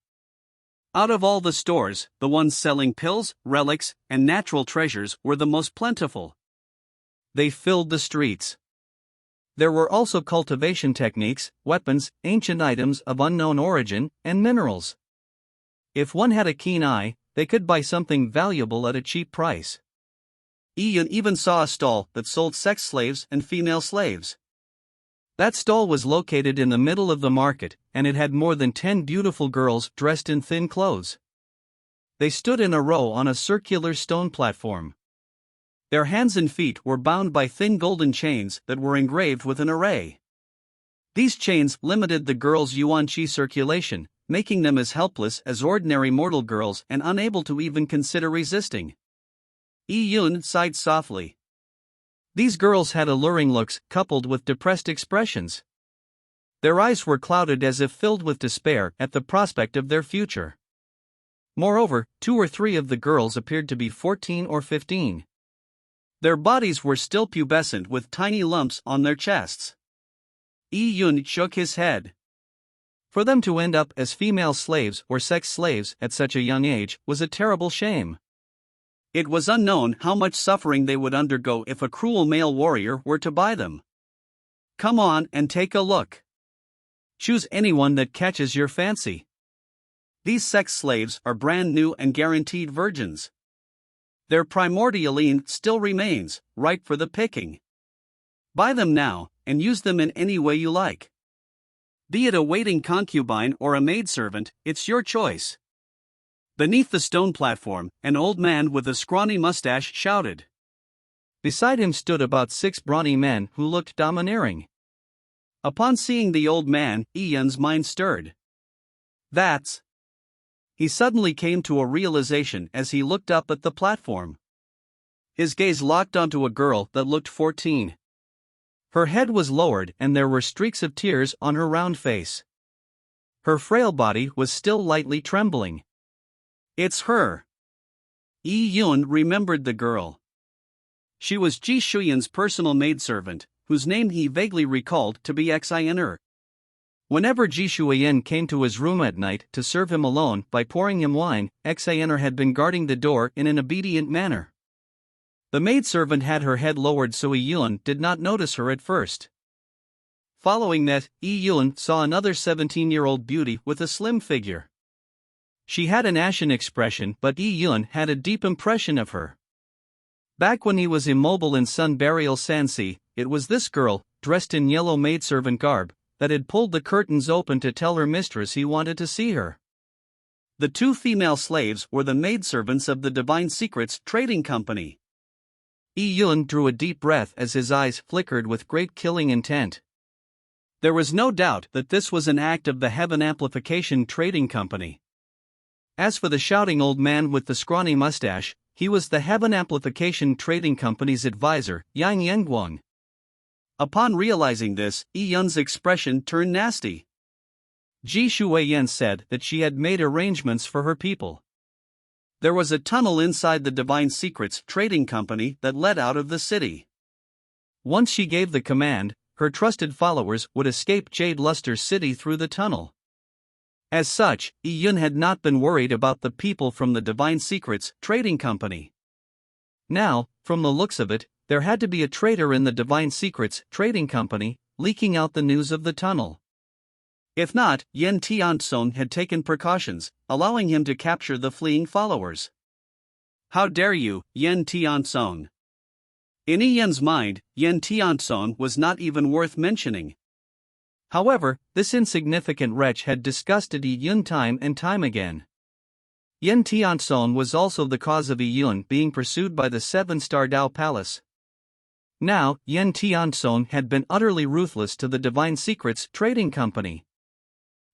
Out of all the stores, the ones selling pills, relics, and natural treasures were the most plentiful. They filled the streets. There were also cultivation techniques, weapons, ancient items of unknown origin, and minerals. If one had a keen eye, they could buy something valuable at a cheap price. Ian even saw a stall that sold sex slaves and female slaves. That stall was located in the middle of the market, and it had more than 10 beautiful girls dressed in thin clothes. They stood in a row on a circular stone platform. Their hands and feet were bound by thin golden chains that were engraved with an array. These chains limited the girls' yuan qi circulation, making them as helpless as ordinary mortal girls and unable to even consider resisting. Yi Yun sighed softly. These girls had alluring looks coupled with depressed expressions. Their eyes were clouded as if filled with despair at the prospect of their future. Moreover, 2 or 3 of the girls appeared to be 14 or 15. Their bodies were still pubescent with tiny lumps on their chests. Yi Yun shook his head. For them to end up as female slaves or sex slaves at such a young age was a terrible shame. It was unknown how much suffering they would undergo if a cruel male warrior were to buy them. Come on and take a look. Choose anyone that catches your fancy. These sex slaves are brand new and guaranteed virgins. Their primordialine still remains, ripe for the picking. Buy them now, and use them in any way you like. Be it a waiting concubine or a maidservant, it's your choice. Beneath the stone platform, an old man with a scrawny mustache shouted. Beside him stood about 6 brawny men who looked domineering. Upon seeing the old man, Yi Yun's mind stirred. That's... He suddenly came to a realization as he looked up at the platform. His gaze locked onto a girl that looked 14. Her head was lowered and there were streaks of tears on her round face. Her frail body was still lightly trembling. It's her. Yi Yun remembered the girl. She was Ji Shuyan's personal maidservant, whose name he vaguely recalled to be Xian'er. Whenever Ji Shuyan came to his room at night to serve him alone by pouring him wine, Xian'er had been guarding the door in an obedient manner. The maidservant had her head lowered so Yi Yun did not notice her at first. Following that, Yi Yun saw another 17-year-old beauty with a slim figure. She had an ashen expression, but Yi Yun had a deep impression of her. Back when he was immobile in Sun Burial Sansi, it was this girl, dressed in yellow maidservant garb, that had pulled the curtains open to tell her mistress he wanted to see her. The 2 female slaves were the maidservants of the Divine Secrets Trading Company. Yi Yun drew a deep breath as his eyes flickered with great killing intent. There was no doubt that this was an act of the Heaven Amplification Trading Company. As for the shouting old man with the scrawny mustache, he was the Heaven Amplification Trading Company's advisor, Yang Yengguang. Upon realizing this, Yi Yun's expression turned nasty. Ji Shuyan said that she had made arrangements for her people. There was a tunnel inside the Divine Secrets Trading Company that led out of the city. Once she gave the command, her trusted followers would escape Jade Luster City through the tunnel. As such, Yi Yun had not been worried about the people from the Divine Secrets Trading Company. Now, from the looks of it, there had to be a traitor in the Divine Secrets Trading Company, leaking out the news of the tunnel. If not, Yen Tianzong had taken precautions, allowing him to capture the fleeing followers. How dare you, Yen Tianzong? In Yi Yun's mind, Yen Tianzong was not even worth mentioning. However, this insignificant wretch had disgusted Yi Yun time and time again. Yen Tianzong was also the cause of Yi Yun being pursued by the 7-star Dao Palace. Now, Yen Tianzong had been utterly ruthless to the Divine Secrets Trading Company.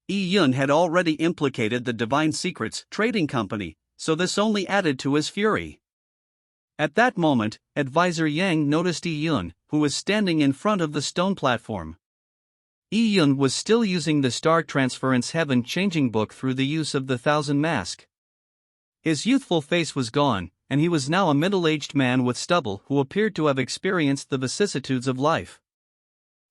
Yi Yun had already implicated the Divine Secrets Trading Company, so this only added to his fury. At that moment, Advisor Yang noticed Yi Yun, who was standing in front of the stone platform. Yi Yun was still using the Star Transference Heaven Changing Book through the use of the Thousand Mask. His youthful face was gone, and he was now a middle-aged man with stubble who appeared to have experienced the vicissitudes of life.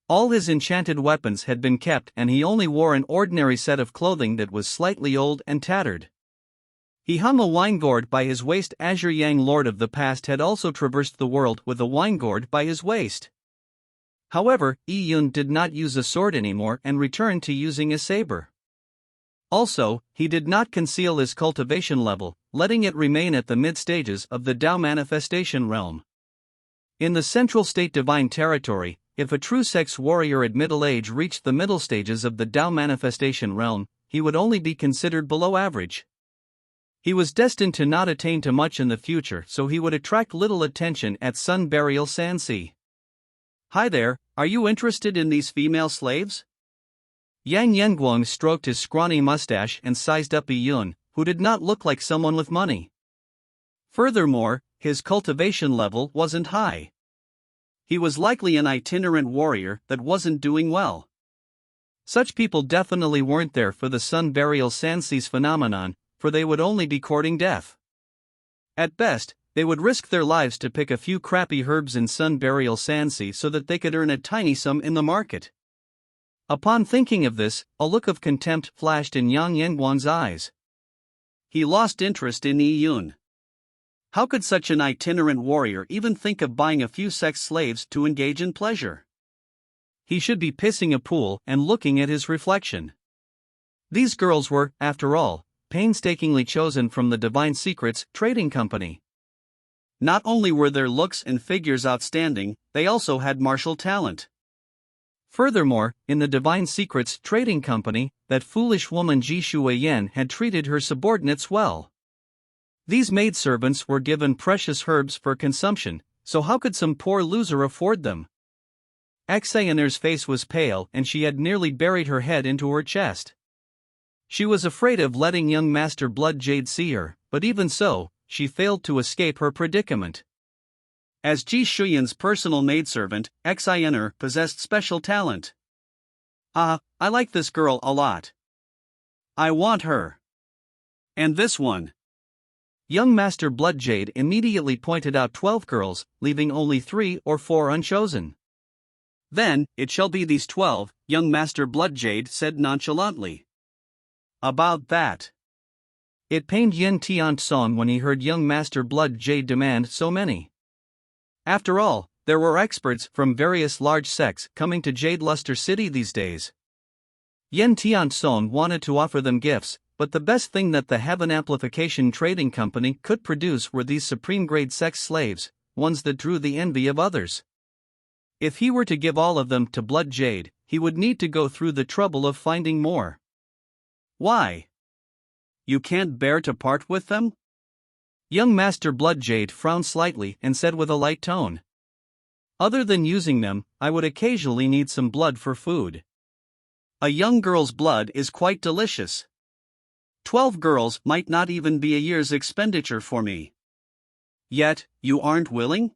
All his enchanted weapons had been kept and he only wore an ordinary set of clothing that was slightly old and tattered. He hung a wine gourd by his waist. Azure Yang, Lord of the Past, had also traversed the world with a wine gourd by his waist. However, Yi Yun did not use a sword anymore and returned to using a saber. Also, he did not conceal his cultivation level, letting it remain at the mid-stages of the Dao manifestation realm. In the Central State Divine Territory, if a true sex warrior at middle age reached the middle stages of the Dao manifestation realm, he would only be considered below average. He was destined to not attain to much in the future, so he would attract little attention at Sun Burial Sansi. Hi there, are you interested in these female slaves? Yang Yenguang stroked his scrawny mustache and sized up Yun, who did not look like someone with money. Furthermore, his cultivation level wasn't high. He was likely an itinerant warrior that wasn't doing well. Such people definitely weren't there for the Sun Burial Sanseas phenomenon, for they would only be courting death. At best, they would risk their lives to pick a few crappy herbs in Sun Burial Sanseas so that they could earn a tiny sum in the market. Upon thinking of this, a look of contempt flashed in Yang Yenguang's eyes. He lost interest in Yun. How could such an itinerant warrior even think of buying a few sex slaves to engage in pleasure? He should be pissing a pool and looking at his reflection. These girls were, after all, painstakingly chosen from the Divine Secrets Trading Company. Not only were their looks and figures outstanding, they also had martial talent. Furthermore, in the Divine Secrets Trading Company, that foolish woman Ji Shuiyan had treated her subordinates well. These maidservants were given precious herbs for consumption, so how could some poor loser afford them? Xayaner's face was pale and she had nearly buried her head into her chest. She was afraid of letting young Master Bloodjade see her, but even so, she failed to escape her predicament. As Ji Shuiyan's personal maidservant, Xayaner possessed special talent. I like this girl a lot. I want her. And this one. Young Master Bloodjade immediately pointed out 12 girls, leaving only 3 or 4 unchosen. Then, it shall be these 12, young Master Bloodjade said nonchalantly. About that. It pained Yin Tiansong when he heard young Master Bloodjade demand so many. After all, there were experts from various large sects coming to Jade Luster City these days. Yin Tiansong wanted to offer them gifts, but the best thing that the Heaven Amplification Trading Company could produce were these supreme-grade sex slaves, ones that drew the envy of others. If he were to give all of them to Bloodjade, he would need to go through the trouble of finding more. Why? You can't bear to part with them? Young Master Bloodjade frowned slightly and said with a light tone. Other than using them, I would occasionally need some blood for food. A young girl's blood is quite delicious. 12 girls might not even be a year's expenditure for me. Yet, you aren't willing?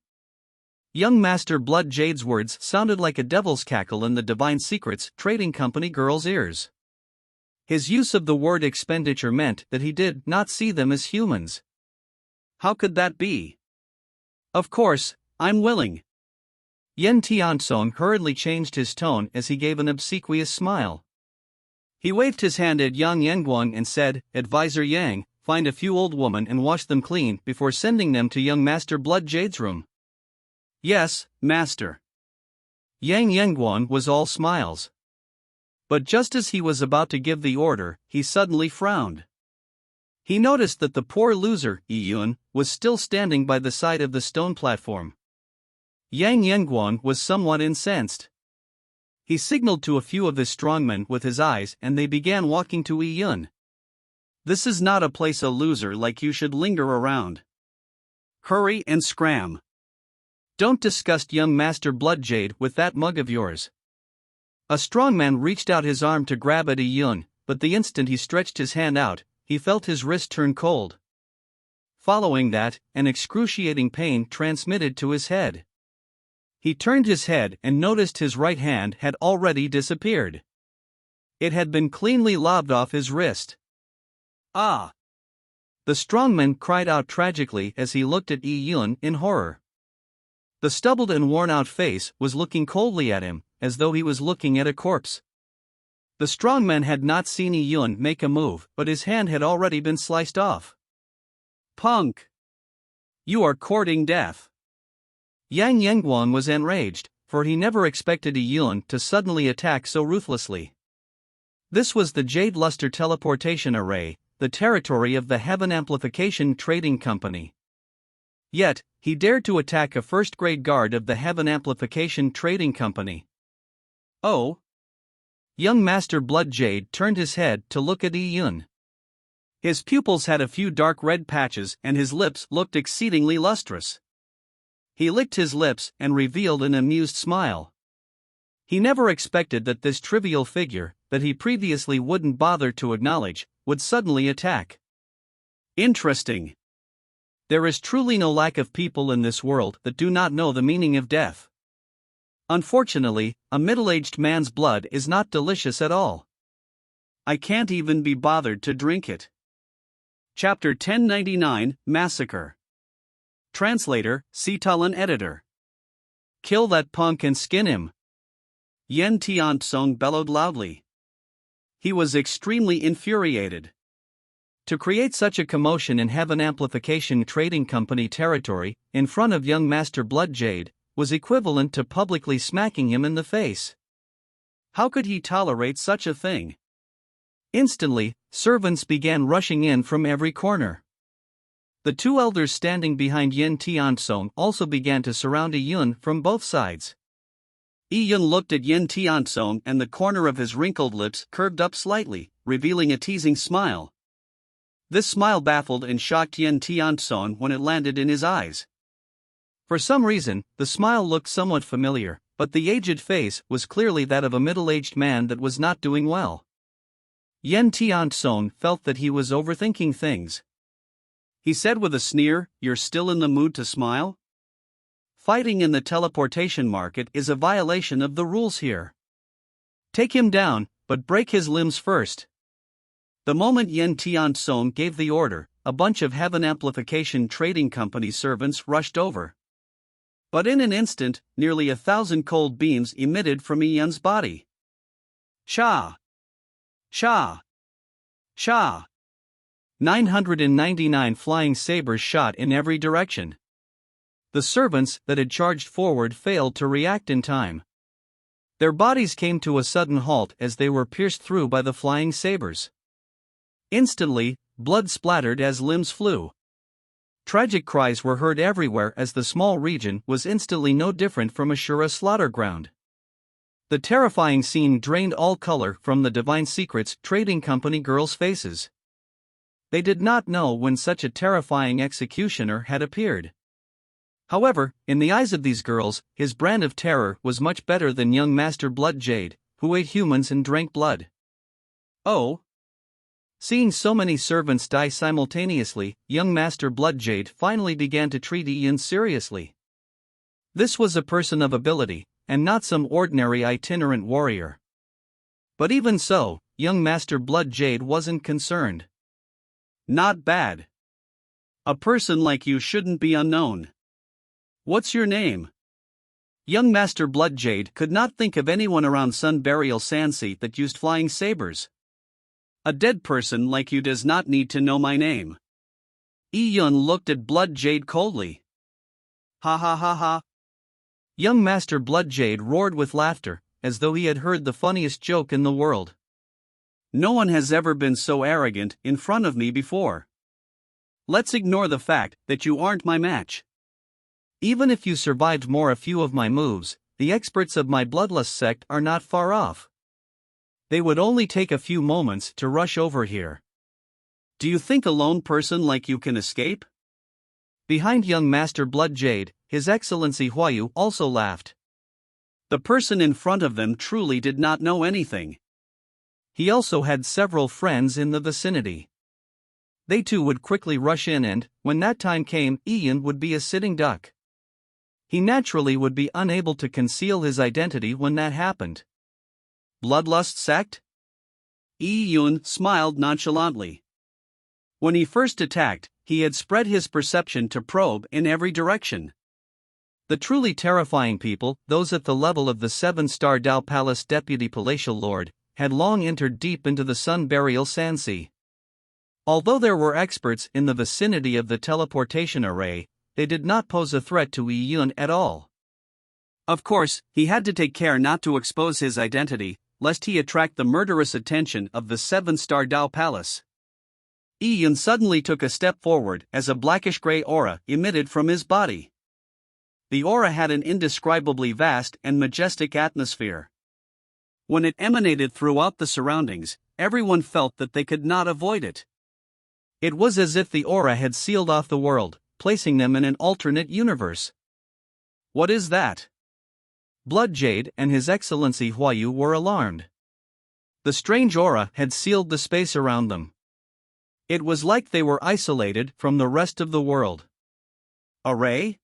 Young Master Bloodjade's words sounded like a devil's cackle in the Divine Secrets Trading Company girl's ears. His use of the word expenditure meant that he did not see them as humans. How could that be? Of course, I'm willing. Yin Tiansong hurriedly changed his tone as he gave an obsequious smile. He waved his hand at Yang Yenguang and said, Advisor Yang, find a few old women and wash them clean before sending them to young Master Bloodjade's room. Yes, Master. Yang Yenguang was all smiles. But just as he was about to give the order, he suddenly frowned. He noticed that the poor loser, Yun, was still standing by the side of the stone platform. Yang Yenguang was somewhat incensed. He signaled to a few of his strongmen with his eyes and they began walking to Yun. This is not a place a loser like you should linger around. Hurry and scram. Don't disgust young Master Bloodjade with that mug of yours. A strongman reached out his arm to grab at Yun, but the instant he stretched his hand out, he felt his wrist turn cold. Following that, an excruciating pain transmitted to his head. He turned his head and noticed his right hand had already disappeared. It had been cleanly lobbed off his wrist. Ah! The strongman cried out tragically as he looked at Yun in horror. The stubbled and worn-out face was looking coldly at him, as though he was looking at a corpse. The strongman had not seen Yun make a move, but his hand had already been sliced off. Punk! You are courting death. Yang Yenguang was enraged, for he never expected Yun to suddenly attack so ruthlessly. This was the Jade Luster Teleportation Array, the territory of the Heaven Amplification Trading Company. Yet, he dared to attack a first-grade guard of the Heaven Amplification Trading Company. Oh! Young Master Bloodjade turned his head to look at Yun. His pupils had a few dark red patches and his lips looked exceedingly lustrous. He licked his lips and revealed an amused smile. He never expected that this trivial figure, that he previously wouldn't bother to acknowledge, would suddenly attack. Interesting. There is truly no lack of people in this world that do not know the meaning of death. Unfortunately, a middle-aged man's blood is not delicious at all. I can't even be bothered to drink it. Chapter 1099, Massacre. Translator, Sitalan Editor. Kill that punk and skin him. Yen Tiansong bellowed loudly. He was extremely infuriated. To create such a commotion in Heaven Amplification Trading Company territory, in front of young Master Bloodjade, was equivalent to publicly smacking him in the face. How could he tolerate such a thing? Instantly, servants began rushing in from every corner. The two elders standing behind Yen Tiansong also began to surround Yun from both sides. Yun looked at Yen Tiansong and the corner of his wrinkled lips curved up slightly, revealing a teasing smile. This smile baffled and shocked Yen Tiansong when it landed in his eyes. For some reason, the smile looked somewhat familiar, but the aged face was clearly that of a middle-aged man that was not doing well. Yen Tiansong felt that he was overthinking things. He said with a sneer, "You're still in the mood to smile? Fighting in the teleportation market is a violation of the rules here. Take him down, but break his limbs first." The moment Yen Tiansong gave the order, a bunch of Heaven Amplification Trading Company servants rushed over. But in an instant, nearly 1,000 cold beams emitted from Yun's body. Sha! Sha! Sha! 999 flying sabers shot in every direction. The servants that had charged forward failed to react in time. Their bodies came to a sudden halt as they were pierced through by the flying sabers. Instantly, blood splattered as limbs flew. Tragic cries were heard everywhere as the small region was instantly no different from a Shura slaughter ground. The terrifying scene drained all color from the Divine Secrets Trading Company girls' faces. They did not know when such a terrifying executioner had appeared. However, in the eyes of these girls, his brand of terror was much better than young Master Bloodjade, who ate humans and drank blood. Oh! Seeing so many servants die simultaneously, young Master Bloodjade finally began to treat Yun seriously. This was a person of ability, and not some ordinary itinerant warrior. But even so, young Master Bloodjade wasn't concerned. Not bad. A person like you shouldn't be unknown. What's your name? Young Master Bloodjade could not think of anyone around Sun Burial Sansi that used flying sabers. A dead person like you does not need to know my name. Yun looked at Bloodjade coldly. Ha ha ha ha. Young Master Bloodjade roared with laughter, as though he had heard the funniest joke in the world. No one has ever been so arrogant in front of me before. Let's ignore the fact that you aren't my match. Even if you survived a few of my moves, the experts of my Bloodlust sect are not far off. They would only take a few moments to rush over here. Do you think a lone person like you can escape? Behind young Master Bloodjade, His Excellency Huayu also laughed. The person in front of them truly did not know anything. He also had several friends in the vicinity. They too would quickly rush in and, when that time came, Yun would be a sitting duck. He naturally would be unable to conceal his identity when that happened. Bloodlust sect? Yun smiled nonchalantly. When he first attacked, he had spread his perception to probe in every direction. The truly terrifying people, those at the level of the 7-star Dao Palace Deputy Palatial Lord, had long entered deep into the Sun Burial Sansi. Although there were experts in the vicinity of the teleportation array, they did not pose a threat to Yun at all. Of course, he had to take care not to expose his identity, lest he attract the murderous attention of the 7-star Dao Palace. Yun suddenly took a step forward as a blackish-gray aura emitted from his body. The aura had an indescribably vast and majestic atmosphere. When it emanated throughout the surroundings, everyone felt that they could not avoid it. It was as if the aura had sealed off the world, placing them in an alternate universe. What is that? Bloodjade and His Excellency Huayu were alarmed. The strange aura had sealed the space around them. It was like they were isolated from the rest of the world. Array?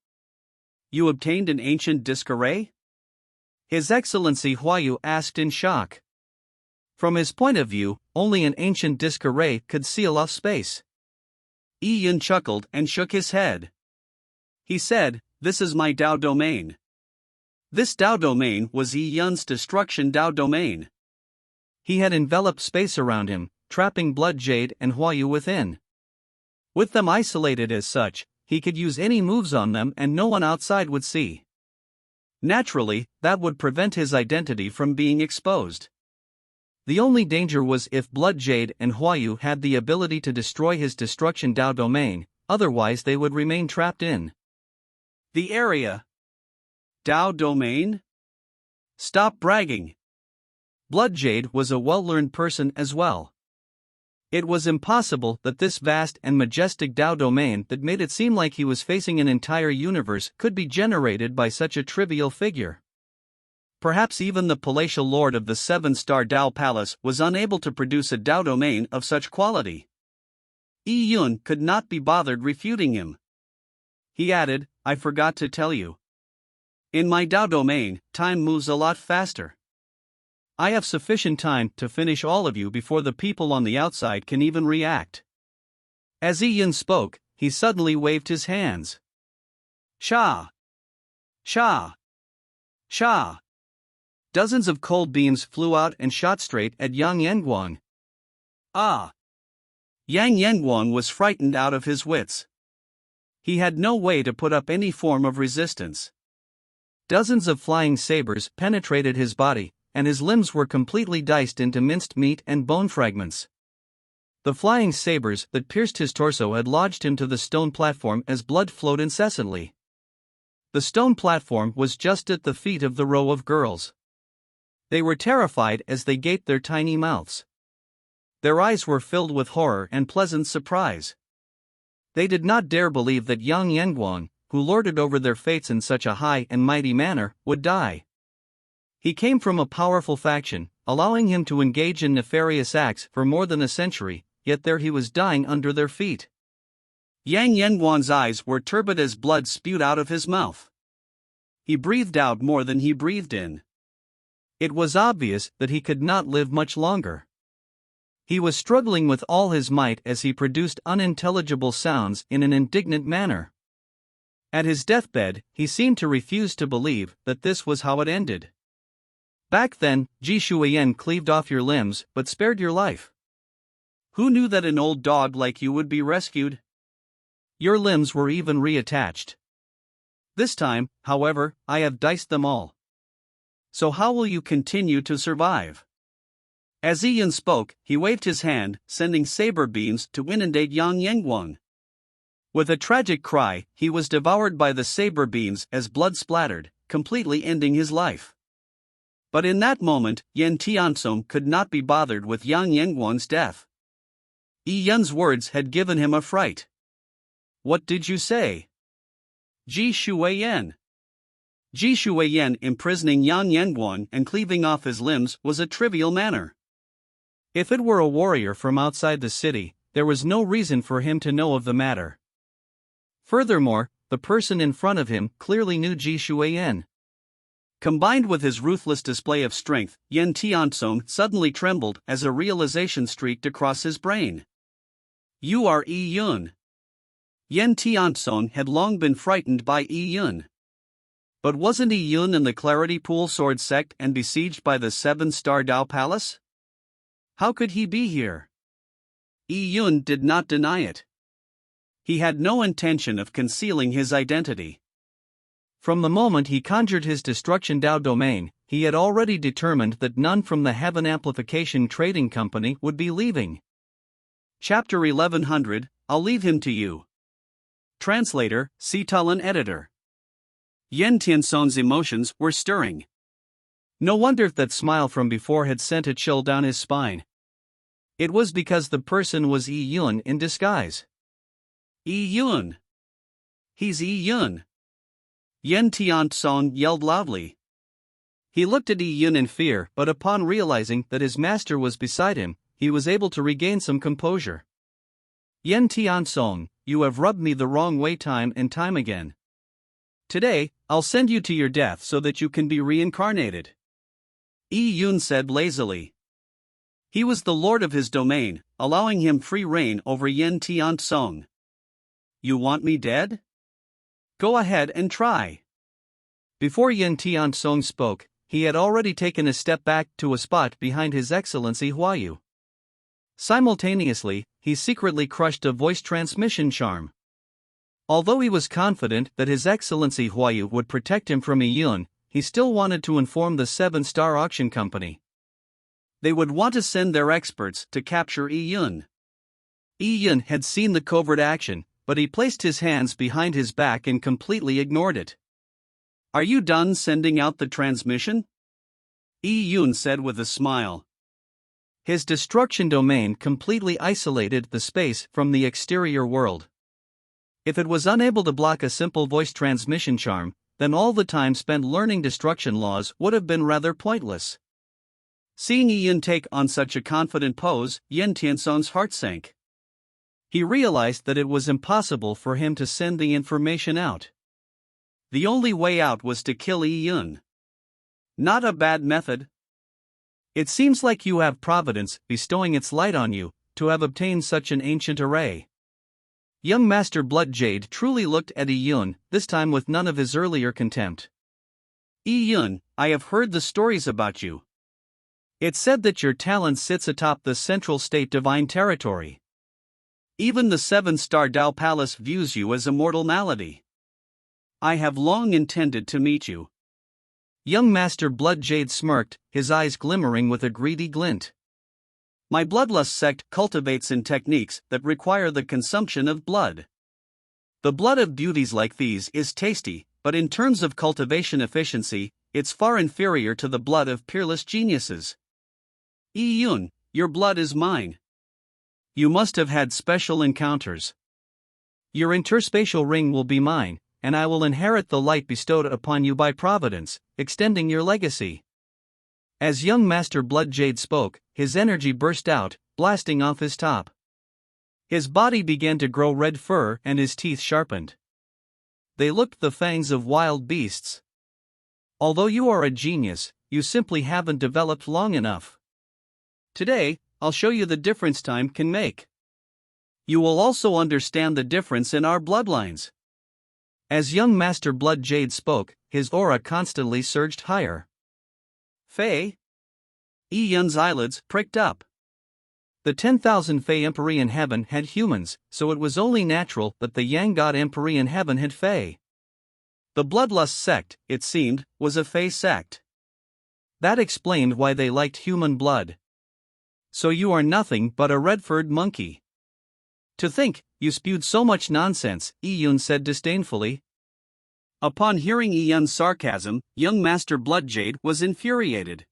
You obtained an ancient disc array? His Excellency Huayu asked in shock. From his point of view, only an ancient disc array could seal off space. Yi Yun chuckled and shook his head. He said, "This is my Dao domain." This Dao domain was Yi Yun's destruction Dao domain. He had enveloped space around him, trapping Blood Jade and Huayu within. With them isolated as such, he could use any moves on them and no one outside would see. Naturally, that would prevent his identity from being exposed. The only danger was if Blood Jade and Huayu had the ability to destroy his destruction Dao domain, otherwise they would remain trapped in the area. Dao domain? Stop bragging. Blood Jade was a well-learned person as well. It was impossible that this vast and majestic Dao domain that made it seem like he was facing an entire universe could be generated by such a trivial figure. Perhaps even the palatial lord of the 7-star Dao Palace was unable to produce a Dao domain of such quality. Yi Yun could not be bothered refuting him. He added, "I forgot to tell you. In my Dao domain, time moves a lot faster. I have sufficient time to finish all of you before the people on the outside can even react." As Yi Yun spoke, he suddenly waved his hands. Sha! Sha! Sha! Dozens of cold beams flew out and shot straight at Yang Yanguang. Ah! Yang Yanguang was frightened out of his wits. He had no way to put up any form of resistance. Dozens of flying sabers penetrated his body, and his limbs were completely diced into minced meat and bone fragments. The flying sabers that pierced his torso had lodged him to the stone platform as blood flowed incessantly. The stone platform was just at the feet of the row of girls. They were terrified as they gaped their tiny mouths. Their eyes were filled with horror and pleasant surprise. They did not dare believe that Yang Yanguang, who lorded over their fates in such a high and mighty manner, would die. He came from a powerful faction, allowing him to engage in nefarious acts for more than a century, yet there he was dying under their feet. Yang Yanguang's eyes were turbid as blood spewed out of his mouth. He breathed out more than he breathed in. It was obvious that he could not live much longer. He was struggling with all his might as he produced unintelligible sounds in an indignant manner. At his deathbed, he seemed to refuse to believe that this was how it ended. Back then, Ji Shuiyan cleaved off your limbs but spared your life. Who knew that an old dog like you would be rescued? Your limbs were even reattached. This time, however, I have diced them all. So how will you continue to survive? As Yi Yun spoke, he waved his hand, sending saber beams to inundate Yang Yanguang. With a tragic cry, he was devoured by the saber beams as blood splattered, completely ending his life. But in that moment, Yen Tiansong could not be bothered with Yang Yanguang's death. Yi Yun's words had given him a fright. "What did you say?" Ji Shuiyan. Ji Shuiyan imprisoning Yang Yanguang and cleaving off his limbs was a trivial matter. If it were a warrior from outside the city, there was no reason for him to know of the matter. Furthermore, the person in front of him clearly knew Ji Shuiyan. Combined with his ruthless display of strength, Yen Tiansong suddenly trembled as a realization streaked across his brain. You are Yi Yun. Yen Tiansong had long been frightened by Yi Yun. But wasn't Yi Yun in the Clarity Pool Sword sect and besieged by the 7-star Dao Palace? How could he be here? Yi Yun did not deny it. He had no intention of concealing his identity. From the moment he conjured his Destruction Dao domain, he had already determined that none from the Heaven Amplification Trading Company would be leaving. Chapter 1100, I'll leave him to you. Translator, Sitalan Editor. Yen Tiansong's emotions were stirring. No wonder that smile from before had sent a chill down his spine. It was because the person was Yi Yun in disguise. Yi Yun. He's Yi Yun. Yen Tiansong yelled loudly. He looked at Yi Yun in fear, but upon realizing that his master was beside him, he was able to regain some composure. Yen Tiansong, you have rubbed me the wrong way time and time again. Today, I'll send you to your death so that you can be reincarnated. Yi Yun said lazily. He was the lord of his domain, allowing him free reign over Yen Tiansong. You want me dead? Go ahead and try. Before Yen Tiansong spoke, he had already taken a step back to a spot behind His Excellency Huayu. Simultaneously, he secretly crushed a voice transmission charm. Although he was confident that His Excellency Huayu would protect him from Yi Yun, he still wanted to inform the 7-star auction company. They would want to send their experts to capture Yi Yun. Yi Yun had seen the covert action, but he placed his hands behind his back and completely ignored it. Are you done sending out the transmission? Yi Yun said with a smile. His destruction domain completely isolated the space from the exterior world. If it was unable to block a simple voice transmission charm, then all the time spent learning destruction laws would have been rather pointless. Seeing Yi Yun take on such a confident pose, Yen Tiansong's heart sank. He realized that it was impossible for him to send the information out. The only way out was to kill Yi Yun. Not a bad method. It seems like you have Providence bestowing its light on you, to have obtained such an ancient array. Young Master Bloodjade truly looked at Yi Yun, this time with none of his earlier contempt. Yi Yun, I have heard the stories about you. It's said that your talent sits atop the Central State Divine Territory. Even the 7-star Dao Palace views you as a mortal malady. I have long intended to meet you. Young Master Bloodjade smirked, his eyes glimmering with a greedy glint. My Bloodlust sect cultivates in techniques that require the consumption of blood. The blood of beauties like these is tasty, but in terms of cultivation efficiency, it's far inferior to the blood of peerless geniuses. Yi Yun, your blood is mine. You must have had special encounters. Your interspatial ring will be mine, and I will inherit the light bestowed upon you by Providence, extending your legacy. As young Master Bloodjade spoke, his energy burst out, blasting off his top. His body began to grow red fur and his teeth sharpened. They looked the fangs of wild beasts. Although you are a genius, you simply haven't developed long enough. Today, I'll show you the difference time can make. You will also understand the difference in our bloodlines. As young Master Bloodjade spoke, his aura constantly surged higher. Fei? Yi Yun's eyelids pricked up. The 10,000 Fei Empery in heaven had humans, so it was only natural that the Yang God Empery in heaven had Fei. The Bloodlust sect, it seemed, was a Fei sect. That explained why they liked human blood. So you are nothing but a red-furred monkey. To think, you spewed so much nonsense, Yi Yun said disdainfully. Upon hearing Yi Yun's sarcasm, young Master Bloodjade was infuriated.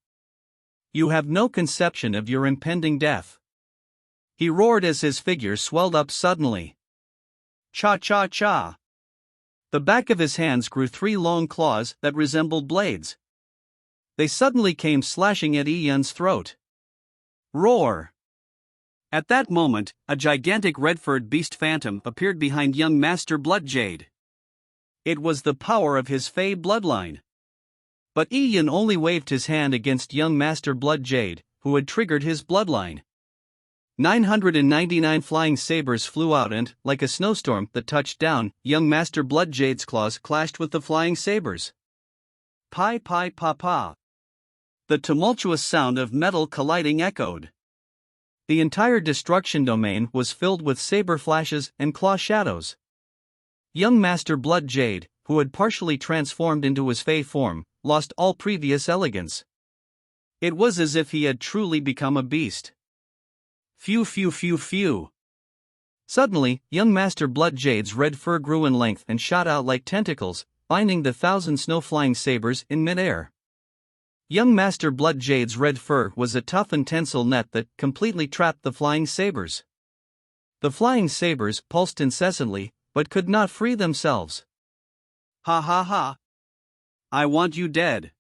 You have no conception of your impending death. He roared as his figure swelled up suddenly. Cha-cha-cha. The back of his hands grew 3 long claws that resembled blades. They suddenly came slashing at Yi Yun's throat. Roar! At that moment, a gigantic red-furred beast phantom appeared behind young Master Bloodjade. It was the power of his Fey bloodline. But Yi Yun only waved his hand against young Master Bloodjade, who had triggered his bloodline. 999 flying sabers flew out and, like a snowstorm that touched down, young Master Bloodjade's claws clashed with the flying sabers. Pi pi pa pa. The tumultuous sound of metal colliding echoed. The entire destruction domain was filled with saber flashes and claw shadows. Young Master Bloodjade, who had partially transformed into his Fey form, lost all previous elegance. It was as if he had truly become a beast. Phew phew phew phew. Suddenly, young Master Bloodjade's red fur grew in length and shot out like tentacles, binding the 1,000 snow-flying sabers in midair. Young Master Bloodjade's red fur was a tough and tensile net that completely trapped the flying sabers. The flying sabers pulsed incessantly, but could not free themselves. Ha ha ha! I want you dead.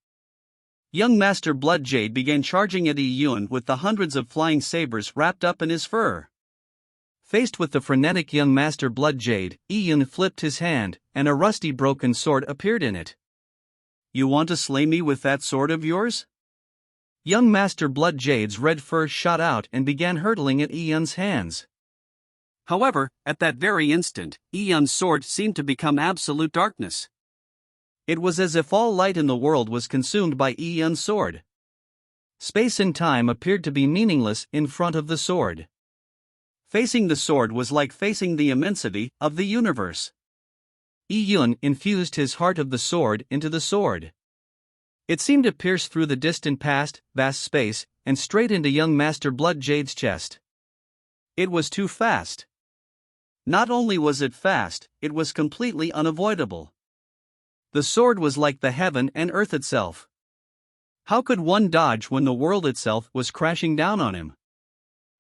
Young Master Bloodjade began charging at Yi Yun with the hundreds of flying sabers wrapped up in his fur. Faced with the frenetic young Master Bloodjade, Yi Yun flipped his hand, and a rusty broken sword appeared in it. You want to slay me with that sword of yours? Young Master Bloodjade's red fur shot out and began hurtling at Yi Yun's hands. However, at that very instant, Yi Yun's sword seemed to become absolute darkness. It was as if all light in the world was consumed by Yi Yun's sword. Space and time appeared to be meaningless in front of the sword. Facing the sword was like facing the immensity of the universe. Yi Yun infused his heart of the sword into the sword. It seemed to pierce through the distant past, vast space, and straight into young Master Bloodjade's chest. It was too fast. Not only was it fast, it was completely unavoidable. The sword was like the heaven and earth itself. How could one dodge when the world itself was crashing down on him?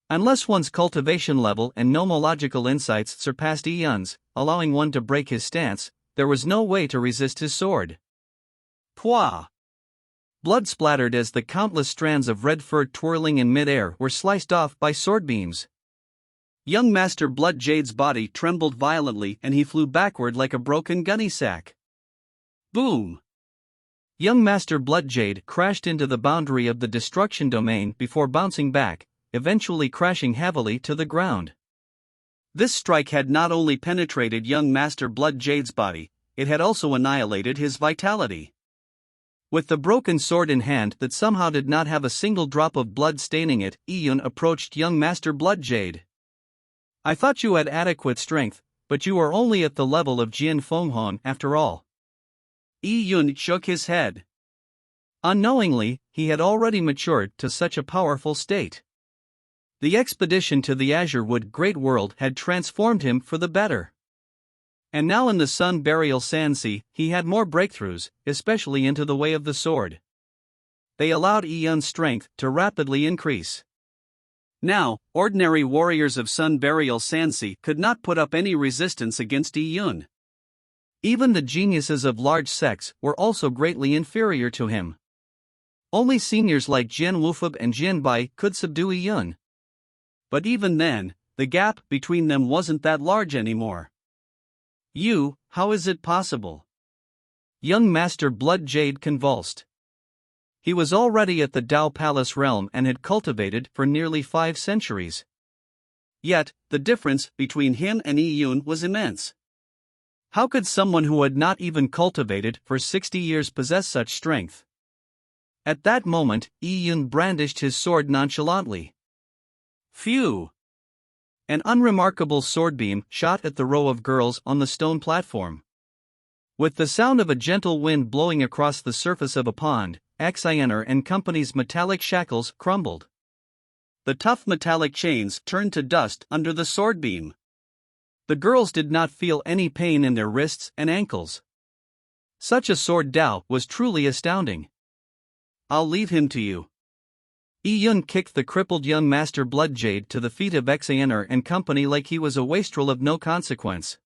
Unless one's cultivation level and nomological insights surpassed Yi Yun's, allowing one to break his stance, there was no way to resist his sword. Pwah! Blood splattered as the countless strands of red fur twirling in midair were sliced off by sword beams. Young Master Bloodjade's body trembled violently and he flew backward like a broken gunny sack. Boom! Young Master Bloodjade crashed into the boundary of the destruction domain before bouncing back, eventually crashing heavily to the ground. This strike had not only penetrated young Master Bloodjade's body, it had also annihilated his vitality. With the broken sword in hand that somehow did not have a single drop of blood staining it, Yi Yun approached young Master Bloodjade. I thought you had adequate strength, but you are only at the level of Jian Fenghuang after all. Yi Yun shook his head. Unknowingly, he had already matured to such a powerful state. The expedition to the Azure Wood Great World had transformed him for the better. And now in the Sun Burial Sandsea, he had more breakthroughs, especially into the way of the sword. They allowed Yi Yun's strength to rapidly increase. Now, ordinary warriors of Sun Burial Sandsea could not put up any resistance against Yi Yun. Even the geniuses of large sects were also greatly inferior to him. Only seniors like Jian Wufub and Jian Bai could subdue Yi Yun. But even then, the gap between them wasn't that large anymore. How is it possible? Young Master Bloodjade convulsed. He was already at the Dao Palace realm and had cultivated for nearly 5 centuries. Yet, the difference between him and Yi Yun was immense. How could someone who had not even cultivated for 60 years possess such strength? At that moment, Yi Yun brandished his sword nonchalantly. Phew! An unremarkable swordbeam shot at the row of girls on the stone platform. With the sound of a gentle wind blowing across the surface of a pond, Xiner and Company's metallic shackles crumbled. The tough metallic chains turned to dust under the swordbeam. The girls did not feel any pain in their wrists and ankles. Such a sword Dao was truly astounding. I'll leave him to you. Yi Yun kicked the crippled young Master Bloodjade to the feet of Xiner and Company like he was a wastrel of no consequence.